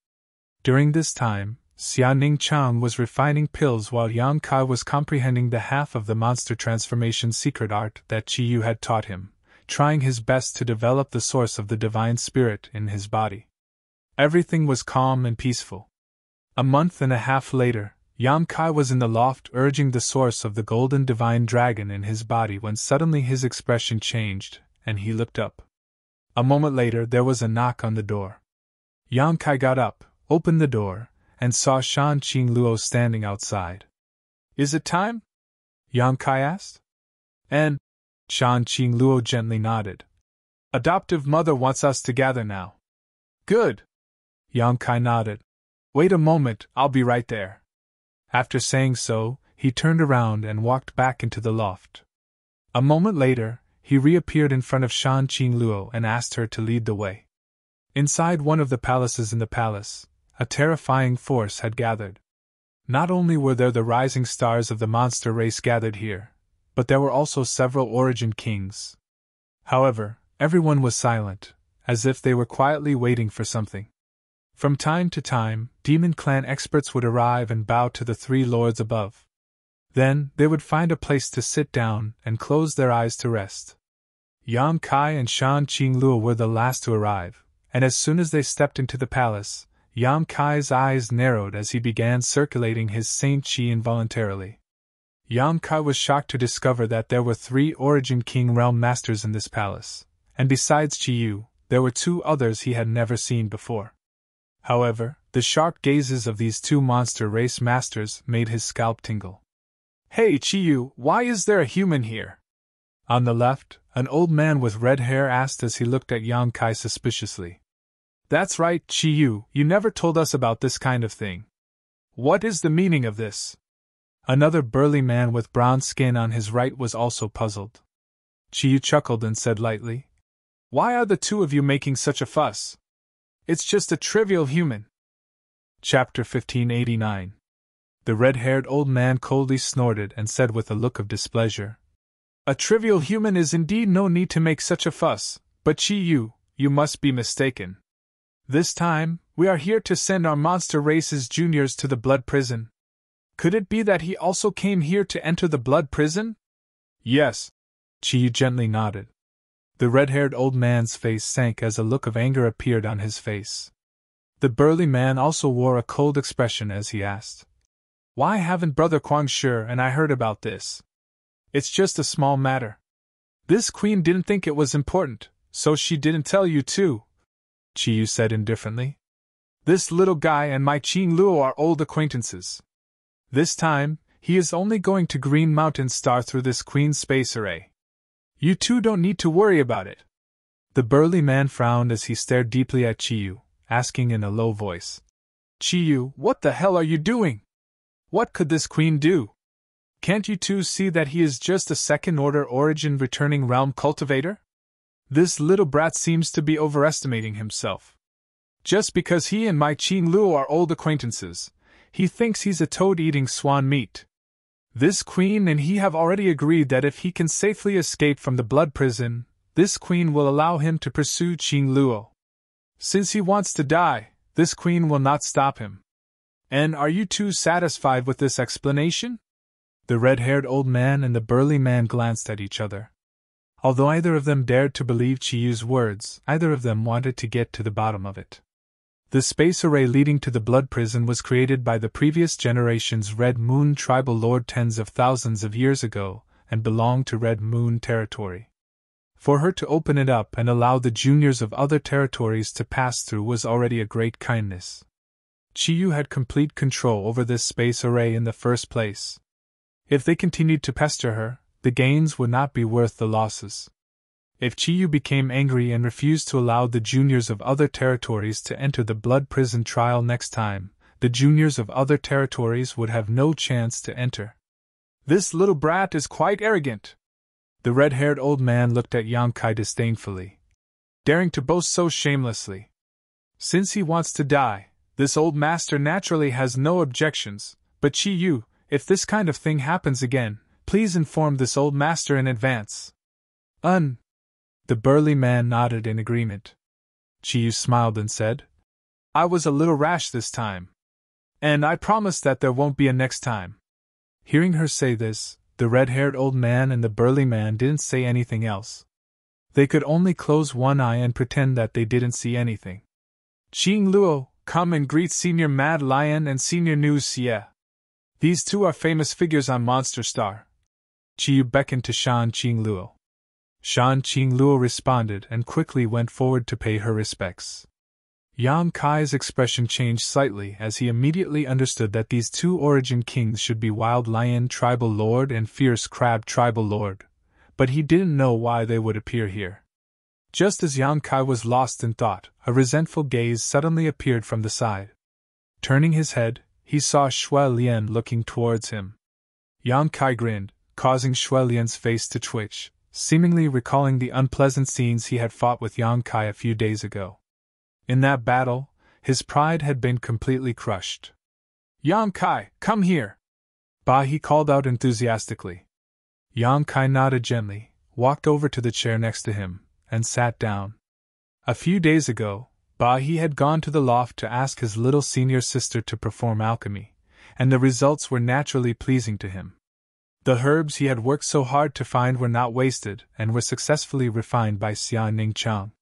During this time, Xia Ning Chang was refining pills while Yang Kai was comprehending the half of the monster transformation secret art that Qi Yu had taught him, trying his best to develop the source of the divine spirit in his body. Everything was calm and peaceful. A month and a half later, Yang Kai was in the loft urging the source of the golden divine dragon in his body when suddenly his expression changed, and he looked up. A moment later there was a knock on the door. Yang Kai got up, opened the door, and saw Shan Qing Luo standing outside. "Is it time?" Yang Kai asked. "And?" Shan Qing Luo gently nodded. "Adoptive mother wants us to gather now." "Good." Yang Kai nodded. "Wait a moment, I'll be right there." After saying so, he turned around and walked back into the loft. A moment later, he reappeared in front of Shan Qing Luo and asked her to lead the way. Inside one of the palaces in the palace, a terrifying force had gathered. Not only were there the rising stars of the monster race gathered here, but there were also several origin kings. However, everyone was silent, as if they were quietly waiting for something. From time to time, demon clan experts would arrive and bow to the three lords above. Then, they would find a place to sit down and close their eyes to rest. Yang Kai and Shan Qing Luo were the last to arrive, and as soon as they stepped into the palace, Yang Kai's eyes narrowed as he began circulating his Saint Qi involuntarily. Yang Kai was shocked to discover that there were 3 Origin King Realm Masters in this palace, and besides Qi Yu, there were 2 others he had never seen before. However, the sharp gazes of these 2 monster race masters made his scalp tingle. "Hey Qi Yu, why is there a human here?" On the left, an old man with red hair asked as he looked at Yang Kai suspiciously. "That's right, Qi Yu, you never told us about this kind of thing. What is the meaning of this?" Another burly man with brown skin on his right was also puzzled. Qi Yu chuckled and said lightly, "Why are the 2 of you making such a fuss? It's just a trivial human." Chapter 1589. The red-haired old man coldly snorted and said with a look of displeasure, "A trivial human is indeed no need to make such a fuss, but Qi Yu, you must be mistaken. This time, we are here to send our monster race's juniors to the blood prison. Could it be that he also came here to enter the blood prison?" "Yes." Qi Yu gently nodded. The red-haired old man's face sank as a look of anger appeared on his face. The burly man also wore a cold expression as he asked, "Why haven't Brother Guangshi and I heard about this? It's just a small matter. This queen didn't think it was important, so she didn't tell you too," Qi Yu said indifferently. "This little guy and my Qing Luo are old acquaintances. This time, he is only going to Green Mountain Star through this Queen's space array. You two don't need to worry about it." The burly man frowned as he stared deeply at Qi Yu, asking in a low voice, "Qi Yu, what the hell are you doing? What could this queen do? Can't you two see that he is just a second-order origin returning realm cultivator? This little brat seems to be overestimating himself. Just because he and my Qing Luo are old acquaintances, he thinks he's a toad-eating swan meat. This queen and he have already agreed that if he can safely escape from the blood prison, this queen will allow him to pursue Qing Luo. Since he wants to die, this queen will not stop him. And are you two satisfied with this explanation?" The red-haired old man and the burly man glanced at each other. Although either of them dared to believe Qi Yu's words, either of them wanted to get to the bottom of it. The space array leading to the blood prison was created by the previous generation's Red Moon tribal lord tens of thousands of years ago, and belonged to Red Moon territory. For her to open it up and allow the juniors of other territories to pass through was already a great kindness. Qi Yu had complete control over this space array in the first place. If they continued to pester her, the gains would not be worth the losses. If Qi Yu became angry and refused to allow the juniors of other territories to enter the blood prison trial next time, the juniors of other territories would have no chance to enter. "This little brat is quite arrogant." The red-haired old man looked at Yang Kai disdainfully. "Daring to boast so shamelessly. Since he wants to die, this old master naturally has no objections, but Qi Yu, if this kind of thing happens again, please inform this old master in advance." The burly man nodded in agreement. Qi Yu smiled and said, "I was a little rash this time. And I promise that there won't be a next time. Hearing her say this, the red-haired old man and the burly man didn't say anything else. They could only close one eye and pretend that they didn't see anything. Qing Luo, come and greet Senior Mad Lion and Senior News Xie. These two are famous figures on Monster Star. Qiyu beckoned to Shan Qing Luo. Shan Qing Luo responded and quickly went forward to pay her respects. Yang Kai's expression changed slightly as he immediately understood that these two origin kings should be Wild Lion Tribal Lord and Fierce Crab Tribal Lord, but he didn't know why they would appear here. Just as Yang Kai was lost in thought, a resentful gaze suddenly appeared from the side. Turning his head, he saw Shui Lian looking towards him. Yang Kai grinned, causing Shui Lian's face to twitch, seemingly recalling the unpleasant scenes he had fought with Yang Kai a few days ago. In that battle, his pride had been completely crushed. Yang Kai, come here! Ba He called out enthusiastically. Yang Kai nodded gently, walked over to the chair next to him, and sat down. A few days ago, Ba He had gone to the loft to ask his little senior sister to perform alchemy, and the results were naturally pleasing to him. The herbs he had worked so hard to find were not wasted and were successfully refined by Xia Ningqiang.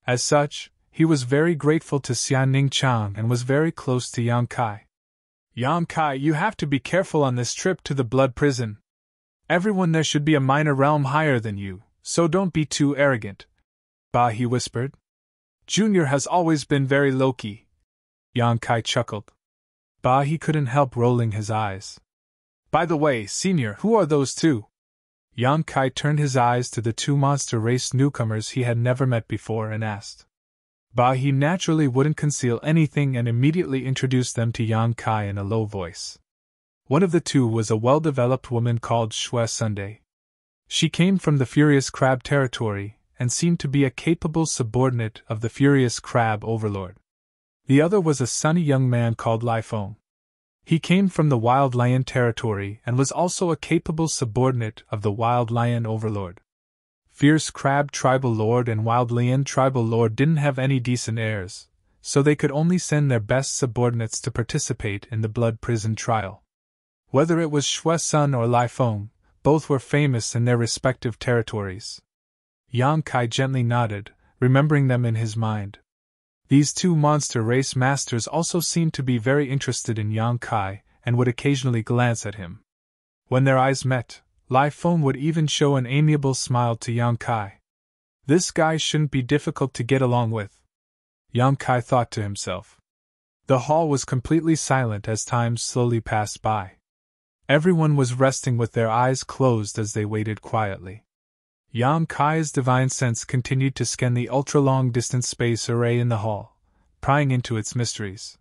As such, he was very grateful to Xia Ningqiang and was very close to Yang Kai. Yang Kai, you have to be careful on this trip to the blood prison. Everyone there should be a minor realm higher than you, so don't be too arrogant. Ba He whispered. Junior has always been very low-key. Yang Kai chuckled. Ba He couldn't help rolling his eyes. By the way, Senior, who are those two? Yang Kai turned his eyes to the two monster race newcomers he had never met before and asked. Ba He naturally wouldn't conceal anything and immediately introduced them to Yang Kai in a low voice. One of the two was a well-developed woman called Shui Sunday. She came from the Furious Crab territory and seemed to be a capable subordinate of the Furious Crab Overlord. The other was a sunny young man called Lai Feng. He came from the Wild Lion territory and was also a capable subordinate of the Wild Lion Overlord. Fierce Crab Tribal Lord and Wild Lion Tribal Lord didn't have any decent heirs, so they could only send their best subordinates to participate in the blood prison trial. Whether it was Shui Sun or Lai Feng, both were famous in their respective territories. Yang Kai gently nodded, remembering them in his mind. These two monster race masters also seemed to be very interested in Yang Kai and would occasionally glance at him. When their eyes met, Lai Feng would even show an amiable smile to Yang Kai. This guy shouldn't be difficult to get along with, Yang Kai thought to himself. The hall was completely silent as time slowly passed by. Everyone was resting with their eyes closed as they waited quietly. Yang Kai's divine sense continued to scan the ultra-long-distance space array in the hall, prying into its mysteries.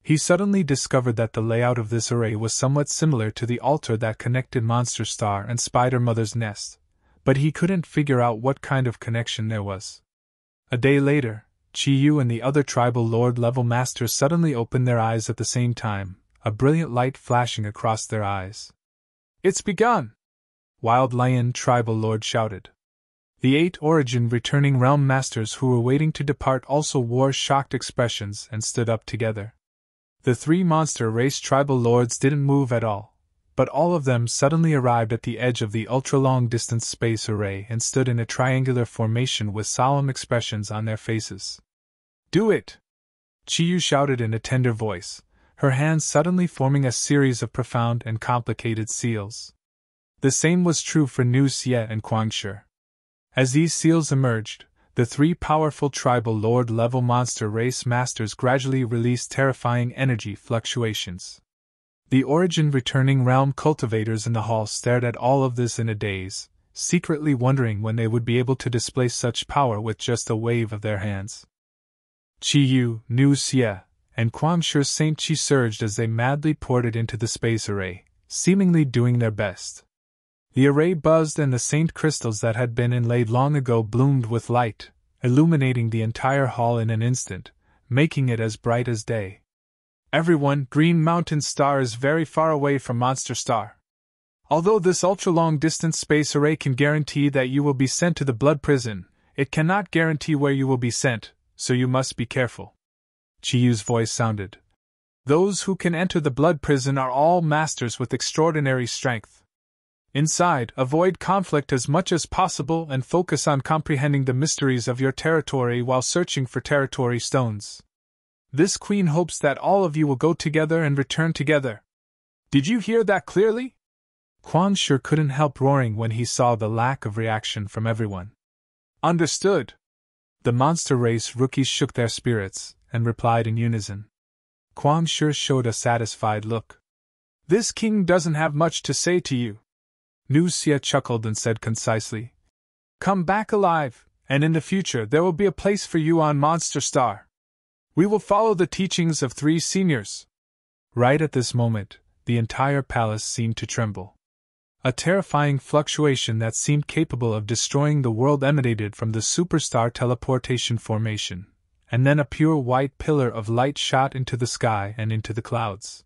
He suddenly discovered that the layout of this array was somewhat similar to the altar that connected Monster Star and Spider Mother's nest, but he couldn't figure out what kind of connection there was. A day later, Qiyu and the other tribal lord-level masters suddenly opened their eyes at the same time, a brilliant light flashing across their eyes. It's begun! Wild Lion Tribal Lord shouted. The 8 origin returning realm masters who were waiting to depart also wore shocked expressions and stood up together. The 3 monster race tribal lords didn't move at all, but all of them suddenly arrived at the edge of the ultra-long-distance space array and stood in a triangular formation with solemn expressions on their faces. Do it! Qiyu shouted in a tender voice, her hands suddenly forming a series of profound and complicated seals. The same was true for Nu Xie and Guangshi. As these seals emerged, the 3 powerful tribal lord-level monster race masters gradually released terrifying energy fluctuations. The origin returning realm cultivators in the hall stared at all of this in a daze, secretly wondering when they would be able to display such power with just a wave of their hands. Qiyu, Nu Xie, and Guangshi's Saint Qi surged as they madly poured it into the space array, seemingly doing their best. The array buzzed and the saint crystals that had been inlaid long ago bloomed with light, illuminating the entire hall in an instant, making it as bright as day. Everyone, Green Mountain Star is very far away from Monster Star. Although this ultra-long-distance space array can guarantee that you will be sent to the blood prison, it cannot guarantee where you will be sent, so you must be careful. Qiyu's voice sounded. Those who can enter the blood prison are all masters with extraordinary strength. Inside, avoid conflict as much as possible and focus on comprehending the mysteries of your territory while searching for territory stones. This queen hopes that all of you will go together and return together. Did you hear that clearly? Quan sure couldn't help roaring when he saw the lack of reaction from everyone. Understood. The monster race rookies shook their spirits and replied in unison. Quan sure showed a satisfied look. This king doesn't have much to say to you. Nu Xia chuckled and said concisely, come back alive, and in the future there will be a place for you on Monster Star. We will follow the teachings of 3 seniors. Right at this moment, the entire palace seemed to tremble. A terrifying fluctuation that seemed capable of destroying the world emanated from the superstar teleportation formation, and then a pure white pillar of light shot into the sky and into the clouds.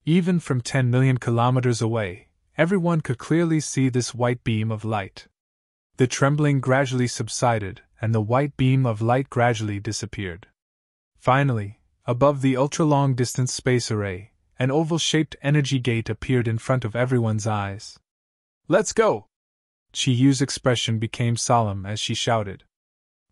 Even from 10 million kilometers away, everyone could clearly see this white beam of light. The trembling gradually subsided, and the white beam of light gradually disappeared. Finally, above the ultra-long-distance space array, an oval-shaped energy gate appeared in front of everyone's eyes. Let's go! Chiyu's expression became solemn as she shouted.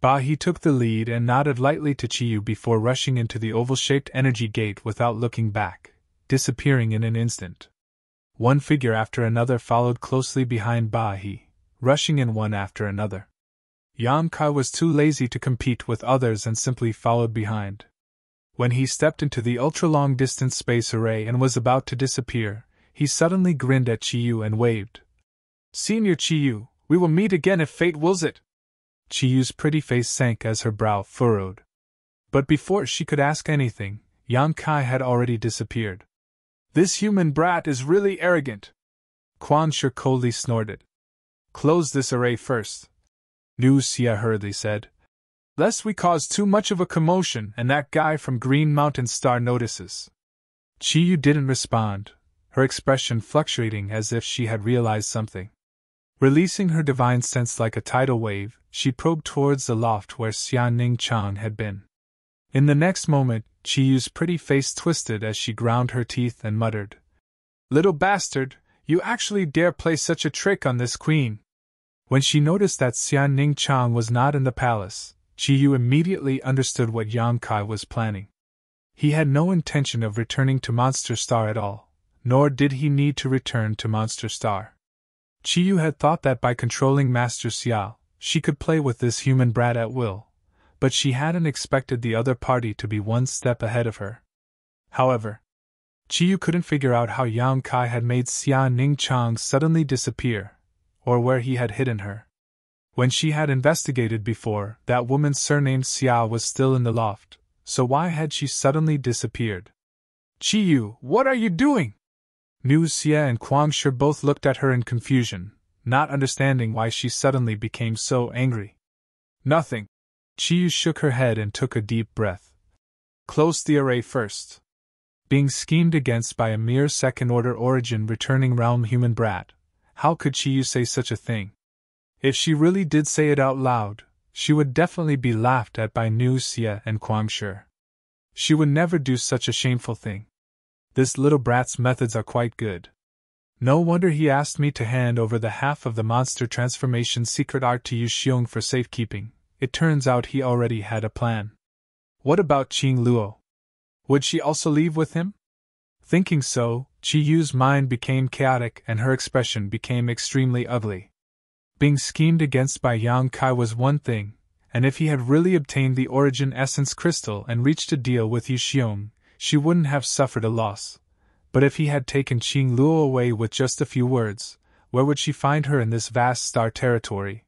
Bahi took the lead and nodded lightly to Chiyu before rushing into the oval-shaped energy gate without looking back, disappearing in an instant. One figure after another followed closely behind Bahi, rushing in one after another. Yang Kai was too lazy to compete with others and simply followed behind. When he stepped into the ultra-long-distance space array and was about to disappear, he suddenly grinned at Chiyu and waved. Senior Chiyu, we will meet again if fate wills it. Chiyu's pretty face sank as her brow furrowed. But before she could ask anything, Yang Kai had already disappeared. This human brat is really arrogant. Quan Shi coldly snorted. Close this array first, Nu Xia hurriedly said, lest we cause too much of a commotion and that guy from Green Mountain Star notices. Chiyu didn't respond, her expression fluctuating as if she had realized something. Releasing her divine sense like a tidal wave, she probed towards the loft where Xianning Chang had been. In the next moment, Chiyu's pretty face twisted as she ground her teeth and muttered, Little bastard, you actually dare play such a trick on this queen. When she noticed that Xianning Chang was not in the palace, Chiyu immediately understood what Yang Kai was planning. He had no intention of returning to Monster Star at all, nor did he need to return to Monster Star. Chiyu had thought that by controlling Master Xiao, she could play with this human brat at will, but she hadn't expected the other party to be one step ahead of her. However, Chiyu couldn't figure out how Yang Kai had made Xianning Chang suddenly disappear, or where he had hidden her. When she had investigated before, that woman surnamed Xiao was still in the loft, so why had she suddenly disappeared? Chiyu, what are you doing? Nu Xia and Kuang Shi both looked at her in confusion, not understanding why she suddenly became so angry. Nothing. Chiyu shook her head and took a deep breath. Close the array first. Being schemed against by a mere second-order origin returning realm human brat, how could Chiyu say such a thing? If she really did say it out loud, she would definitely be laughed at by Nu Xia and Kuang Shi. She would never do such a shameful thing. This little brat's methods are quite good. No wonder he asked me to hand over the half of the monster transformation secret art to Yu Xiong for safekeeping. It turns out he already had a plan. What about Qing Luo? Would she also leave with him? Thinking so, Qi Yu's mind became chaotic and her expression became extremely ugly. Being schemed against by Yang Kai was one thing, and if he had really obtained the Origin Essence Crystal and reached a deal with Yu Xiong, she wouldn't have suffered a loss. But if he had taken Qing Luo away with just a few words, where would she find her in this vast star territory?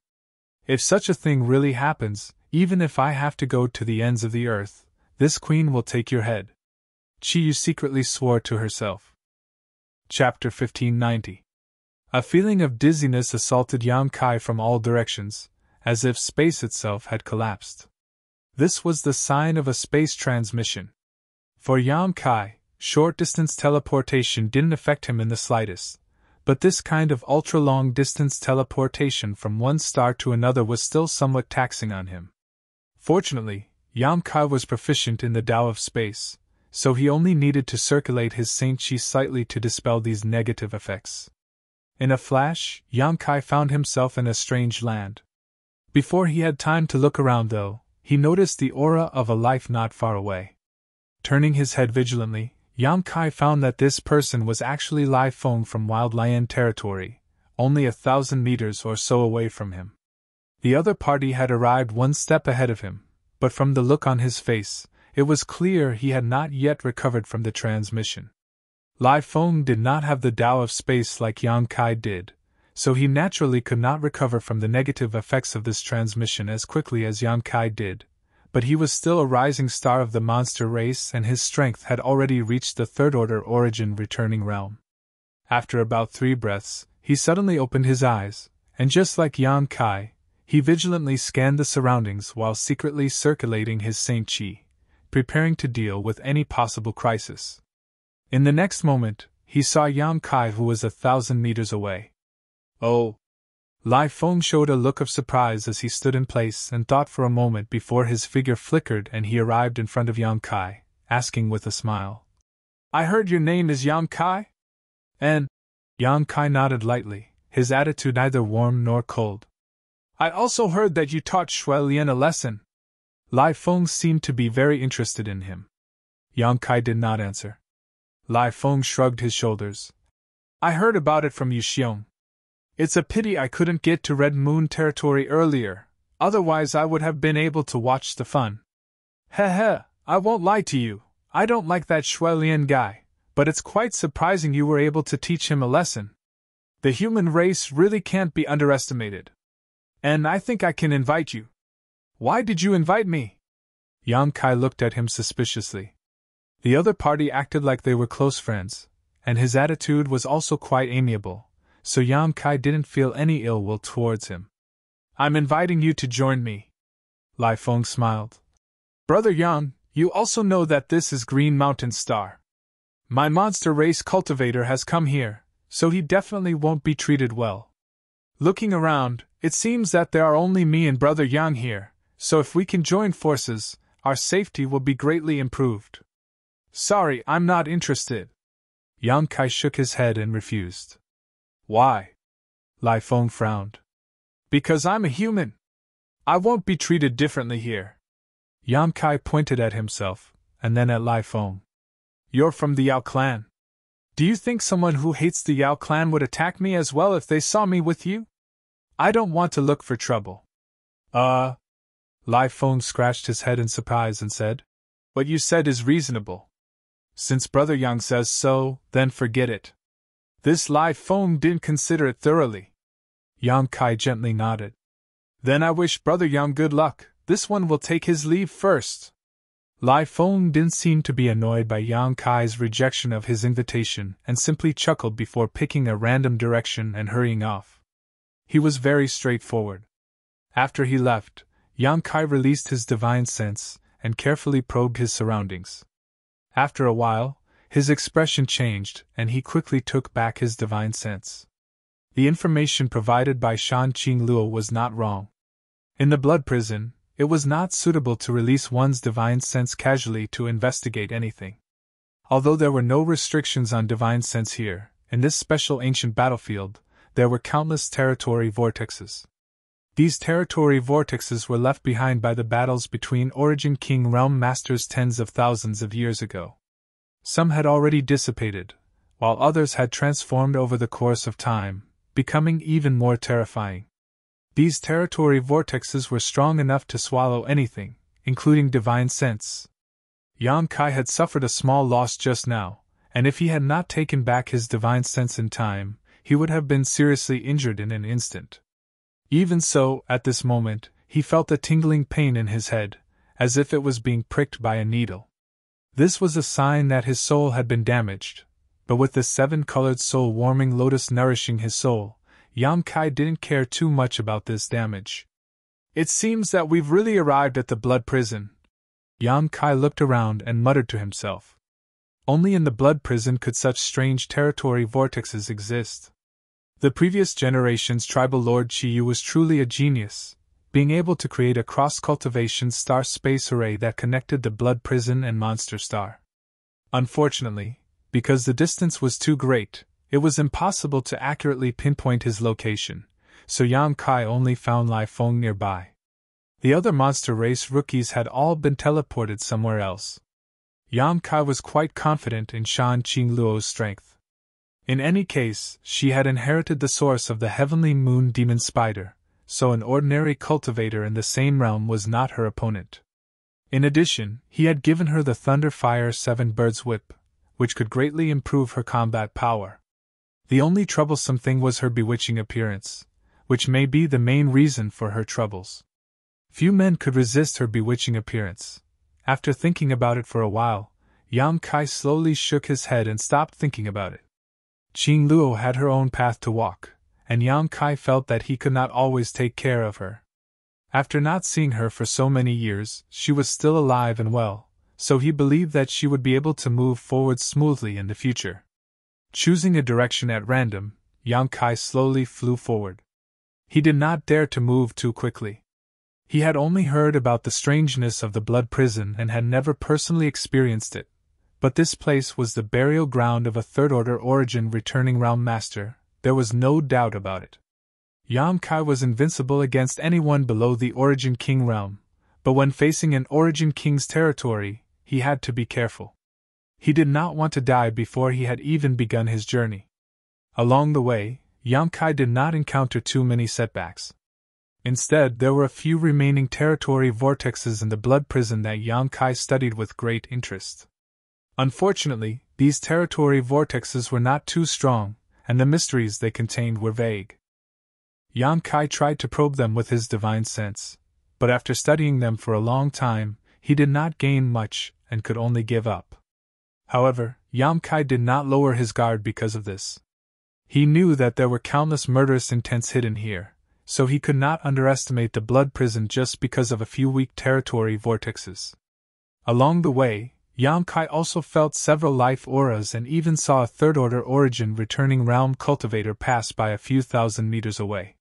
If such a thing really happens, even if I have to go to the ends of the earth, this queen will take your head. Chiyu secretly swore to herself. Chapter 1590. A feeling of dizziness assaulted Yang Kai from all directions, as if space itself had collapsed. This was the sign of a space transmission. For Yang Kai, short-distance teleportation didn't affect him in the slightest, but this kind of ultra-long-distance teleportation from one star to another was still somewhat taxing on him. Fortunately, Yang Kai was proficient in the Tao of space, so he only needed to circulate his Saint Chi slightly to dispel these negative effects. In a flash, Yang Kai found himself in a strange land. Before he had time to look around, though, he noticed the aura of a life not far away. Turning his head vigilantly, Yang Kai found that this person was actually Lai Feng from Wild Lion territory, only 1,000 meters or so away from him. The other party had arrived one step ahead of him, but from the look on his face, it was clear he had not yet recovered from the transmission. Lai Feng did not have the Tao of space like Yang Kai did, so he naturally could not recover from the negative effects of this transmission as quickly as Yang Kai did, but he was still a rising star of the monster race and his strength had already reached the third-order origin returning realm. After about 3 breaths, he suddenly opened his eyes, and just like Yang Kai, he vigilantly scanned the surroundings while secretly circulating his Saint Chi, preparing to deal with any possible crisis. In the next moment, he saw Yang Kai, who was 1,000 meters away. Oh! Lai Feng showed a look of surprise as he stood in place and thought for a moment before his figure flickered and he arrived in front of Yang Kai, asking with a smile, "I heard your name is Yang Kai?" And Yang Kai nodded lightly, his attitude neither warm nor cold. "I also heard that you taught Shui Lian a lesson." Lai Feng seemed to be very interested in him. Yang Kai did not answer. Lai Feng shrugged his shoulders. "I heard about it from Yu Xiong. It's a pity I couldn't get to Red Moon territory earlier, otherwise I would have been able to watch the fun. Heh, I won't lie to you, I don't like that Shui Lian guy, but it's quite surprising you were able to teach him a lesson. The human race really can't be underestimated. And I think I can invite you." "Why did you invite me?" Yang Kai looked at him suspiciously. The other party acted like they were close friends, and his attitude was also quite amiable, so Yang Kai didn't feel any ill will towards him. "I'm inviting you to join me." Lai Feng smiled. "Brother Yang, you also know that this is Green Mountain Star. My monster race cultivator has come here, so he definitely won't be treated well. Looking around, it seems that there are only me and Brother Yang here, so if we can join forces, our safety will be greatly improved." "Sorry, I'm not interested." Yang Kai shook his head and refused. "Why?" Lai Feng frowned. "Because I'm a human. I won't be treated differently here." Yang Kai pointed at himself, and then at Lai Feng. "You're from the Yao clan. Do you think someone who hates the Yao clan would attack me as well if they saw me with you? I don't want to look for trouble." Lai Feng scratched his head in surprise and said, "What you said is reasonable. Since Brother Yang says so, then forget it." This Lai Feng didn't consider it thoroughly. Yang Kai gently nodded. "Then I wish Brother Yang good luck, this one will take his leave first." Lai Feng didn't seem to be annoyed by Yang Kai's rejection of his invitation and simply chuckled before picking a random direction and hurrying off. He was very straightforward. After he left, Yang Kai released his divine sense and carefully probed his surroundings. After a while, his expression changed and he quickly took back his divine sense. The information provided by Shan Qing Luo was not wrong. In the blood prison, it was not suitable to release one's divine sense casually to investigate anything. Although there were no restrictions on divine sense here, in this special ancient battlefield, there were countless territory vortexes. These territory vortexes were left behind by the battles between Origin King realm masters tens of thousands of years ago. Some had already dissipated, while others had transformed over the course of time, becoming even more terrifying. These territory vortexes were strong enough to swallow anything, including divine sense. Yang Kai had suffered a small loss just now, and if he had not taken back his divine sense in time, he would have been seriously injured in an instant. Even so, at this moment, he felt a tingling pain in his head, as if it was being pricked by a needle. This was a sign that his soul had been damaged, but with the 7-colored soul-warming lotus nourishing his soul, Yang Kai didn't care too much about this damage. "It seems that we've really arrived at the blood prison." Yang Kai looked around and muttered to himself. Only in the blood prison could such strange territory vortexes exist. The previous generation's tribal lord Chiyu was truly a genius, being able to create a cross-cultivation star space array that connected the blood prison and monster star. Unfortunately, because the distance was too great, it was impossible to accurately pinpoint his location, so Yang Kai only found Lai Feng nearby. The other monster race rookies had all been teleported somewhere else. Yang Kai was quite confident in Shan Qingluo's strength. In any case, she had inherited the source of the heavenly moon demon spider, so an ordinary cultivator in the same realm was not her opponent. In addition, he had given her the Thunder Fire 7 Birds Whip, which could greatly improve her combat power. The only troublesome thing was her bewitching appearance, which may be the main reason for her troubles. Few men could resist her bewitching appearance. After thinking about it for a while, Yang Kai slowly shook his head and stopped thinking about it. Qingluo had her own path to walk, and Yang Kai felt that he could not always take care of her. After not seeing her for so many years, she was still alive and well, so he believed that she would be able to move forward smoothly in the future. Choosing a direction at random, Yang Kai slowly flew forward. He did not dare to move too quickly. He had only heard about the strangeness of the blood prison and had never personally experienced it, but this place was the burial ground of a third-order origin returning realm master, there was no doubt about it. Yang Kai was invincible against anyone below the Origin King realm, but when facing an Origin King's territory, he had to be careful. He did not want to die before he had even begun his journey. Along the way, Yang Kai did not encounter too many setbacks. Instead, there were a few remaining territory vortexes in the blood prison that Yang Kai studied with great interest. Unfortunately, these territory vortexes were not too strong, and the mysteries they contained were vague. Yang Kai tried to probe them with his divine sense, but after studying them for a long time, he did not gain much and could only give up. However, Yang Kai did not lower his guard because of this. He knew that there were countless murderous intents hidden here, so he could not underestimate the blood prison just because of a few weak territory vortexes. Along the way, Yang Kai also felt several life auras and even saw a third-order origin returning realm cultivator pass by a few thousand meters away.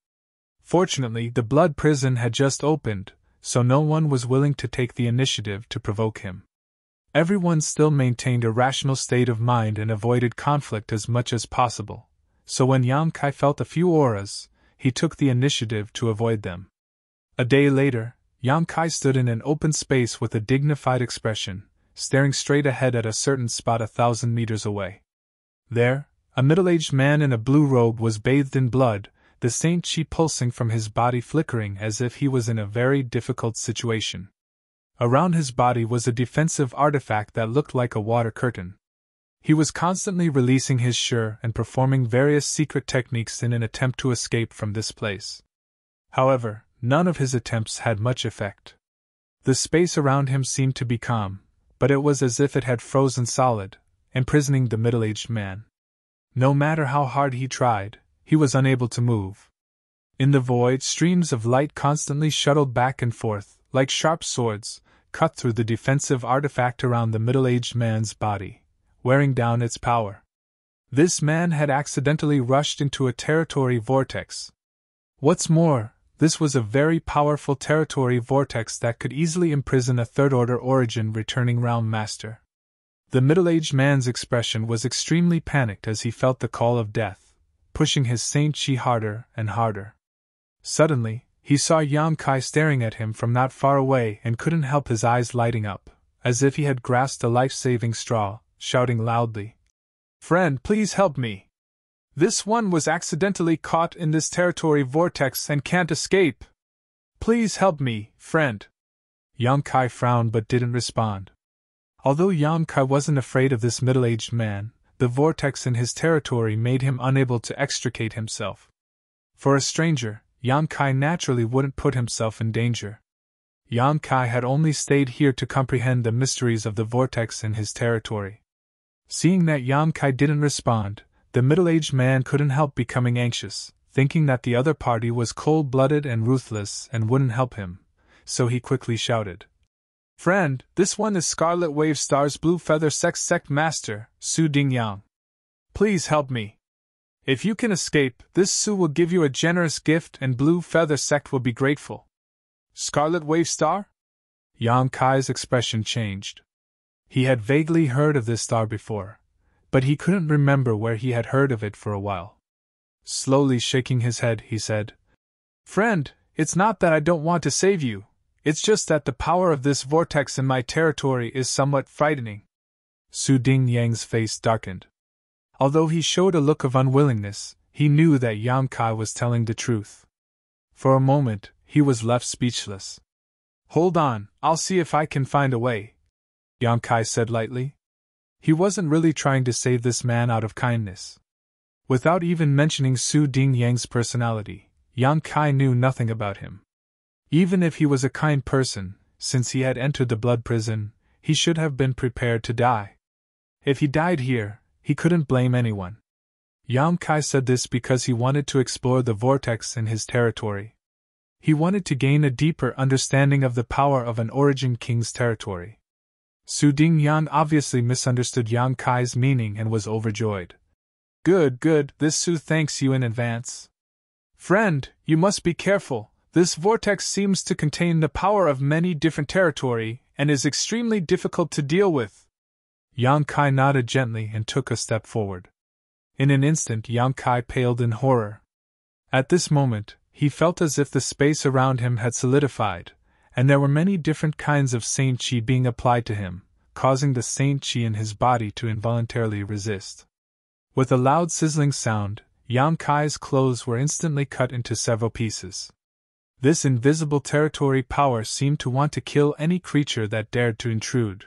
Fortunately, the blood prison had just opened, so no one was willing to take the initiative to provoke him. Everyone still maintained a rational state of mind and avoided conflict as much as possible, so when Yang Kai felt a few auras, he took the initiative to avoid them. A day later, Yang Kai stood in an open space with a dignified expression, staring straight ahead at a certain spot 1,000 meters away. There, a middle-aged man in a blue robe was bathed in blood, the Saint Chi pulsing from his body flickering as if he was in a very difficult situation. Around his body was a defensive artifact that looked like a water curtain. He was constantly releasing his Shi and performing various secret techniques in an attempt to escape from this place. However, none of his attempts had much effect. The space around him seemed to be calm, but it was as if it had frozen solid, imprisoning the middle-aged man. No matter how hard he tried, he was unable to move. In the void, streams of light constantly shuttled back and forth, like sharp swords, cut through the defensive artifact around the middle-aged man's body, wearing down its power. This man had accidentally rushed into a territory vortex. What's more, this was a very powerful territory vortex that could easily imprison a third-order origin returning realm master. The middle-aged man's expression was extremely panicked as he felt the call of death, pushing his Saint Chi harder and harder. Suddenly, he saw Yang Kai staring at him from not far away and couldn't help his eyes lighting up, as if he had grasped a life-saving straw, shouting loudly, "Friend, please help me! This one was accidentally caught in this territory vortex and can't escape! Please help me, friend!" Yang Kai frowned but didn't respond. Although Yang Kai wasn't afraid of this middle-aged man, the vortex in his territory made him unable to extricate himself. For a stranger, Yang Kai naturally wouldn't put himself in danger. Yang Kai had only stayed here to comprehend the mysteries of the vortex in his territory. Seeing that Yang Kai didn't respond, the middle-aged man couldn't help becoming anxious, thinking that the other party was cold-blooded and ruthless and wouldn't help him, so he quickly shouted, "Friend, this one is Scarlet Wave Star's Blue Feather Sect Master, Su Dingyang. Please help me. If you can escape, this Su will give you a generous gift and Blue Feather Sect will be grateful." "Scarlet Wave Star?" Yang Kai's expression changed. He had vaguely heard of this star before, but he couldn't remember where he had heard of it for a while. Slowly shaking his head, he said, "Friend, it's not that I don't want to save you, it's just that the power of this vortex in my territory is somewhat frightening." Su Dingyang's face darkened. Although he showed a look of unwillingness, he knew that Yang Kai was telling the truth. For a moment, he was left speechless. "Hold on, I'll see if I can find a way," Yang Kai said lightly. He wasn't really trying to save this man out of kindness. Without even mentioning Su Dingyang's personality, Yang Kai knew nothing about him. Even if he was a kind person, since he had entered the blood prison, he should have been prepared to die. If he died here, he couldn't blame anyone. Yang Kai said this because he wanted to explore the vortex in his territory. He wanted to gain a deeper understanding of the power of an origin king's territory. Su Dingyang obviously misunderstood Yang Kai's meaning and was overjoyed. Good, this Su thanks you in advance. Friend, you must be careful, this vortex seems to contain the power of many different territory, and is extremely difficult to deal with. Yang Kai nodded gently and took a step forward. In an instant Yang Kai paled in horror. At this moment, he felt as if the space around him had solidified, and there were many different kinds of Saint Chi being applied to him, causing the Saint Chi in his body to involuntarily resist. With a loud sizzling sound, Yang Kai's clothes were instantly cut into several pieces. This invisible territory power seemed to want to kill any creature that dared to intrude.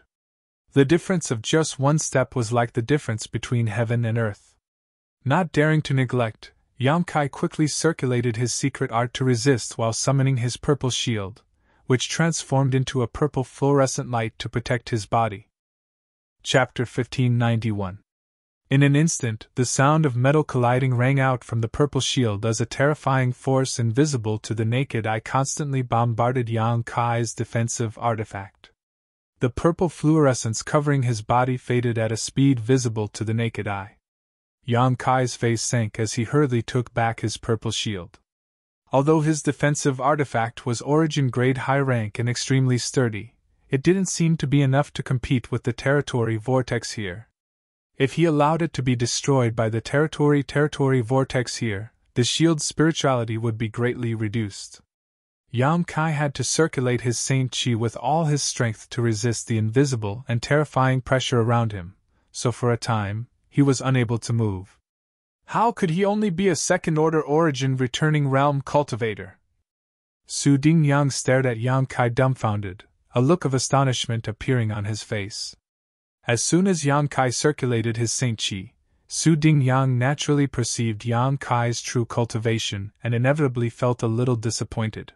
The difference of just one step was like the difference between heaven and earth. Not daring to neglect, Yang Kai quickly circulated his secret art to resist while summoning his purple shield, which transformed into a purple fluorescent light to protect his body. Chapter 1591. In an instant, the sound of metal colliding rang out from the purple shield as a terrifying force invisible to the naked eye constantly bombarded Yang Kai's defensive artifact. The purple fluorescence covering his body faded at a speed visible to the naked eye. Yang Kai's face sank as he hurriedly took back his purple shield. Although his defensive artifact was origin-grade high rank and extremely sturdy, it didn't seem to be enough to compete with the territory vortex here. If he allowed it to be destroyed by the territory vortex here, the shield's spirituality would be greatly reduced. Yang Kai had to circulate his Saint Chi with all his strength to resist the invisible and terrifying pressure around him, so for a time, he was unable to move. How could he only be a second-order origin returning realm cultivator? Su Dingyang stared at Yang Kai dumbfounded, a look of astonishment appearing on his face. As soon as Yang Kai circulated his Saint Chi, Su Dingyang naturally perceived Yang Kai's true cultivation and inevitably felt a little disappointed.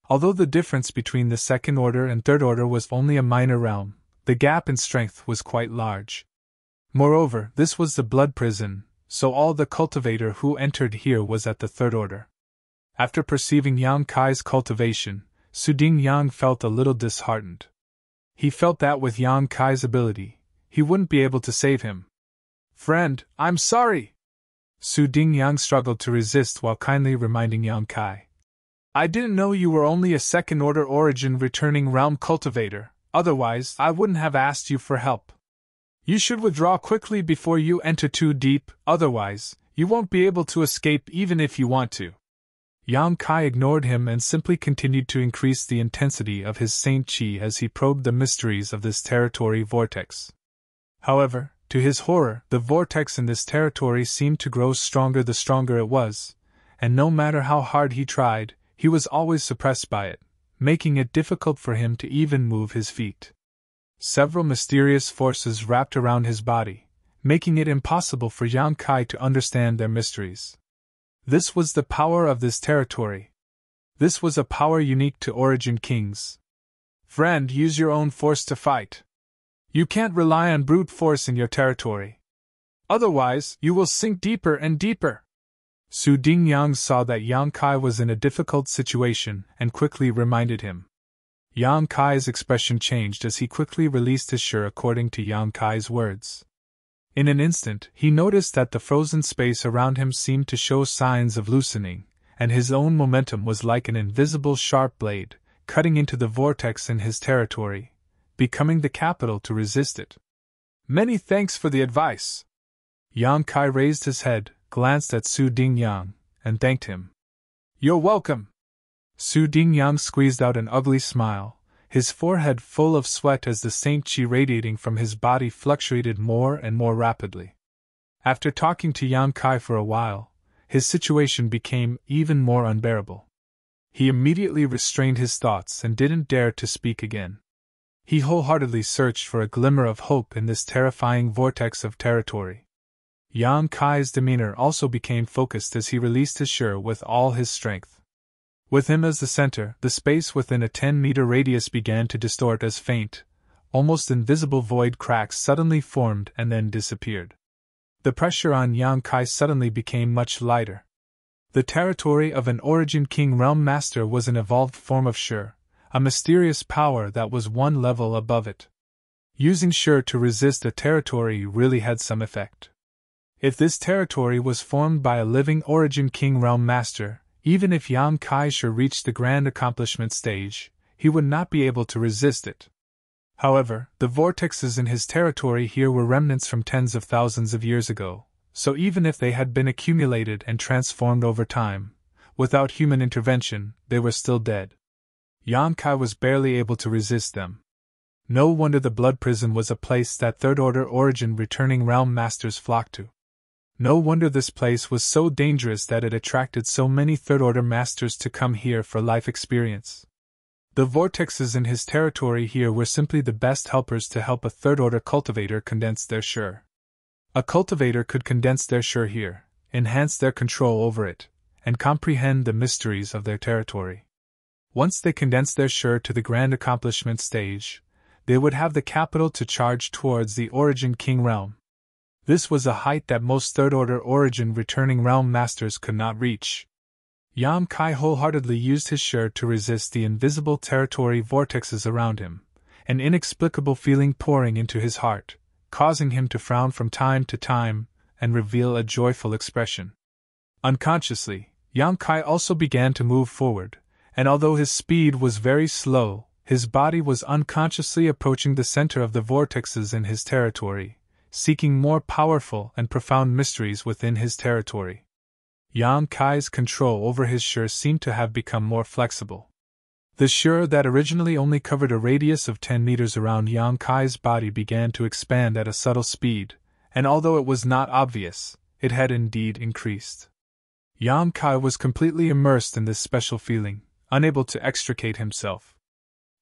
Although the difference between the second order and third order was only a minor realm, the gap in strength was quite large. Moreover, this was the blood prison, so all the cultivator who entered here was at the third order. After perceiving Yang Kai's cultivation, Su Dingyang felt a little disheartened. He felt that with Yang Kai's ability, he wouldn't be able to save him. Friend, I'm sorry! Su Dingyang struggled to resist while kindly reminding Yang Kai. I didn't know you were only a second-order origin returning realm cultivator, otherwise I wouldn't have asked you for help. You should withdraw quickly before you enter too deep, otherwise, you won't be able to escape even if you want to. Yang Kai ignored him and simply continued to increase the intensity of his Saint Chi as he probed the mysteries of this territory vortex. However, to his horror, the vortex in this territory seemed to grow stronger the stronger it was, and no matter how hard he tried, he was always suppressed by it, making it difficult for him to even move his feet. Several mysterious forces wrapped around his body, making it impossible for Yang Kai to understand their mysteries. This was the power of this territory. This was a power unique to origin kings. Friend, use your own force to fight. You can't rely on brute force in your territory. Otherwise, you will sink deeper and deeper. Su Dingyang saw that Yang Kai was in a difficult situation and quickly reminded him. Yang Kai's expression changed as he quickly released his shirt according to Yang Kai's words. In an instant, he noticed that the frozen space around him seemed to show signs of loosening, and his own momentum was like an invisible sharp blade, cutting into the vortex in his territory, becoming the capital to resist it. Many thanks for the advice. Yang Kai raised his head, glanced at Su Dingyang, and thanked him. You're welcome. Su Dingyang squeezed out an ugly smile, his forehead full of sweat as the Saint Qi radiating from his body fluctuated more and more rapidly. After talking to Yang Kai for a while, his situation became even more unbearable. He immediately restrained his thoughts and didn't dare to speak again. He wholeheartedly searched for a glimmer of hope in this terrifying vortex of territory. Yang Kai's demeanor also became focused as he released his shi with all his strength. With him as the center, the space within a 10-meter radius began to distort as faint, almost invisible void cracks suddenly formed and then disappeared. The pressure on Yang Kai suddenly became much lighter. The territory of an Origin King Realm Master was an evolved form of shi, a mysterious power that was one level above it. Using shi to resist a territory really had some effect. If this territory was formed by a living Origin King Realm Master, even if Yang Kai shi reached the grand accomplishment stage, he would not be able to resist it. However, the vortexes in his territory here were remnants from tens of thousands of years ago, so even if they had been accumulated and transformed over time, without human intervention, they were still dead. Yang Kai was barely able to resist them. No wonder the Blood Prison was a place that third-order origin returning realm masters flocked to. No wonder this place was so dangerous that it attracted so many third-order masters to come here for life experience. The vortexes in his territory here were simply the best helpers to help a third-order cultivator condense their shi. A cultivator could condense their shi here, enhance their control over it, and comprehend the mysteries of their territory. Once they condensed their shi to the grand accomplishment stage, they would have the capital to charge towards the Origin King realm. This was a height that most third-order origin returning realm masters could not reach. Yang Kai wholeheartedly used his shi to resist the invisible territory vortexes around him, an inexplicable feeling pouring into his heart, causing him to frown from time to time and reveal a joyful expression. Unconsciously, Yang Kai also began to move forward, and although his speed was very slow, his body was unconsciously approaching the center of the vortexes in his territory, seeking more powerful and profound mysteries within his territory. Yang Kai's control over his shi seemed to have become more flexible. The shi that originally only covered a radius of 10 meters around Yang Kai's body began to expand at a subtle speed, and although it was not obvious, it had indeed increased. Yang Kai was completely immersed in this special feeling, unable to extricate himself.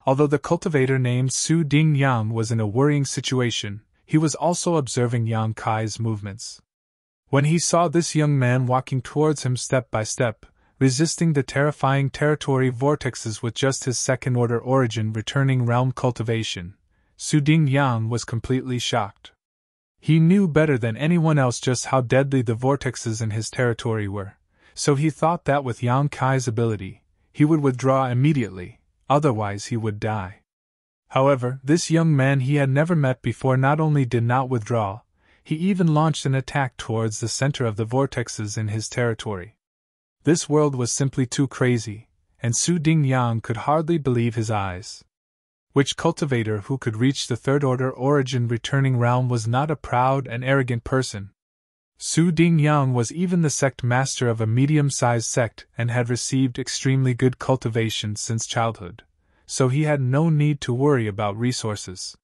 Although the cultivator named Su Dingyang was in a worrying situation, he was also observing Yang Kai's movements. When he saw this young man walking towards him step by step, resisting the terrifying territory vortexes with just his second-order origin returning realm cultivation, Su Dingyang was completely shocked. He knew better than anyone else just how deadly the vortexes in his territory were, so he thought that with Yang Kai's ability, he would withdraw immediately, otherwise he would die. However, this young man he had never met before not only did not withdraw, he even launched an attack towards the center of the vortexes in his territory. This world was simply too crazy, and Su Dingyang could hardly believe his eyes. Which cultivator who could reach the third-order origin returning realm was not a proud and arrogant person? Su Dingyang was even the sect master of a medium-sized sect and had received extremely good cultivation since childhood, so he had no need to worry about resources.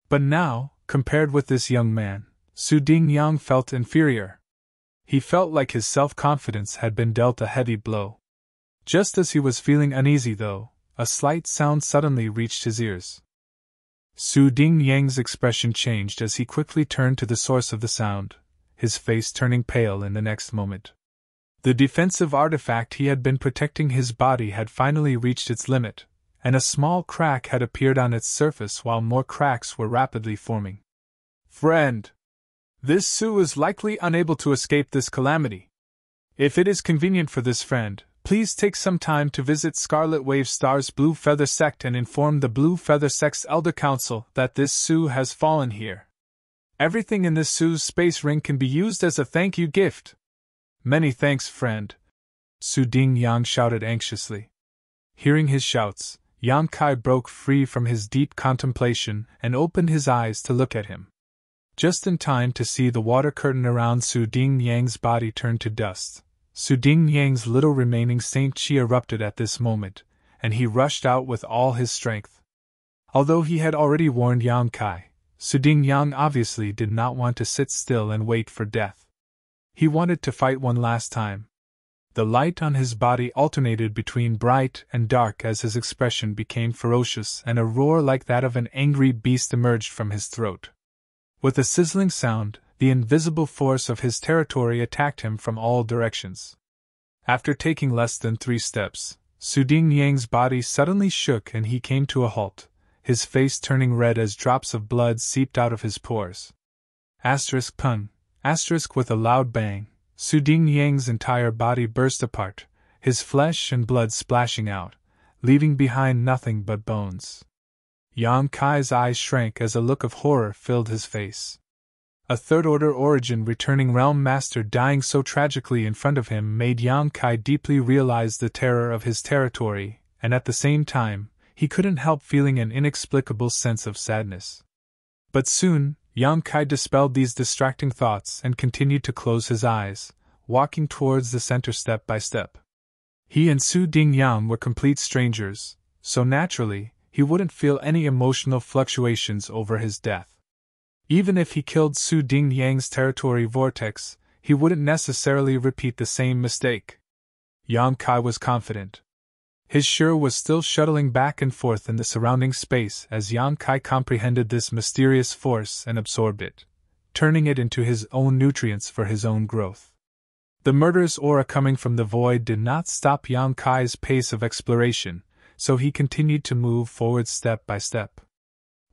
But now, compared with this young man, Su Dingyang felt inferior. He felt like his self-confidence had been dealt a heavy blow. Just as he was feeling uneasy though, a slight sound suddenly reached his ears. Su Dingyang's expression changed as he quickly turned to the source of the sound, his face turning pale in the next moment. The defensive artifact he had been protecting his body had finally reached its limit, and a small crack had appeared on its surface while more cracks were rapidly forming. Friend! This Su is likely unable to escape this calamity. If it is convenient for this friend, please take some time to visit Scarlet Wave Star's Blue Feather Sect and inform the Blue Feather Sect's Elder Council that this Su has fallen here. Everything in this Su's space ring can be used as a thank you gift. Many thanks, friend, Su Dingyang shouted anxiously. Hearing his shouts, Yang Kai broke free from his deep contemplation and opened his eyes to look at him. Just in time to see the water curtain around Su Dingyang's body turn to dust. Su Dingyang's little remaining Saint Qi erupted at this moment, and he rushed out with all his strength. Although he had already warned Yang Kai, Su Dingyang obviously did not want to sit still and wait for death. He wanted to fight one last time. The light on his body alternated between bright and dark as his expression became ferocious, and a roar like that of an angry beast emerged from his throat. With a sizzling sound, the invisible force of his territory attacked him from all directions. After taking less than 3 steps, Su Dingyang's body suddenly shook and he came to a halt, his face turning red as drops of blood seeped out of his pores. Pun. With a loud bang, Su Dingyang's entire body burst apart, his flesh and blood splashing out, leaving behind nothing but bones. Yang Kai's eyes shrank as a look of horror filled his face. A third-order origin returning realm master dying so tragically in front of him made Yang Kai deeply realize the terror of his territory, and at the same time, he couldn't help feeling an inexplicable sense of sadness. But soon, Yang Kai dispelled these distracting thoughts and continued to close his eyes, walking towards the center step by step. He and Su Dingyang were complete strangers, so naturally, he wouldn't feel any emotional fluctuations over his death. Even if he killed Su Dingyang's territory vortex, he wouldn't necessarily repeat the same mistake. Yang Kai was confident. His Shi was still shuttling back and forth in the surrounding space as Yang Kai comprehended this mysterious force and absorbed it, turning it into his own nutrients for his own growth. The murderous aura coming from the void did not stop Yang Kai's pace of exploration, so he continued to move forward step by step.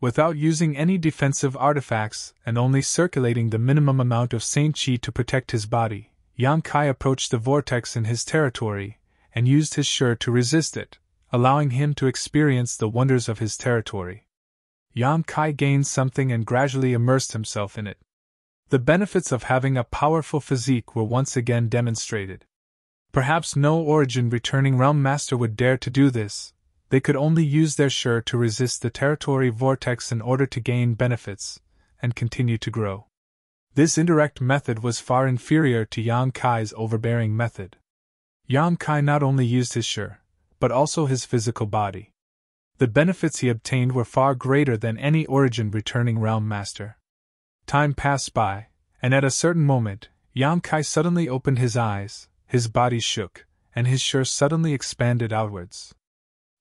Without using any defensive artifacts and only circulating the minimum amount of Saint Qi to protect his body, Yang Kai approached the vortex in his territory and used his Shi to resist it, allowing him to experience the wonders of his territory. Yang Kai gained something and gradually immersed himself in it. The benefits of having a powerful physique were once again demonstrated. Perhaps no origin returning realm master would dare to do this. They could only use their Shi to resist the territory vortex in order to gain benefits and continue to grow. This indirect method was far inferior to Yang Kai's overbearing method. Yang Kai not only used his Shi, but also his physical body. The benefits he obtained were far greater than any origin returning realm master. Time passed by, and at a certain moment, Yang Kai suddenly opened his eyes, his body shook, and his Shi suddenly expanded outwards.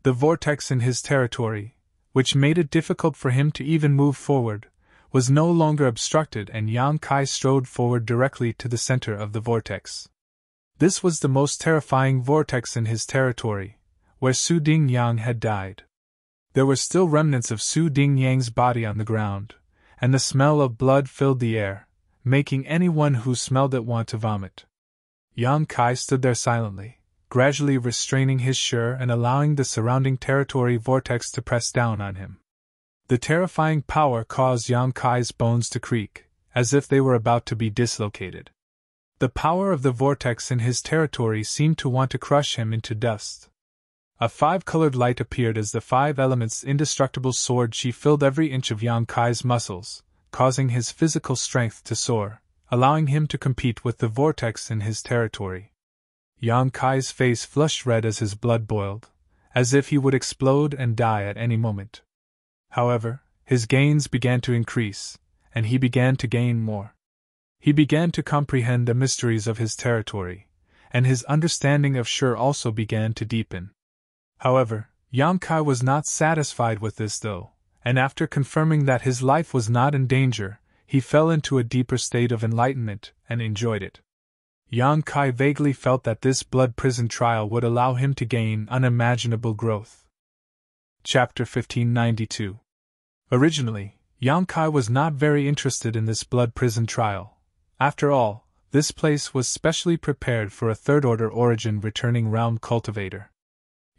The vortex in his territory, which made it difficult for him to even move forward, was no longer obstructed, and Yang Kai strode forward directly to the center of the vortex. This was the most terrifying vortex in his territory, where Su Dingyang had died. There were still remnants of Su Dingyang's body on the ground, and the smell of blood filled the air, making anyone who smelled it want to vomit. Yang Kai stood there silently, gradually restraining his Shi and allowing the surrounding territory vortex to press down on him. The terrifying power caused Yang Kai's bones to creak, as if they were about to be dislocated. The power of the vortex in his territory seemed to want to crush him into dust. A 5-colored light appeared as the 5 elements' indestructible sword Qi filled every inch of Yang Kai's muscles, causing his physical strength to soar, allowing him to compete with the vortex in his territory. Yang Kai's face flushed red as his blood boiled, as if he would explode and die at any moment. However, his gains began to increase, and he began to gain more. He began to comprehend the mysteries of his territory, and his understanding of Shi also began to deepen. However, Yang Kai was not satisfied with this though, and after confirming that his life was not in danger, he fell into a deeper state of enlightenment and enjoyed it. Yang Kai vaguely felt that this blood prison trial would allow him to gain unimaginable growth. Chapter 1592. Originally, Yang Kai was not very interested in this blood prison trial. After all, this place was specially prepared for a third-order origin returning realm cultivator.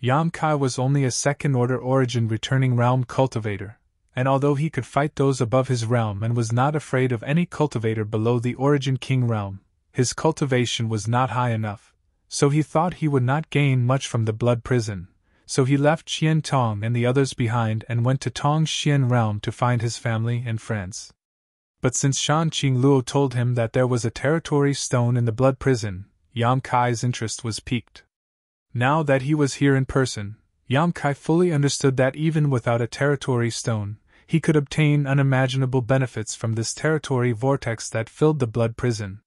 Yang Kai was only a second-order origin returning realm cultivator, and although he could fight those above his realm and was not afraid of any cultivator below the origin king realm, his cultivation was not high enough, so he thought he would not gain much from the blood prison, so he left Qian Tong and the others behind and went to Tong Xian realm to find his family and friends. But since Shan Qing Luo told him that there was a territory stone in the blood prison, Yam Kai's interest was piqued. Now that he was here in person, Yam Kai fully understood that even without a territory stone, he could obtain unimaginable benefits from this territory vortex that filled the blood prison.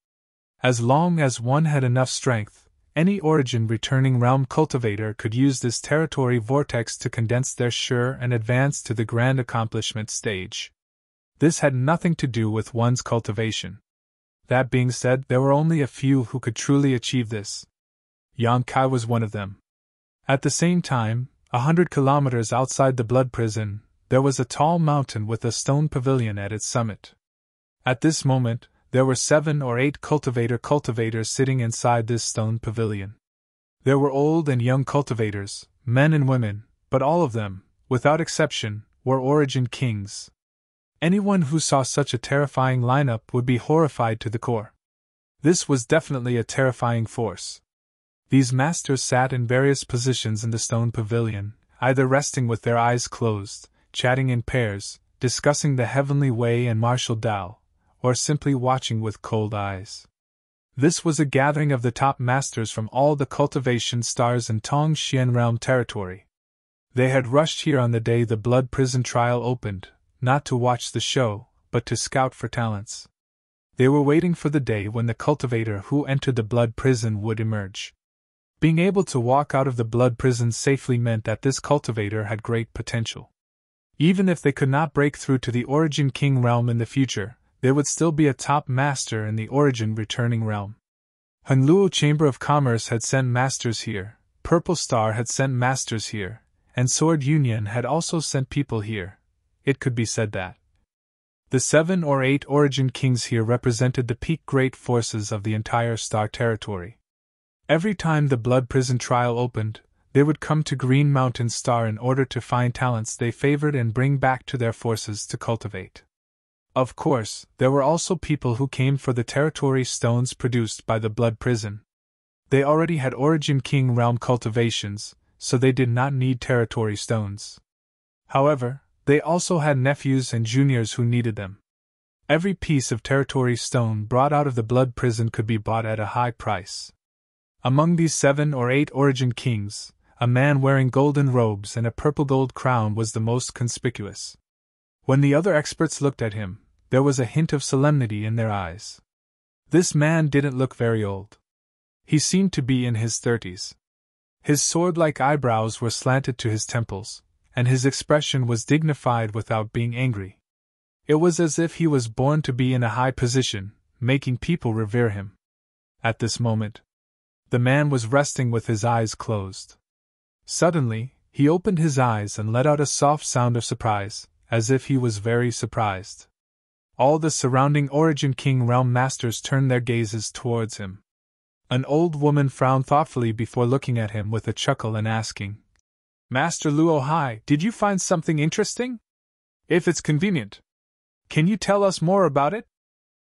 As long as one had enough strength, any origin returning realm cultivator could use this territory vortex to condense their sure and advance to the grand accomplishment stage. This had nothing to do with one's cultivation. That being said, there were only a few who could truly achieve this. Yam Kai was one of them. At the same time, 100 kilometers outside the blood prison, there was a tall mountain with a stone pavilion at its summit. At this moment, there were 7 or 8 cultivators sitting inside this stone pavilion. There were old and young cultivators, men and women, but all of them, without exception, were origin kings. Anyone who saw such a terrifying lineup would be horrified to the core. This was definitely a terrifying force. These masters sat in various positions in the stone pavilion, either resting with their eyes closed, chatting in pairs, discussing the heavenly way and martial Tao, or simply watching with cold eyes. This was a gathering of the top masters from all the cultivation stars in Tong Xian realm territory. They had rushed here on the day the blood prison trial opened, not to watch the show, but to scout for talents. They were waiting for the day when the cultivator who entered the blood prison would emerge. Being able to walk out of the blood prison safely meant that this cultivator had great potential. Even if they could not break through to the Origin King realm in the future, they would still be a top master in the Origin Returning realm. Hunluo Chamber of Commerce had sent masters here, Purple Star had sent masters here, and Sword Union had also sent people here. It could be said that the 7 or 8 Origin Kings here represented the peak great forces of the entire Star Territory. Every time the blood prison trial opened, they would come to Green Mountain Star in order to find talents they favored and bring back to their forces to cultivate. Of course, there were also people who came for the territory stones produced by the blood prison. They already had Origin King realm cultivations, so they did not need territory stones. However, they also had nephews and juniors who needed them. Every piece of territory stone brought out of the blood prison could be bought at a high price. Among these 7 or 8 Origin Kings, a man wearing golden robes and a purple gold crown was the most conspicuous. When the other experts looked at him, there was a hint of solemnity in their eyes. This man didn't look very old. He seemed to be in his 30s. His sword-like eyebrows were slanted to his temples, and his expression was dignified without being angry. It was as if he was born to be in a high position, making people revere him. At this moment, the man was resting with his eyes closed. Suddenly, he opened his eyes and let out a soft sound of surprise, as if he was very surprised. All the surrounding Origin King realm masters turned their gazes towards him. An old woman frowned thoughtfully before looking at him with a chuckle and asking, "Master Luo Hai, did you find something interesting? If it's convenient, can you tell us more about it?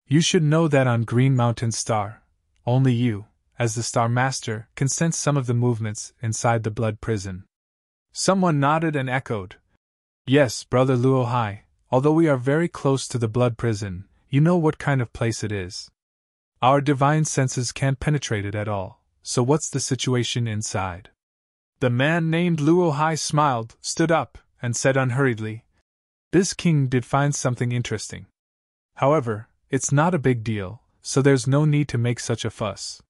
You should know that on Green Mountain Star, only you, as the Star Master, can sense some of the movements inside the blood prison." Someone nodded and echoed, "Yes, Brother Luo Hai, although we are very close to the blood prison, you know what kind of place it is. Our divine senses can't penetrate it at all, so what's the situation inside?" The man named Luo Hai smiled, stood up, and said unhurriedly, "This king did find something interesting. However, it's not a big deal, so there's no need to make such a fuss."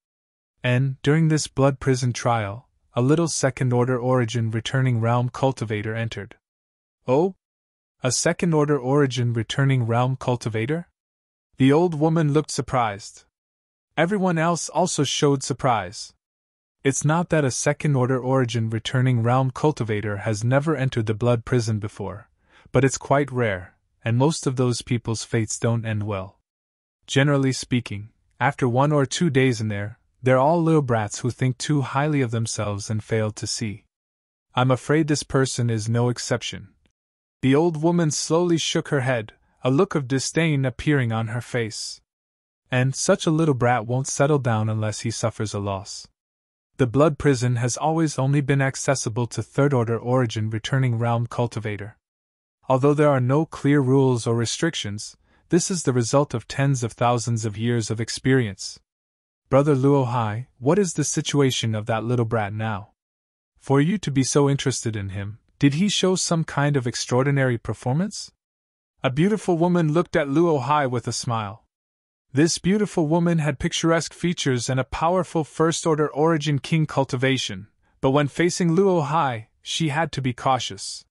And, during this blood prison trial, a little second-order Origin Returning Realm cultivator entered. "Oh? A second-order Origin Returning Realm cultivator?" The old woman looked surprised. Everyone else also showed surprise. It's not that a second-order Origin Returning Realm cultivator has never entered the blood prison before, but it's quite rare, and most of those people's fates don't end well. Generally speaking, after 1 or 2 days in there, they're all little brats who think too highly of themselves and fail to see. I'm afraid this person is no exception. The old woman slowly shook her head, a look of disdain appearing on her face. And such a little brat won't settle down unless he suffers a loss. The blood prison has always only been accessible to third-order origin returning realm cultivator. Although there are no clear rules or restrictions, this is the result of tens of thousands of years of experience. Brother Luo Hai, what is the situation of that little brat now? For you to be so interested in him, did he show some kind of extraordinary performance? A beautiful woman looked at Luo Hai with a smile. This beautiful woman had picturesque features and a powerful first-order origin king cultivation, but when facing Luo Hai, she had to be cautious.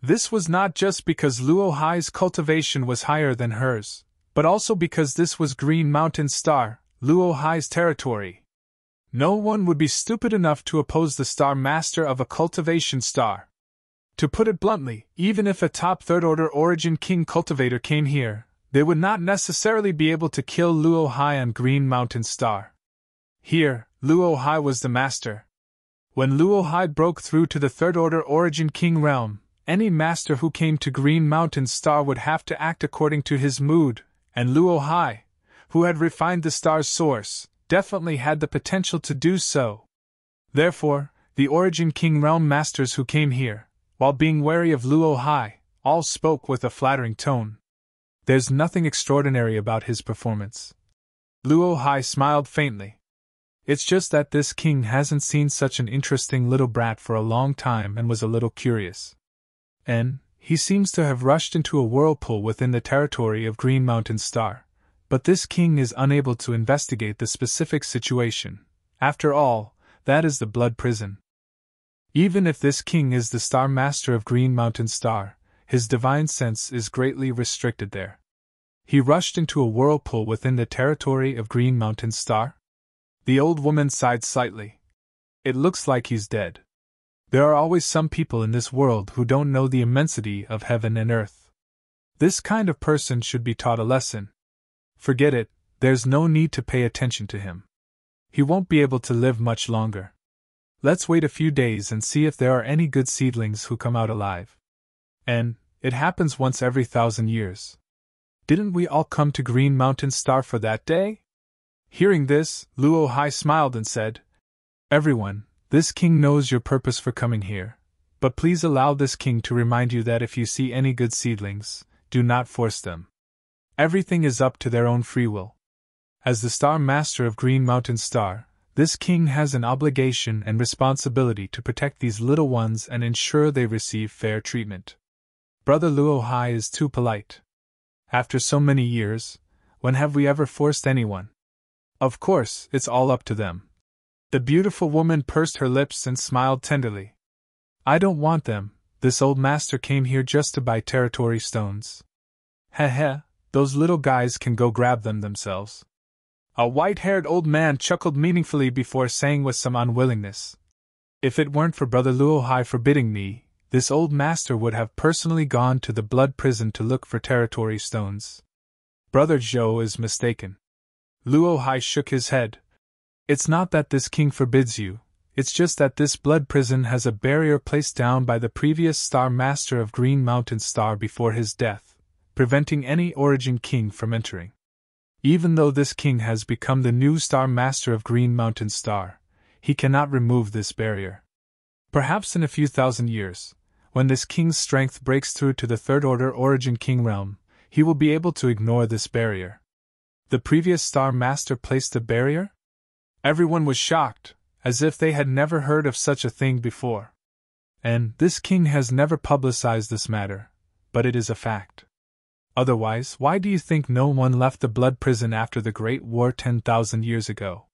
This was not just because Luo Hai's cultivation was higher than hers, but also because this was Green Mountain Star, Luo Hai's territory. No one would be stupid enough to oppose the star master of a cultivation star. To put it bluntly, even if a top third-order origin king cultivator came here, they would not necessarily be able to kill Luo Hai on Green Mountain Star. Here, Luo Hai was the master. When Luo Hai broke through to the third-order origin king realm, any master who came to Green Mountain Star would have to act according to his mood, and Luo Hai, who had refined the star's source, definitely had the potential to do so. Therefore, the Origin King Realm Masters who came here, while being wary of Luo Hai, all spoke with a flattering tone. There's nothing extraordinary about his performance. Luo Hai smiled faintly. It's just that this king hasn't seen such an interesting little brat for a long time and was a little curious. And he seems to have rushed into a whirlpool within the territory of Green Mountain Star. But this king is unable to investigate the specific situation. After all, that is the blood prison. Even if this king is the star master of Green Mountain Star, his divine sense is greatly restricted there. He rushed into a whirlpool within the territory of Green Mountain Star? The old woman sighed slightly. It looks like he's dead. There are always some people in this world who don't know the immensity of heaven and earth. This kind of person should be taught a lesson. Forget it, there's no need to pay attention to him. He won't be able to live much longer. Let's wait a few days and see if there are any good seedlings who come out alive. And it happens once every 1,000 years. Didn't we all come to Green Mountain Star for that day? Hearing this, Luo Hai smiled and said, Everyone, this king knows your purpose for coming here, but please allow this king to remind you that if you see any good seedlings, do not force them. Everything is up to their own free will. As the Star Master of Green Mountain Star, this king has an obligation and responsibility to protect these little ones and ensure they receive fair treatment. Brother Luo Hai is too polite. After so many years, when have we ever forced anyone? Of course, it's all up to them. The beautiful woman pursed her lips and smiled tenderly. I don't want them, this old master came here just to buy territory stones. Heh. Those little guys can go grab them themselves. A white-haired old man chuckled meaningfully before saying with some unwillingness, If it weren't for Brother Luo Hai forbidding me, this old master would have personally gone to the blood prison to look for territory stones. Brother Zhou is mistaken. Luo Hai shook his head. It's not that this king forbids you, it's just that this blood prison has a barrier placed down by the previous star master of Green Mountain Star before his death, preventing any origin king from entering. Even though this king has become the new star master of Green Mountain Star, he cannot remove this barrier. Perhaps in a few thousand years, when this king's strength breaks through to the third-order origin king realm, he will be able to ignore this barrier. The previous star master placed a barrier? Everyone was shocked, as if they had never heard of such a thing before. And this king has never publicized this matter, but it is a fact. Otherwise, why do you think no one left the blood prison after the Great War 10,000 years ago?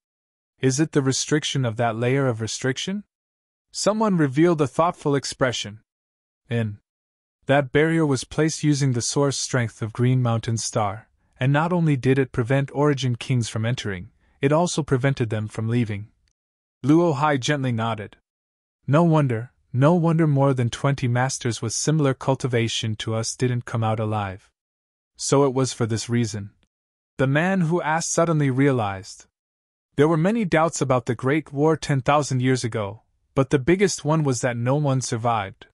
Is it the restriction of that layer of restriction? Someone revealed a thoughtful expression. That barrier was placed using the source strength of Green Mountain Star, and not only did it prevent origin kings from entering, it also prevented them from leaving. Luo Hai gently nodded. No wonder more than 20 masters with similar cultivation to us didn't come out alive. So it was for this reason. The man who asked suddenly realized. There were many doubts about the Great War 10,000 years ago, but the biggest one was that no one survived.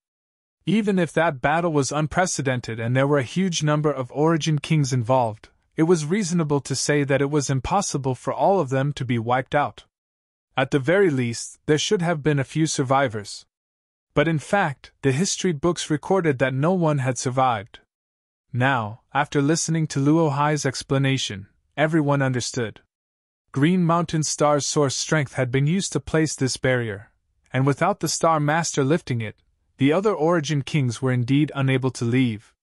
Even if that battle was unprecedented and there were a huge number of origin kings involved, it was reasonable to say that it was impossible for all of them to be wiped out. At the very least, there should have been a few survivors. But in fact, the history books recorded that no one had survived. Now, after listening to Luo Hai's explanation, everyone understood. Green Mountain Star's source strength had been used to place this barrier, and without the Star Master lifting it, the other Origin Kings were indeed unable to leave.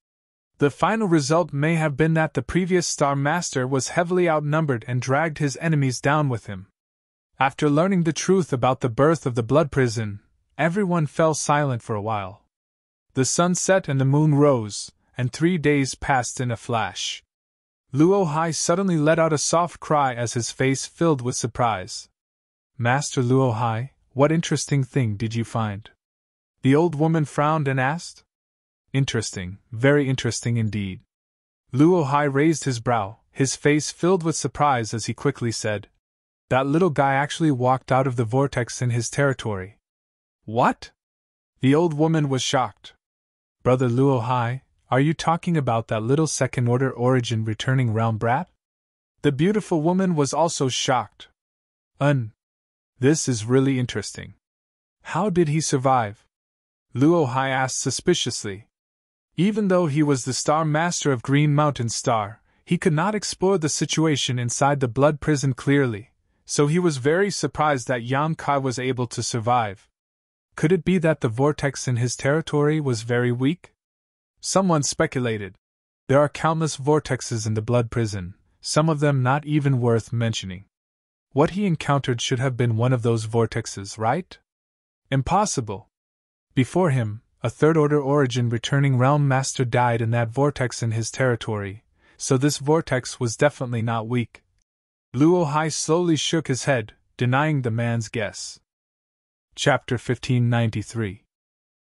The final result may have been that the previous Star Master was heavily outnumbered and dragged his enemies down with him. After learning the truth about the birth of the Blood Prison, everyone fell silent for a while. The sun set and the moon rose, and 3 days passed in a flash. Luo Hai suddenly let out a soft cry as his face filled with surprise. "Master Luo Hai, what interesting thing did you find?" The old woman frowned and asked. "Interesting, very interesting indeed." Luo Hai raised his brow, his face filled with surprise as he quickly said, "That little guy actually walked out of the vortex in his territory." "What?" The old woman was shocked. "Brother Luo Hai, are you talking about that little second-order Origin returning realm brat?" The beautiful woman was also shocked. This is really interesting. How did he survive?" Luo Hai asked suspiciously. Even though he was the Star Master of Green Mountain Star, he could not explore the situation inside the Blood Prison clearly, so he was very surprised that Yan Kai was able to survive. Could it be that the vortex in his territory was very weak? Someone speculated. There are countless vortexes in the Blood Prison, some of them not even worth mentioning. What he encountered should have been one of those vortexes, right? Impossible. Before him, a third-order Origin returning Realm Master died in that vortex in his territory, so this vortex was definitely not weak. Luo Hai slowly shook his head, denying the man's guess. Chapter 1593.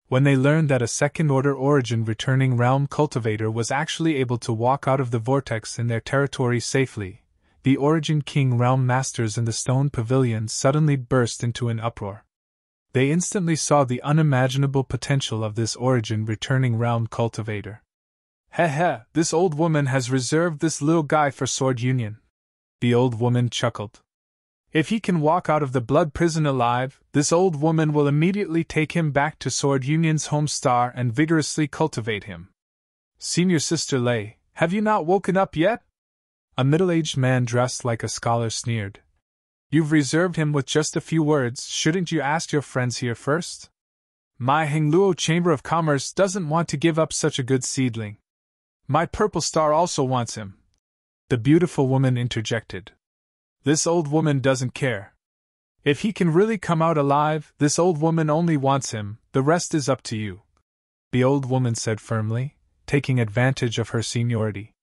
When they learned that a second-order Origin returning Realm Cultivator was actually able to walk out of the vortex in their territory safely, the Origin King Realm Masters in the Stone Pavilion suddenly burst into an uproar. They instantly saw the unimaginable potential of this Origin returning Realm Cultivator. "Heh, this old woman has reserved this little guy for Sword Union." The old woman chuckled. "If he can walk out of the Blood Prison alive, this old woman will immediately take him back to Sword Union's home star and vigorously cultivate him." "Senior Sister Lei, have you not woken up yet?" A middle-aged man dressed like a scholar sneered. "You've reserved him with just a few words, shouldn't you ask your friends here first? My Hengluo Chamber of Commerce doesn't want to give up such a good seedling. My Purple Star also wants him." The beautiful woman interjected. "This old woman doesn't care. If he can really come out alive, this old woman only wants him, the rest is up to you," the old woman said firmly, taking advantage of her seniority.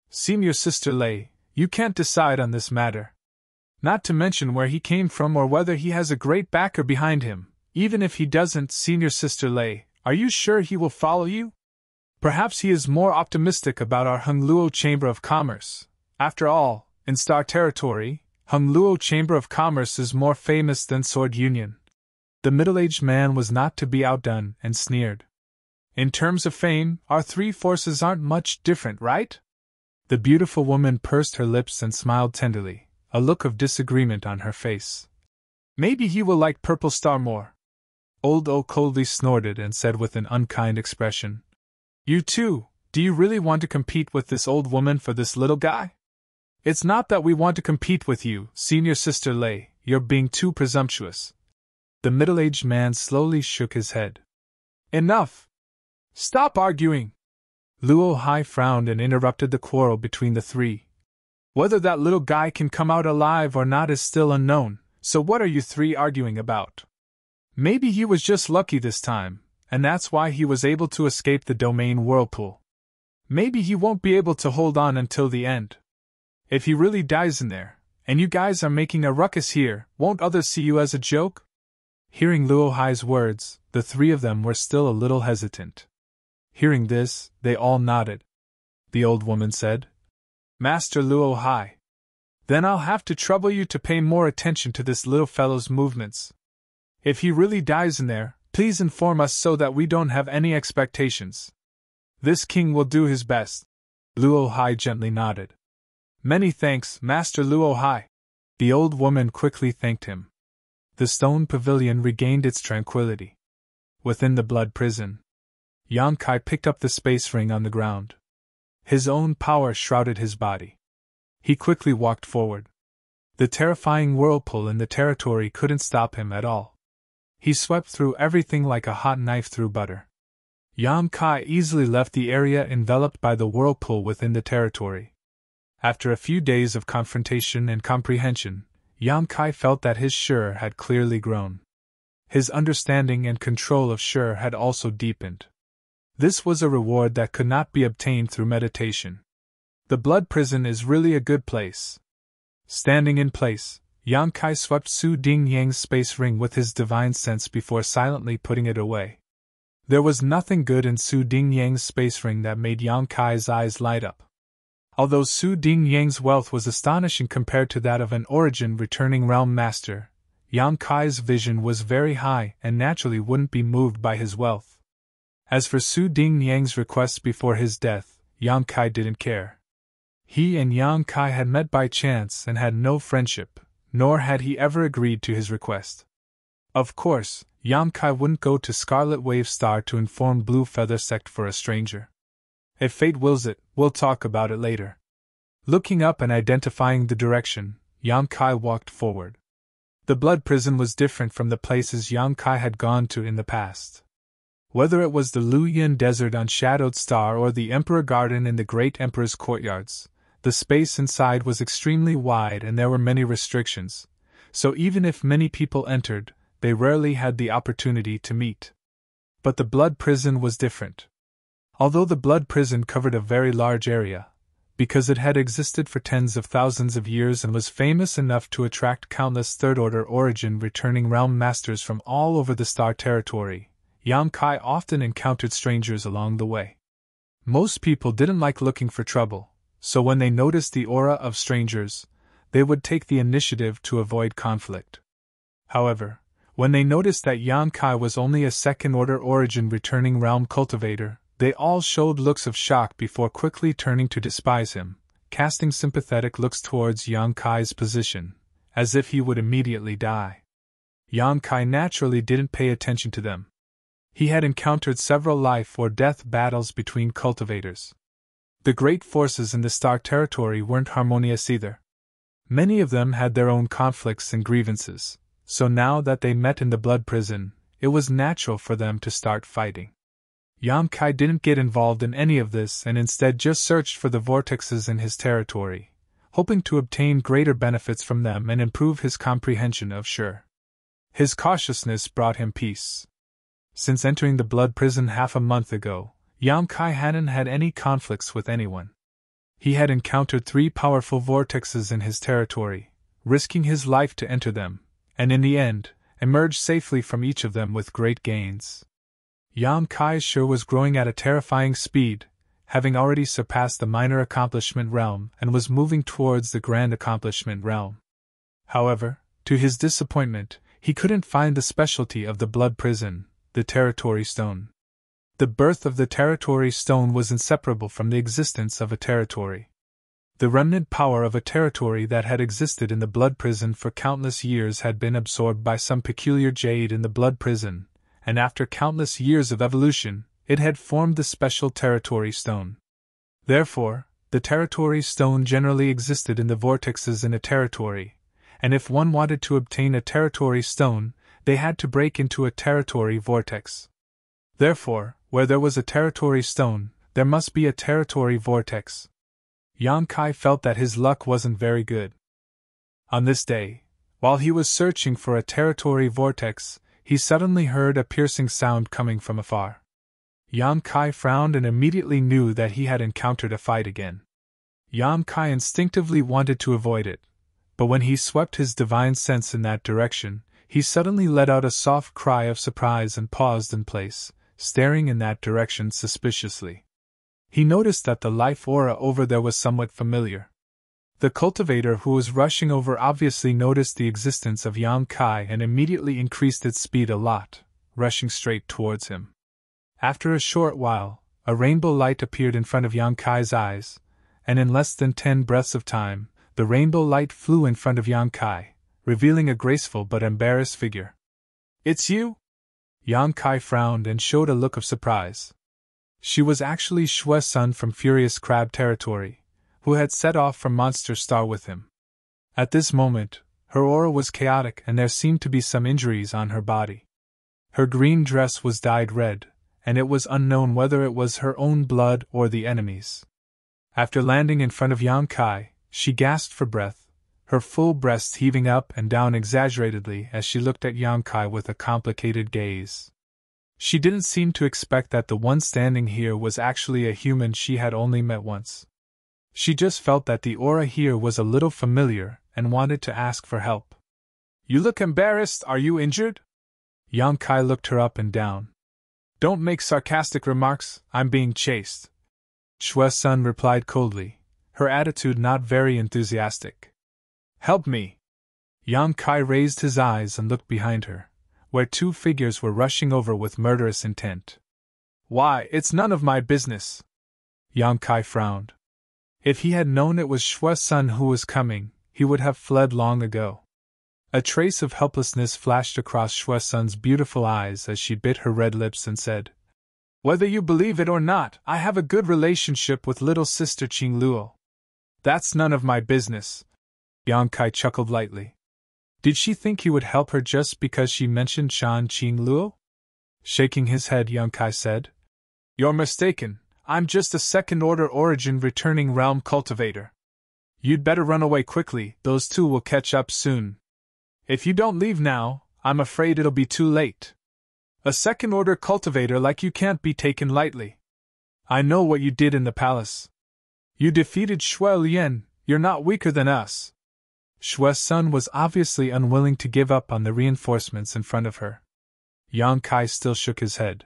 "Senior Sister Lei, you can't decide on this matter. Not to mention where he came from or whether he has a great backer behind him. Even if he doesn't, Senior Sister Lei, are you sure he will follow you? Perhaps he is more optimistic about our Hengluo Chamber of Commerce. After all, in Star Territory, Hengluo Chamber of Commerce is more famous than Sword Union." The middle-aged man was not to be outdone and sneered. "In terms of fame, our three forces aren't much different, right?" The beautiful woman pursed her lips and smiled tenderly, a look of disagreement on her face. "Maybe he will like Purple Star more." Old O coldly snorted and said with an unkind expression, "You too, do you really want to compete with this old woman for this little guy?" "It's not that we want to compete with you, Senior Sister Lei, you're being too presumptuous." The middle-aged man slowly shook his head. "Enough! Stop arguing!" Luo Hai frowned and interrupted the quarrel between the three. "Whether that little guy can come out alive or not is still unknown, so what are you three arguing about? Maybe he was just lucky this time, and that's why he was able to escape the domain whirlpool. Maybe he won't be able to hold on until the end. If he really dies in there, and you guys are making a ruckus here, won't others see you as a joke?" Hearing Luo Hai's words, the three of them were still a little hesitant. Hearing this, they all nodded. The old woman said, "Master Luo Hai, then I'll have to trouble you to pay more attention to this little fellow's movements. If he really dies in there, please inform us so that we don't have any expectations. This king will do his best." Luo Hai gently nodded. "Many thanks, Master Luo Hai." The old woman quickly thanked him. The stone pavilion regained its tranquility. Within the blood prison, Yang Kai picked up the space ring on the ground. His own power shrouded his body. He quickly walked forward. The terrifying whirlpool in the territory couldn't stop him at all. He swept through everything like a hot knife through butter. Yang Kai easily left the area enveloped by the whirlpool within the territory. After a few days of confrontation and comprehension, Yang Kai felt that his Shi had clearly grown. His understanding and control of Shi had also deepened. This was a reward that could not be obtained through meditation. The blood prison is really a good place. Standing in place, Yang Kai swept Su Ding Yang's space ring with his divine sense before silently putting it away. There was nothing good in Su Ding Yang's space ring that made Yang Kai's eyes light up. Although Su Ding Yang's wealth was astonishing compared to that of an origin returning realm master, Yang Kai's vision was very high and naturally wouldn't be moved by his wealth. As for Su Ding Yang's request before his death, Yang Kai didn't care. He and Yang Kai had met by chance and had no friendship, nor had he ever agreed to his request. Of course, Yang Kai wouldn't go to Scarlet Wave Star to inform Blue Feather Sect for a stranger. If fate wills it, we'll talk about it later. Looking up and identifying the direction, Yang Kai walked forward. The blood prison was different from the places Yang Kai had gone to in the past. Whether it was the Luyin Desert on Shadowed Star or the Emperor Garden in the Great Emperor's courtyards, the space inside was extremely wide and there were many restrictions, so even if many people entered, they rarely had the opportunity to meet. But the blood prison was different. Although the blood prison covered a very large area, because it had existed for tens of thousands of years and was famous enough to attract countless third-order origin returning realm masters from all over the star territory, Yang Kai often encountered strangers along the way. Most people didn't like looking for trouble, so when they noticed the aura of strangers, they would take the initiative to avoid conflict. However, when they noticed that Yang Kai was only a second-order origin returning realm cultivator, they all showed looks of shock before quickly turning to despise him, casting sympathetic looks towards Yang Kai's position, as if he would immediately die. Yang Kai naturally didn't pay attention to them. He had encountered several life or death battles between cultivators. The great forces in the star territory weren't harmonious either. Many of them had their own conflicts and grievances, so now that they met in the blood prison, it was natural for them to start fighting. Yang Kai didn't get involved in any of this and instead just searched for the vortexes in his territory, hoping to obtain greater benefits from them and improve his comprehension of Shi. His cautiousness brought him peace. Since entering the blood prison half a month ago, Yang Kai hadn't had any conflicts with anyone. He had encountered 3 powerful vortexes in his territory, risking his life to enter them, and in the end, emerged safely from each of them with great gains. Yang Kai's Shi was growing at a terrifying speed, having already surpassed the minor accomplishment realm and was moving towards the grand accomplishment realm. However, to his disappointment, he couldn't find the specialty of the blood prison, the territory stone. The birth of the territory stone was inseparable from the existence of a territory. The remnant power of a territory that had existed in the blood prison for countless years had been absorbed by some peculiar jade in the blood prison, and after countless years of evolution, it had formed the special territory stone. Therefore, the territory stone generally existed in the vortexes in a territory, and if one wanted to obtain a territory stone, they had to break into a territory vortex. Therefore, where there was a territory stone, there must be a territory vortex. Yang Kai felt that his luck wasn't very good. On this day, while he was searching for a territory vortex, he suddenly heard a piercing sound coming from afar. Yang Kai frowned and immediately knew that he had encountered a fight again. Yang Kai instinctively wanted to avoid it, but when he swept his divine sense in that direction, he suddenly let out a soft cry of surprise and paused in place, staring in that direction suspiciously. He noticed that the life aura over there was somewhat familiar. The cultivator who was rushing over obviously noticed the existence of Yang Kai and immediately increased its speed a lot, rushing straight towards him. After a short while, a rainbow light appeared in front of Yang Kai's eyes, and in less than 10 breaths of time, the rainbow light flew in front of Yang Kai, revealing a graceful but embarrassed figure. "It's you?" Yang Kai frowned and showed a look of surprise. She was actually Shue's son from Furious Crab territory, who had set off from Monster Star with him. At this moment, her aura was chaotic and there seemed to be some injuries on her body. Her green dress was dyed red, and it was unknown whether it was her own blood or the enemy's. After landing in front of Yang Kai, she gasped for breath, her full breast heaving up and down exaggeratedly as she looked at Yang Kai with a complicated gaze. She didn't seem to expect that the one standing here was actually a human she had only met once. She just felt that the aura here was a little familiar and wanted to ask for help. "You look embarrassed, are you injured?" Yang Kai looked her up and down. "Don't make sarcastic remarks, I'm being chased," Shue's son replied coldly, her attitude not very enthusiastic. "Help me!" Yang Kai raised his eyes and looked behind her, where two figures were rushing over with murderous intent. "Why, it's none of my business." Yang Kai frowned. If he had known it was Shue's son who was coming, he would have fled long ago. A trace of helplessness flashed across Shue's son's beautiful eyes as she bit her red lips and said, "Whether you believe it or not, I have a good relationship with little sister Qing Luo." "That's none of my business." Yang Kai chuckled lightly. Did she think he would help her just because she mentioned Shan Qing Luo? Shaking his head, Yang Kai said, "You're mistaken. I'm just a second-order origin returning realm cultivator. You'd better run away quickly, those two will catch up soon. If you don't leave now, I'm afraid it'll be too late. A second-order cultivator like you can't be taken lightly. I know what you did in the palace. You defeated Shui Lian, you're not weaker than us." Shue's son was obviously unwilling to give up on the reinforcements in front of her. Yang Kai still shook his head.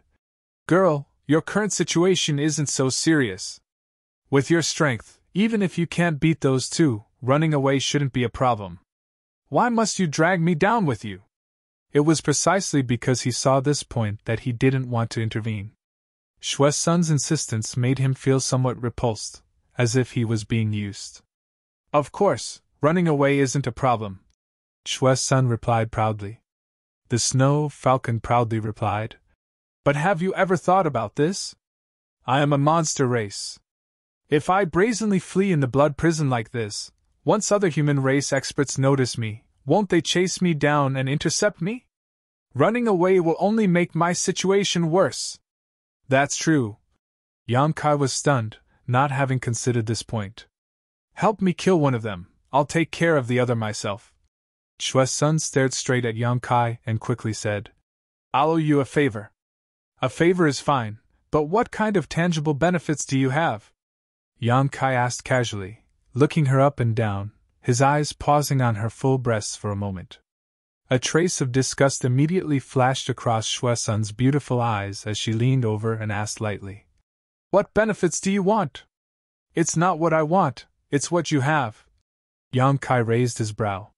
"Girl, your current situation isn't so serious. With your strength, even if you can't beat those two, running away shouldn't be a problem. Why must you drag me down with you?" It was precisely because he saw this point that he didn't want to intervene. Shue's son's insistence made him feel somewhat repulsed, as if he was being used. "Of course, running away isn't a problem," Shue's son replied proudly. The Snow Falcon proudly replied, "But have you ever thought about this? I am a monster race. If I brazenly flee in the blood prison like this, once other human race experts notice me, won't they chase me down and intercept me? Running away will only make my situation worse." "That's true." Yang Kai was stunned, not having considered this point. "Help me kill one of them, I'll take care of the other myself." Shue's son stared straight at Yang Kai and quickly said, "I'll owe you a favor." "A favor is fine, but what kind of tangible benefits do you have?" Yang Kai asked casually, looking her up and down, his eyes pausing on her full breasts for a moment. A trace of disgust immediately flashed across Shue's son's beautiful eyes as she leaned over and asked lightly, "What benefits do you want?" "It's not what I want, it's what you have." Yang Kai raised his brow.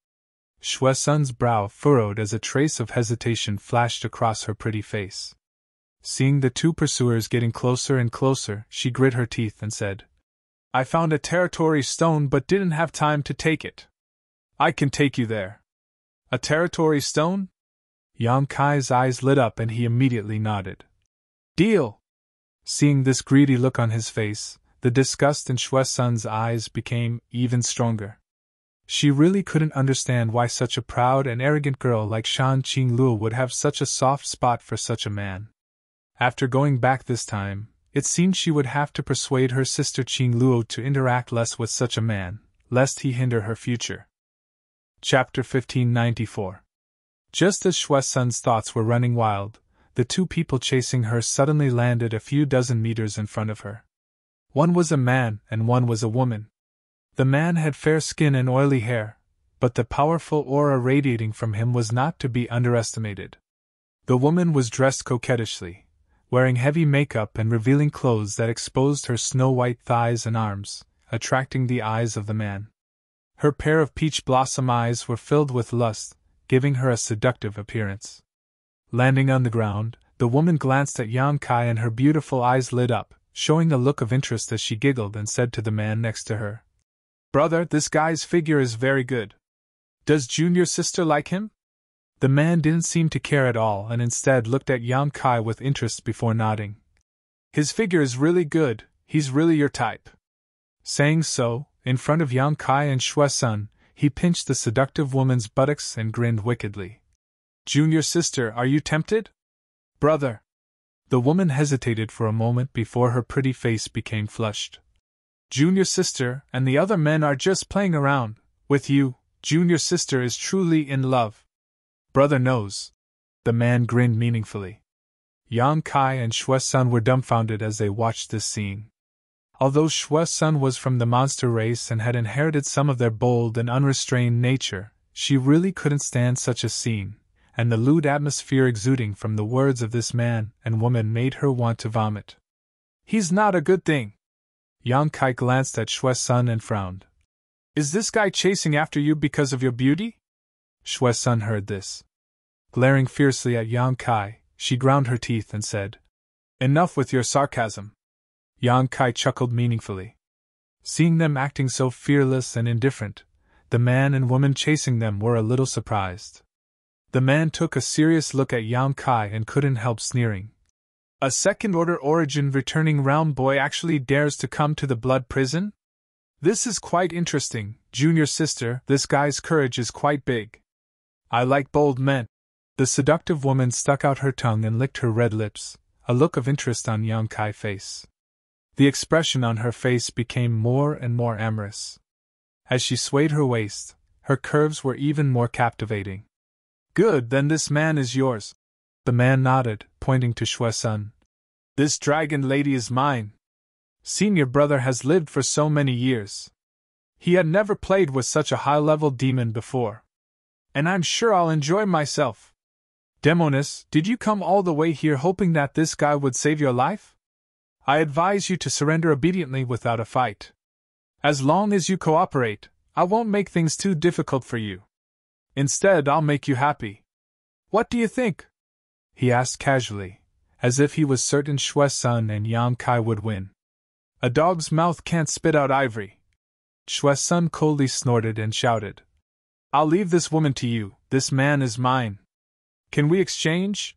Shue's son's brow furrowed as a trace of hesitation flashed across her pretty face. Seeing the two pursuers getting closer and closer, she grit her teeth and said, "I found a territory stone but didn't have time to take it. I can take you there." "A territory stone?" Yang Kai's eyes lit up and he immediately nodded. "Deal!" Seeing this greedy look on his face, the disgust in Shue's son's eyes became even stronger. She really couldn't understand why such a proud and arrogant girl like Shan Qing Luo would have such a soft spot for such a man. After going back this time, it seemed she would have to persuade her sister Qing Luo to interact less with such a man, lest he hinder her future. Chapter 1594. Just as Shue's son's thoughts were running wild, the two people chasing her suddenly landed a few dozen meters in front of her. One was a man and one was a woman. The man had fair skin and oily hair, but the powerful aura radiating from him was not to be underestimated. The woman was dressed coquettishly, wearing heavy makeup and revealing clothes that exposed her snow-white thighs and arms, attracting the eyes of the man. Her pair of peach blossom eyes were filled with lust, giving her a seductive appearance. Landing on the ground, the woman glanced at Yang Kai and her beautiful eyes lit up, showing a look of interest as she giggled and said to the man next to her, "Brother, this guy's figure is very good. Does Junior sister like him? The man didn't seem to care at all and instead looked at Yang Kai with interest before nodding. His figure is really good, he's really your type. Saying so, in front of Yang Kai and Shui Sun, he pinched the seductive woman's buttocks and grinned wickedly. Junior sister, are you tempted? Brother. The woman hesitated for a moment before her pretty face became flushed. Junior sister and the other men are just playing around. With you, Junior sister is truly in love. Brother knows. The man grinned meaningfully. Yang Kai and Shui Sun were dumbfounded as they watched this scene. Although Shui Sun was from the monster race and had inherited some of their bold and unrestrained nature, she really couldn't stand such a scene, and the lewd atmosphere exuding from the words of this man and woman made her want to vomit. He's not a good thing. Yang Kai glanced at Shui Sun and frowned. Is this guy chasing after you because of your beauty? Shui Sun heard this. Glaring fiercely at Yang Kai, she ground her teeth and said, Enough with your sarcasm. Yang Kai chuckled meaningfully. Seeing them acting so fearless and indifferent, the man and woman chasing them were a little surprised. The man took a serious look at Yang Kai and couldn't help sneering. A second-order origin returning round boy actually dares to come to the blood prison? This is quite interesting, Junior sister, this guy's courage is quite big. I like bold men. The seductive woman stuck out her tongue and licked her red lips, a look of interest on Yang Kai's face. The expression on her face became more and more amorous. As she swayed her waist, her curves were even more captivating. Good, then this man is yours. The man nodded, pointing to Shui Sun. This dragon lady is mine. Senior brother has lived for so many years. He had never played with such a high-level demon before. And I'm sure I'll enjoy myself. Demoness, did you come all the way here hoping that this guy would save your life? I advise you to surrender obediently without a fight. As long as you cooperate, I won't make things too difficult for you. Instead, I'll make you happy. What do you think? He asked casually, as if he was certain Shui Sun and Yang Kai would win. A dog's mouth can't spit out ivory. Shui Sun coldly snorted and shouted. I'll leave this woman to you, this man is mine. Can we exchange?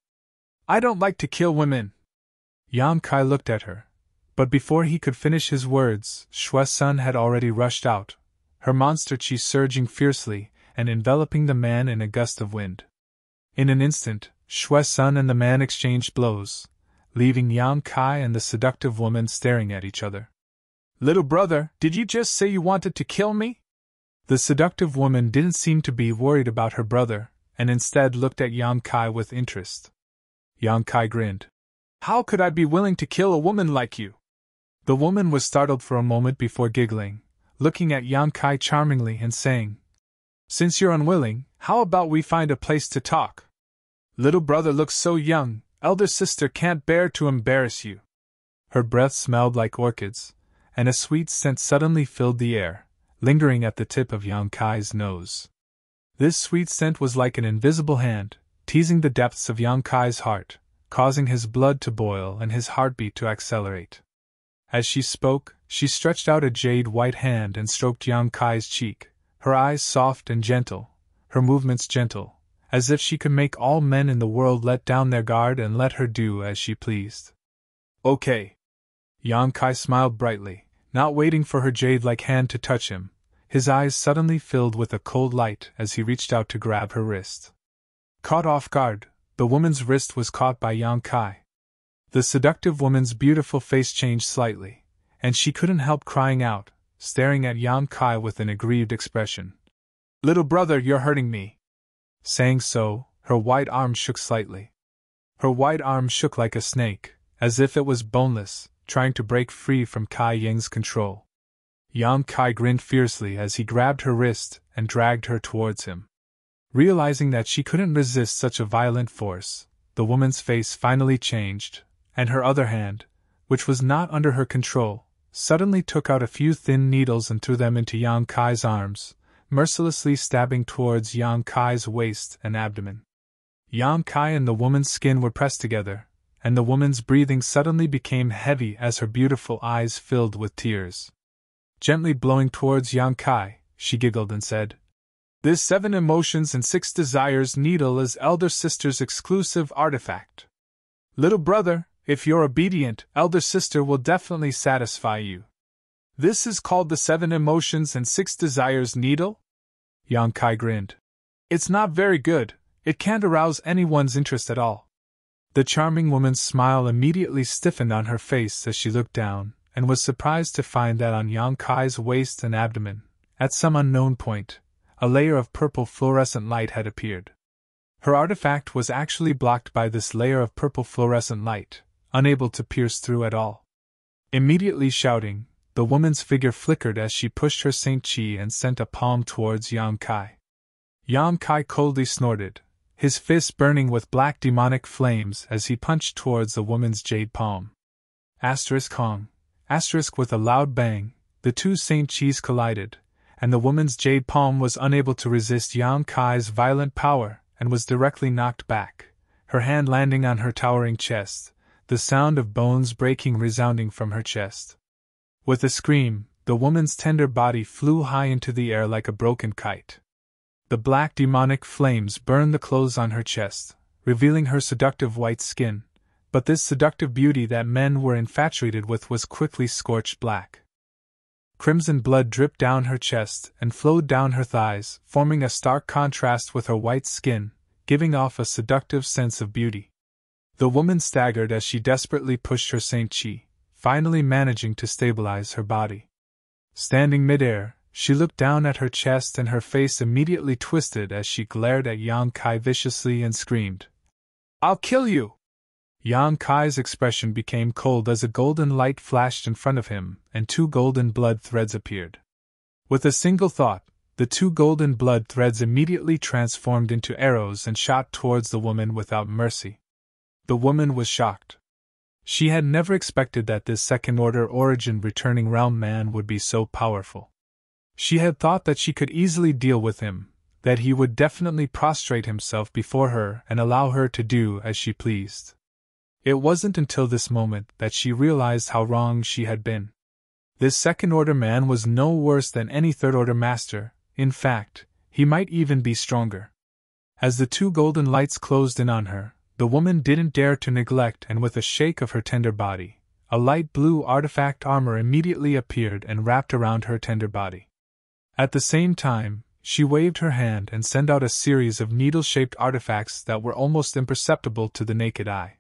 I don't like to kill women. Yang Kai looked at her, but before he could finish his words, Shui Sun had already rushed out, her monster chi surging fiercely and enveloping the man in a gust of wind. In an instant, Shui Sun and the man exchanged blows, leaving Yang Kai and the seductive woman staring at each other. Little brother, did you just say you wanted to kill me? The seductive woman didn't seem to be worried about her brother, and instead looked at Yang Kai with interest. Yang Kai grinned. How could I be willing to kill a woman like you? The woman was startled for a moment before giggling, looking at Yang Kai charmingly and saying, Since you're unwilling, how about we find a place to talk? Little brother looks so young, elder sister can't bear to embarrass you. Her breath smelled like orchids, and a sweet scent suddenly filled the air, lingering at the tip of Yang Kai's nose. This sweet scent was like an invisible hand, teasing the depths of Yang Kai's heart, causing his blood to boil and his heartbeat to accelerate. As she spoke, she stretched out a jade-white hand and stroked Yang Kai's cheek, her eyes soft and gentle, her movements gentle, as if she could make all men in the world let down their guard and let her do as she pleased. Okay. Yang Kai smiled brightly, not waiting for her jade-like hand to touch him. His eyes suddenly filled with a cold light as he reached out to grab her wrist. Caught off guard, the woman's wrist was caught by Yang Kai. The seductive woman's beautiful face changed slightly, and she couldn't help crying out, staring at Yang Kai with an aggrieved expression. Little brother, you're hurting me. Saying so, her white arm shook slightly. Her white arm shook like a snake, as if it was boneless, trying to break free from Kai Ying's control. Yang Kai grinned fiercely as he grabbed her wrist and dragged her towards him. Realizing that she couldn't resist such a violent force, the woman's face finally changed, and her other hand, which was not under her control, suddenly took out a few thin needles and threw them into Yang Kai's arms, mercilessly stabbing towards Yang Kai's waist and abdomen. Yang Kai and the woman's skin were pressed together, and the woman's breathing suddenly became heavy as her beautiful eyes filled with tears. Gently blowing towards Yang Kai, she giggled and said, This 7 Emotions and 6 Desires needle is elder sister's exclusive artifact. Little brother, if you're obedient, elder sister will definitely satisfy you. This is called the 7 Emotions and 6 Desires needle? Yang Kai grinned. It's not very good, it can't arouse anyone's interest at all. The charming woman's smile immediately stiffened on her face as she looked down, and was surprised to find that on Yang Kai's waist and abdomen, at some unknown point, a layer of purple fluorescent light had appeared. Her artifact was actually blocked by this layer of purple fluorescent light, unable to pierce through at all. Immediately shouting, the woman's figure flickered as she pushed her Saint Chi and sent a palm towards Yang Kai. Yang Kai coldly snorted, his fist burning with black demonic flames as he punched towards the woman's jade palm. Kong. With a loud bang, the two Saint Chis collided, and the woman's jade palm was unable to resist Yang Kai's violent power and was directly knocked back, her hand landing on her towering chest, the sound of bones breaking resounding from her chest. With a scream, the woman's tender body flew high into the air like a broken kite. The black demonic flames burned the clothes on her chest, revealing her seductive white skin, but this seductive beauty that men were infatuated with was quickly scorched black. Crimson blood dripped down her chest and flowed down her thighs, forming a stark contrast with her white skin, giving off a seductive sense of beauty. The woman staggered as she desperately pushed her Saint Chi, finally managing to stabilize her body. Standing midair, she looked down at her chest and her face immediately twisted as she glared at Yang Kai viciously and screamed, "I'll kill you!" Yang Kai's expression became cold as a golden light flashed in front of him and 2 golden blood threads appeared. With a single thought, the 2 golden blood threads immediately transformed into arrows and shot towards the woman without mercy. The woman was shocked. She had never expected that this second-order origin returning realm man would be so powerful. She had thought that she could easily deal with him, that he would definitely prostrate himself before her and allow her to do as she pleased. It wasn't until this moment that she realized how wrong she had been. This second-order man was no worse than any third-order master, in fact, he might even be stronger. As the 2 golden lights closed in on her, the woman didn't dare to neglect, and with a shake of her tender body, a light blue artifact armor immediately appeared and wrapped around her tender body. At the same time, she waved her hand and sent out a series of needle-shaped artifacts that were almost imperceptible to the naked eye.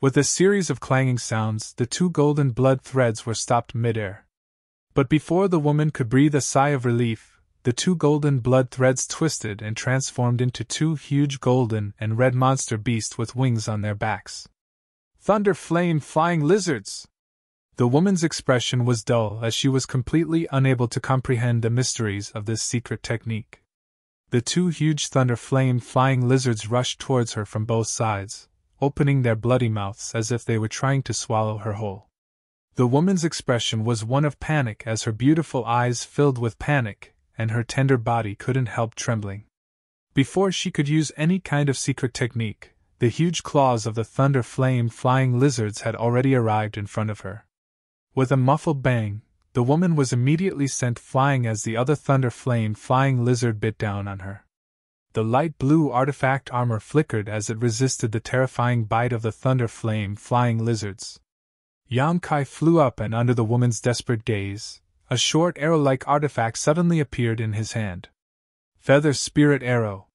With a series of clanging sounds, the 2 golden blood threads were stopped midair. But before the woman could breathe a sigh of relief, the 2 golden blood threads twisted and transformed into 2 huge golden and red monster beasts with wings on their backs. Thunder flame flying lizards! The woman's expression was dull as she was completely unable to comprehend the mysteries of this secret technique. The 2 huge thunder flame flying lizards rushed towards her from both sides, opening their bloody mouths as if they were trying to swallow her whole. The woman's expression was one of panic as her beautiful eyes filled with panic, and her tender body couldn't help trembling. Before she could use any kind of secret technique, the huge claws of the thunder flame flying lizards had already arrived in front of her. With a muffled bang, the woman was immediately sent flying as the other thunder flame flying lizard bit down on her. The light blue artifact armor flickered as it resisted the terrifying bite of the thunder flame flying lizards. Yang Kai flew up, and under the woman's desperate gaze, a short arrow-like artifact suddenly appeared in his hand. Feather Spirit Arrow.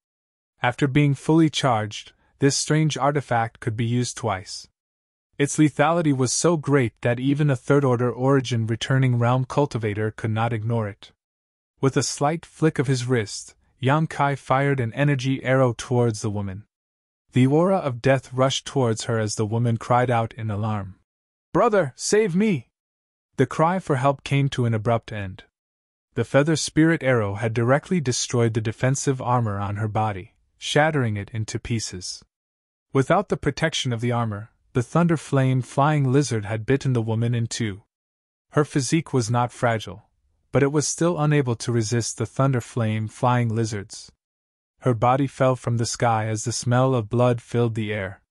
After being fully charged, this strange artifact could be used twice. Its lethality was so great that even a third-order origin returning realm cultivator could not ignore it. With a slight flick of his wrist, Yang Kai fired an energy arrow towards the woman. The aura of death rushed towards her as the woman cried out in alarm. "Brother, save me!" The cry for help came to an abrupt end. The Feather Spirit Arrow had directly destroyed the defensive armor on her body, shattering it into pieces. Without the protection of the armor, the thunder flame flying lizard had bitten the woman in 2. Her physique was not fragile, but it was still unable to resist the thunder flame flying lizards. Her body fell from the sky as the smell of blood filled the air.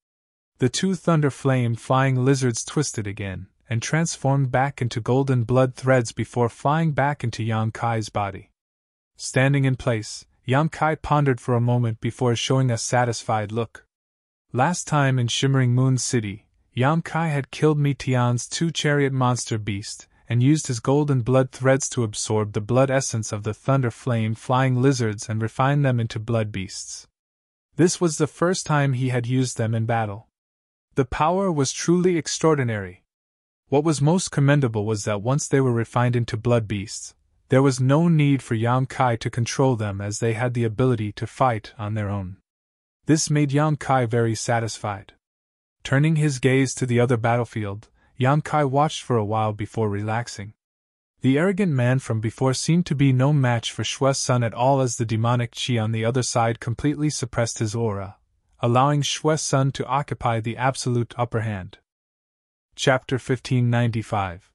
The 2 thunder flame flying lizards twisted again, and transformed back into golden blood threads before flying back into Yang Kai's body. Standing in place, Yang Kai pondered for a moment before showing a satisfied look. Last time in Shimmering Moon City, Yang Kai had killed Mi Tian's 2 chariot monster beast, and used his golden blood threads to absorb the blood essence of the thunder flame flying lizards and refine them into blood beasts. This was the first time he had used them in battle. The power was truly extraordinary. What was most commendable was that once they were refined into blood beasts, there was no need for Yang Kai to control them, as they had the ability to fight on their own. This made Yang Kai very satisfied. Turning his gaze to the other battlefield, Yang Kai watched for a while before relaxing. The arrogant man from before seemed to be no match for Shue's son at all, as the demonic chi on the other side completely suppressed his aura, allowing Shue's son to occupy the absolute upper hand. Chapter 1595.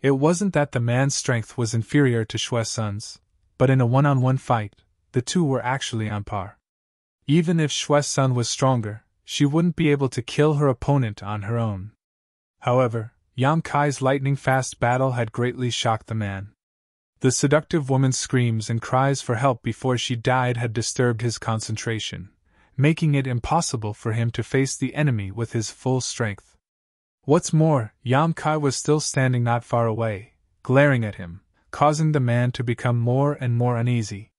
It wasn't that the man's strength was inferior to Shue's son's, but in a one-on-one fight, the two were actually on par. Even if Shue's son was stronger, she wouldn't be able to kill her opponent on her own. However, Yang Kai's lightning-fast battle had greatly shocked the man. The seductive woman's screams and cries for help before she died had disturbed his concentration, making it impossible for him to face the enemy with his full strength. What's more, Yang Kai was still standing not far away, glaring at him, causing the man to become more and more uneasy.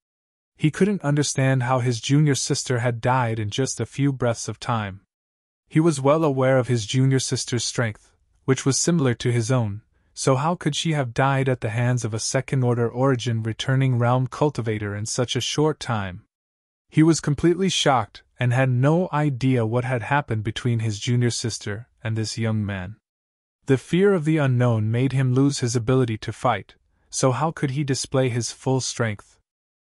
He couldn't understand how his junior sister had died in just a few breaths of time. He was well aware of his junior sister's strength, which was similar to his own, so how could she have died at the hands of a second-order origin returning realm cultivator in such a short time? He was completely shocked and had no idea what had happened between his junior sister and this young man. The fear of the unknown made him lose his ability to fight, so how could he display his full strength?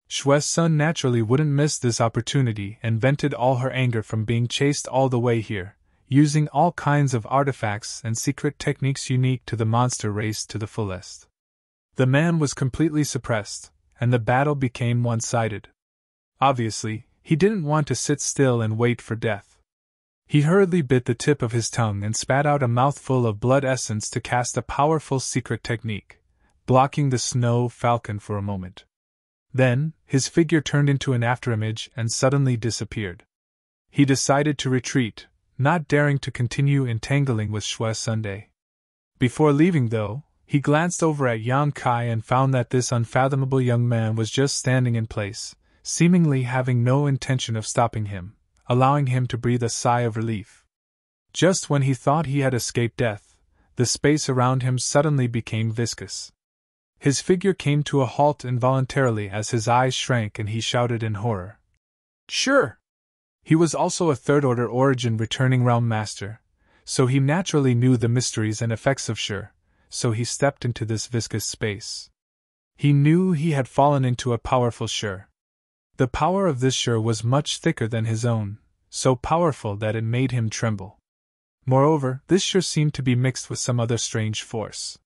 Shue's son naturally wouldn't miss this opportunity and vented all her anger from being chased all the way here, using all kinds of artifacts and secret techniques unique to the monster race to the fullest. The man was completely suppressed, and the battle became one-sided. Obviously, he didn't want to sit still and wait for death. He hurriedly bit the tip of his tongue and spat out a mouthful of blood essence to cast a powerful secret technique, blocking the snow falcon for a moment. Then, his figure turned into an afterimage and suddenly disappeared. He decided to retreat, not daring to continue entangling with Shue's Sunday. Before leaving, though, he glanced over at Yang Kai and found that this unfathomable young man was just standing in place, seemingly having no intention of stopping him, allowing him to breathe a sigh of relief. Just when he thought he had escaped death, the space around him suddenly became viscous. His figure came to a halt involuntarily as his eyes shrank and he shouted in horror. Sure! He was also a third-order origin returning realm master, so he naturally knew the mysteries and effects of Sure, so he stepped into this viscous space. He knew he had fallen into a powerful Sure. The power of this Sure was much thicker than his own, so powerful that it made him tremble. Moreover, this Sure seemed to be mixed with some other strange force.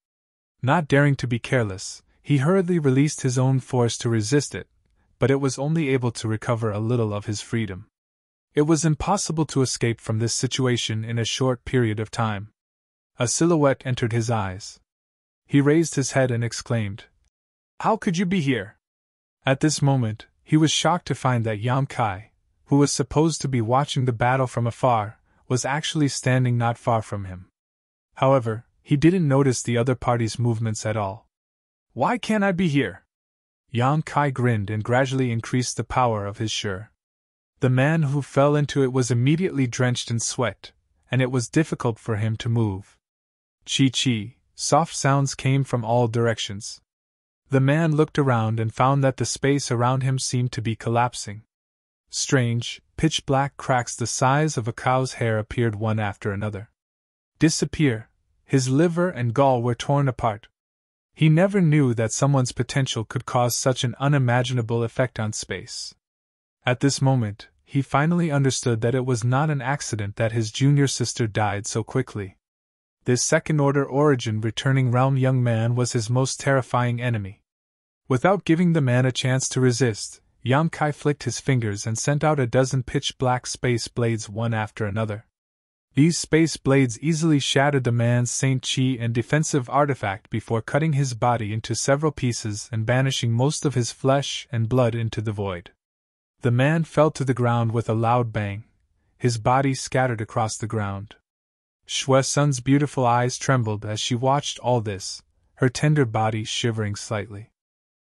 Not daring to be careless, he hurriedly released his own force to resist it, but it was only able to recover a little of his freedom. It was impossible to escape from this situation in a short period of time. A silhouette entered his eyes. He raised his head and exclaimed, "How could you be here?" At this moment, he was shocked to find that Yang Kai, who was supposed to be watching the battle from afar, was actually standing not far from him. However, he didn't notice the other party's movements at all. "Why can't I be here?" Yang Kai grinned and gradually increased the power of his Sure. The man who fell into it was immediately drenched in sweat, and it was difficult for him to move. Chi-chi, soft sounds came from all directions. The man looked around and found that the space around him seemed to be collapsing. Strange, pitch-black cracks the size of a cow's hair appeared one after another. Disappear. His liver and gall were torn apart. He never knew that someone's potential could cause such an unimaginable effect on space. At this moment, he finally understood that it was not an accident that his junior sister died so quickly. This second-order origin returning realm young man was his most terrifying enemy. Without giving the man a chance to resist, Yang Kai flicked his fingers and sent out a dozen pitch-black space blades one after another. These space blades easily shattered the man's Saint Chi and defensive artifact before cutting his body into several pieces and banishing most of his flesh and blood into the void. The man fell to the ground with a loud bang, his body scattered across the ground. Shui Sun's beautiful eyes trembled as she watched all this, her tender body shivering slightly.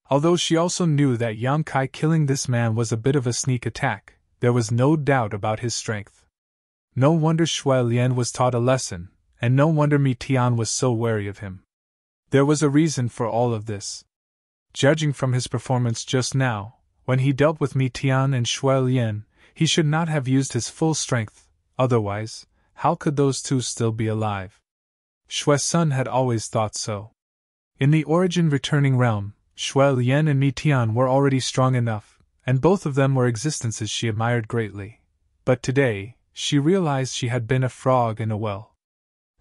Although she also knew that Yang Kai killing this man was a bit of a sneak attack, there was no doubt about his strength. No wonder Shui Lian was taught a lesson, and no wonder Mi Tian was so wary of him. There was a reason for all of this. Judging from his performance just now, when he dealt with Mi Tian and Shui Lian, he should not have used his full strength, otherwise, how could those two still be alive? Shui Sun had always thought so. In the origin returning realm, Shui Lian and Mi Tian were already strong enough, and both of them were existences she admired greatly. But today, she realized she had been a frog in a well.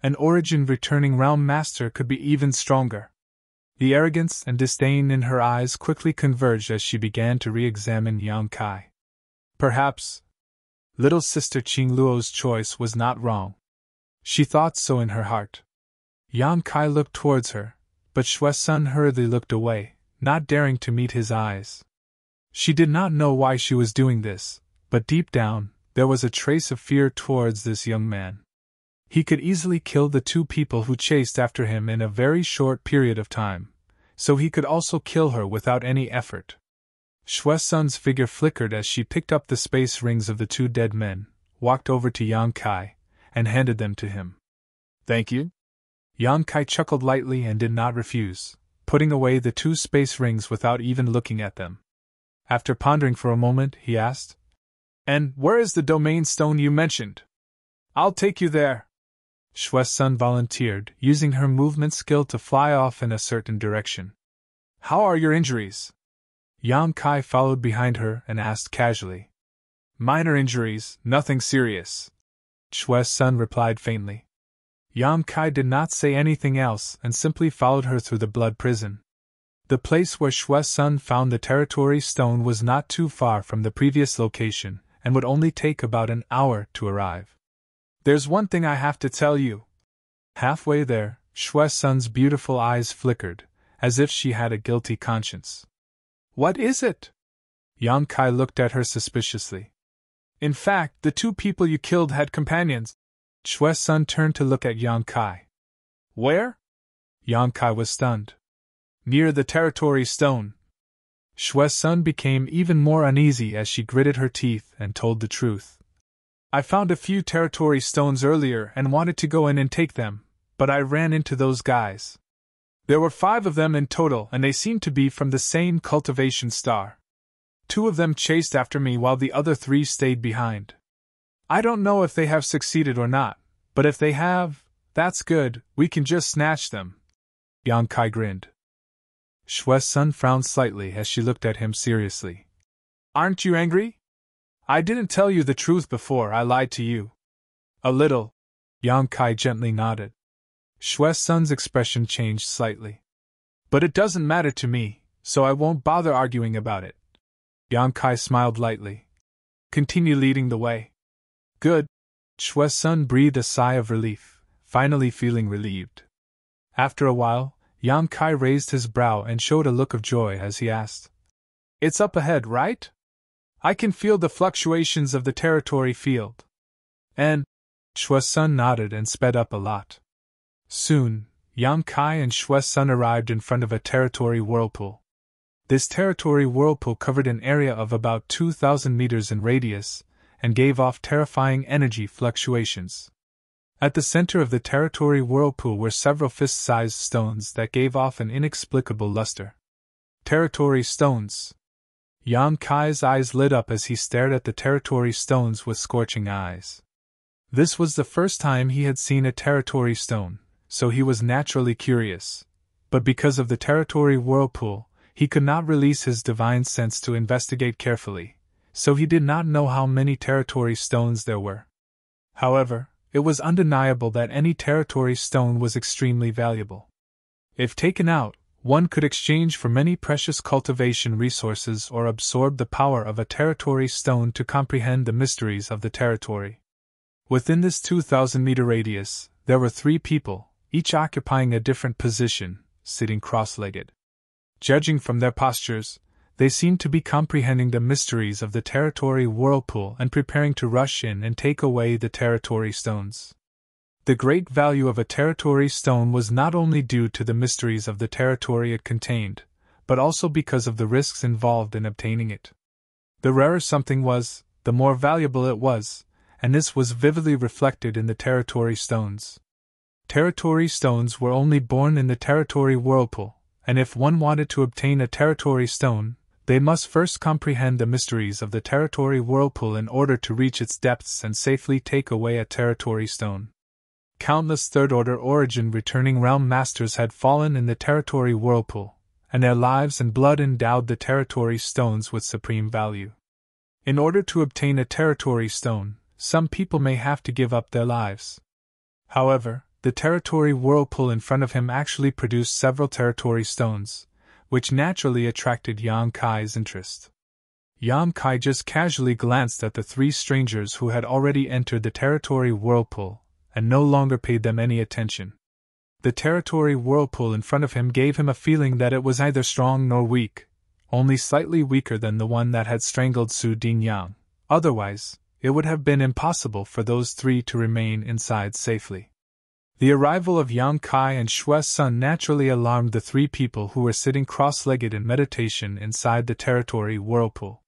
An origin returning realm master could be even stronger. The arrogance and disdain in her eyes quickly converged as she began to re-examine Yang Kai. Perhaps little sister Qing Luo's choice was not wrong. She thought so in her heart. Yang Kai looked towards her, but Shui Sun hurriedly looked away, not daring to meet his eyes. She did not know why she was doing this, but deep down, there was a trace of fear towards this young man. He could easily kill the two people who chased after him in a very short period of time, so he could also kill her without any effort. Shui Sun's figure flickered as she picked up the space rings of the two dead men, walked over to Yang Kai, and handed them to him. "Thank you?" Yang Kai chuckled lightly and did not refuse, putting away the two space rings without even looking at them. After pondering for a moment, he asked, "And where is the domain stone you mentioned? I'll take you there." Shui Sun volunteered, using her movement skill to fly off in a certain direction. "How are your injuries?" Yang Kai followed behind her and asked casually. "Minor injuries, nothing serious," Shui Sun replied faintly. Yang Kai did not say anything else and simply followed her through the blood prison. The place where Shui Sun found the territory stone was not too far from the previous location and would only take about an hour to arrive. "There's one thing I have to tell you." Halfway there, Shui Sun's beautiful eyes flickered, as if she had a guilty conscience. "What is it?" Yang Kai looked at her suspiciously. "In fact, the two people you killed had companions." Shui Sun turned to look at Yang Kai. "Where?" Yang Kai was stunned. "Near the territory stone." Shui Sun became even more uneasy as she gritted her teeth and told the truth. "I found a few territory stones earlier and wanted to go in and take them, but I ran into those guys. There were 5 of them in total and they seemed to be from the same cultivation star. 2 of them chased after me while the other 3 stayed behind. I don't know if they have succeeded or not, but if they have, that's good, we can just snatch them." Yang Kai grinned. Shui Sun frowned slightly as she looked at him seriously. "Aren't you angry? I didn't tell you the truth before I lied to you." "A little." Yang Kai gently nodded. Shui Sun's expression changed slightly. "But it doesn't matter to me, so I won't bother arguing about it." Yang Kai smiled lightly. "Continue leading the way." "Good." Shui Sun breathed a sigh of relief, finally feeling relieved. After a while, Yang Kai raised his brow and showed a look of joy as he asked, "It's up ahead, right? I can feel the fluctuations of the territory field." And Shui Sun nodded and sped up a lot. Soon, Yang Kai and Shui Sun arrived in front of a territory whirlpool. This territory whirlpool covered an area of about 2,000 meters in radius and gave off terrifying energy fluctuations. At the center of the territory whirlpool were several fist-sized stones that gave off an inexplicable luster. Territory stones. Yang Kai's eyes lit up as he stared at the territory stones with scorching eyes. This was the first time he had seen a territory stone, so he was naturally curious. But because of the territory whirlpool, he could not release his divine sense to investigate carefully, so he did not know how many territory stones there were. However, it was undeniable that any territory stone was extremely valuable. If taken out, one could exchange for many precious cultivation resources or absorb the power of a territory stone to comprehend the mysteries of the territory. Within this 2,000-meter radius, there were 3 people, each occupying a different position, sitting cross-legged. Judging from their postures, they seemed to be comprehending the mysteries of the territory whirlpool and preparing to rush in and take away the territory stones. The great value of a territory stone was not only due to the mysteries of the territory it contained, but also because of the risks involved in obtaining it. The rarer something was, the more valuable it was, and this was vividly reflected in the territory stones. Territory stones were only born in the territory whirlpool, and if one wanted to obtain a territory stone, they must first comprehend the mysteries of the territory whirlpool in order to reach its depths and safely take away a territory stone. Countless third-order origin returning realm masters had fallen in the territory whirlpool, and their lives and blood endowed the territory stones with supreme value. In order to obtain a territory stone, some people may have to give up their lives. However, the territory whirlpool in front of him actually produced several territory stones, which naturally attracted Yang Kai's interest. Yang Kai just casually glanced at the 3 strangers who had already entered the territory whirlpool, and no longer paid them any attention. The territory whirlpool in front of him gave him a feeling that it was neither strong nor weak, only slightly weaker than the one that had strangled Su Dingyang. Otherwise, it would have been impossible for those 3 to remain inside safely. The arrival of Yang Kai and Shui Sun naturally alarmed the 3 people who were sitting cross-legged in meditation inside the territory whirlpool.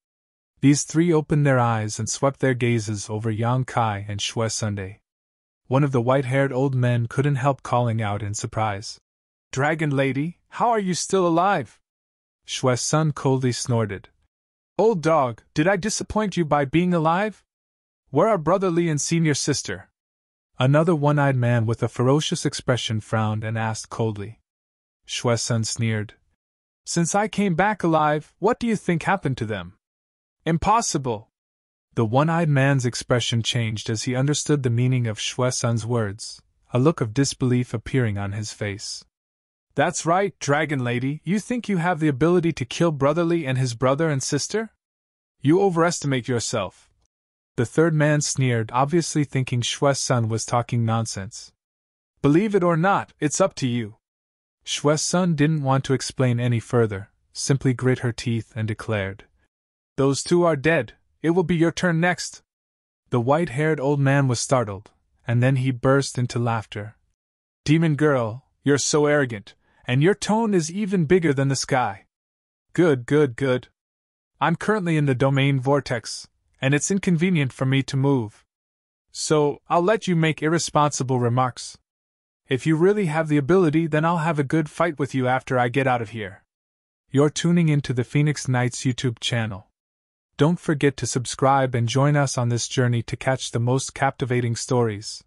These 3 opened their eyes and swept their gazes over Yang Kai and Shui Sunday. One of the white-haired old men couldn't help calling out in surprise. "Dragon Lady, how are you still alive?" Shui Sun coldly snorted. "Old dog, did I disappoint you by being alive? Where are Brother Li and Senior Sister?" Another one-eyed man with a ferocious expression frowned and asked coldly. Shui Sun sneered. "Since I came back alive, what do you think happened to them?" "Impossible!" The one-eyed man's expression changed as he understood the meaning of Shui Sun's words, a look of disbelief appearing on his face. "That's right, Dragon Lady, you think you have the ability to kill Brother Li and his brother and sister? You overestimate yourself." The third man sneered, obviously thinking Shui Sun was talking nonsense. "Believe it or not, it's up to you." Shui Sun didn't want to explain any further, simply grit her teeth and declared, "Those 2 are dead. It will be your turn next." The white-haired old man was startled, and then he burst into laughter. "Demon girl, you're so arrogant, and your tone is even bigger than the sky. Good, good, good. I'm currently in the domain vortex, and it's inconvenient for me to move. So, I'll let you make irresponsible remarks. If you really have the ability, then I'll have a good fight with you after I get out of here." You're tuning into the Phoenix Knights YouTube channel. Don't forget to subscribe and join us on this journey to catch the most captivating stories.